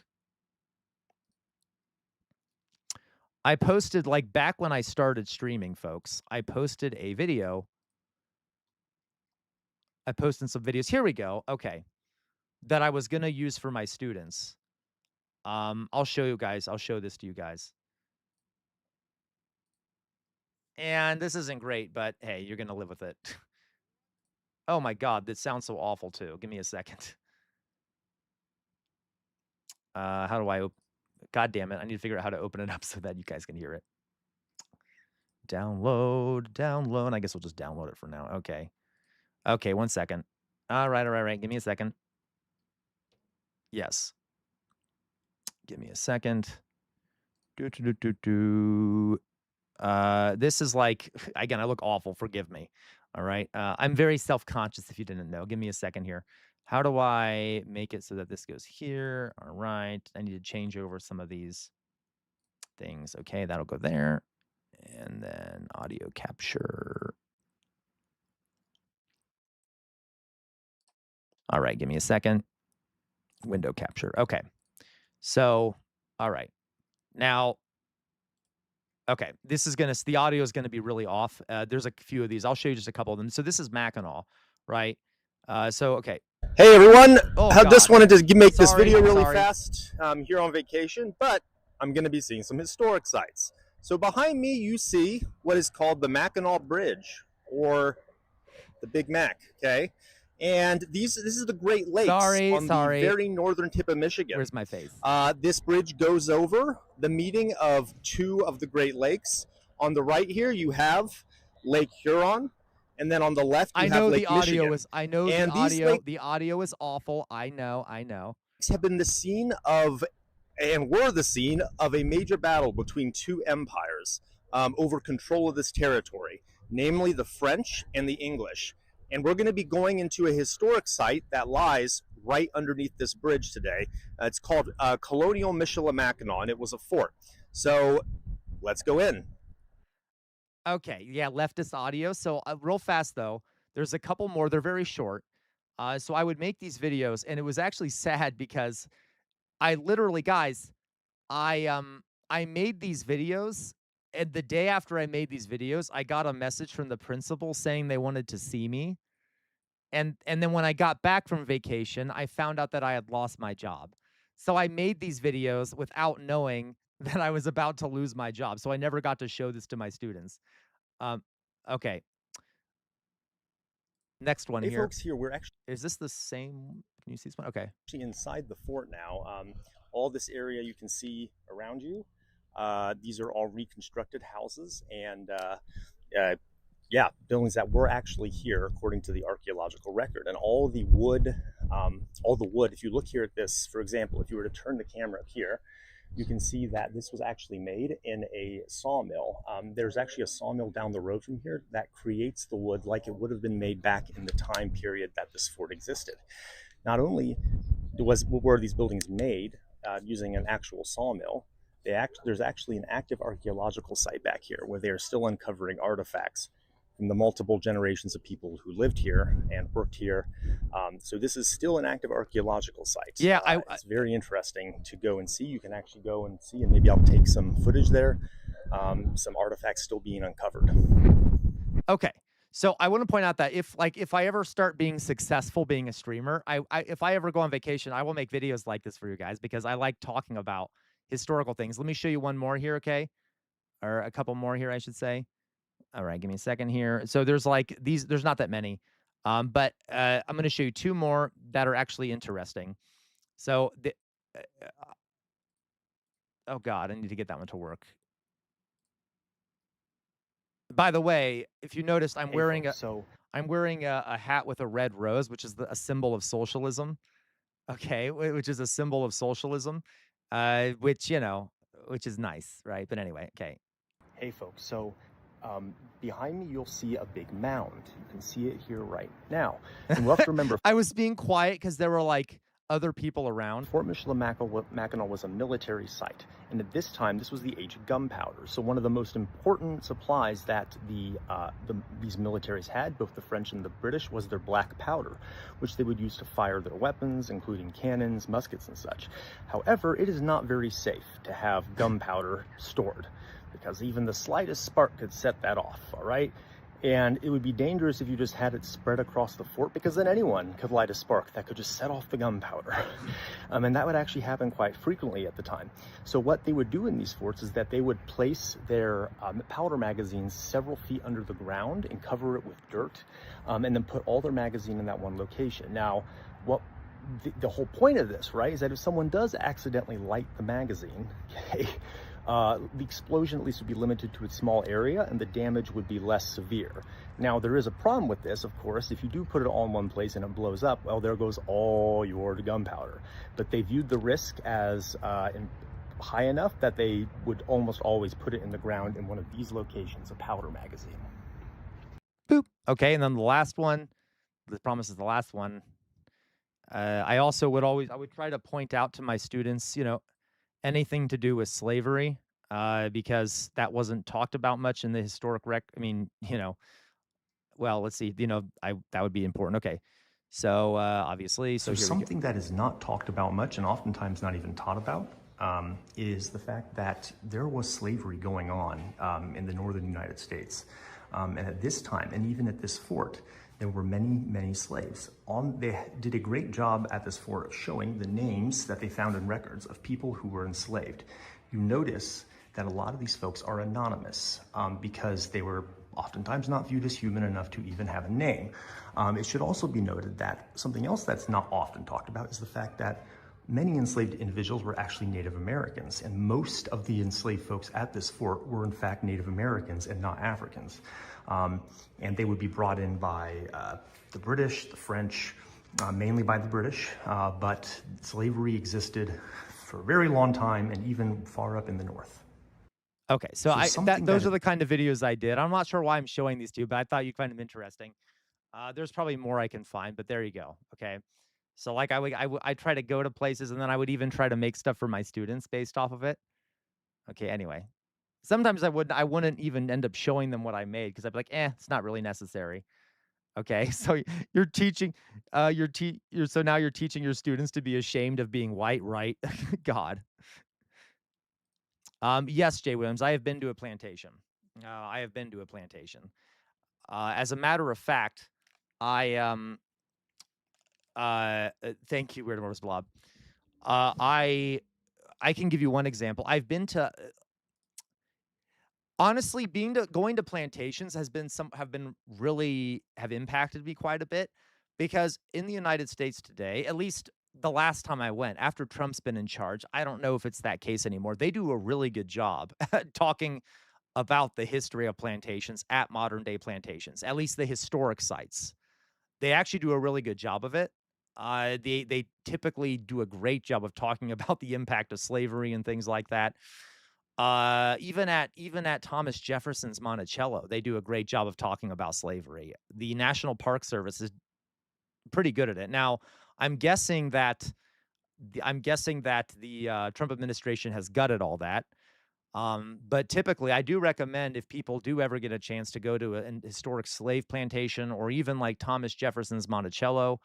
I posted, like, back when I started streaming, folks, I posted a video. I posted some videos. Here we go. Okay. That I was going to use for my students. I'll show you guys. I'll show this to you guys. And this isn't great, but hey, you're going to live with it. Oh my God, this sounds so awful too. Give me a second. How do I God damn it. I need to figure out how to open it up so that you guys can hear it. Download. I guess we'll just download it for now. Okay. Okay, 1 second. All right. Give me a second. Yes. Give me a second. This is like, again, I look awful. Forgive me. All right. I'm very self-conscious if you didn't know. Give me a second here. How do I make it so that this goes here? All right. I need to change over some of these things. Okay, that'll go there. And then audio capture. All right, give me a second. Window capture. Okay. So, all right. Now, okay, the audio is gonna be really off. There's a few of these. I'll show you just a couple of them. So this is Mackinac, right? Okay. Hey everyone, Oh, I just God. wanted to make this Sorry, video really sorry. fast. I'm here on vacation, but I'm going to be seeing some historic sites. So behind me you see what is called the Mackinac Bridge, or the Big Mac, okay? And this is the Great Lakes on the very northern tip of Michigan. Where's my face? This bridge goes over the meeting of two of the Great Lakes. On the right here you have Lake Huron. And then on the left, you have Lake Michigan. The audio is awful. I know. Have been the scene of, and were the scene of a major battle between two empires over control of this territory, namely the French and the English. And we're going to be going into a historic site that lies right underneath this bridge today. It's called Colonial Michilimackinac, and it was a fort. So let's go in. Okay, yeah, leftist audio. So real fast though, there's a couple more. They're very short. So I would make these videos, and it was actually sad because I literally, guys, I made these videos, and the day after I made these videos, I got a message from the principal saying they wanted to see me. And then when I got back from vacation, I found out that I had lost my job. So I made these videos without knowing that I was about to lose my job. So I never got to show this to my students. Okay. Next one Hey here. folks, here we're actually. Is this the same? Can you see this one? Okay. Actually inside the fort now. All this area you can see around you. These are all reconstructed houses, and yeah, buildings that were actually here according to the archaeological record. And all the wood, if you look here at this, for example, if you were to turn the camera up here, you can see that this was actually made in a sawmill. There's actually a sawmill down the road from here that creates the wood like it would have been made back in the time period that this fort existed. Not only were these buildings made using an actual sawmill, there's actually an active archaeological site back here where they are still uncovering artifacts from the multiple generations of people who lived here and worked here. So this is still an active archaeological site. Yeah, it's very interesting to go and see. You can actually go and see, and maybe I'll take some footage there. Some artifacts still being uncovered. Okay. So I want to point out that if I ever start being successful being a streamer, if I ever go on vacation, I will make videos like this for you guys because I like talking about historical things. Let me show you one more here, okay? Or a couple more here, I should say. All right, give me a second here. So there's like these, there's not that many, but I'm going to show you two more that are actually interesting. So, oh God, I need to get that one to work. By the way, if you noticed, I'm wearing a hat with a red rose, which is a symbol of socialism. Okay, which is a symbol of socialism, which is nice, right? But anyway, okay. Hey folks, so behind me you'll see a big mound. You can see it here right now. And we'll have to remember. I was being quiet because there were like other people around. Fort Michilimackinac was a military site, and at this time, this was the age of gunpowder. So one of the most important supplies that these militaries had, both the French and the British, was their black powder, which they would use to fire their weapons, including cannons, muskets, and such. However, it is not very safe to have gunpowder stored, because even the slightest spark could set that off, all right? And it would be dangerous if you just had it spread across the fort, because then anyone could light a spark that could just set off the gunpowder. And that would actually happen quite frequently at the time. So what they would do in these forts is that they would place their powder magazines several feet under the ground and cover it with dirt, and then put all their magazine in that one location. Now, what the whole point of this, right, is that if someone does accidentally light the magazine, okay, the explosion at least would be limited to a small area and the damage would be less severe. Now, there is a problem with this, of course. If you do put it all in one place and it blows up, well, there goes all your gunpowder. But they viewed the risk as high enough that they would almost always put it in the ground in one of these locations, a powder magazine. Boop. Okay, and then the last one, the promise is the last one. I also would I would try to point out to my students, anything to do with slavery, because that wasn't talked about much in the historic I mean, well, let's see, that would be important. Okay. So, obviously, So something that is not talked about much and oftentimes not even taught about is the fact that there was slavery going on in the northern United States. And at this time, and even at this fort, there were many, many slaves. They did a great job at this fort of showing the names that they found in records of people who were enslaved. You notice that a lot of these folks are anonymous because they were oftentimes not viewed as human enough to even have a name. It should also be noted that something else that's not often talked about is the fact that many enslaved individuals were actually Native Americans, and most of the enslaved folks at this fort were in fact Native Americans and not Africans. And they would be brought in by the British, the French, mainly by the British, but slavery existed for a very long time and even far up in the north. Okay, so those are the kind of videos I did. I'm not sure why I'm showing these to you, but I thought you'd find them interesting. There's probably more I can find, but there you go. Okay, so like I try to go to places, and then I would even try to make stuff for my students based off of it. Okay, anyway, sometimes I wouldn't even end up showing them what I made because I'd be like, it's not really necessary. Okay, so you're teaching, so now you're teaching your students to be ashamed of being white, right? God. Yes, Jay Williams, I have been to a plantation. I have been to a plantation. As a matter of fact, thank you, Weird Morris Blob. I can give you one example. I've been to, honestly, going to plantations have impacted me quite a bit, because in the United States today, at least the last time I went, after Trump's been in charge, I don't know if it's that case anymore. They do a really good job talking about the history of plantations at modern day plantations, at least the historic sites. They actually do a really good job of it. They typically do a great job of talking about the impact of slavery and things like that. Even at Thomas Jefferson's Monticello, they do a great job of talking about slavery. The National Park Service is pretty good at it. Now, I'm guessing that the Trump administration has gutted all that. But typically, I do recommend, if people do ever get a chance to go to an historic slave plantation, or even like Thomas Jefferson's Monticello,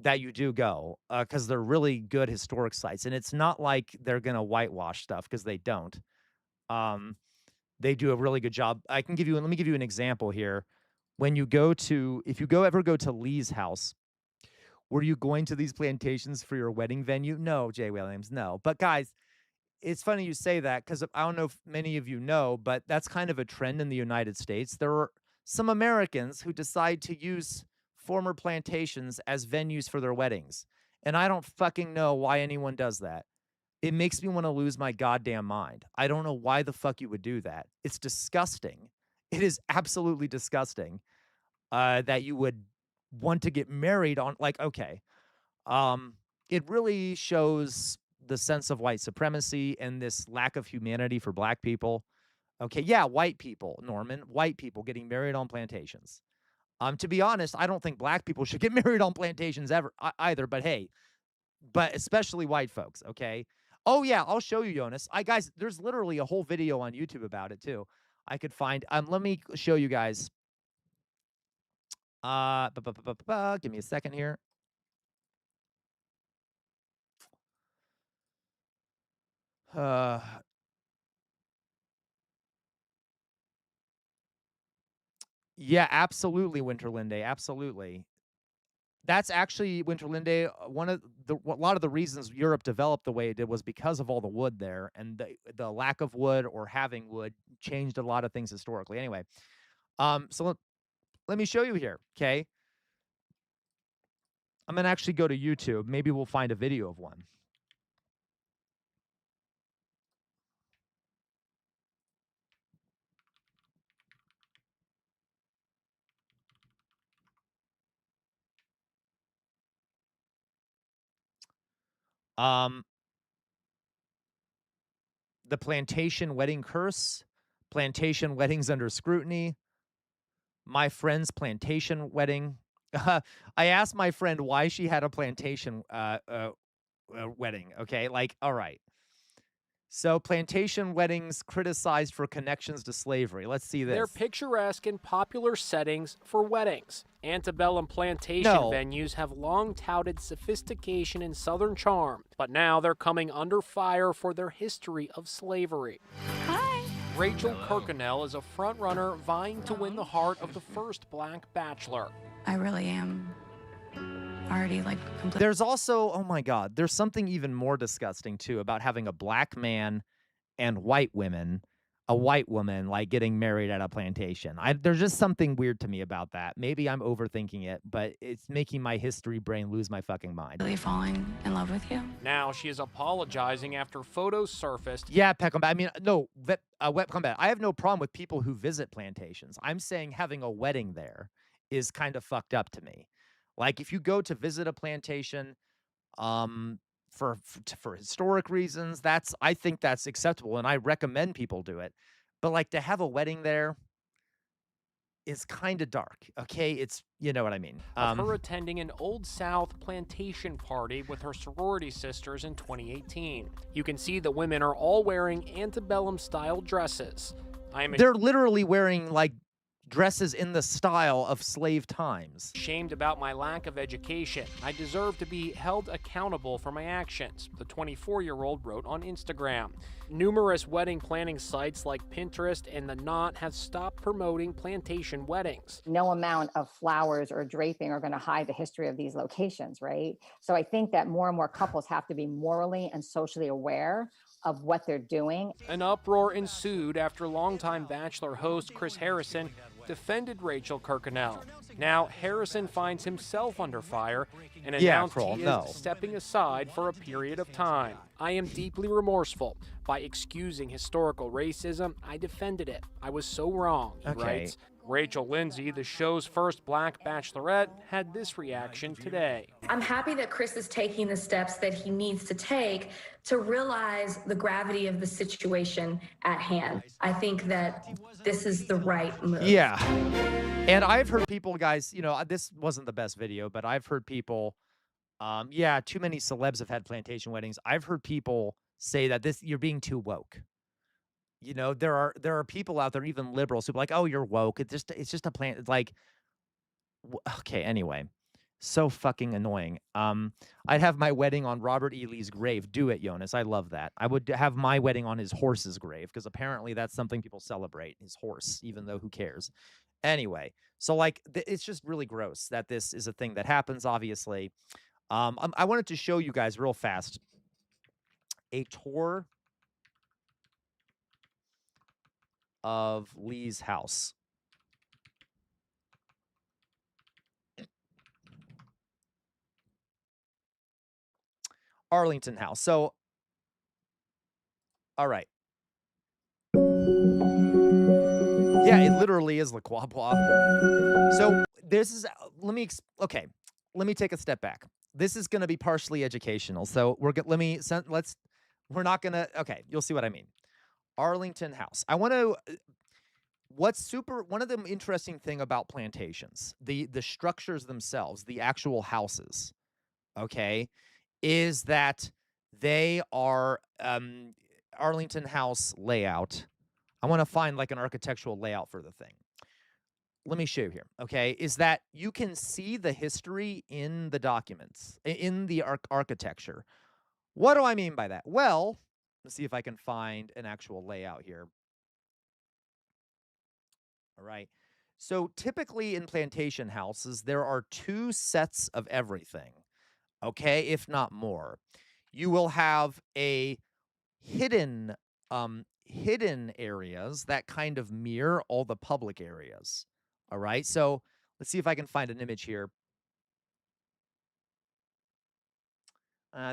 that you do go, because they're really good historic sites. And it's not like they're going to whitewash stuff, because they don't. They do a really good job. Let me give you an example here. If you ever go to Lee's house, were you going to these plantations for your wedding venue? No, Jay Williams, no. But guys, it's funny you say that, because I don't know if many of you know, but that's kind of a trend in the United States. There are some Americans who decide to use former plantations as venues for their weddings. And I don't fucking know why anyone does that. It makes me want to lose my goddamn mind. I don't know why the fuck you would do that. It's disgusting. It is absolutely disgusting that you would want to get married on, like, okay. It really shows the sense of white supremacy and this lack of humanity for black people. Okay, yeah, white people, Norman, white people getting married on plantations. To be honest, I don't think black people should get married on plantations ever either, but hey, but especially white folks, okay? Oh yeah, I'll show you, Jonas. Guys, there's literally a whole video on YouTube about it too. I could find. Let me show you guys. Give me a second here. Yeah, absolutely, Winterlinde, absolutely. That's actually Winterlinde. One of a lot of the reasons Europe developed the way it did was because of all the wood there, and the lack of wood or having wood changed a lot of things historically. Anyway, so let me show you here. Okay, I'm gonna actually go to YouTube. Maybe we'll find a video of one. The plantation wedding curse, plantation weddings under scrutiny, my friend's plantation wedding. I asked my friend why she had a plantation wedding. Okay, like, all right. So plantation weddings criticized for connections to slavery. Let's see this. They're picturesque and popular settings for weddings. Antebellum plantation venues have long touted sophistication and Southern charm, but now they're coming under fire for their history of slavery. Hi. Rachel Kirkconnell is a frontrunner vying to win the heart of the first black bachelor. I really am already completely. There's also, oh my God, there's something even more disgusting too about having a black man and white women, a white woman like getting married at a plantation. There's just something weird to me about that. Maybe I'm overthinking it, but it's making my history brain lose my fucking mind. Really falling in love with you. Now she is apologizing after photos surfaced. Yeah, Peckham. I mean, no, Wet Combat. I have no problem with people who visit plantations. I'm saying having a wedding there is kind of fucked up to me. Like if you go to visit a plantation, for historic reasons, I think that's acceptable, and I recommend people do it. But like to have a wedding there is kind of dark. Okay, it's you know what I mean. Of her attending an Old South plantation party with her sorority sisters in 2018. You can see the women are all wearing antebellum style dresses. They're literally wearing like dresses in the style of slave times. Ashamed about my lack of education. I deserve to be held accountable for my actions, the 24-year-old wrote on Instagram. Numerous wedding planning sites like Pinterest and The Knot have stopped promoting plantation weddings. No amount of flowers or draping are going to hide the history of these locations, right? So I think that more and more couples have to be morally and socially aware of what they're doing. An uproar ensued after longtime Bachelor host Chris Harrison defended Rachel Kirkconnell. Now Harrison finds himself under fire and announced he is stepping aside for a period of time. I am deeply remorseful. By excusing historical racism, I defended it. I was so wrong, he writes. Rachel Lindsay, the show's first black bachelorette, had this reaction today. I'm happy that Chris is taking the steps that he needs to take to realize the gravity of the situation at hand. I think that this is the right move. Yeah. And I've heard people, guys, this wasn't the best video, but I've heard people, yeah, too many celebs have had plantation weddings. I've heard people say that you're being too woke. There are people out there, even liberals, who are like, "Oh, you're woke. It's just a plant." It's like, okay, anyway, so fucking annoying. I'd have my wedding on Robert E. Lee's grave. Do it, Jonas. I love that. I would have my wedding on his horse's grave because apparently that's something people celebrate. His horse, even though who cares? Anyway, so like, it's just really gross that this is a thing that happens. Obviously, I wanted to show you guys real fast a tour of Lee's house. Arlington House. So, all right. Yeah, it literally is La Quabua. So this is, let me take a step back. This is going to be partially educational. So we're not going to, okay, you'll see what I mean. Arlington House. one of the interesting thing about plantations, the structures themselves, the actual houses, okay, is that they are Arlington House layout. I want to find like an architectural layout for the thing. Let me show you here, okay, is that you can see the history in the documents, in the architecture. What do I mean by that? Well, let's see if I can find an actual layout here. All right. So typically in plantation houses, there are 2 sets of everything, okay, if not more. You will have a hidden hidden areas that kind of mirror all the public areas. All right. So let's see if I can find an image here.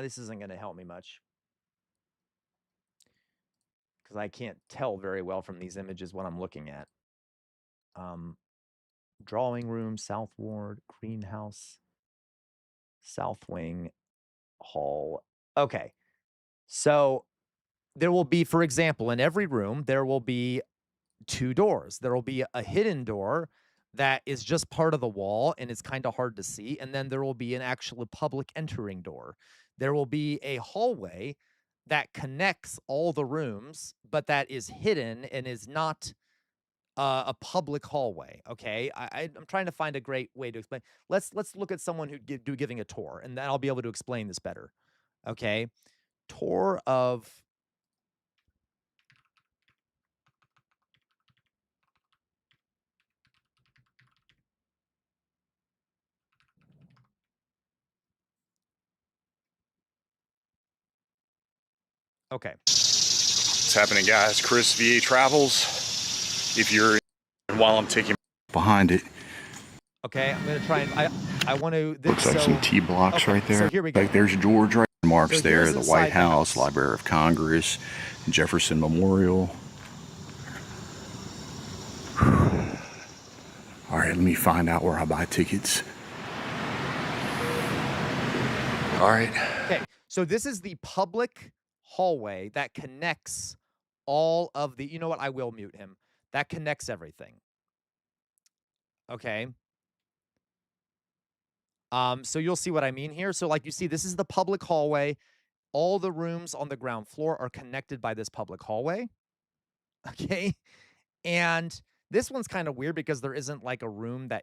This isn't going to help me much because I can't tell very well from these images what I'm looking at. Drawing room, south ward, greenhouse, south wing, hall. Okay. So there will be, for example, in every room, there will be 2 doors. There will be a hidden door that is just part of the wall and it's kind of hard to see. And then there will be an actual public entering door. There will be a hallway that connects all the rooms, but that is hidden and is not a public hallway. Okay, I'm trying to find a great way to explain. Let's look at someone who giving a tour, and then I'll be able to explain this better. Okay, tour of. Okay. What's happening, guys? Chris, VA Travels. If you're while I'm taking behind it. Okay, I'm gonna try and I want to. Looks like some T blocks okay, right there. So here we go. Like there's George right marks So there. here's The inside White the House, house. Library of Congress, Jefferson Memorial. All right, let me find out where I buy tickets. All right. Okay, so this is the public hallway that connects all of the. You know what? I will mute him. That connects everything. Okay. So you'll see what I mean here. So like you see, this is the public hallway. All the rooms on the ground floor are connected by this public hallway. Okay. And this one's kind of weird because there isn't like a room that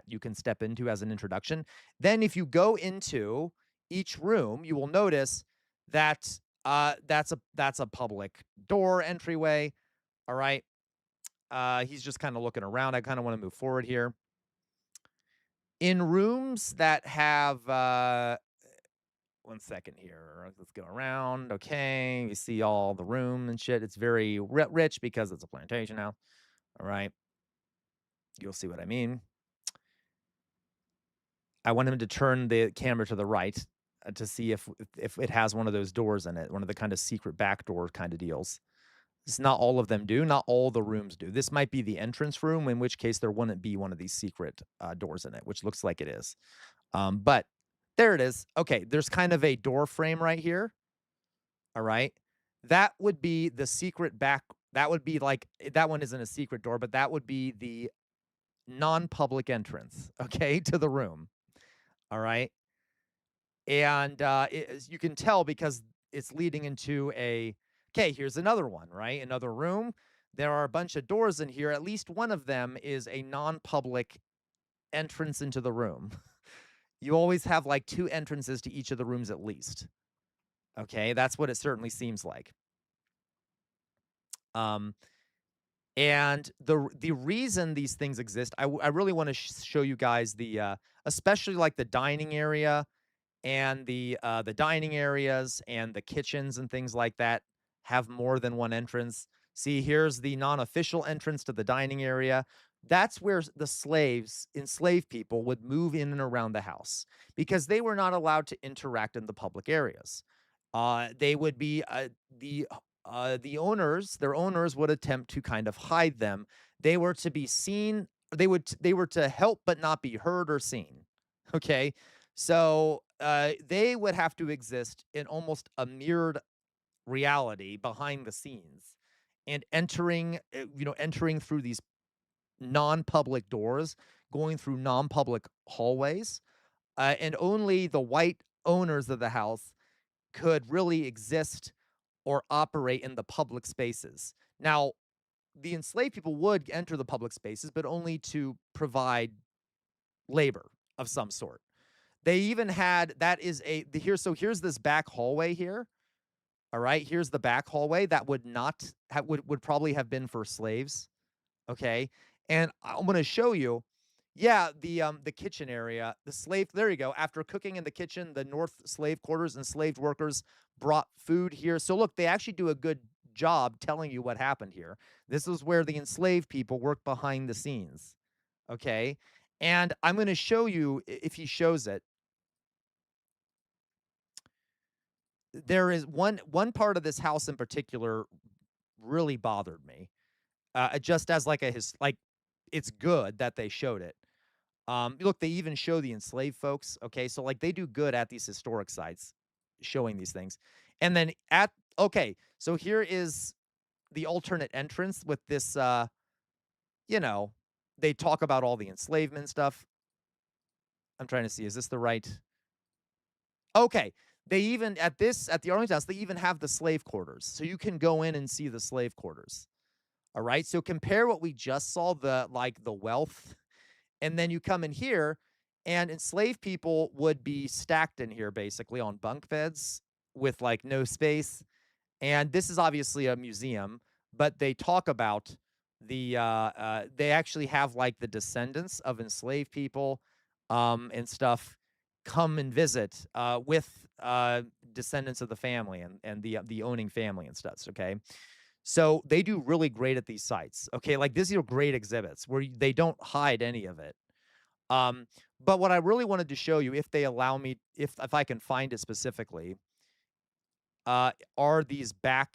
you can step into as an introduction. Then if you go into each room, you will notice that that's a public door entryway. All right. He's just kind of looking around. I kind of want to move forward here. In rooms that have, 1 second here. Let's go around. Okay. You see all the room and shit. It's very rich because it's a plantation now. All right. You'll see what I mean. I want him to turn the camera to the right to see if it has one of those doors in it, one of the kind of secret back door kind of deals. It's not all of them do. Not all the rooms do. This might be the entrance room, in which case there wouldn't be one of these secret doors in it, which looks like it is. But there it is. Okay, there's kind of a door frame right here. All right. That would be the secret back. That would be like, that one isn't a secret door, but that would be the non-public entrance, okay, to the room. All right. And you can tell because it's leading into a. Okay, here's another one, right? Another room. There are a bunch of doors in here. At least one of them is a non-public entrance into the room. You always have like 2 entrances to each of the rooms at least. Okay, that's what it certainly seems like. And the reason these things exist, I really want to show you guys the especially like the dining area and the dining areas and the kitchens and things like that have more than one entrance. See, here's the non-official entrance to the dining area. That's where the enslaved people would move in and around the house because they were not allowed to interact in the public areas. They would be their owners would attempt to kind of hide them. They were to be seen. They were to help but not be heard or seen. Okay, so they would have to exist in almost a mirrored reality behind the scenes, and entering through these non-public doors, going through non-public hallways, and only the white owners of the house could really exist or operate in the public spaces. Now, the enslaved people would enter the public spaces, but only to provide labor of some sort. They even had here's this back hallway here. All right, here's the back hallway that would not have would probably have been for slaves. Okay, and I'm going to show you. Yeah, the kitchen area, the slave. There you go. After cooking in the kitchen, the north slave quarters, enslaved workers brought food here. So look, they actually do a good job telling you what happened here. This is where the enslaved people work behind the scenes. Okay, and I'm going to show you if he shows it. There is one part of this house in particular really bothered me. Just as like it's good that they showed it. Look, they even show the enslaved folks. Okay, so like they do good at these historic sites, showing these things. And then so here is the alternate entrance with this. They talk about all the enslavement stuff. I'm trying to see, is this the right? Okay, they even at the Arlington House, they even have the slave quarters, so you can go in and see the slave quarters. All right, so compare what we just saw, the wealth, and then you come in here, and enslaved people would be stacked in here basically on bunk beds with like no space. And this is obviously a museum, but they talk about they actually have like the descendants of enslaved people and stuff come and visit with descendants of the family and the owning family and stuff. Okay. So they do really great at these sites. Okay, like these are great exhibits where they don't hide any of it. But what I really wanted to show you, if they allow me, if I can find it specifically, are these back.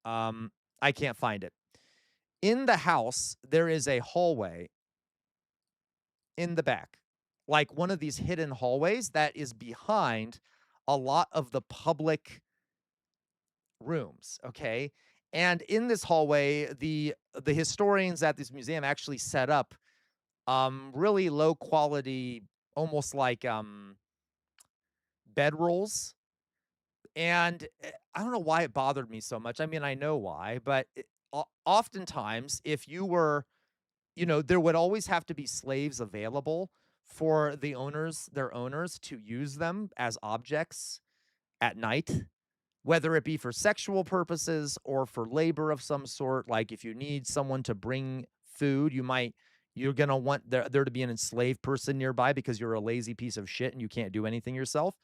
I can't find it. In the house, there is a hallway in the back, like one of these hidden hallways that is behind a lot of the public rooms. Okay. And in this hallway, the historians at this museum actually set up really low quality, almost like bedrolls. And I don't know why it bothered me so much. I mean, I know why, but oftentimes if you were, there would always have to be slaves available for their owners to use them as objects at night, whether it be for sexual purposes or for labor of some sort. Like if you need someone to bring food, you're going to want there to be an enslaved person nearby because you're a lazy piece of shit and you can't do anything yourself.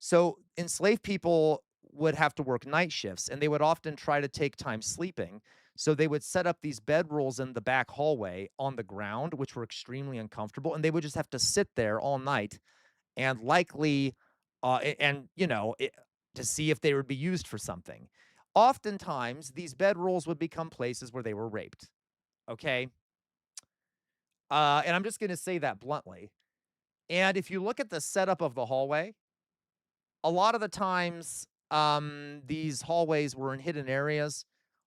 So enslaved people would have to work night shifts, and they would often try to take time sleeping. So they would set up these bedrolls in the back hallway on the ground, which were extremely uncomfortable, and they would just have to sit there all night and likely, to see if they would be used for something. Oftentimes, these bedrolls would become places where they were raped. Okay? And I'm just going to say that bluntly. And if you look at the setup of the hallway, a lot of the times, these hallways were in hidden areas,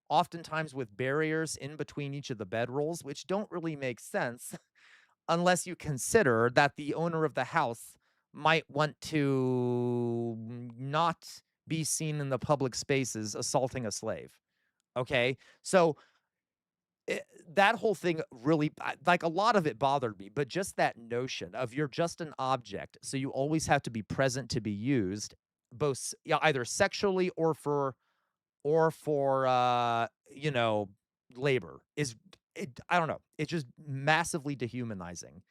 oftentimes with barriers in between each of the bedrolls, which don't really make sense unless you consider that the owner of the house might want to not be seen in the public spaces assaulting a slave. Okay? So that whole thing really, like a lot of it bothered me, but just that notion of you're just an object, so you always have to be present to be used, both either sexually or for labor I don't know. It's just massively dehumanizing.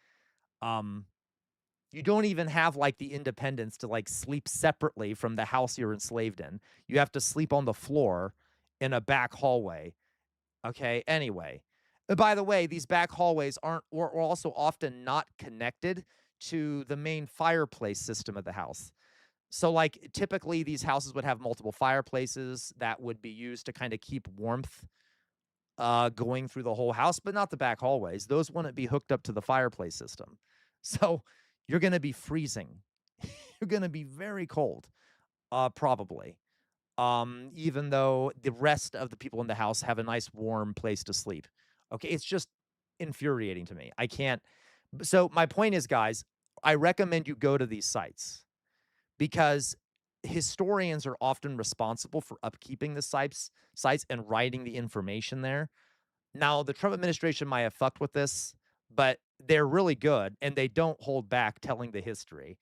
You don't even have like the independence to like sleep separately from the house you're enslaved in. You have to sleep on the floor in a back hallway. Okay. Anyway, by the way, these back hallways are also often not connected to the main fireplace system of the house. So like typically these houses would have multiple fireplaces that would be used to kind of keep warmth going through the whole house, but not the back hallways. Those wouldn't be hooked up to the fireplace system. So you're going to be freezing. You're going to be very cold, probably. Even though the rest of the people in the house have a nice warm place to sleep. Okay, it's just infuriating to me. I can't. So my point is, guys, I recommend you go to these sites because historians are often responsible for upkeeping the sites and writing the information there. Now, the Trump administration might have fucked with this, but they're really good and they don't hold back telling the history.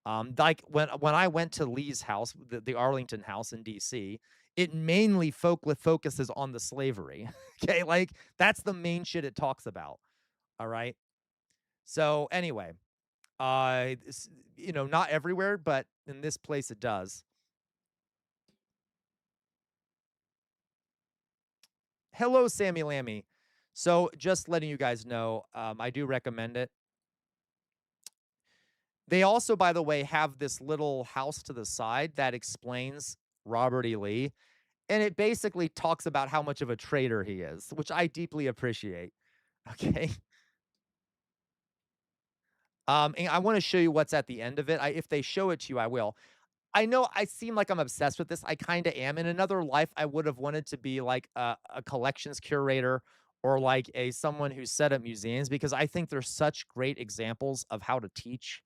Like when I went to Lee's house, the Arlington house in DC, it mainly focuses on the slavery. Okay, like that's the main shit it talks about. All right. So anyway, not everywhere, but in this place it does. Hello, Sammy Lammy. So just letting you guys know, I do recommend it. They also, by the way, have this little house to the side that explains Robert E. Lee. And it basically talks about how much of a traitor he is, which I deeply appreciate. Okay. And I want to show you what's at the end of it. If they show it to you, I will. I know I seem like I'm obsessed with this. I kind of am. In another life, I would have wanted to be like a collections curator or like someone who set up museums because I think they're such great examples of how to teach.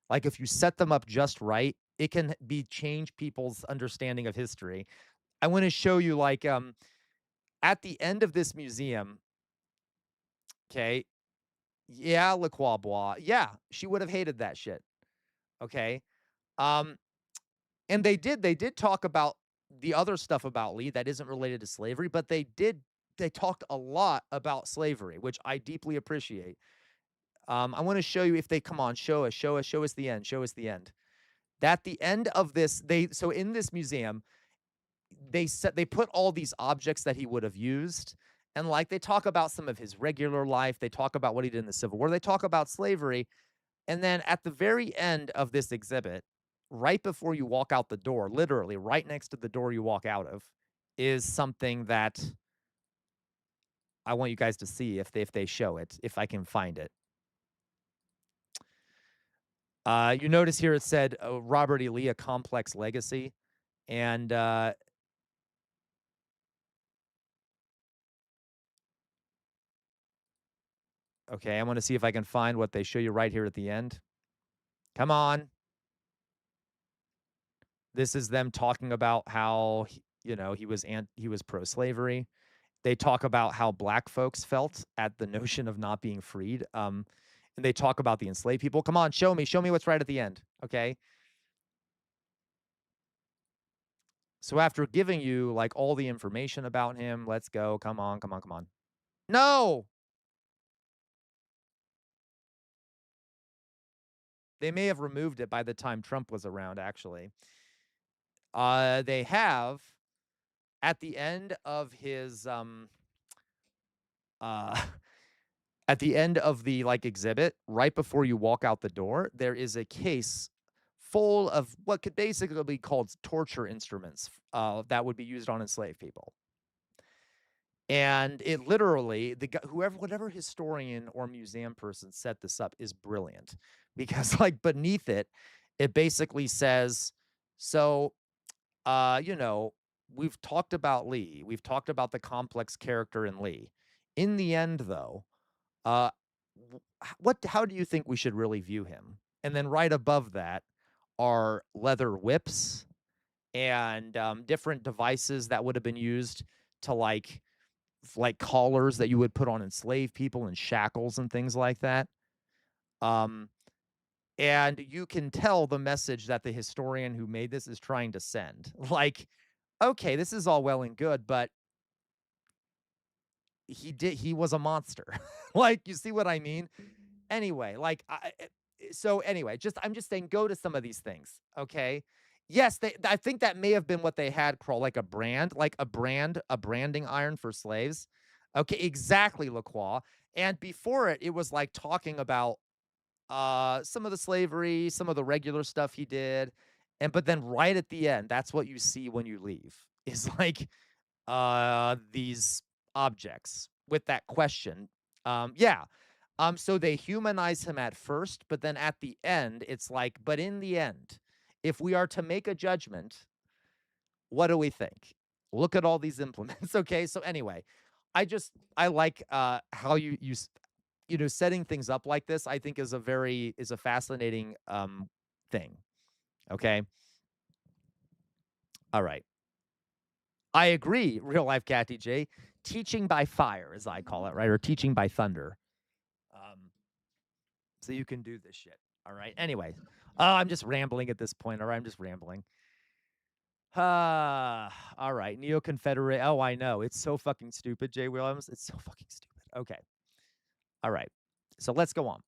Like if you set them up just right, it can change people's understanding of history. I want to show you like at the end of this museum, okay, yeah, Le Bois, yeah, she would have hated that shit, okay? Um, and they did talk about the other stuff about Lee that isn't related to slavery, but they talked a lot about slavery, which I deeply appreciate. I want to show you if they come on, show us the end, show us the end. At the end of this, so in this museum, they put all these objects that he would have used, and like they talk about some of his regular life, they talk about what he did in the Civil War, they talk about slavery, and then at the very end of this exhibit, right before you walk out the door, literally right next to the door you walk out of, is something that I want you guys to see if they show it, if I can find it. You notice here it said Robert E. Lee, A Complex Legacy, and okay, I want to see if I can find what they show you right here at the end. Come on. This is them talking about how, he was pro-slavery. They talk about how black folks felt at the notion of not being freed. And they talk about the enslaved people. Come on, show me what's right at the end, okay? So after giving you like all the information about him, let's go. Come on. No! They may have removed it by the time Trump was around, actually. They have at the end of his at the end of the like exhibit, right before you walk out the door, there is a case full of what could basically be called torture instruments that would be used on enslaved people. And it literally, whatever historian or museum person set this up is brilliant because like beneath it, it basically says, so, we've talked about Lee. We've talked about the complex character in Lee. In the end, though, how do you think we should really view him? And then right above that are leather whips and different devices that would have been used to like collars that you would put on enslaved people and shackles and things like that. And you can tell the message that the historian who made this is trying to send. Like, okay, this is all well and good, but he was a monster. Like, you see what I mean? Anyway, like, I'm just saying, go to some of these things, okay? Yes, I think that may have been what they had, Kroll, like a branding iron for slaves. Okay, exactly, LaCroix. And before it was like talking about some of the slavery, some of the regular stuff he did. But then right at the end, that's what you see when you leave, is like these objects with that question. So they humanize him at first, but then at the end, it's like, but in the end, if we are to make a judgment, what do we think? Look at all these implements. Okay. So anyway, I like how you you know, setting things up like this, I think is a fascinating thing. Okay. All right. I agree, real life Cat DJ. Teaching by fire, as I call it, right? Or teaching by thunder. So you can do this shit. All right. Anyway, I'm just rambling at this point. All right. I'm just rambling. All right. Neo-Confederate. Oh, I know. It's so fucking stupid, Jay Williams. It's so fucking stupid. Okay. All right. So let's go on.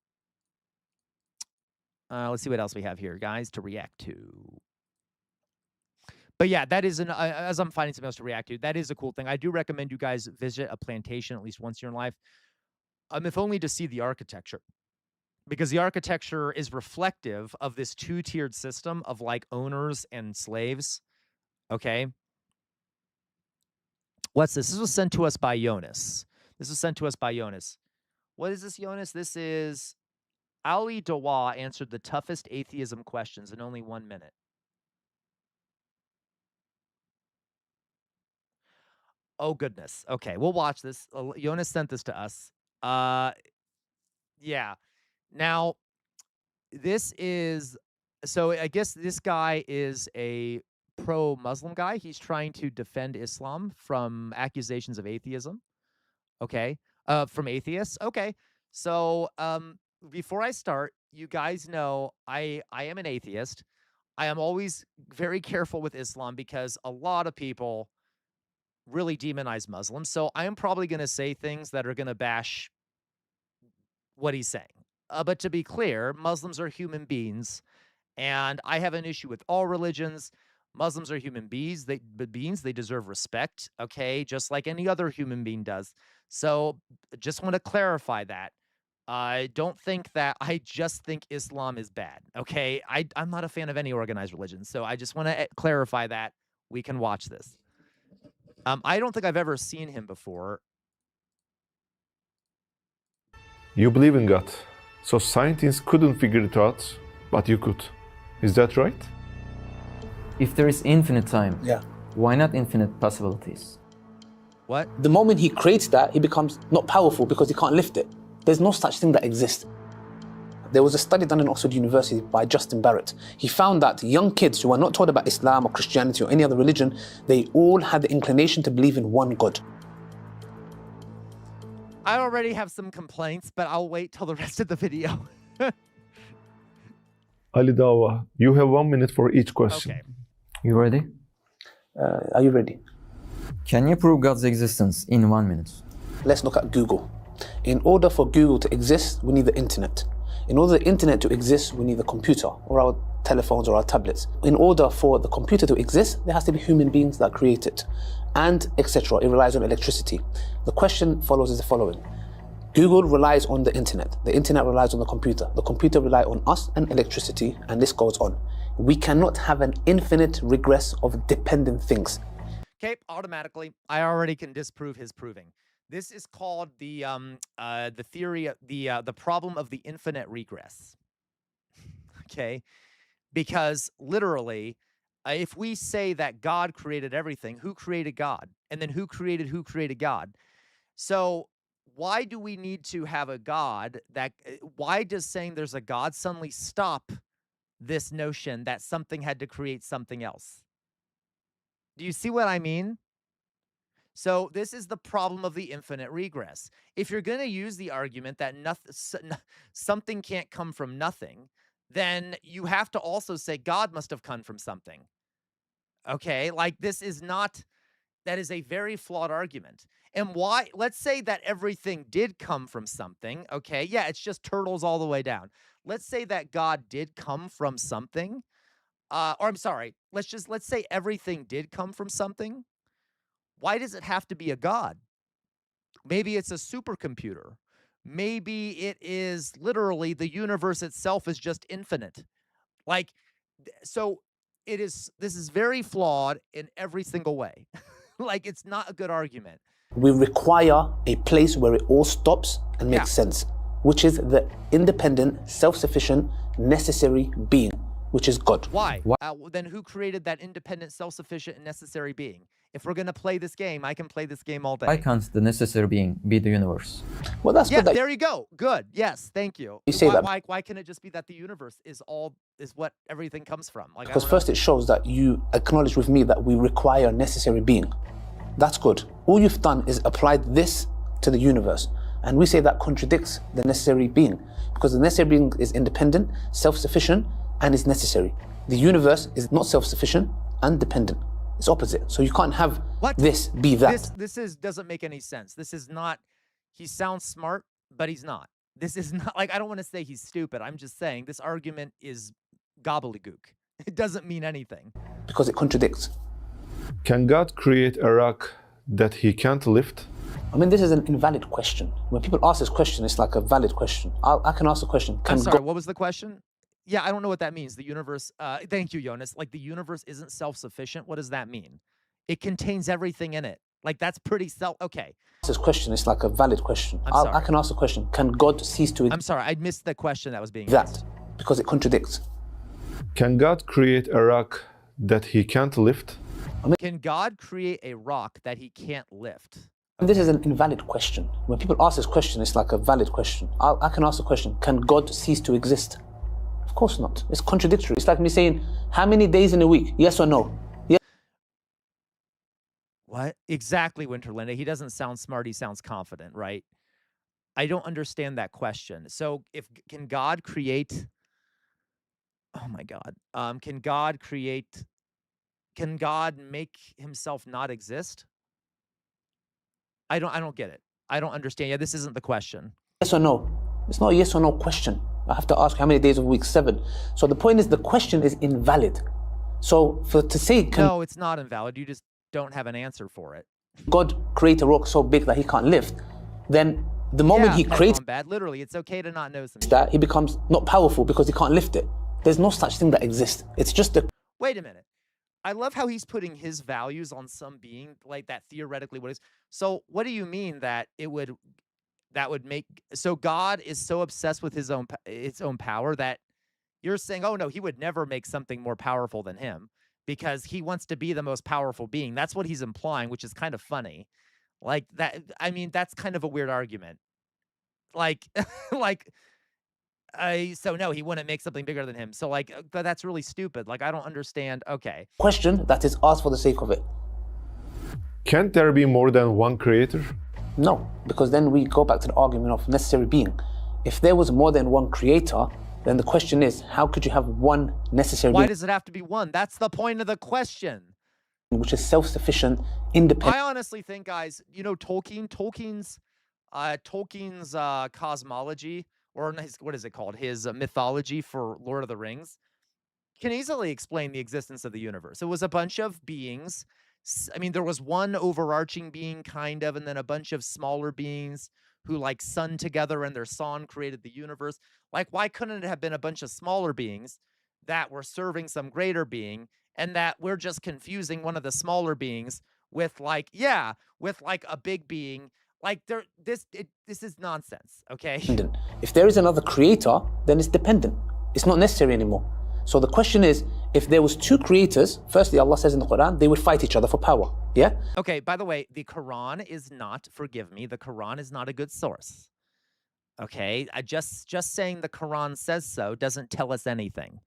Let's see what else we have here, guys, to react to. But yeah, that is as I'm finding something else to react to, that is a cool thing. I do recommend you guys visit a plantation at least once in your life, if only to see the architecture. Because the architecture is reflective of this two-tiered system of like owners and slaves. Okay. What's this? This was sent to us by Jonas. What is this, Jonas? This is Ali Dawa answered the toughest atheism questions in only 1 minute. Oh, goodness. Okay, we'll watch this. Jonas sent this to us. Yeah. Now, this is... So I guess this guy is a pro-Muslim guy. He's trying to defend Islam from accusations of atheism. Okay. From atheists. Okay. So before I start, you guys know I am an atheist. I am always very careful with Islam because a lot of people really demonize Muslims. So I am probably going to say things that are going to bash what he's saying. But to be clear, Muslims are human beings, and I have an issue with all religions. Muslims are human beings. They deserve respect, okay, just like any other human being does. So just want to clarify that. I don't think that I just think Islam is bad, okay? I'm not a fan of any organized religion, so I just want to clarify that. We can watch this. I don't think I've ever seen him before. You believe in God, so scientists couldn't figure it out, but you could. Is that right? If there is infinite time, Yeah. why not infinite possibilities? What? The moment he creates that, he becomes not powerful because he can't lift it. There's no such thing that exists. There was a study done in Oxford University by Justin Barrett. He found that young kids who are not taught about Islam or Christianity or any other religion, they all had the inclination to believe in one God. I already have some complaints, but I'll wait till the rest of the video. Ali Dawa, you have 1 minute for each question. Okay. You ready? Are you ready? Can you prove God's existence in 1 minute? Let's look at Google. In order for Google to exist, we need the internet. In order for the internet to exist, we need the computer or our telephones or our tablets. In order for the computer to exist, there has to be human beings that create it, and etc. It relies on electricity. The question follows as the following. Google relies on the internet relies on the computer relies on us and electricity, and this goes on. We cannot have an infinite regress of dependent things. Okay, automatically, I already can disprove his proving. This is called the theory of the problem of the infinite regress. Okay, because literally, if we say that God created everything, who created God? And then who created God? So why do we need to have a God that, why does saying there's a God suddenly stop this notion that something had to create something else? Do you see what I mean? So this is the problem of the infinite regress. If you're going to use the argument that something can't come from nothing, then you have to also say God must have come from something. Okay, like this is not, that is a very flawed argument. And why, let's say that everything did come from something, okay? Yeah, it's just turtles all the way down. Let's say that God did come from something, or I'm sorry, let's say everything did come from something. Why does it have to be a God? Maybe it's a supercomputer. Maybe it is literally the universe itself is just infinite. Like, so this is very flawed in every single way. Like, it's not a good argument. We require a place where it all stops and makes sense, which is the independent, self-sufficient, necessary being. which is God. Why? Then who created that independent, self-sufficient, and necessary being? If we're going to play this game, I can play this game all day. Why can't the necessary being be the universe? Well, that's good. There you go. Good. Yes. Thank you. You say that. Why can it just be that the universe is what everything comes from? Like, Because first it shows that you acknowledge with me that we require a necessary being. That's good. All you've done is applied this to the universe. And we say that contradicts the necessary being. Because the necessary being is independent, self-sufficient, and is necessary. The universe is not self-sufficient and dependent. It's opposite. So you can't have this be that. This doesn't make any sense. This is not, he sounds smart, but he's not. This is not, like, I don't want to say he's stupid. I'm just saying this argument is gobbledygook. It doesn't mean anything. Because it contradicts. Can God create a rock that he can't lift? I mean, this is an invalid question. When people ask this question, it's like a valid question. I can ask a question. I'm sorry, what was the question? Yeah, I don't know what that means. The universe, thank you, Jonas. Like, the universe isn't self-sufficient. What does that mean? It contains everything in it. Like, that's pretty okay. This question is like a valid question. I can ask a question. Can God cease to exist? I'm sorry, I missed the question that was being asked. Because it contradicts. Can God create a rock that he can't lift? Can God create a rock that he can't lift? This is an invalid question. When people ask this question, it's like a valid question. I can ask a question. Can God cease to exist? Of course not. It's contradictory. It's like me saying, how many days in a week? Yes or no? Yes. What? Exactly, Winterlinda. He doesn't sound smart. He sounds confident, right? I don't understand that question. So can God create... Oh my God. Can God make himself not exist? I don't get it. I don't understand. Yeah, this isn't the question. Yes or no? It's not a yes or no question. I have to ask how many days of week 7. So the point is the question is invalid. So to say... No, it's not invalid. You just don't have an answer for it. God create a rock so big that he can't lift, then the moment he creates... bad. Literally, it's okay to not know something. ...that, he becomes not powerful because he can't lift it. There's no such thing that exists. It's just a... Wait a minute. I love how he's putting his values on some being, like that theoretically what is. So what do you mean that that would make, so God is so obsessed with its own power that you're saying, oh no, he would never make something more powerful than him because he wants to be the most powerful being. That's what he's implying, which is kind of funny. Like that, I mean, that's kind of a weird argument. Like, so no, he wouldn't make something bigger than him. So like, but that's really stupid. Like, I don't understand. Okay. Question that is asked for the sake of it. Can't there be more than one creator? No, because then we go back to the argument of necessary being. If there was more than one creator, then the question is, how could you have one necessary being? Why does it have to be one? That's the point of the question. Which is self-sufficient, independent. I honestly think, guys, you know, Tolkien's cosmology, or his, what is it called? His mythology for Lord of the Rings can easily explain the existence of the universe. It was a bunch of beings. I mean, there was one overarching being kind of, and then a bunch of smaller beings who like sung together and their song created the universe. Like, why couldn't it have been a bunch of smaller beings that were serving some greater being and that we're just confusing one of the smaller beings with like, yeah, with like a big being? Like this is nonsense, okay? If there is another creator, then it's dependent. It's not necessary anymore. So the question is, if there was two creators, firstly, Allah says in the Quran, they would fight each other for power. Yeah? Okay, by the way, the Quran is not, forgive me, the Quran is not a good source. Okay? I just saying the Quran says so doesn't tell us anything.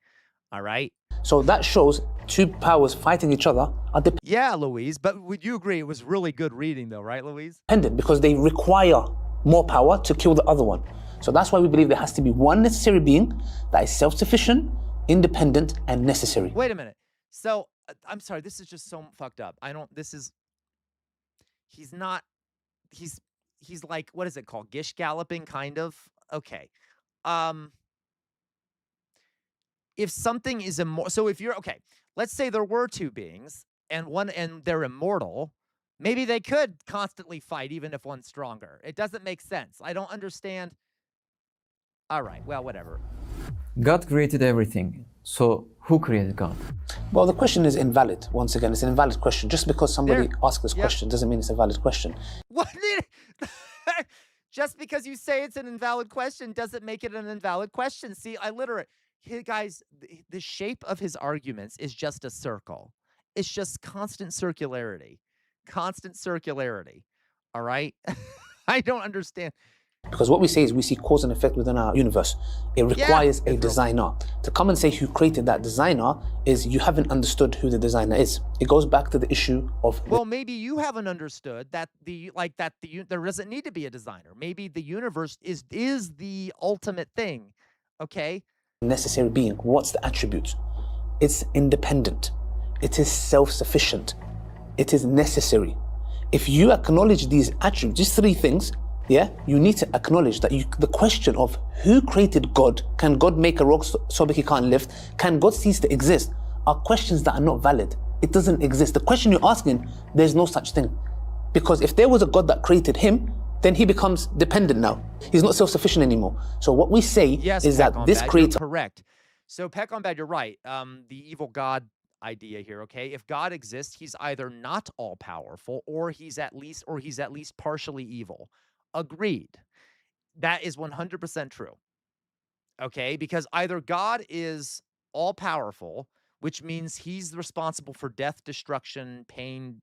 All right? So that shows two powers fighting each other are dependent. Yeah, Louise, but would you agree it was really good reading though, right, Louise? Dependent, because they require more power to kill the other one. So that's why we believe there has to be one necessary being that is self-sufficient, independent, and necessary. Wait a minute. So, I'm sorry, this is just so fucked up. He's like, what is it called? Gish galloping, kind of? Okay. If something is immortal, so if you're, okay, let's say there were two beings, and they're immortal, maybe they could constantly fight even if one's stronger. It doesn't make sense. I don't understand. All right, well, whatever. God created everything. So who created God? Well, the question is invalid. Once again, it's an invalid question. Just because somebody asked this question doesn't mean it's a valid question. What? Just because you say it's an invalid question doesn't make it an invalid question. See, Guys, the shape of his arguments is just a circle. It's just constant circularity. Constant circularity. All right? I don't understand. Because what we say is we see cause and effect within our universe. It requires a designer. To come and say who created that designer is you haven't understood who the designer is. It goes back to the issue of... Well, maybe you haven't understood that there doesn't need to be a designer. Maybe the universe is the ultimate thing. Okay? Necessary being. What's the attribute? It's independent. It is self-sufficient. It is necessary. If you acknowledge these attributes, these three things, you need to acknowledge that the question of who created God, can God make a rock so big he can't lift, can God cease to exist, are questions that are not valid. It doesn't exist. The question you're asking, there's no such thing. Because if there was a God that created him, then he becomes dependent now. He's not self-sufficient anymore. So what we say is that this creator... Correct. So Peck on Bad, you're right. The evil God idea here, okay? If God exists, he's either not all-powerful or he's at least partially evil. Agreed. That is 100% true. Okay? Because either God is all-powerful, which means he's responsible for death, destruction, pain,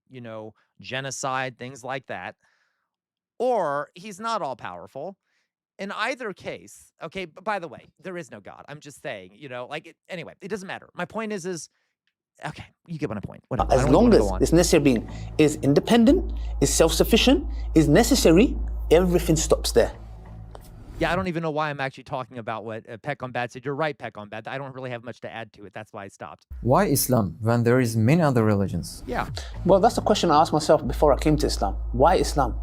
genocide, things like that, or he's not all-powerful. In either case, okay, but by the way, there is no God. I'm just saying, anyway, it doesn't matter. My point is okay, you get my point. Whatever. As long as this necessary being is independent, is self-sufficient, is necessary, everything stops there. Yeah, I don't even know why I'm actually talking about what Peck on Bad said. You're right, Peck on Bad. I don't really have much to add to it. That's why I stopped. Why Islam when there is many other religions? Yeah. Well, that's the question I asked myself before I came to Islam. Why Islam?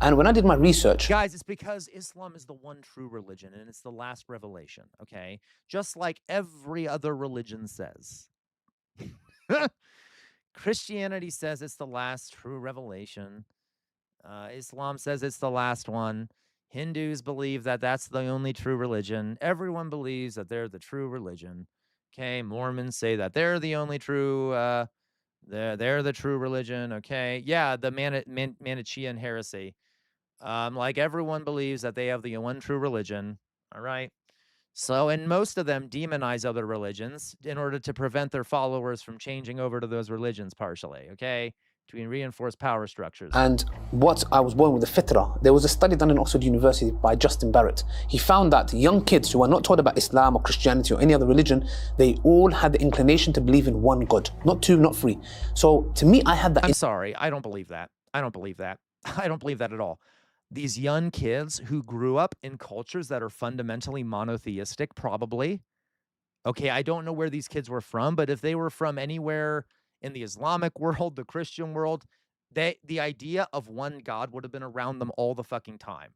And when I did my research... Guys, it's because Islam is the one true religion and it's the last revelation, okay? Just like every other religion says. Christianity says it's the last true revelation. Islam says it's the last one. Hindus believe that that's the only true religion. Everyone believes that they're the true religion. Okay, Mormons say that they're the only true, they're the true religion. Okay, yeah, the Manichaean heresy. Like everyone believes that they have the one true religion. All right. So, and most of them demonize other religions in order to prevent their followers from changing over to those religions partially, okay? To reinforce power structures. And what I was born with the fitrah. There was a study done in Oxford University by Justin Barrett. He found that young kids who are not taught about Islam or Christianity or any other religion, they all had the inclination to believe in one God. Not two, not three. So to me, I had that... I'm sorry, I don't believe that. I don't believe that. I don't believe that at all. These young kids who grew up in cultures that are fundamentally monotheistic, probably. Okay, I don't know where these kids were from, but if they were from anywhere in the Islamic world, the Christian world, the idea of one God would have been around them all the fucking time.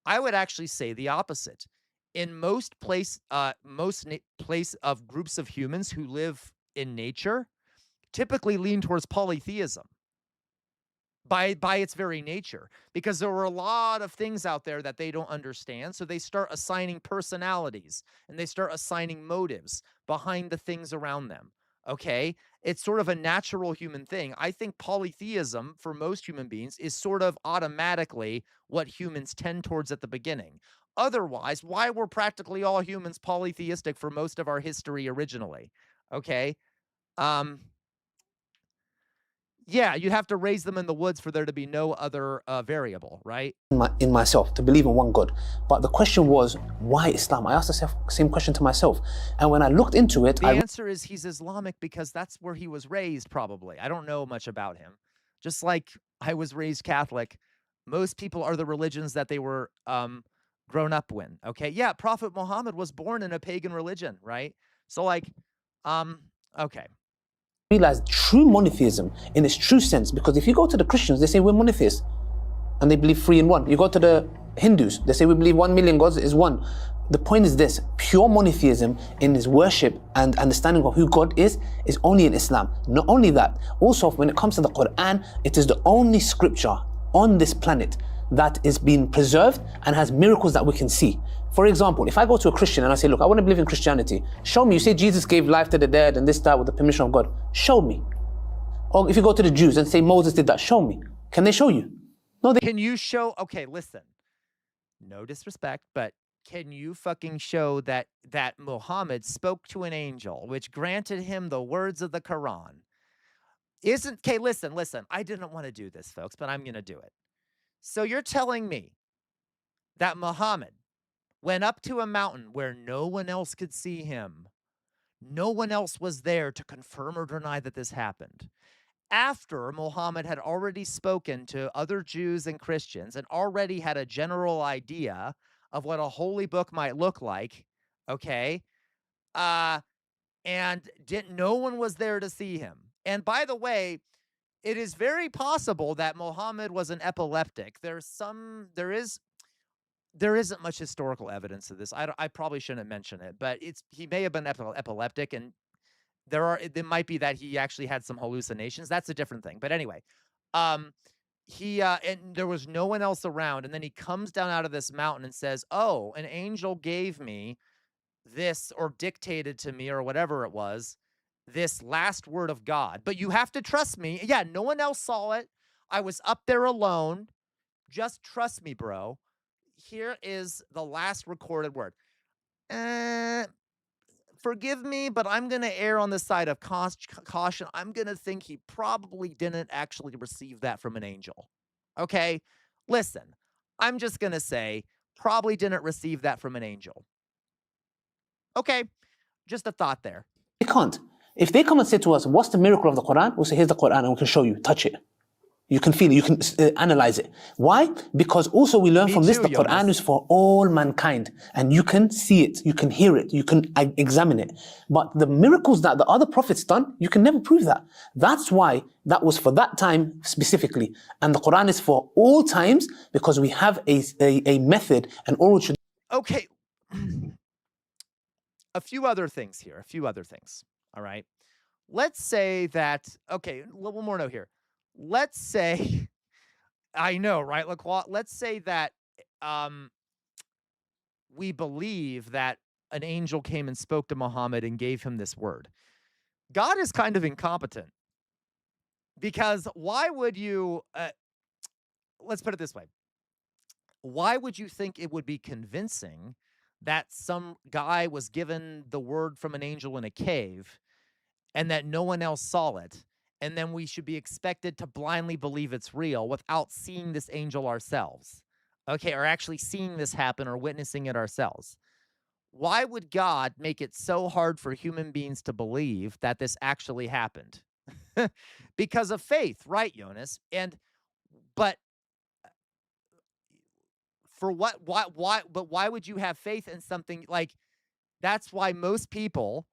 I would actually say the opposite. In most place of groups of humans who live in nature, typically lean towards polytheism. By its very nature, because there were a lot of things out there that they don't understand. So they start assigning personalities and they start assigning motives behind the things around them. Okay. It's sort of a natural human thing. I think polytheism for most human beings is sort of automatically what humans tend towards at the beginning. Otherwise, why were practically all humans polytheistic for most of our history originally? Okay. Yeah, you'd have to raise them in the woods for there to be no other variable, right? In myself, to believe in one God. But the question was, why Islam? I asked the same question to myself. And when I looked into it... The answer is he's Islamic because that's where he was raised, probably. I don't know much about him. Just like I was raised Catholic, most people are the religions that they were grown up in, okay? Yeah, Prophet Muhammad was born in a pagan religion, right? So like, okay. Realize true monotheism in its true sense, because if you go to the Christians, they say we're monotheists and they believe 3 in 1. You go to the Hindus, they say we believe 1 million gods is one. The point is this: pure monotheism in its worship and understanding of who God is only in Islam. Not only that, also when it comes to the Quran, it is the only scripture on this planet that is being preserved and has miracles that we can see. For example, if I go to a Christian and I say, look, I want to believe in Christianity, show me. You say Jesus gave life to the dead and this, that, with the permission of God. Show me. Or if you go to the Jews and say Moses did that, show me. Can they show you? No, they... Can you show... Okay, listen. No disrespect, but can you fucking show that Muhammad spoke to an angel, which granted him the words of the Quran? Okay, listen. I didn't want to do this, folks, but I'm going to do it. So you're telling me that Muhammad went up to a mountain where no one else could see him. No one else was there to confirm or deny that this happened. After Muhammad had already spoken to other Jews and Christians and already had a general idea of what a holy book might look like, okay? And no one was there to see him. And by the way, it is very possible that Muhammad was an epileptic. There isn't much historical evidence of this. I probably shouldn't mention it, but he may have been epileptic, and it might be that he actually had some hallucinations. That's a different thing. But anyway, and there was no one else around, and then he comes down out of this mountain and says, "Oh, an angel gave me this, or dictated to me, or whatever it was, this last word of God. But you have to trust me. Yeah, no one else saw it. I was up there alone. Just trust me, bro. Here is the last recorded word. Forgive me, but I'm going to err on the side of caution. I'm going to think he probably didn't actually receive that from an angel. Okay? Listen, I'm just going to say, probably didn't receive that from an angel. Okay? Just a thought there. They can't. If they come and say to us, what's the miracle of the Quran? We'll say, here's the Quran and we can show you, touch it. You can feel it, you can analyze it. Why? Because also we learn from this, the Quran is for all mankind. And you can see it, you can hear it, you can examine it. But the miracles that the other prophets done, you can never prove that. That's why that was for that time specifically. And the Quran is for all times because we have a method, an oral tradition. Okay. A few other things. All right. Let's say that, okay, one more note here. Let's say, I know, right, LaCroix? Let's say that we believe that an angel came and spoke to Muhammad and gave him this word. God is kind of incompetent, because why would you, let's put it this way. Why would you think it would be convincing that some guy was given the word from an angel in a cave and that no one else saw it, and then we should be expected to blindly believe it's real without seeing this angel ourselves, okay, or actually seeing this happen or witnessing it ourselves? Why would God make it so hard for human beings to believe that this actually happened? Because of faith, right, Jonas? But for what? Why? But why would you have faith in something like? That's why most people,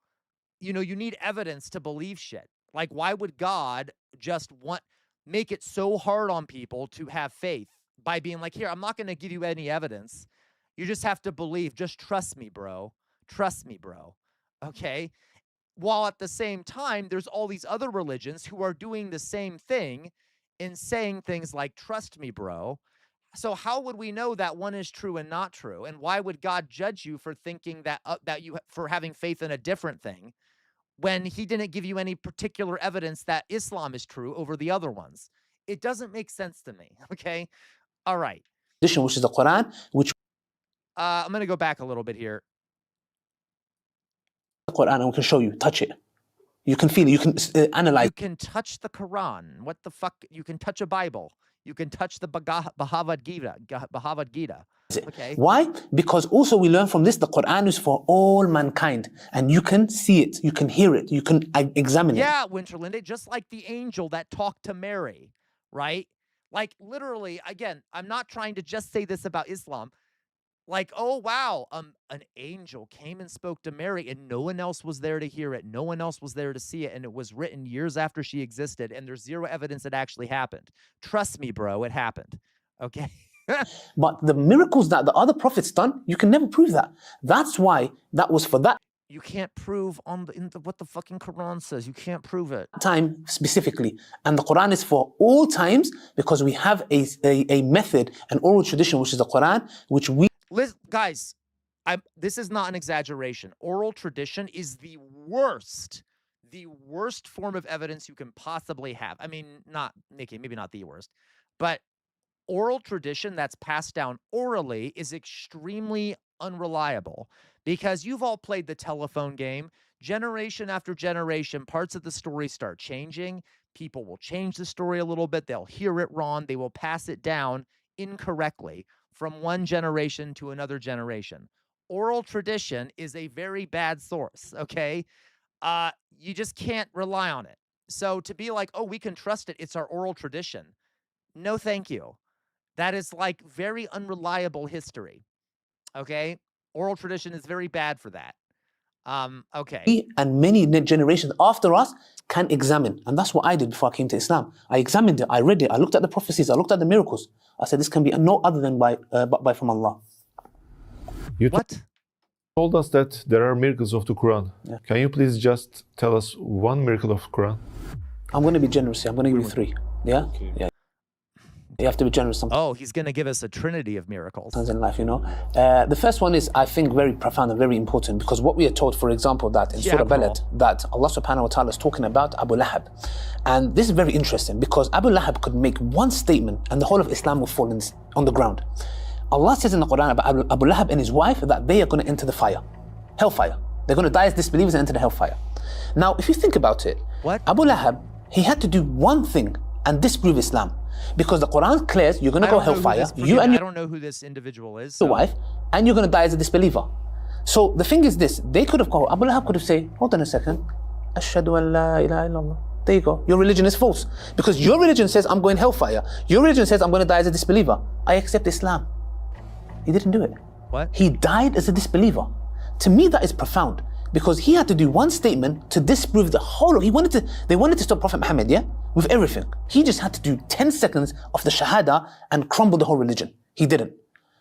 you need evidence to believe shit. Like, why would God just make it so hard on people to have faith by being like, here, I'm not going to give you any evidence. You just have to believe. Just trust me, bro. Trust me, bro. Okay? While at the same time, there's all these other religions who are doing the same thing and saying things like, trust me, bro. So how would we know that one is true and not true? And why would God judge you for thinking that for having faith in a different thing, when he didn't give you any particular evidence that Islam is true over the other ones? It doesn't make sense to me, okay? All right. Which is the Quran, which I'm going to go back a little bit here. The Quran, and we can show you, touch it. You can feel it, you can analyze. You can touch the Quran. What the fuck? You can touch a Bible. You can touch the Bhagavad Gita. Okay. Why? Because also we learn from this, the Quran is for all mankind. And you can see it, you can hear it, you can examine it. Yeah, Winterlinde, just like the angel that talked to Mary, right? Like, literally, again, I'm not trying to just say this about Islam. Like, oh, wow, an angel came and spoke to Mary, and no one else was there to hear it. No one else was there to see it, and it was written years after she existed, and there's zero evidence it actually happened. Trust me, bro, it happened, okay? But the miracles that the other prophets done, you can never prove that. That's why that was for that. You can't prove what the fucking Quran says. You can't prove it. Time specifically. And the Quran is for all times because we have a method, an oral tradition, which is the Quran, which we... Listen, guys, this is not an exaggeration. Oral tradition is the worst form of evidence you can possibly have. I mean, not, Nikki, maybe not the worst, but oral tradition that's passed down orally is extremely unreliable because you've all played the telephone game. Generation after generation, parts of the story start changing. People will change the story a little bit. They'll hear it wrong. They will pass it down incorrectly from one generation to another generation. Oral tradition is a very bad source, okay? You just can't rely on it. So to be like, oh, we can trust it, it's our oral tradition. No, thank you. That is like very unreliable history, okay? Oral tradition is very bad for that. Okay. And many generations after us can examine. And that's what I did before I came to Islam. I examined it, I read it, I looked at the prophecies, I looked at the miracles. I said, this can be no other than by from Allah. You told us that there are miracles of the Quran. Yeah. Can you please just tell us one miracle of Quran? I'm going to be generous here. I'm going to give you 3. Yeah? Okay. Yeah. You have to be generous sometimes. Oh, he's going to give us a trinity of miracles. In life, you know. The first one is, I think, very profound and very important because what we are told, for example, that in Surah Balad, that Allah subhanahu wa ta'ala is talking about Abu Lahab. And this is very interesting because Abu Lahab could make one statement and the whole of Islam will fall on the ground. Allah says in the Quran about Abu Lahab and his wife that they are going to enter the fire, hellfire. They're going to die as disbelievers and enter the hellfire. Now, if you think about it, Abu Lahab, he had to do one thing and disprove Islam. Because the Quran clears you're going to go hellfire. I don't know who this individual is. Your wife, and you're going to die as a disbeliever. So the thing is this, they could have gone, Abu Lahab could have said, hold on a second, Ashhadu an la ilaha illallah. There you go. Your religion is false. Because your religion says I'm going hellfire. Your religion says I'm going to die as a disbeliever. I accept Islam. He didn't do it. What? He died as a disbeliever. To me, that is profound. Because he had to do one statement to disprove the whole. They wanted to stop Prophet Muhammad, yeah? With everything. He just had to do 10 seconds of the Shahada and crumble the whole religion. He didn't.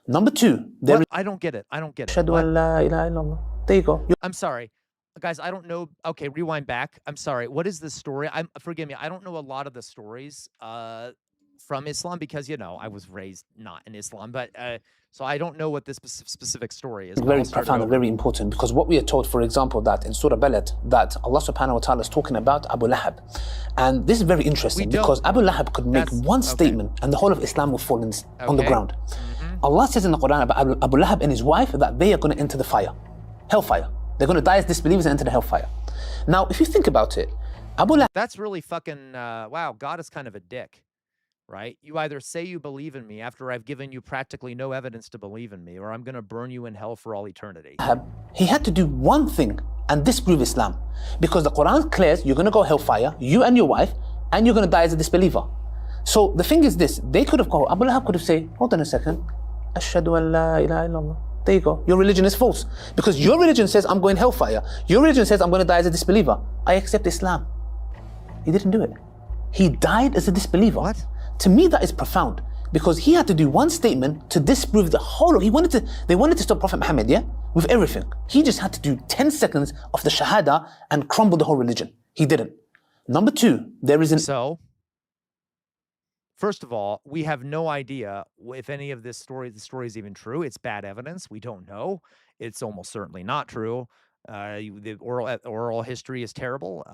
Number 2, I don't get it. I don't get it. Ashhadu an la ilaha illallah. There you go. I'm sorry. Guys, I don't know. Okay, rewind back. I'm sorry. What is the story? Forgive me. I don't know a lot of the stories from Islam because, you know, I was raised not in Islam, but so I don't know what this specific story is. Very profound and very important because what we are told, for example, that in Surah Balad, that Allah subhanahu wa ta'ala is talking about Abu Lahab. And this is very interesting because Abu Lahab could make one statement and the whole of Islam will fall on the ground. Allah says in the Quran about Abu Lahab and his wife that they are going to enter the fire, hellfire. They're going to die as disbelievers and enter the hellfire. Now, if you think about it, Abu Lahab... That's really fucking, wow, God is kind of a dick. Right? You either say you believe in me after I've given you practically no evidence to believe in me, or I'm going to burn you in hell for all eternity. He had to do one thing and disprove Islam. Because the Quran clears you're going to go hellfire, you and your wife, and you're going to die as a disbeliever. So the thing is this, they could have gone, Abu Lahab could have said, hold on a second, Ashhadu an la ilaha illallah. There you go. Your religion is false. Because your religion says I'm going hellfire. Your religion says I'm going to die as a disbeliever. I accept Islam. He didn't do it. He died as a disbeliever. What? To me, that is profound because he had to do one statement to disprove the whole. They wanted to stop Prophet Muhammad, yeah, with everything. He just had to do 10 seconds of the Shahada and crumble the whole religion. He didn't. Number 2, there is an. So, first of all, we have no idea if any of the story is even true. It's bad evidence. We don't know. It's almost certainly not true. The oral history is terrible.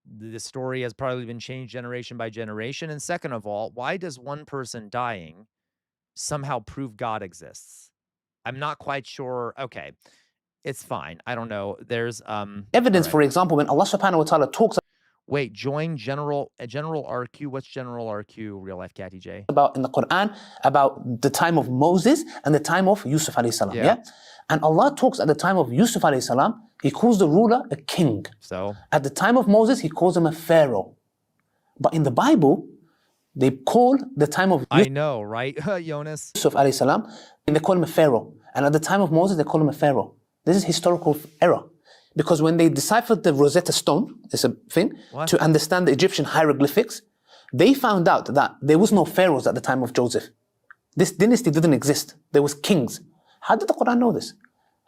The story has probably been changed generation by generation. And second of all, why does one person dying somehow prove God exists? I'm not quite sure. Okay, it's fine. I don't know. There's evidence, for example, when Allah subhanahu wa ta'ala talks. Wait, join General RQ. What's General RQ, real life Catty J? About in the Quran, about the time of Moses and the time of Yusuf alayhi salam. Yeah. And Allah talks at the time of Yusuf alayhi salam, He calls the ruler a king. So at the time of Moses, He calls him a pharaoh. But in the Bible, they call the time of I know, right, Jonas? Yusuf alayhi salam, and they call him a pharaoh. And at the time of Moses, they call him a pharaoh. This is historical error. Because when they deciphered the Rosetta Stone, it's a thing, to understand the Egyptian hieroglyphics, they found out that there was no pharaohs at the time of Joseph. This dynasty didn't exist. There was kings. How did the Quran know this?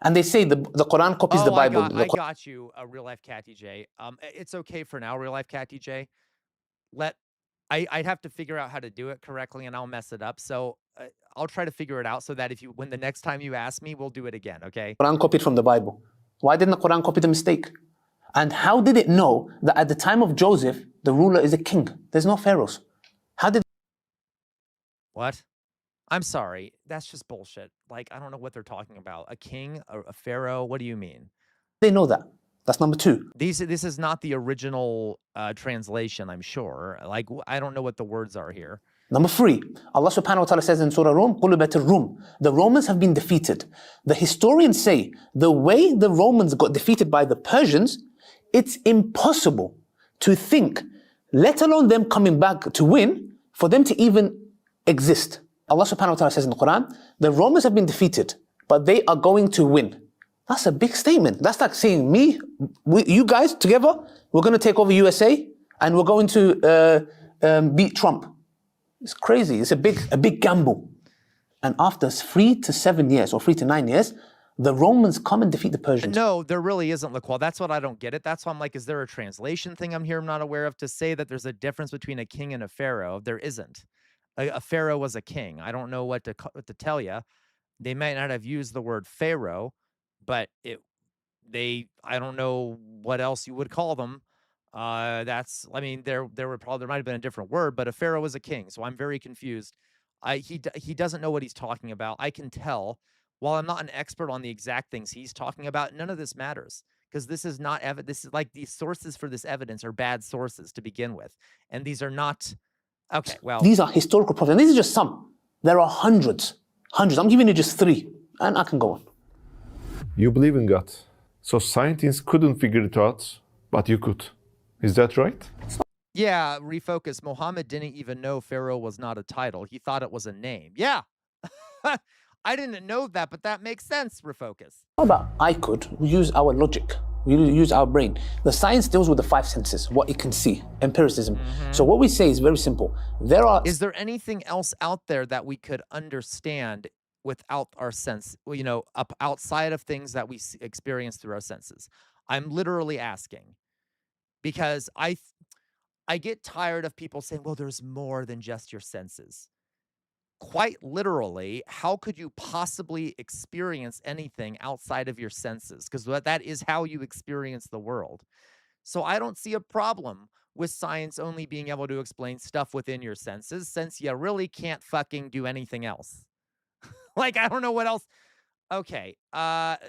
And they say the Quran copies the Bible. I got you, real life Catty J. It's okay for now, real life Catty J. I'd have to figure out how to do it correctly, and I'll mess it up. So I'll try to figure it out so that when the next time you ask me, we'll do it again. Okay? Quran copied from the Bible. Why didn't the Quran copy the mistake? And how did it know that at the time of Joseph, the ruler is a king? There's no pharaohs. How did What? I'm sorry. That's just bullshit. Like, I don't know what they're talking about. A king, a pharaoh. What do you mean? They know that. That's number two. This is not the original translation, I'm sure. Like, I don't know what the words are here. Number three, Allah subhanahu wa ta'ala says in Surah Rum, قُلُبَتِ الرُّوم. The Romans have been defeated. The historians say the way the Romans got defeated by the Persians, it's impossible to think, let alone them coming back to win, for them to even exist. Allah subhanahu wa ta'ala says in the Quran, the Romans have been defeated, but they are going to win. That's a big statement. That's like saying you guys together, we're going to take over USA and we're going to beat Trump. It's crazy. It's a big gamble. And after 3 to 7 years or 3 to 9 years, the Romans come and defeat the Persians. No, there really isn't, Laqual. That's what I don't get it. That's why I'm like, is there a translation thing I'm not aware of to say that there's a difference between a king and a pharaoh? There isn't. A pharaoh was a king. I don't know what to tell you. They might not have used the word pharaoh, but I don't know what else you would call them. I mean, there might have been a different word, but a pharaoh was a king. So I'm very confused. He doesn't know what he's talking about. I can tell. While I'm not an expert on the exact things he's talking about, none of this matters because this is not this is like the sources for this evidence are bad sources to begin with, and these are not. Okay, well, these are historical prophets. And these are just some. There are hundreds. I'm giving you just 3, and I can go on. You believe in God, so scientists couldn't figure it out, but you could. Is that right? Yeah, refocus. Muhammad didn't even know Pharaoh was not a title. He thought it was a name. Yeah. I didn't know that, but that makes sense, refocus. How about I could? We use our logic. We use our brain. The science deals with the 5 senses, what it can see, empiricism. So what we say is very simple. Is there anything else out there that we could understand without our sense, outside of things that we experience through our senses? I'm literally asking because I get tired of people saying, well, there's more than just your senses. Quite literally, how could you possibly experience anything outside of your senses? Because that is how you experience the world. So I don't see a problem with science only being able to explain stuff within your senses, since you really can't fucking do anything else. Like, I don't know what else. Okay,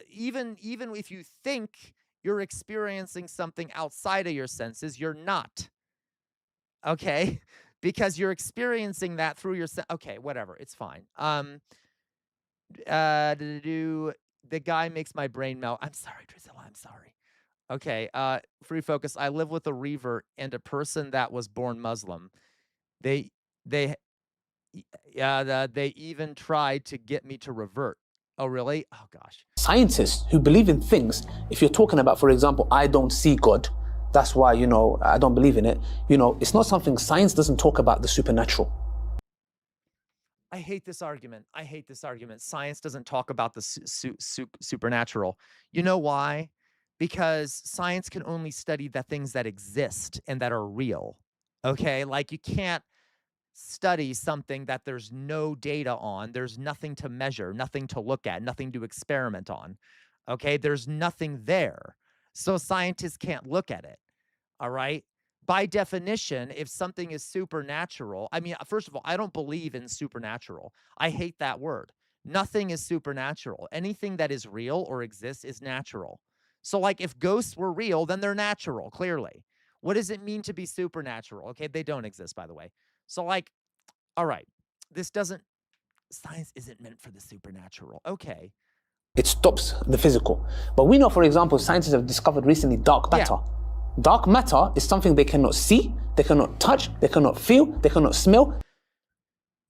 even if you think you're experiencing something outside of your senses, you're not. Okay? Because you're experiencing that through your okay, whatever, it's fine. The guy makes my brain melt. I'm sorry, Drusilla, I'm sorry. Okay, free focus. I live with a revert and a person that was born Muslim. They even tried to get me to revert. Oh, really? Oh, gosh. Scientists who believe in things, if you're talking about, for example, I don't see God, that's why, I don't believe in it. It's not something, science doesn't talk about the supernatural. I hate this argument. Science doesn't talk about the supernatural. You know why? Because science can only study the things that exist and that are real. Okay? Like, you can't study something that there's no data on. There's nothing to measure, nothing to look at, nothing to experiment on. Okay? There's nothing there. So scientists can't look at it. All right? By definition, if something is supernatural, I mean, first of all, I don't believe in supernatural. I hate that word. Nothing is supernatural. Anything that is real or exists is natural. So, like, if ghosts were real, then they're natural, clearly. What does it mean to be supernatural? Okay, they don't exist, by the way. So, like, all right, science isn't meant for the supernatural. Okay. It stops the physical. But we know, for example, scientists have discovered recently dark matter. Yeah. Dark matter is something they cannot see, they cannot touch, they cannot feel, they cannot smell.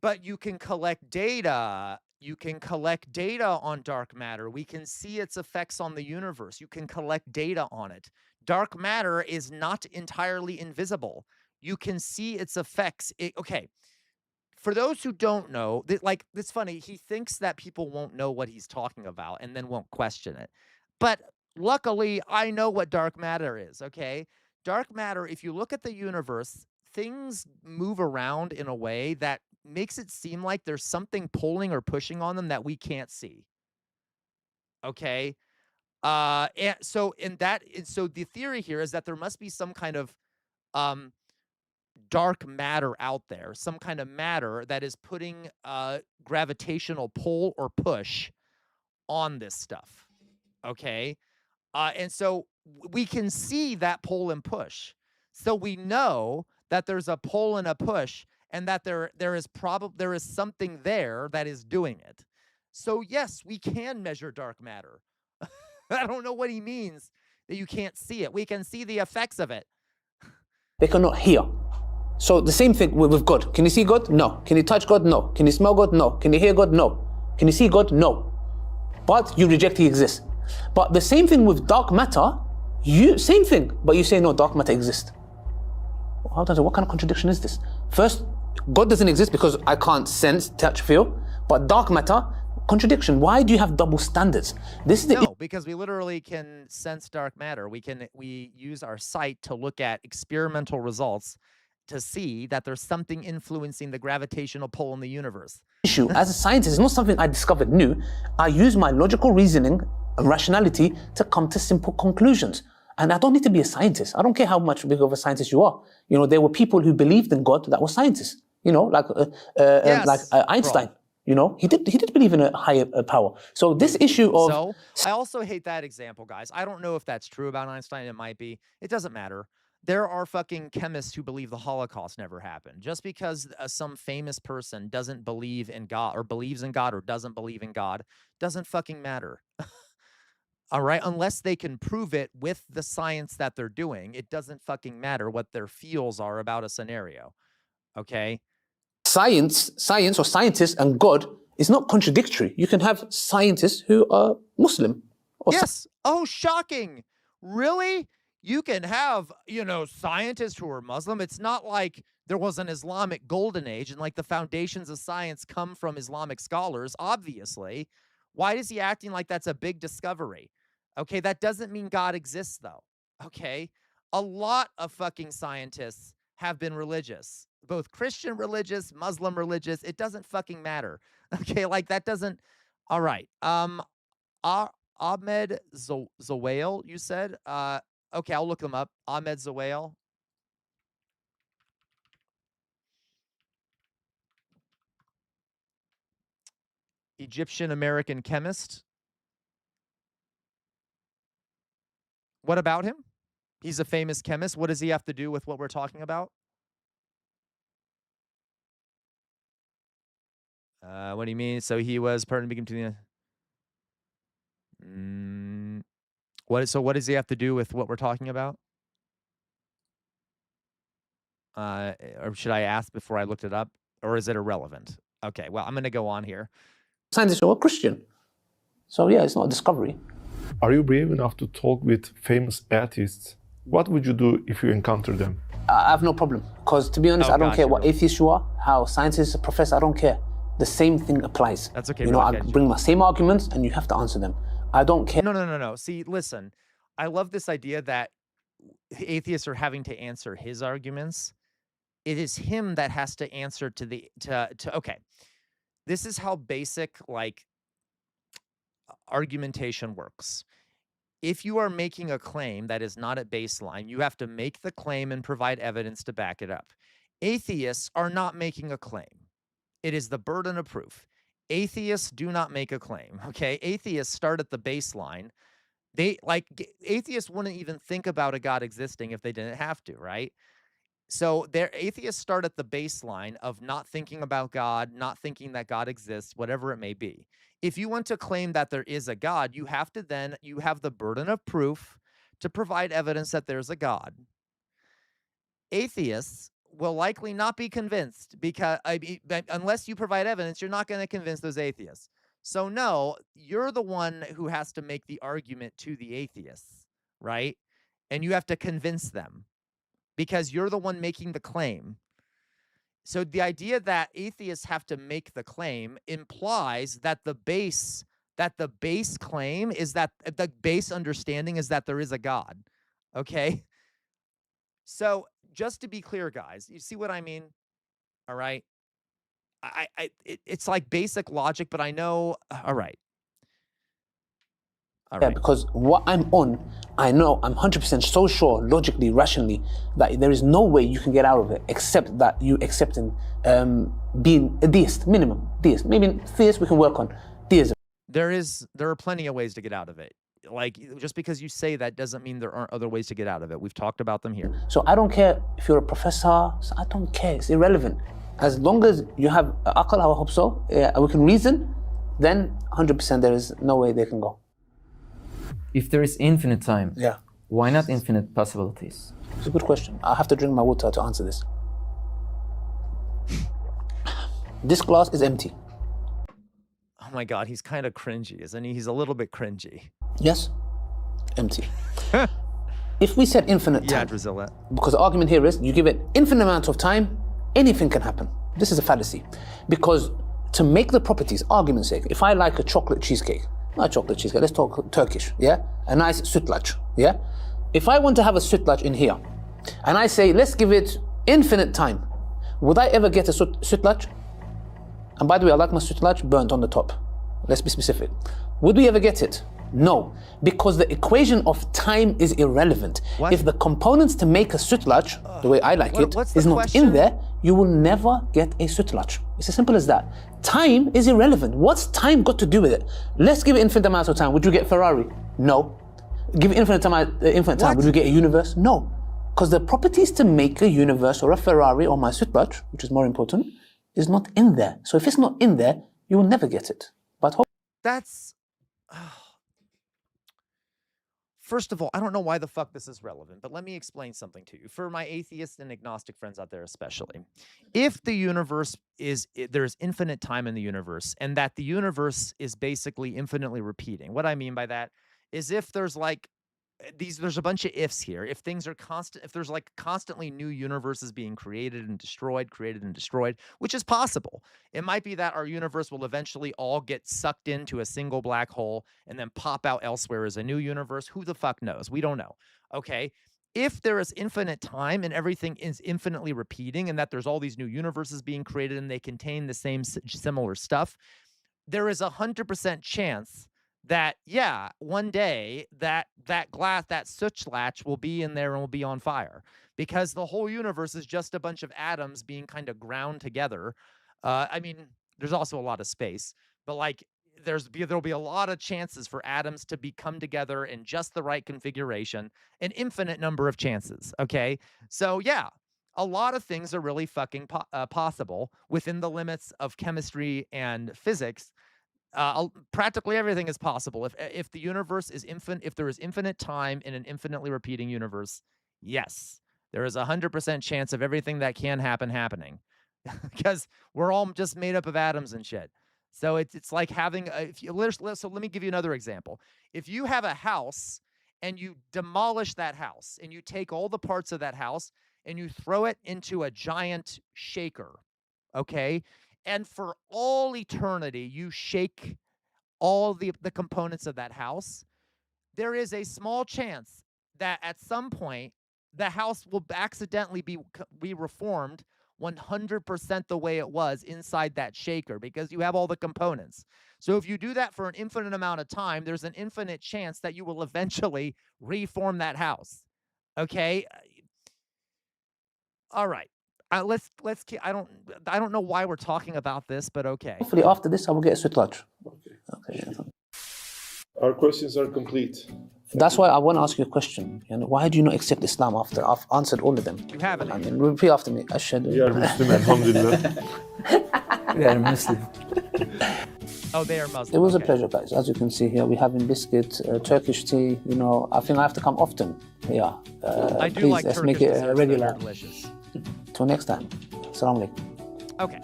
But you can collect data. You can collect data on dark matter. We can see its effects on the universe. You can collect data on it. Dark matter is not entirely invisible. You can see its effects. Okay. For those who don't know, it's funny. He thinks that people won't know what he's talking about and then won't question it. But luckily, I know what dark matter is, okay? Dark matter, if you look at the universe, things move around in a way that makes it seem like there's something pulling or pushing on them that we can't see. Okay? And so the theory here is that there must be some kind of dark matter out there, some kind of matter that is putting a gravitational pull or push on this stuff. Okay. And so we can see that pull and push. So we know that there's a pull and a push, and that there is something there that is doing it. So yes, we can measure dark matter. I don't know what he means that you can't see it. We can see the effects of it. They cannot hear. So the same thing with God. Can you see God? No. Can you touch God? No. Can you smell God? No. Can you hear God? No. Can you see God? No. But you reject He exists. But the same thing with dark matter, same thing, but you say no, dark matter exists. What kind of contradiction is this? First, God doesn't exist because I can't sense, touch, feel, but dark matter, contradiction. Why do you have double standards? This is No, because we literally can sense dark matter. We use our sight to look at experimental results to see that there's something influencing the gravitational pull in the universe. Issue as a scientist is not something I discovered new. I use my logical reasoning and rationality to come to simple conclusions. And I don't need to be a scientist. I don't care how much big of a scientist you are. You know, there were people who believed in God that were scientists. You know, like Einstein. Bro. You know, he did believe in a higher power. So this issue of I also hate that example, guys. I don't know if that's true about Einstein. It might be. It doesn't matter. There are fucking chemists who believe the Holocaust never happened. Just because some famous person doesn't believe in God or believes in God or doesn't believe in God doesn't fucking matter. All right? Unless they can prove it with the science that they're doing, it doesn't fucking matter what their feels are about a scenario. Okay? Science or scientists and God is not contradictory. You can have scientists who are Muslim. Yes. Oh, shocking. Really? You can have, scientists who are Muslim. It's not like there was an Islamic golden age and like the foundations of science come from Islamic scholars, obviously. Why is he acting like that's a big discovery? Okay, that doesn't mean God exists, though. Okay? A lot of fucking scientists have been religious, both Christian religious, Muslim religious. It doesn't fucking matter. Okay, like that doesn't. All right. Ahmed Zawail, you said? Okay, I'll look them up. Ahmed Zawail. Egyptian-American chemist. What about him? He's a famous chemist. What does he have to do with what we're talking about? What do you mean? So he was part of the beginning to the... So what does he have to do with what we're talking about? Or should I ask before I looked it up? Or is it irrelevant? Okay, well, I'm going to go on here. Scientists who are Christian. So yeah, it's not a discovery. Are you brave enough to talk with famous atheists? What would you do if you encounter them? I have no problem. Because to be honest, I don't care what atheist you are, how scientists profess, I don't care. The same thing applies. That's okay. You know, I bring my same arguments and you have to answer them. I don't care. No. See, listen, I love this idea that atheists are having to answer his arguments. It is him that has to answer okay. This is how basic, like, argumentation works. If you are making a claim that is not at baseline, you have to make the claim and provide evidence to back it up. Atheists are not making a claim. It is the burden of proof. Atheists do not make a claim, okay? Atheists start at the baseline. Atheists wouldn't even think about a God existing if they didn't have to, right? So atheists start at the baseline of not thinking about God, not thinking that God exists, whatever it may be. If you want to claim that there is a God, you have the burden of proof to provide evidence that there's a God. Atheists will likely not be convinced because unless you provide evidence, you're not going to convince those atheists. So no, you're the one who has to make the argument to the atheists, right? And you have to convince them because you're the one making the claim. So the idea that atheists have to make the claim implies that the base claim is that the base understanding is that there is a God. Okay? So just to be clear, guys, you see what I mean? All right. It's like basic logic, but I know. All right. Yeah, because what I'm on, I know I'm 100% so sure, logically, rationally, that there is no way you can get out of it except that you accepting being a deist, minimum deist. Maybe theist we can work on theism. There are plenty of ways to get out of it. Like, just because you say that doesn't mean there aren't other ways to get out of it. We've talked about them here. So I don't care if you're a professor. I don't care. It's irrelevant. As long as you have aql, I hope so, we can reason, then 100% there is no way they can go. If there is infinite time, yeah, why not infinite possibilities? It's a good question. I have to drink my water to answer this. This glass is empty. Oh my God, he's kind of cringy, isn't he? He's a little bit cringy. Yes, empty. If we said infinite time, yeah, Drusilla. Because the argument here is you give it infinite amount of time, anything can happen. This is a fallacy. Because to make the properties, argument's sake, if I like a chocolate cheesecake, not chocolate cheesecake, let's talk Turkish, yeah? A nice sütlaç, yeah? If I want to have a sütlaç in here, and I say, let's give it infinite time, would I ever get a sütlaç? And by the way, I like my sütlaç burnt on the top. Let's be specific. Would we ever get it? No, because the equation of time is irrelevant. What? If the components to make a sütlaç, the way I like it, is not in there, you will never get a sütlaç. It's as simple as that. Time is irrelevant. What's time got to do with it? Let's give it infinite amount of time. Would you get Ferrari? No. Give it infinite time. Would you get a universe? No. Because the properties to make a universe or a Ferrari or my sütlaç, which is more important, is not in there. So if it's not in there, you will never get it. But that's... First of all, I don't know why the fuck this is relevant, but let me explain something to you. For my atheist and agnostic friends out there especially, if the universe is, there's infinite time in the universe, and that the universe is basically infinitely repeating, what I mean by that is if there's like, there's a bunch of ifs here. If things are constant, if there's like constantly new universes being created and destroyed, which is possible. It might be that our universe will eventually all get sucked into a single black hole and then pop out elsewhere as a new universe. Who the fuck knows? We don't know. Okay. If there is infinite time and everything is infinitely repeating and that there's all these new universes being created and they contain the same similar stuff, there is 100% chance that, yeah, one day that glass, that sütlaç will be in there and will be on fire because the whole universe is just a bunch of atoms being kind of ground together. I mean, there's also a lot of space, but like there'll be a lot of chances for atoms to come together in just the right configuration, an infinite number of chances, okay? So yeah, a lot of things are really fucking possible within the limits of chemistry and physics. Practically everything is possible. If the universe is infinite, if there is infinite time in an infinitely repeating universe, yes, there is 100% chance of everything that can happen happening, because we're all just made up of atoms and shit. So it's like having so let me give you another example. If you have a house and you demolish that house and you take all the parts of that house and you throw it into a giant shaker, okay? And for all eternity, you shake all the components of that house, there is a small chance that at some point, the house will accidentally be reformed 100% the way it was inside that shaker because you have all the components. So if you do that for an infinite amount of time, there's an infinite chance that you will eventually reform that house. Okay? All right. Let's I don't know why we're talking about this, but okay. Hopefully after this I will get a sütlaç. Okay. Our questions are complete. That's why I want to ask you a question. You know, why do you not accept Islam after I've answered all of them? You haven't. I mean, repeat after me. Ashhadu. We are Muslim, alhamdulillah. We are Muslim. Oh, they are Muslim. It was a pleasure, guys. As you can see here, we're having biscuit, Turkish tea. You know, I think I have to come often. Yeah. I do please, like let's Turkish make it desserts, regular. they're delicious. Till next time. Assalamu alaikum. Okay.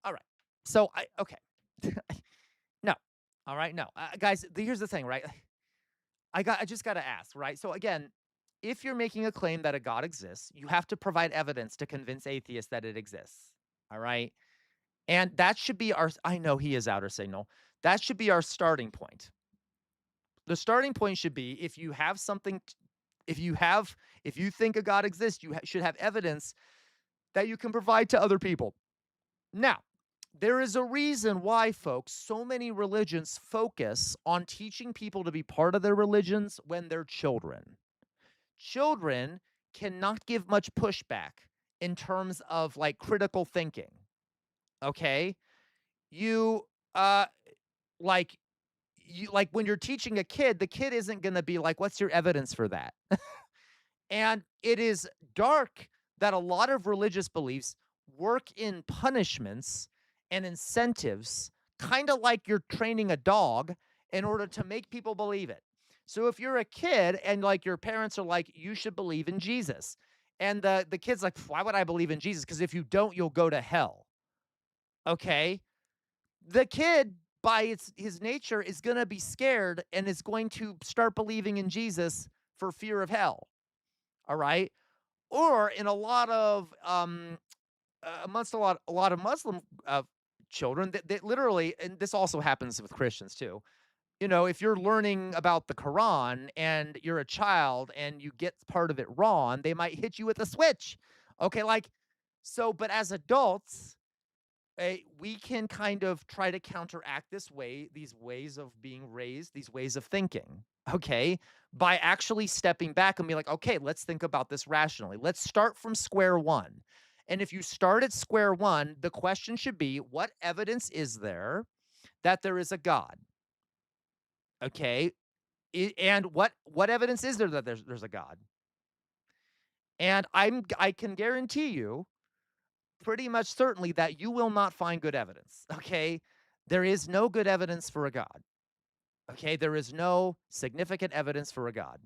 All right. So okay. No. All right. No, guys. Here's the thing, right? I just got to ask, right? So again, if you're making a claim that a God exists, you have to provide evidence to convince atheists that it exists. All right. And that should be I know he is outer signal. That should be our starting point. The starting point should be if you have something, if you think a God exists, you should have evidence that you can provide to other people. Now, There is a reason why, folks, so many religions focus on teaching people to be part of their religions when they're children. Children cannot give much pushback in terms of like critical thinking. Okay? You like like when you're teaching a kid, the kid isn't going to be like, what's your evidence for that? And it is dark that a lot of religious beliefs work in punishments and incentives, kind of like you're training a dog in order to make people believe it. So if you're a kid and like your parents are like, you should believe in Jesus. And the kid's like, why would I believe in Jesus? Because if you don't, you'll go to hell. Okay. The kid, by his nature, is going to be scared and is going to start believing in Jesus for fear of hell. All right. Or in a lot of amongst a lot of Muslim children that literally, and this also happens with Christians too. You know, if you're learning about the Quran and you're a child and you get part of it wrong, they might hit you with a switch. Okay, like so. But as adults, we can kind of try to counteract these ways of being raised, these ways of thinking, okay, by actually stepping back and be like, okay, let's think about this rationally. Let's start from square one. And if you start at square one, the question should be, what evidence is there that there is a God? Okay. And what evidence is there that there's a God? And I can guarantee you pretty much certainly that you will not find good evidence, okay? There is no good evidence for a God, okay? There is no significant evidence for a God.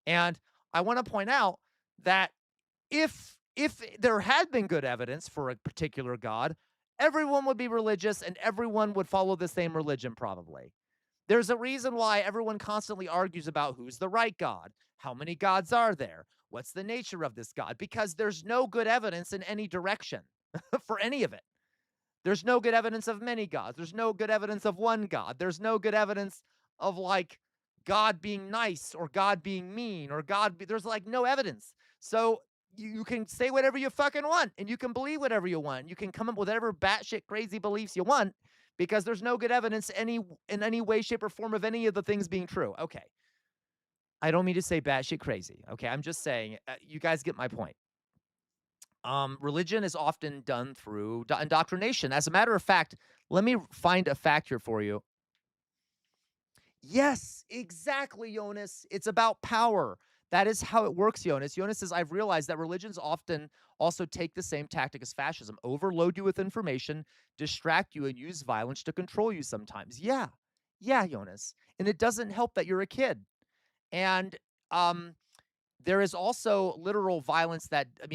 And I want to point out that if there had been good evidence for a particular God, everyone would be religious and everyone would follow the same religion probably. There's a reason why everyone constantly argues about who's the right God. How many gods are there? What's the nature of this God? Because there's no good evidence in any direction for any of it. There's no good evidence of many gods. There's no good evidence of one God. There's no good evidence of like God being nice or God being mean or there's like no evidence. So you can say whatever you fucking want and you can believe whatever you want. You can come up with whatever batshit crazy beliefs you want because there's no good evidence in any way, shape, or form of any of the things being true. Okay. I don't mean to say batshit crazy. Okay. I'm just saying, you guys get my point. Religion is often done through indoctrination. As a matter of fact, let me find a fact here for you. Yes, exactly, Jonas. It's about power. That is how it works, Jonas. Jonas says, I've realized that religions often also take the same tactic as fascism, overload you with information, distract you, and use violence to control you sometimes. Yeah. Yeah, Jonas. And it doesn't help that you're a kid. And there is also literal violence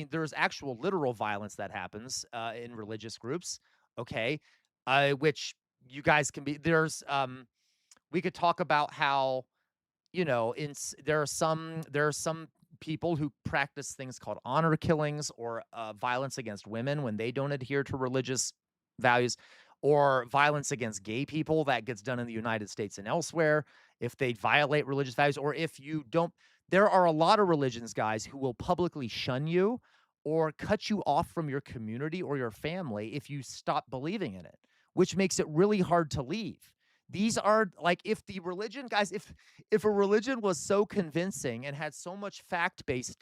there's actual literal violence that happens in religious groups, okay, which you guys can be, we could talk about how, you know, there are some people who practice things called honor killings or violence against women when they don't adhere to religious values, or violence against gay people that gets done in the United States and elsewhere if they violate religious values, or if you don't. There are a lot of religions, guys, who will publicly shun you or cut you off from your community or your family if you stop believing in it, which makes it really hard to leave. These are like, if the religion, guys, if a religion was so convincing and had so much fact-based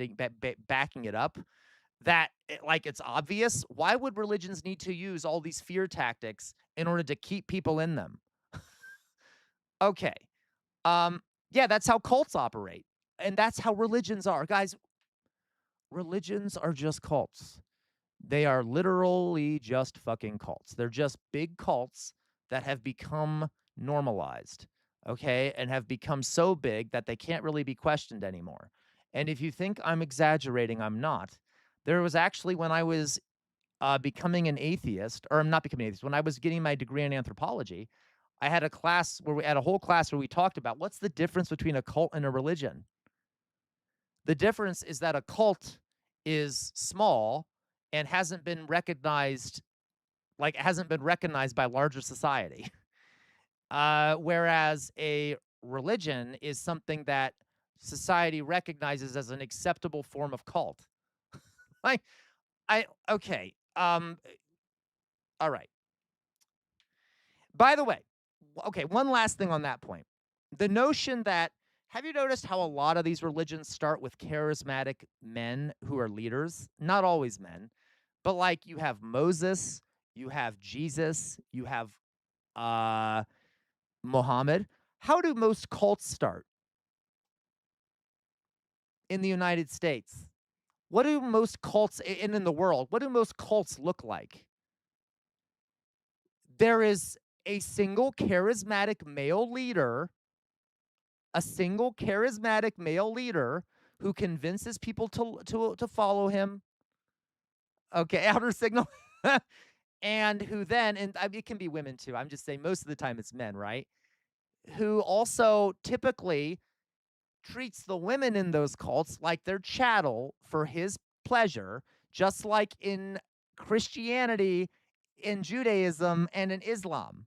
backing it up that like it's obvious, why would religions need to use all these fear tactics in order to keep people in them? Okay. Yeah, that's how cults operate. And that's how religions are. Guys, religions are just cults. They are literally just fucking cults. They're just big cults that have become normalized, okay, and have become so big that they can't really be questioned anymore. And if you think I'm exaggerating, I'm not. There was actually, when I was becoming an atheist, or I'm not becoming an atheist, when I was getting my degree in anthropology, I had a class where we had a whole class where we talked about what's the difference between a cult and a religion. The difference is that a cult is small and hasn't been recognized by larger society. Whereas a religion is something that society recognizes as an acceptable form of cult. Okay. All right. By the way, okay, one last thing on that point. The notion that, have you noticed how a lot of these religions start with charismatic men who are leaders? Not always men, but like you have Moses, you have Jesus, you have Muhammad. How do most cults start in the United States? What do most cults, and in the world, what do most cults look like? There is a single charismatic male leader, who convinces people to follow him. Okay, outer signal. And who then, and it can be women too. I'm just saying most of the time it's men, right? Who also typically treats the women in those cults like their chattel for his pleasure, just like in Christianity, in Judaism, and in Islam,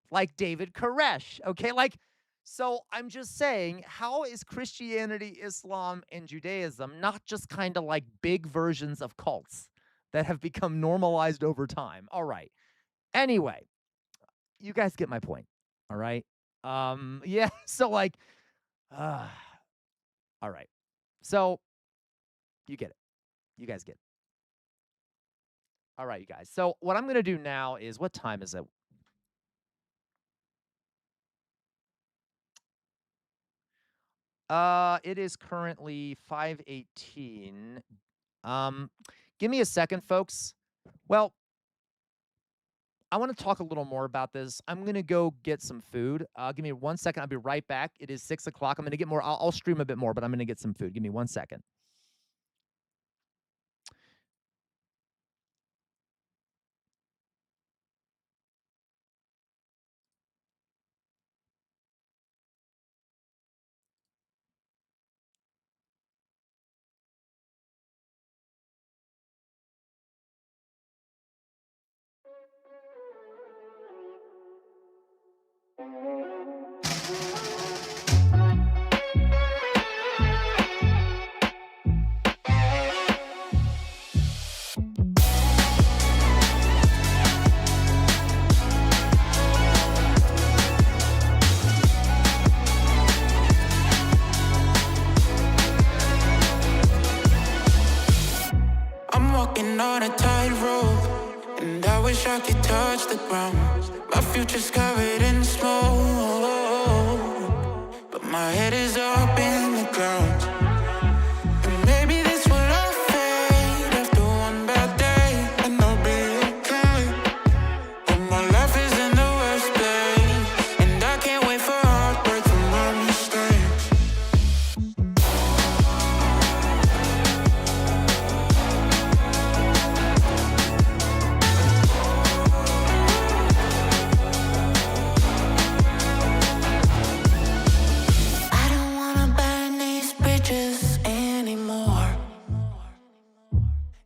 like David Koresh. Okay, like, so I'm just saying, how is Christianity, Islam, and Judaism not just kind of like big versions of cults that have become normalized over time? All right. Anyway, you guys get my point. All right. Yeah. So like, all right. So you get it. You guys get it. All right, you guys. So what I'm gonna do now is, what time is it? It is currently 5:18. Give me a second, folks. Well, I want to talk a little more about this. I'm gonna go get some food. Give me 1 second. I'll be right back. It is 6 o'clock. I'm gonna get more. I'll stream a bit more, but I'm gonna get some food. Give me 1 second. I'm walking on a tightrope, and I wish I could touch the ground. My future's covered in smoke, but my head is up in the clouds. And maybe this will all fade after one bad day, and I'll be okay. But my life is in the worst place, and I can't wait for heartbreak from my mistakes. I don't wanna burn these bridges anymore.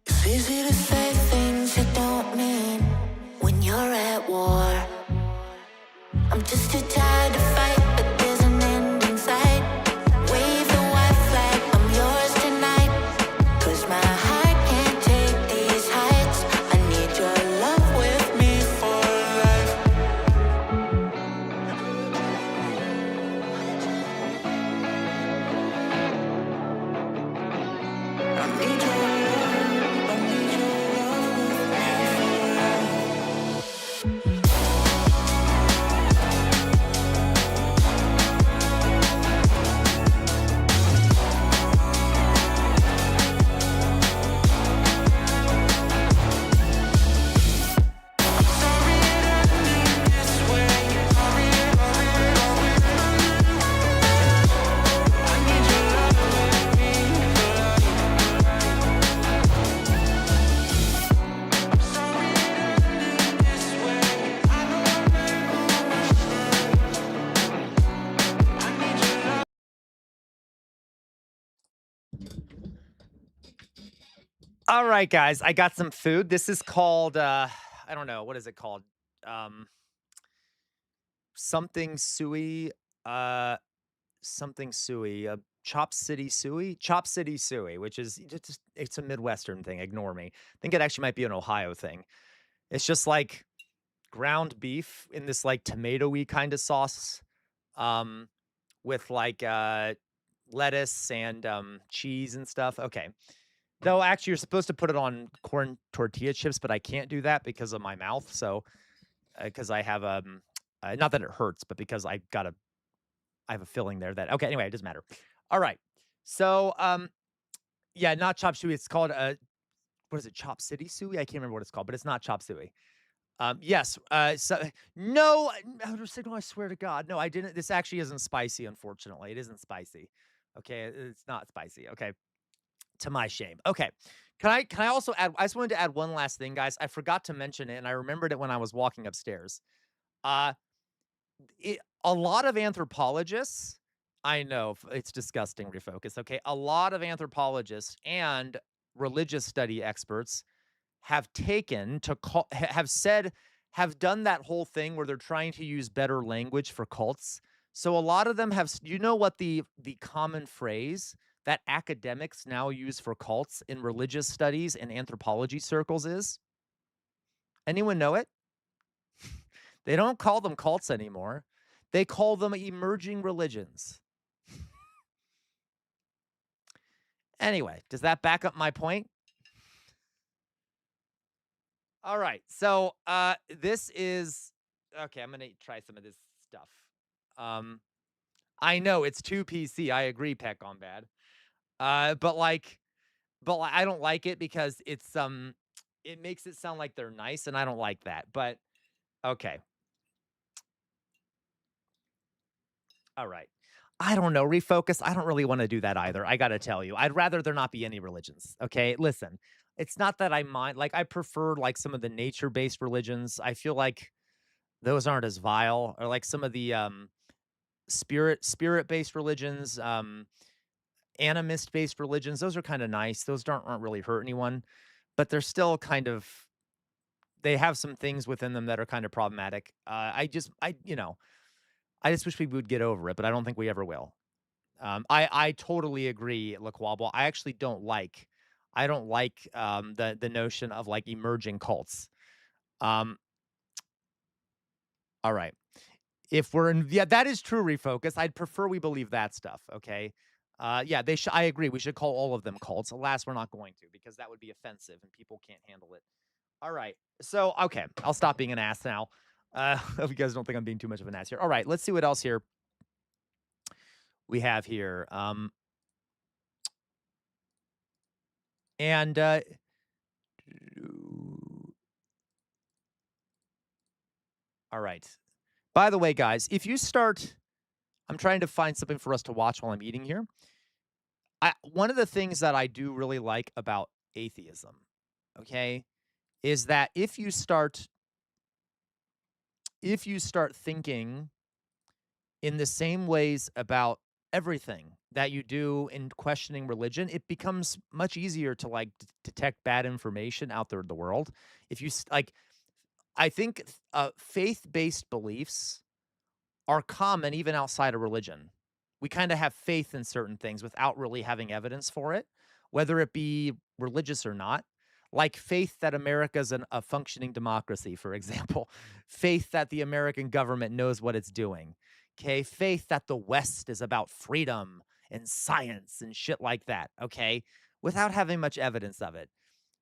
It's easy to say things you don't mean when you're at war. I'm just too tired to fight, but there's an end in sight. Wave the white flag, I'm yours tonight. 'Cause my heart can't take these heights. I need your love with me for life. I need your love, I need your love with me for life. All right, guys, I got some food. This is called, I don't know, what is it called? Something suey, something suey, Chop City Suey, which is it's a Midwestern thing. Ignore me. I think it actually might be an Ohio thing. It's just like ground beef in this like tomatoey kind of sauce, with like lettuce and cheese and stuff. Okay. Though actually, you're supposed to put it on corn tortilla chips, but I can't do that because of my mouth. So, because I have not that it hurts, but because I have a filling there that okay. Anyway, it doesn't matter. All right. So, yeah, not chop suey. It's called what is it? Chop city suey? I can't remember what it's called, but it's not chop suey. Yes. So no, I swear to God, no, I didn't. This actually isn't spicy. Unfortunately, it isn't spicy. Okay, it's not spicy. Okay, to my shame. Okay, can I also add? I just wanted to add one last thing, guys. I forgot to mention it, and I remembered it when I was walking upstairs. Uh, a lot of anthropologists. I know it's disgusting. Refocus. Okay, a lot of anthropologists and religious study experts have taken to call have said have done that whole thing where they're trying to use better language for cults. So a lot of them have you know what the common phrase that academics now use for cults in religious studies and anthropology circles is? Anyone know it? They don't call them cults anymore. They call them emerging religions. Anyway, does that back up my point? All right. So, this is okay. I'm gonna try some of this stuff. I know it's too PC. I agree, Pet Gone Bad. But I don't like it because it makes it sound like they're nice, and I don't like that. But okay. All right. I don't know. Refocus. I don't really want to do that either. I got to tell you, I'd rather there not be any religions. Okay. Listen, it's not that I mind. Like, I prefer like some of the nature based religions. I feel like those aren't as vile, or like some of the spirit based religions, animist based religions. Those are kind of nice. Those aren't really hurt anyone, but they're still kind of they have some things within them that are kind of problematic. I just wish we would get over it, but I don't think we ever will. I totally agree, LaQuable. I don't like the notion of like emerging cults. Um, all right. If we're in, yeah, that is true. Refocus. I'd prefer we believe that stuff. Okay. Yeah, they should. I agree. We should call all of them cults. Alas, we're not going to because that would be offensive and people can't handle it. All right. So, okay, I'll stop being an ass now. If you guys don't think I'm being too much of an ass here. All right, let's see what else here we have here. And all right. By the way, guys, if you start, I'm trying to find something for us to watch while I'm eating here. One of the things that I do really like about atheism, okay, is that if you start thinking in the same ways about everything that you do in questioning religion, it becomes much easier to like detect bad information out there in the world. If you like, I think faith-based beliefs are common even outside of religion. We kind of have faith in certain things without really having evidence for it, whether it be religious or not. Like faith that America's a functioning democracy, for example. Faith that the American government knows what it's doing. Okay. Faith that the West is about freedom and science and shit like that. Okay. Without having much evidence of it.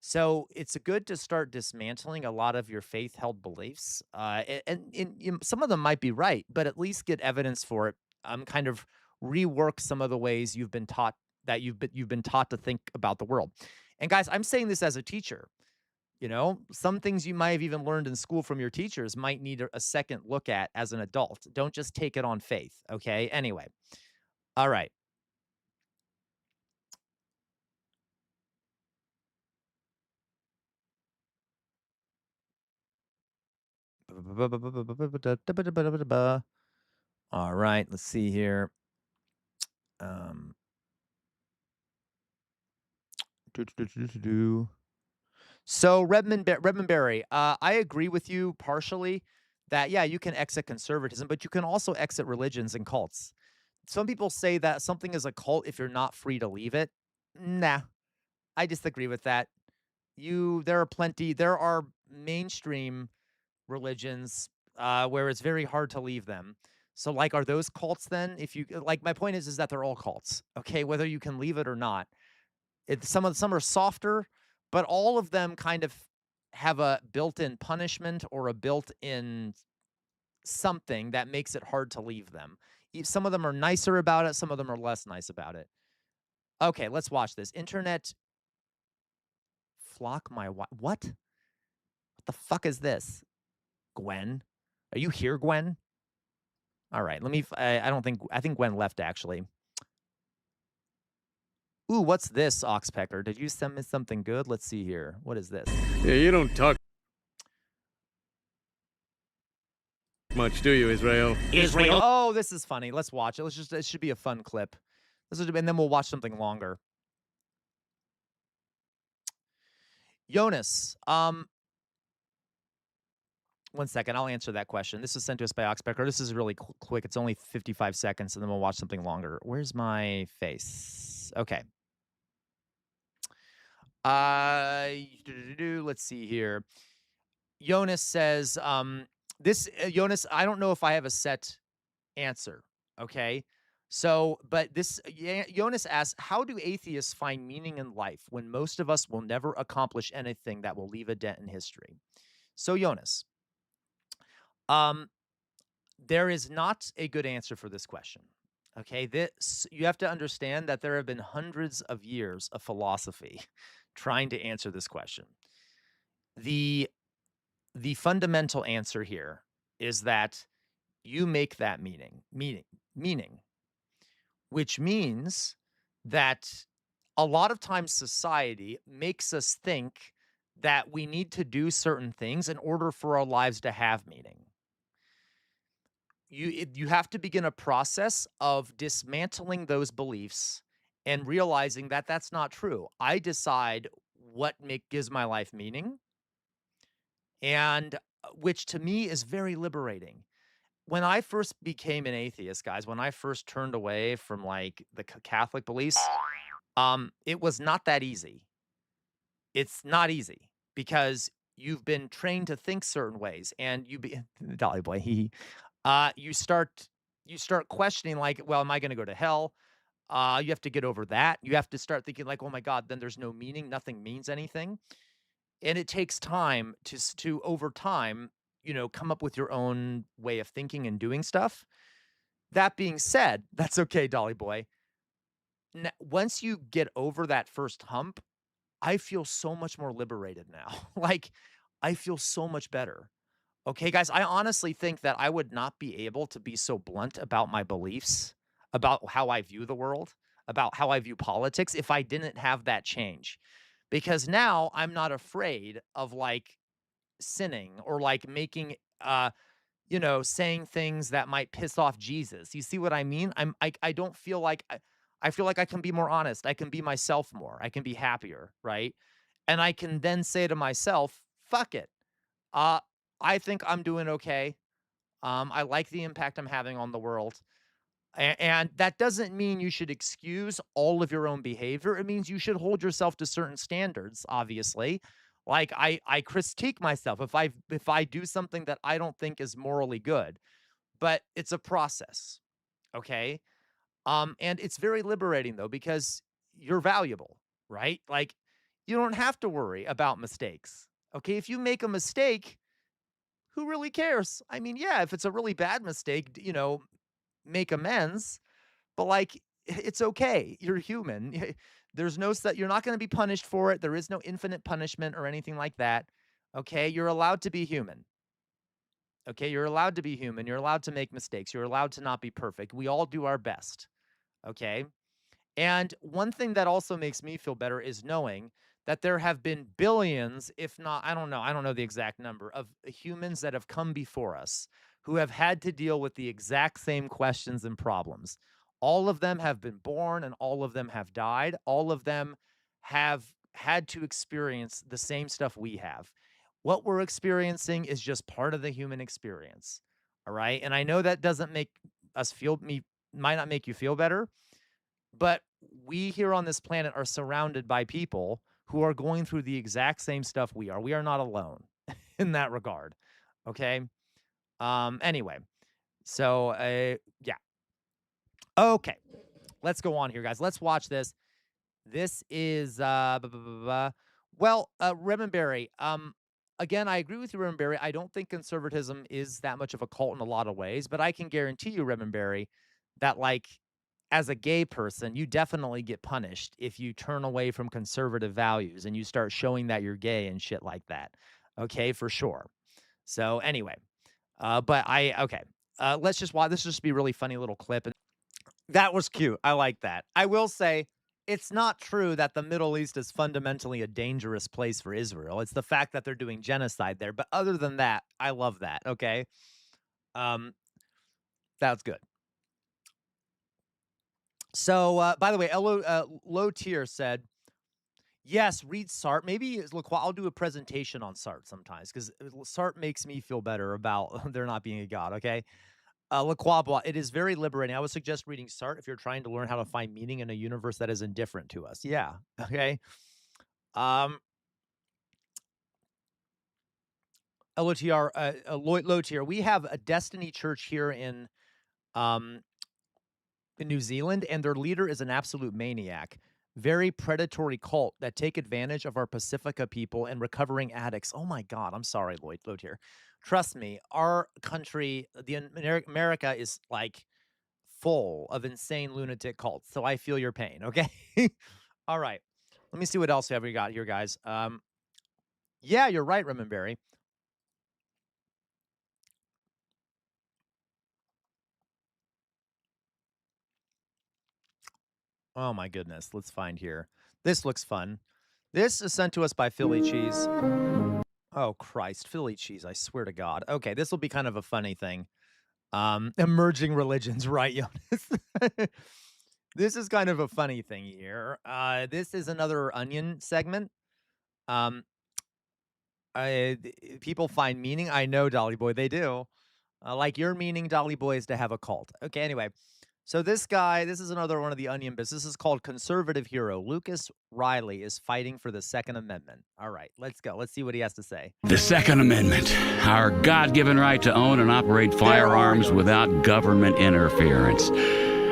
So it's good to start dismantling a lot of your faith-held beliefs, and some of them might be right, but at least get evidence for it. Kind of rework some of the ways you've been taught that you've been taught to think about the world. And guys, I'm saying this as a teacher. You know, some things you might have even learned in school from your teachers might need a second look at as an adult. Don't just take it on faith. Okay. Anyway, all right. All right, let's see here. So Redmond Berry, I agree with you partially that yeah, you can exit conservatism, but you can also exit religions and cults. Some people say that something is a cult if you're not free to leave it. Nah, I disagree with that. There are mainstream religions where it's very hard to leave them. So, like, are those cults then? If you like, my point is that they're all cults. Okay, whether you can leave it or not. Some are softer, but all of them kind of have a built-in punishment or a built-in something that makes it hard to leave them. Some of them are nicer about it, some of them are less nice about it. Okay, let's watch this. Internet flock my what? What the fuck is this? Gwen? Are you here, Gwen? All right, let me I don't think I think Gwen left actually. Ooh, what's this, Oxpecker? Did you send me something good? Let's see here. What is this? Yeah, you don't talk much, do you, Israel? Israel. Oh, this is funny. Let's watch it. It should be a fun clip. And then we'll watch something longer. Jonas, 1 second. I'll answer that question. This is sent to us by Oxpecker. This is really quick. It's only 55 seconds, and then we'll watch something longer. Where's my face? Okay. Let's see here. Jonas says, Jonas, I don't know if I have a set answer. Okay. So, but Jonas asks, how do atheists find meaning in life when most of us will never accomplish anything that will leave a dent in history? So, Jonas, there is not a good answer for this question. Okay. You have to understand that there have been hundreds of years of philosophy trying to answer this question. The fundamental answer here is that you make that meaning, which means that a lot of times society makes us think that we need to do certain things in order for our lives to have meaning. You have to begin a process of dismantling those beliefs and realizing that that's not true. I decide what gives my life meaning, and which to me is very liberating. When I first became an atheist, guys, when I first turned away from like the Catholic beliefs, it was not that easy. It's not easy because you've been trained to think certain ways, and Dolly boy, you start questioning like, well, am I going to go to hell? You have to get over that. You have to start thinking like, oh my God, then there's no meaning. Nothing means anything. And it takes time to over time, come up with your own way of thinking and doing stuff. That being said, that's okay, Dolly boy. Once you get over that first hump, I feel so much more liberated now. Like, I feel so much better. Okay, guys, I honestly think that I would not be able to be so blunt about my beliefs, about how I view the world, about how I view politics if I didn't have that change. Because now I'm not afraid of like sinning or like making saying things that might piss off Jesus. You see what I mean? I don't feel like I feel like I can be more honest. I can be myself more. I can be happier, right? And I can then say to myself, fuck it. I think I'm doing okay. I like the impact I'm having on the world. And that doesn't mean you should excuse all of your own behavior. It means you should hold yourself to certain standards, obviously. Like I critique myself if I do something that I don't think is morally good. But it's a process. Okay? And it's very liberating though because you're valuable, right? Like you don't have to worry about mistakes. Okay? If you make a mistake, who really cares? I mean, yeah, if it's a really bad mistake, make amends, but like it's okay. You're human. There's no you're not going to be punished for it. There is no infinite punishment or anything like that. Okay? You're allowed to be human. Okay? You're allowed to be human. You're allowed to make mistakes. You're allowed to not be perfect. We all do our best. Okay? And one thing that also makes me feel better is knowing that there have been billions, if not, I don't know the exact number of humans that have come before us who have had to deal with the exact same questions and problems. All of them have been born and all of them have died. All of them have had to experience the same stuff we have. What we're experiencing is just part of the human experience. All right. And I know that doesn't make us might not make you feel better, but we here on this planet are surrounded by people who are going through the exact same stuff we are. We are not alone in that regard. Okay. Anyway, so yeah. Okay, let's go on here, guys. Let's watch this. This is well, Remenberry. Again, I agree with you, Remenberry. I don't think conservatism is that much of a cult in a lot of ways, but I can guarantee you, Remenberry, that like as a gay person, you definitely get punished if you turn away from conservative values and you start showing that you're gay and shit like that. Okay, for sure. So anyway, but let's just watch. This will just be a really funny little clip. And that was cute. I like that. I will say it's not true that the Middle East is fundamentally a dangerous place for Israel. It's the fact that they're doing genocide there. But other than that, I love that. Okay. That's good. So, by the way, Low Tier said, yes, read Sartre. Maybe I'll do a presentation on Sartre sometimes because Sartre makes me feel better about there not being a God. Okay. Laquabwa, it is very liberating. I would suggest reading Sartre if you're trying to learn how to find meaning in a universe that is indifferent to us. Yeah. Okay. Low Tier, we have a Destiny Church here in New Zealand, and their leader is an absolute maniac. Very predatory cult that take advantage of our Pacifica people and recovering addicts. Oh my God, I'm sorry, Low Tier. Trust me, our country, America is like full of insane lunatic cults. So I feel your pain, okay? All right. Let me see what else have we got here, guys. Yeah, you're right, Remenberry. Oh my goodness. Let's find here. This looks fun. This is sent to us by Philly Cheese. Oh, Christ. Philly cheese. I swear to God. Okay, this will be kind of a funny thing. Emerging religions, right, Jonas? This is kind of a funny thing here. This is another Onion segment. People find meaning. I know, Dolly Boy, they do. Like your meaning, Dolly Boy, is to have a cult. Okay, anyway. So this guy, this is another one of the Onion bits. This is called Conservative Hero. Lucas Riley is fighting for the Second Amendment. All right, let's go. Let's see what he has to say. The Second Amendment, our God-given right to own and operate firearms without government interference.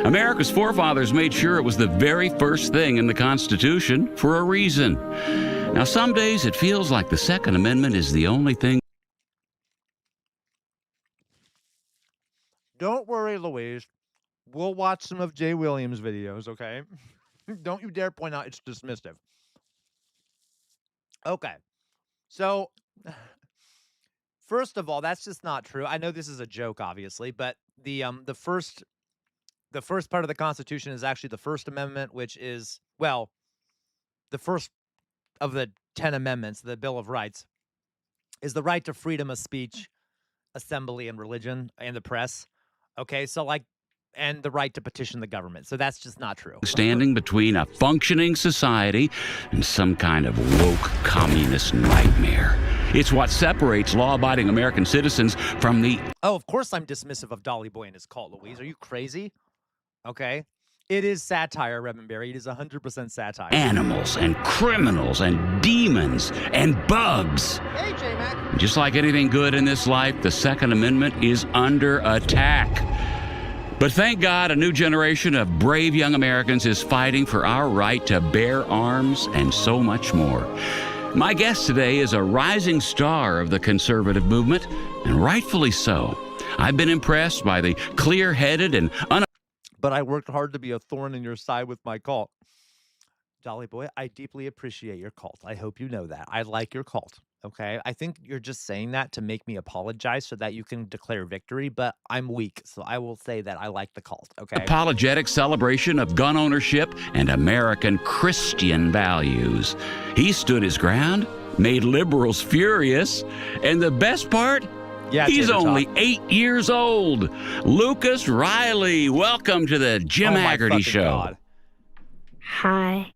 America's forefathers made sure it was the very first thing in the Constitution for a reason. Now, some days it feels like the Second Amendment is the only thing. Don't worry, Louise. We'll watch some of Jay Williams' videos, okay? Don't you dare point out it's dismissive. Okay. So, first of all, that's just not true. I know this is a joke, obviously, but the first part of the Constitution is actually the First Amendment, which is, well, the first of the 10 amendments, the Bill of Rights, is the right to freedom of speech, assembly, and religion, and the press. Okay, so like, and the right to petition the government. So that's just not true. Standing between a functioning society and some kind of woke communist nightmare. It's what separates law-abiding American citizens from the... Oh, of course I'm dismissive of Dolly Boy and his cult, Louise. Are you crazy? Okay. It is satire, Remenberry. It is 100% satire. Animals and criminals and demons and bugs. Hey, J-Mac. Just like anything good in this life, the Second Amendment is under attack. But thank God a new generation of brave young Americans is fighting for our right to bear arms and so much more. My guest today is a rising star of the conservative movement, and rightfully so. I've been impressed by the clear-headed and But I worked hard to be a thorn in your side with my cult. Dolly Boy, I deeply appreciate your cult. I hope you know that. I like your cult. Okay, I think you're just saying that to make me apologize so that you can declare victory, but I'm weak, so I will say that I like the cult, okay? Apologetic celebration of gun ownership and American Christian values. He stood his ground, made liberals furious, and the best part? Yeah, he's only 8 years old. Lucas Riley, welcome to the Jim Haggerty Show. God. Hi.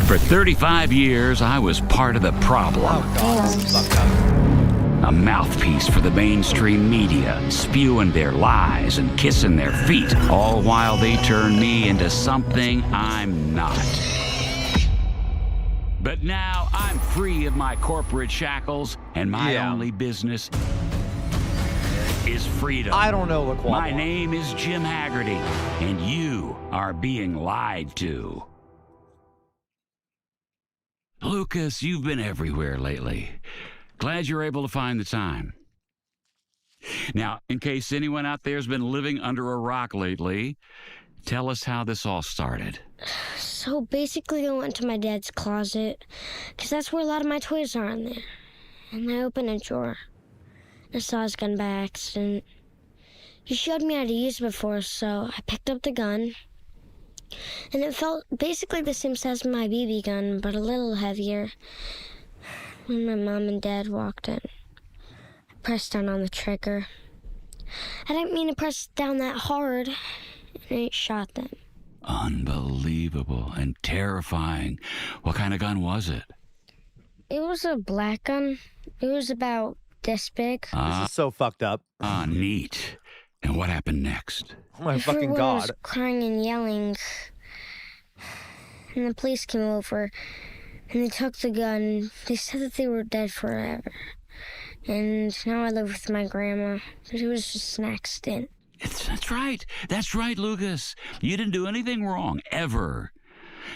For 35 years, I was part of the problem. Oh, God, this is fucked up. A mouthpiece for the mainstream media, spewing their lies and kissing their feet, all while they turn me into something I'm not. But now I'm free of my corporate shackles, and my only business is freedom. I don't know, LaQuadra. My name is Jim Haggerty, and you are being lied to. Lucas, you've been everywhere lately. Glad you're able to find the time. Now, in case anyone out there has been living under a rock lately, tell us how this all started. So basically, I went to my dad's closet, because that's where a lot of my toys are in there. And I opened a drawer. I saw his gun by accident. He showed me how to use it before, so I picked up the gun. And it felt basically the same size as my BB gun, but a little heavier. When my mom and dad walked in, I pressed down on the trigger. I didn't mean to press down that hard, and it shot them. Unbelievable and terrifying. What kind of gun was it? It was a black gun. It was about this big. This is so fucked up. Neat. And what happened next? Oh my fucking Everyone God. was crying and yelling. And the police came over, and they took the gun. They said that they were dead forever. And now I live with my grandma, but it was just an accident. That's right. That's right, Lucas. You didn't do anything wrong, ever.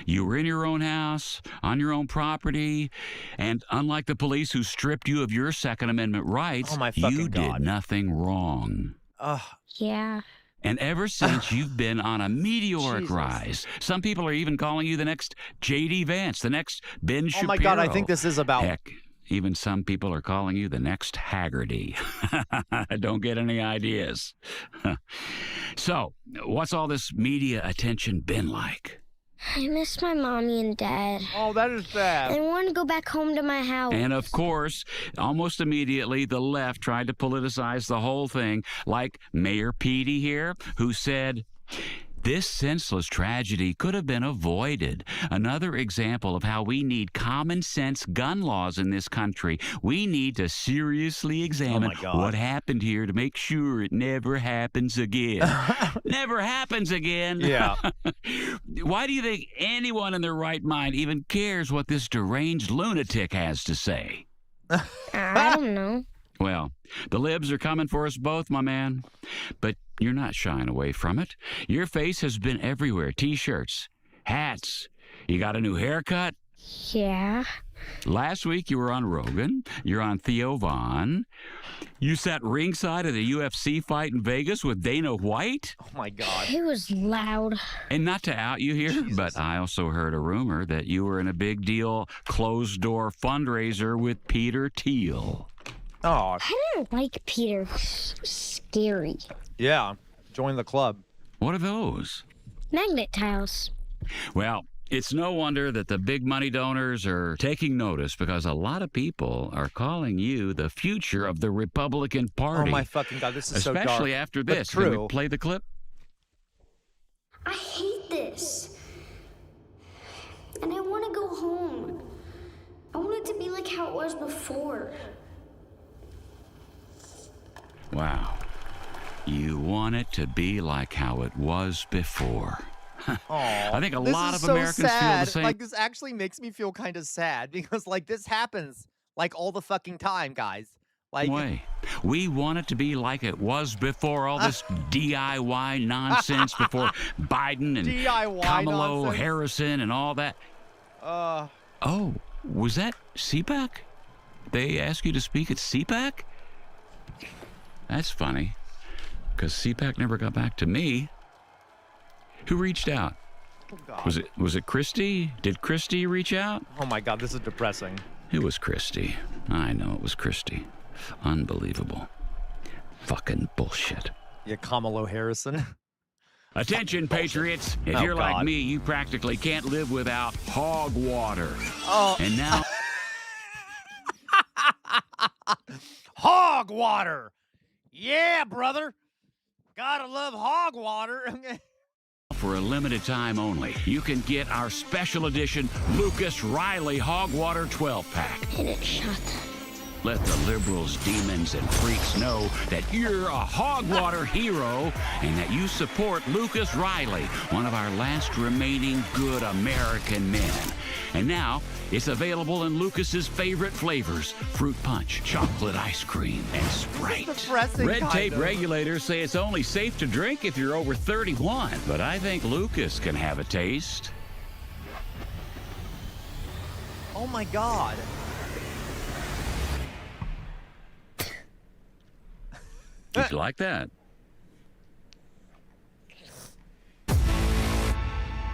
You were in your own house, on your own property, and unlike the police who stripped you of your Second Amendment rights, Oh my fucking you God. did nothing wrong. Yeah. And ever since, you've been on a meteoric Jesus. rise. Some people are even calling you the next J.D. Vance, the next Ben Shapiro. Oh my God, I think this is about... Heck, even some people are calling you the next Haggerty. Don't get any ideas. So, what's all this media attention been like? I miss my mommy and dad. Oh, that is sad. I want to go back home to my house. And of course, almost immediately, the left tried to politicize the whole thing, like Mayor Petey here, who said, "This senseless tragedy could have been avoided." Another example of how we need common sense gun laws in this country. We need to seriously examine God. what happened here to make sure it never happens again. Never happens again. Yeah. Why do you think anyone in their right mind even cares what this deranged lunatic has to say? I don't know. Well, the libs are coming for us both, my man. But you're not shying away from it. Your face has been everywhere. T-shirts, hats. You got a new haircut? Yeah. Last week you were on Rogan. You're on Theo Von. You sat ringside at a UFC fight in Vegas with Dana White. Oh my God. It was loud. And not to out you here, but I also heard a rumor that you were in a big deal closed-door fundraiser with Peter Thiel. Oh, I didn't like Peter. He was scary. yeah. Join the club. What are those? Magnet tiles. Well, it's no wonder that the big money donors are taking notice, because a lot of people are calling you the future of the Republican Party. Oh my fucking God, this is so dark. Especially after but this. Can we true. play the clip? I hate this. And I want to go home. I want it to be like how it was before. Wow. You want it to be like how it was before. I think a lot of Americans feel the same. Like, this actually makes me feel kind of sad, because like this happens like all the fucking time, guys. Like, way. We want it to be like it was before all this DIY nonsense, before Biden and DIY Kamala nonsense. Harrison and all that. Oh, was that CPAC? They asked you to speak at CPAC? That's funny, because CPAC never got back to me. Who reached out? Oh, God. Was it Christy? Did Christy reach out? Oh my God, this is depressing. It was Christy. I know it was Christy. Unbelievable. Fucking bullshit. Yeah, Kamala Harrison. Attention, Patriots. If Oh, you're like God. me, you practically can't live without hog water. Oh. And now... Hog water. Yeah, brother. Gotta love hog water. For a limited time only, you can get our special edition Lucas Riley Hog Water 12-pack. And it shot Let the liberals, demons, and freaks know that you're a hogwater hero and that you support Lucas Riley, one of our last remaining good American men. And now, it's available in Lucas's favorite flavors: fruit punch, chocolate ice cream, and Sprite. Red tape regulators say it's only safe to drink if you're over 31, but I think Lucas can have a taste. Oh my God. Did you like that?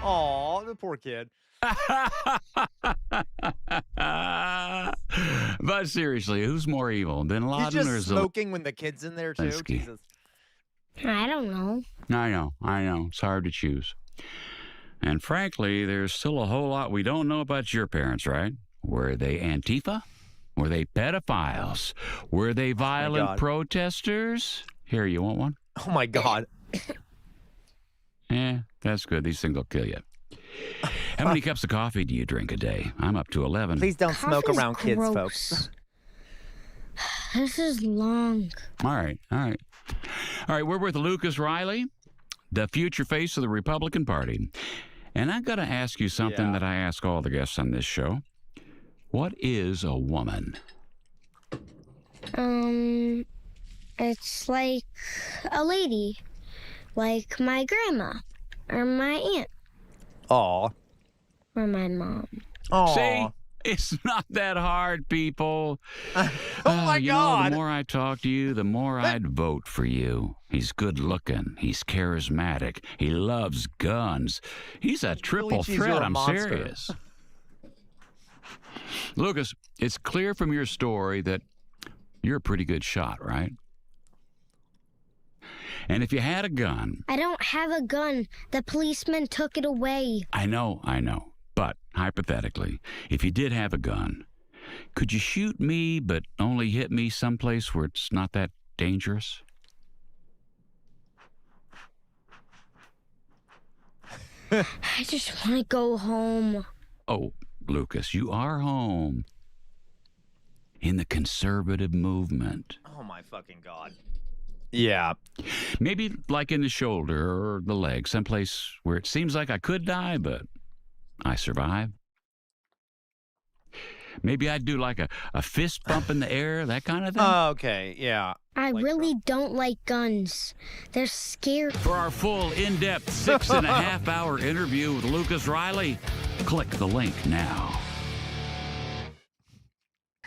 Aw, the poor kid. But seriously, who's more evil, Bin Laden He's just or smoking when the kid's in there too. Zelensky? Jesus. I don't know. I know. It's hard to choose. And frankly, there's still a whole lot we don't know about your parents, right? Were they Antifa? Were they pedophiles? Were they violent protesters? Here, you want one? Oh my God. That's good. These things will kill you. How many cups of coffee do you drink a day? I'm up to 11. Please don't smoke Coffee's around kids, gross. folks. This is long. All right. We're with Lucas Riley, the future face of the Republican Party. And I've got to ask you something that I ask all the guests on this show. What is a woman? It's like a lady, like my grandma, or my aunt, Aw. or my mom. Aw. See? It's not that hard, people. Oh my God. The more I talk to you, the more I'd vote for you. He's good looking. He's charismatic. He loves guns. He's a triple Luigi's, threat. you're a I'm monster. serious. Lucas, it's clear from your story that you're a pretty good shot, right? And if you had a gun... I don't have a gun. The policeman took it away. I know. But, hypothetically, if you did have a gun, could you shoot me but only hit me someplace where it's not that dangerous? I just want to go home. Oh, Lucas, you are home. In the conservative movement. Oh my fucking God. Yeah. Maybe like in the shoulder or the leg, someplace where it seems like I could die, but I survive. Maybe I'd do like a fist bump in the air, that kind of thing. Okay, yeah. I really don't like guns. They're scary. For our full, in-depth 6.5-hour interview with Lucas Riley, click the link now.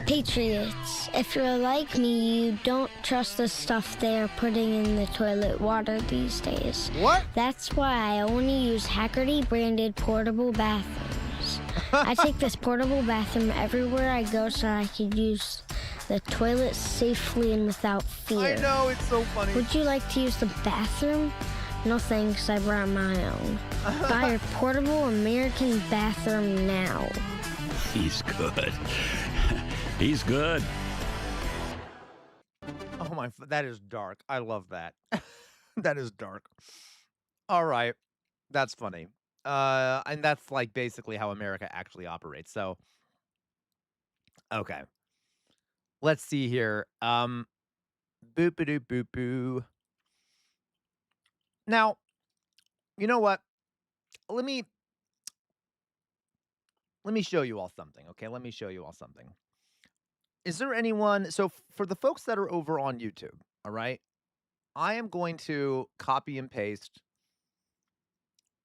Patriots, if you're like me, you don't trust the stuff they're putting in the toilet water these days. What? That's why I only use Haggerty branded portable bathrooms. I take this portable bathroom everywhere I go so I can use the toilet safely and without fear. I know, it's so funny. Would you like to use the bathroom? No thanks, I brought my own. Buy your portable American bathroom now. He's good. He's good. Oh my, that is dark. I love that. That is dark. All right. That's funny. And that's like basically how America actually operates. So, okay. Let's see here. Boop-a-doop-boop-boo. Now, you know what? Let me show you all something, okay? Let me show you all something. Is there anyone... So, for the folks that are over on YouTube, all right? I am going to copy and paste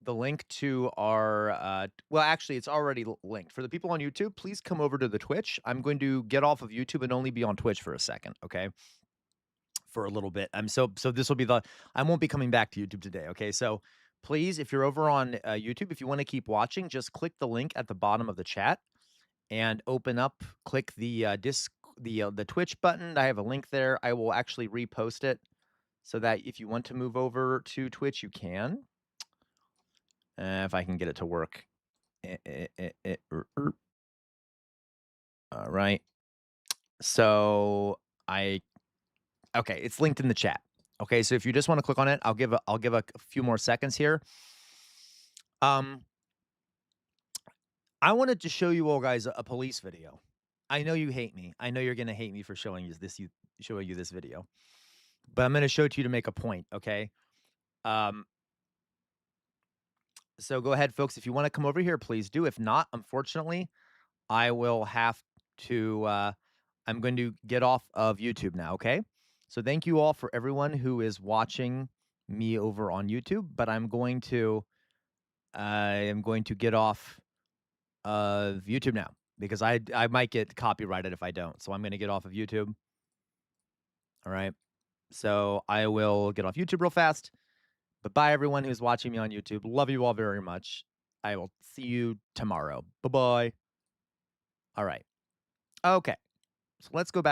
the link to our... well, actually, it's already linked. For the people on YouTube, please come over to the Twitch. I'm going to get off of YouTube and only be on Twitch for a second, okay? For a little bit. So this will be the... I won't be coming back to YouTube today, okay? So... Please, if you're over on YouTube, if you want to keep watching, just click the link at the bottom of the chat and open up, click the the Twitch button. I have a link there. I will actually repost it so that if you want to move over to Twitch, you can. If I can get it to work. All right. So okay, it's linked in the chat. Okay, so if you just want to click on it, I'll give a few more seconds here. I wanted to show you all guys a police video. I know you hate me. I know you're gonna hate me for showing you this video. But I'm gonna show it to you to make a point, okay? So go ahead, folks. If you want to come over here, please do. If not, unfortunately, I will have to I'm going to get off of YouTube now, okay? So thank you all for everyone who is watching me over on YouTube, but I am going to get off of YouTube now because I might get copyrighted if I don't. So I'm going to get off of YouTube. All right. So I will get off YouTube real fast. But bye everyone who's watching me on YouTube. Love you all very much. I will see you tomorrow. Bye-bye. All right. Okay. So let's go back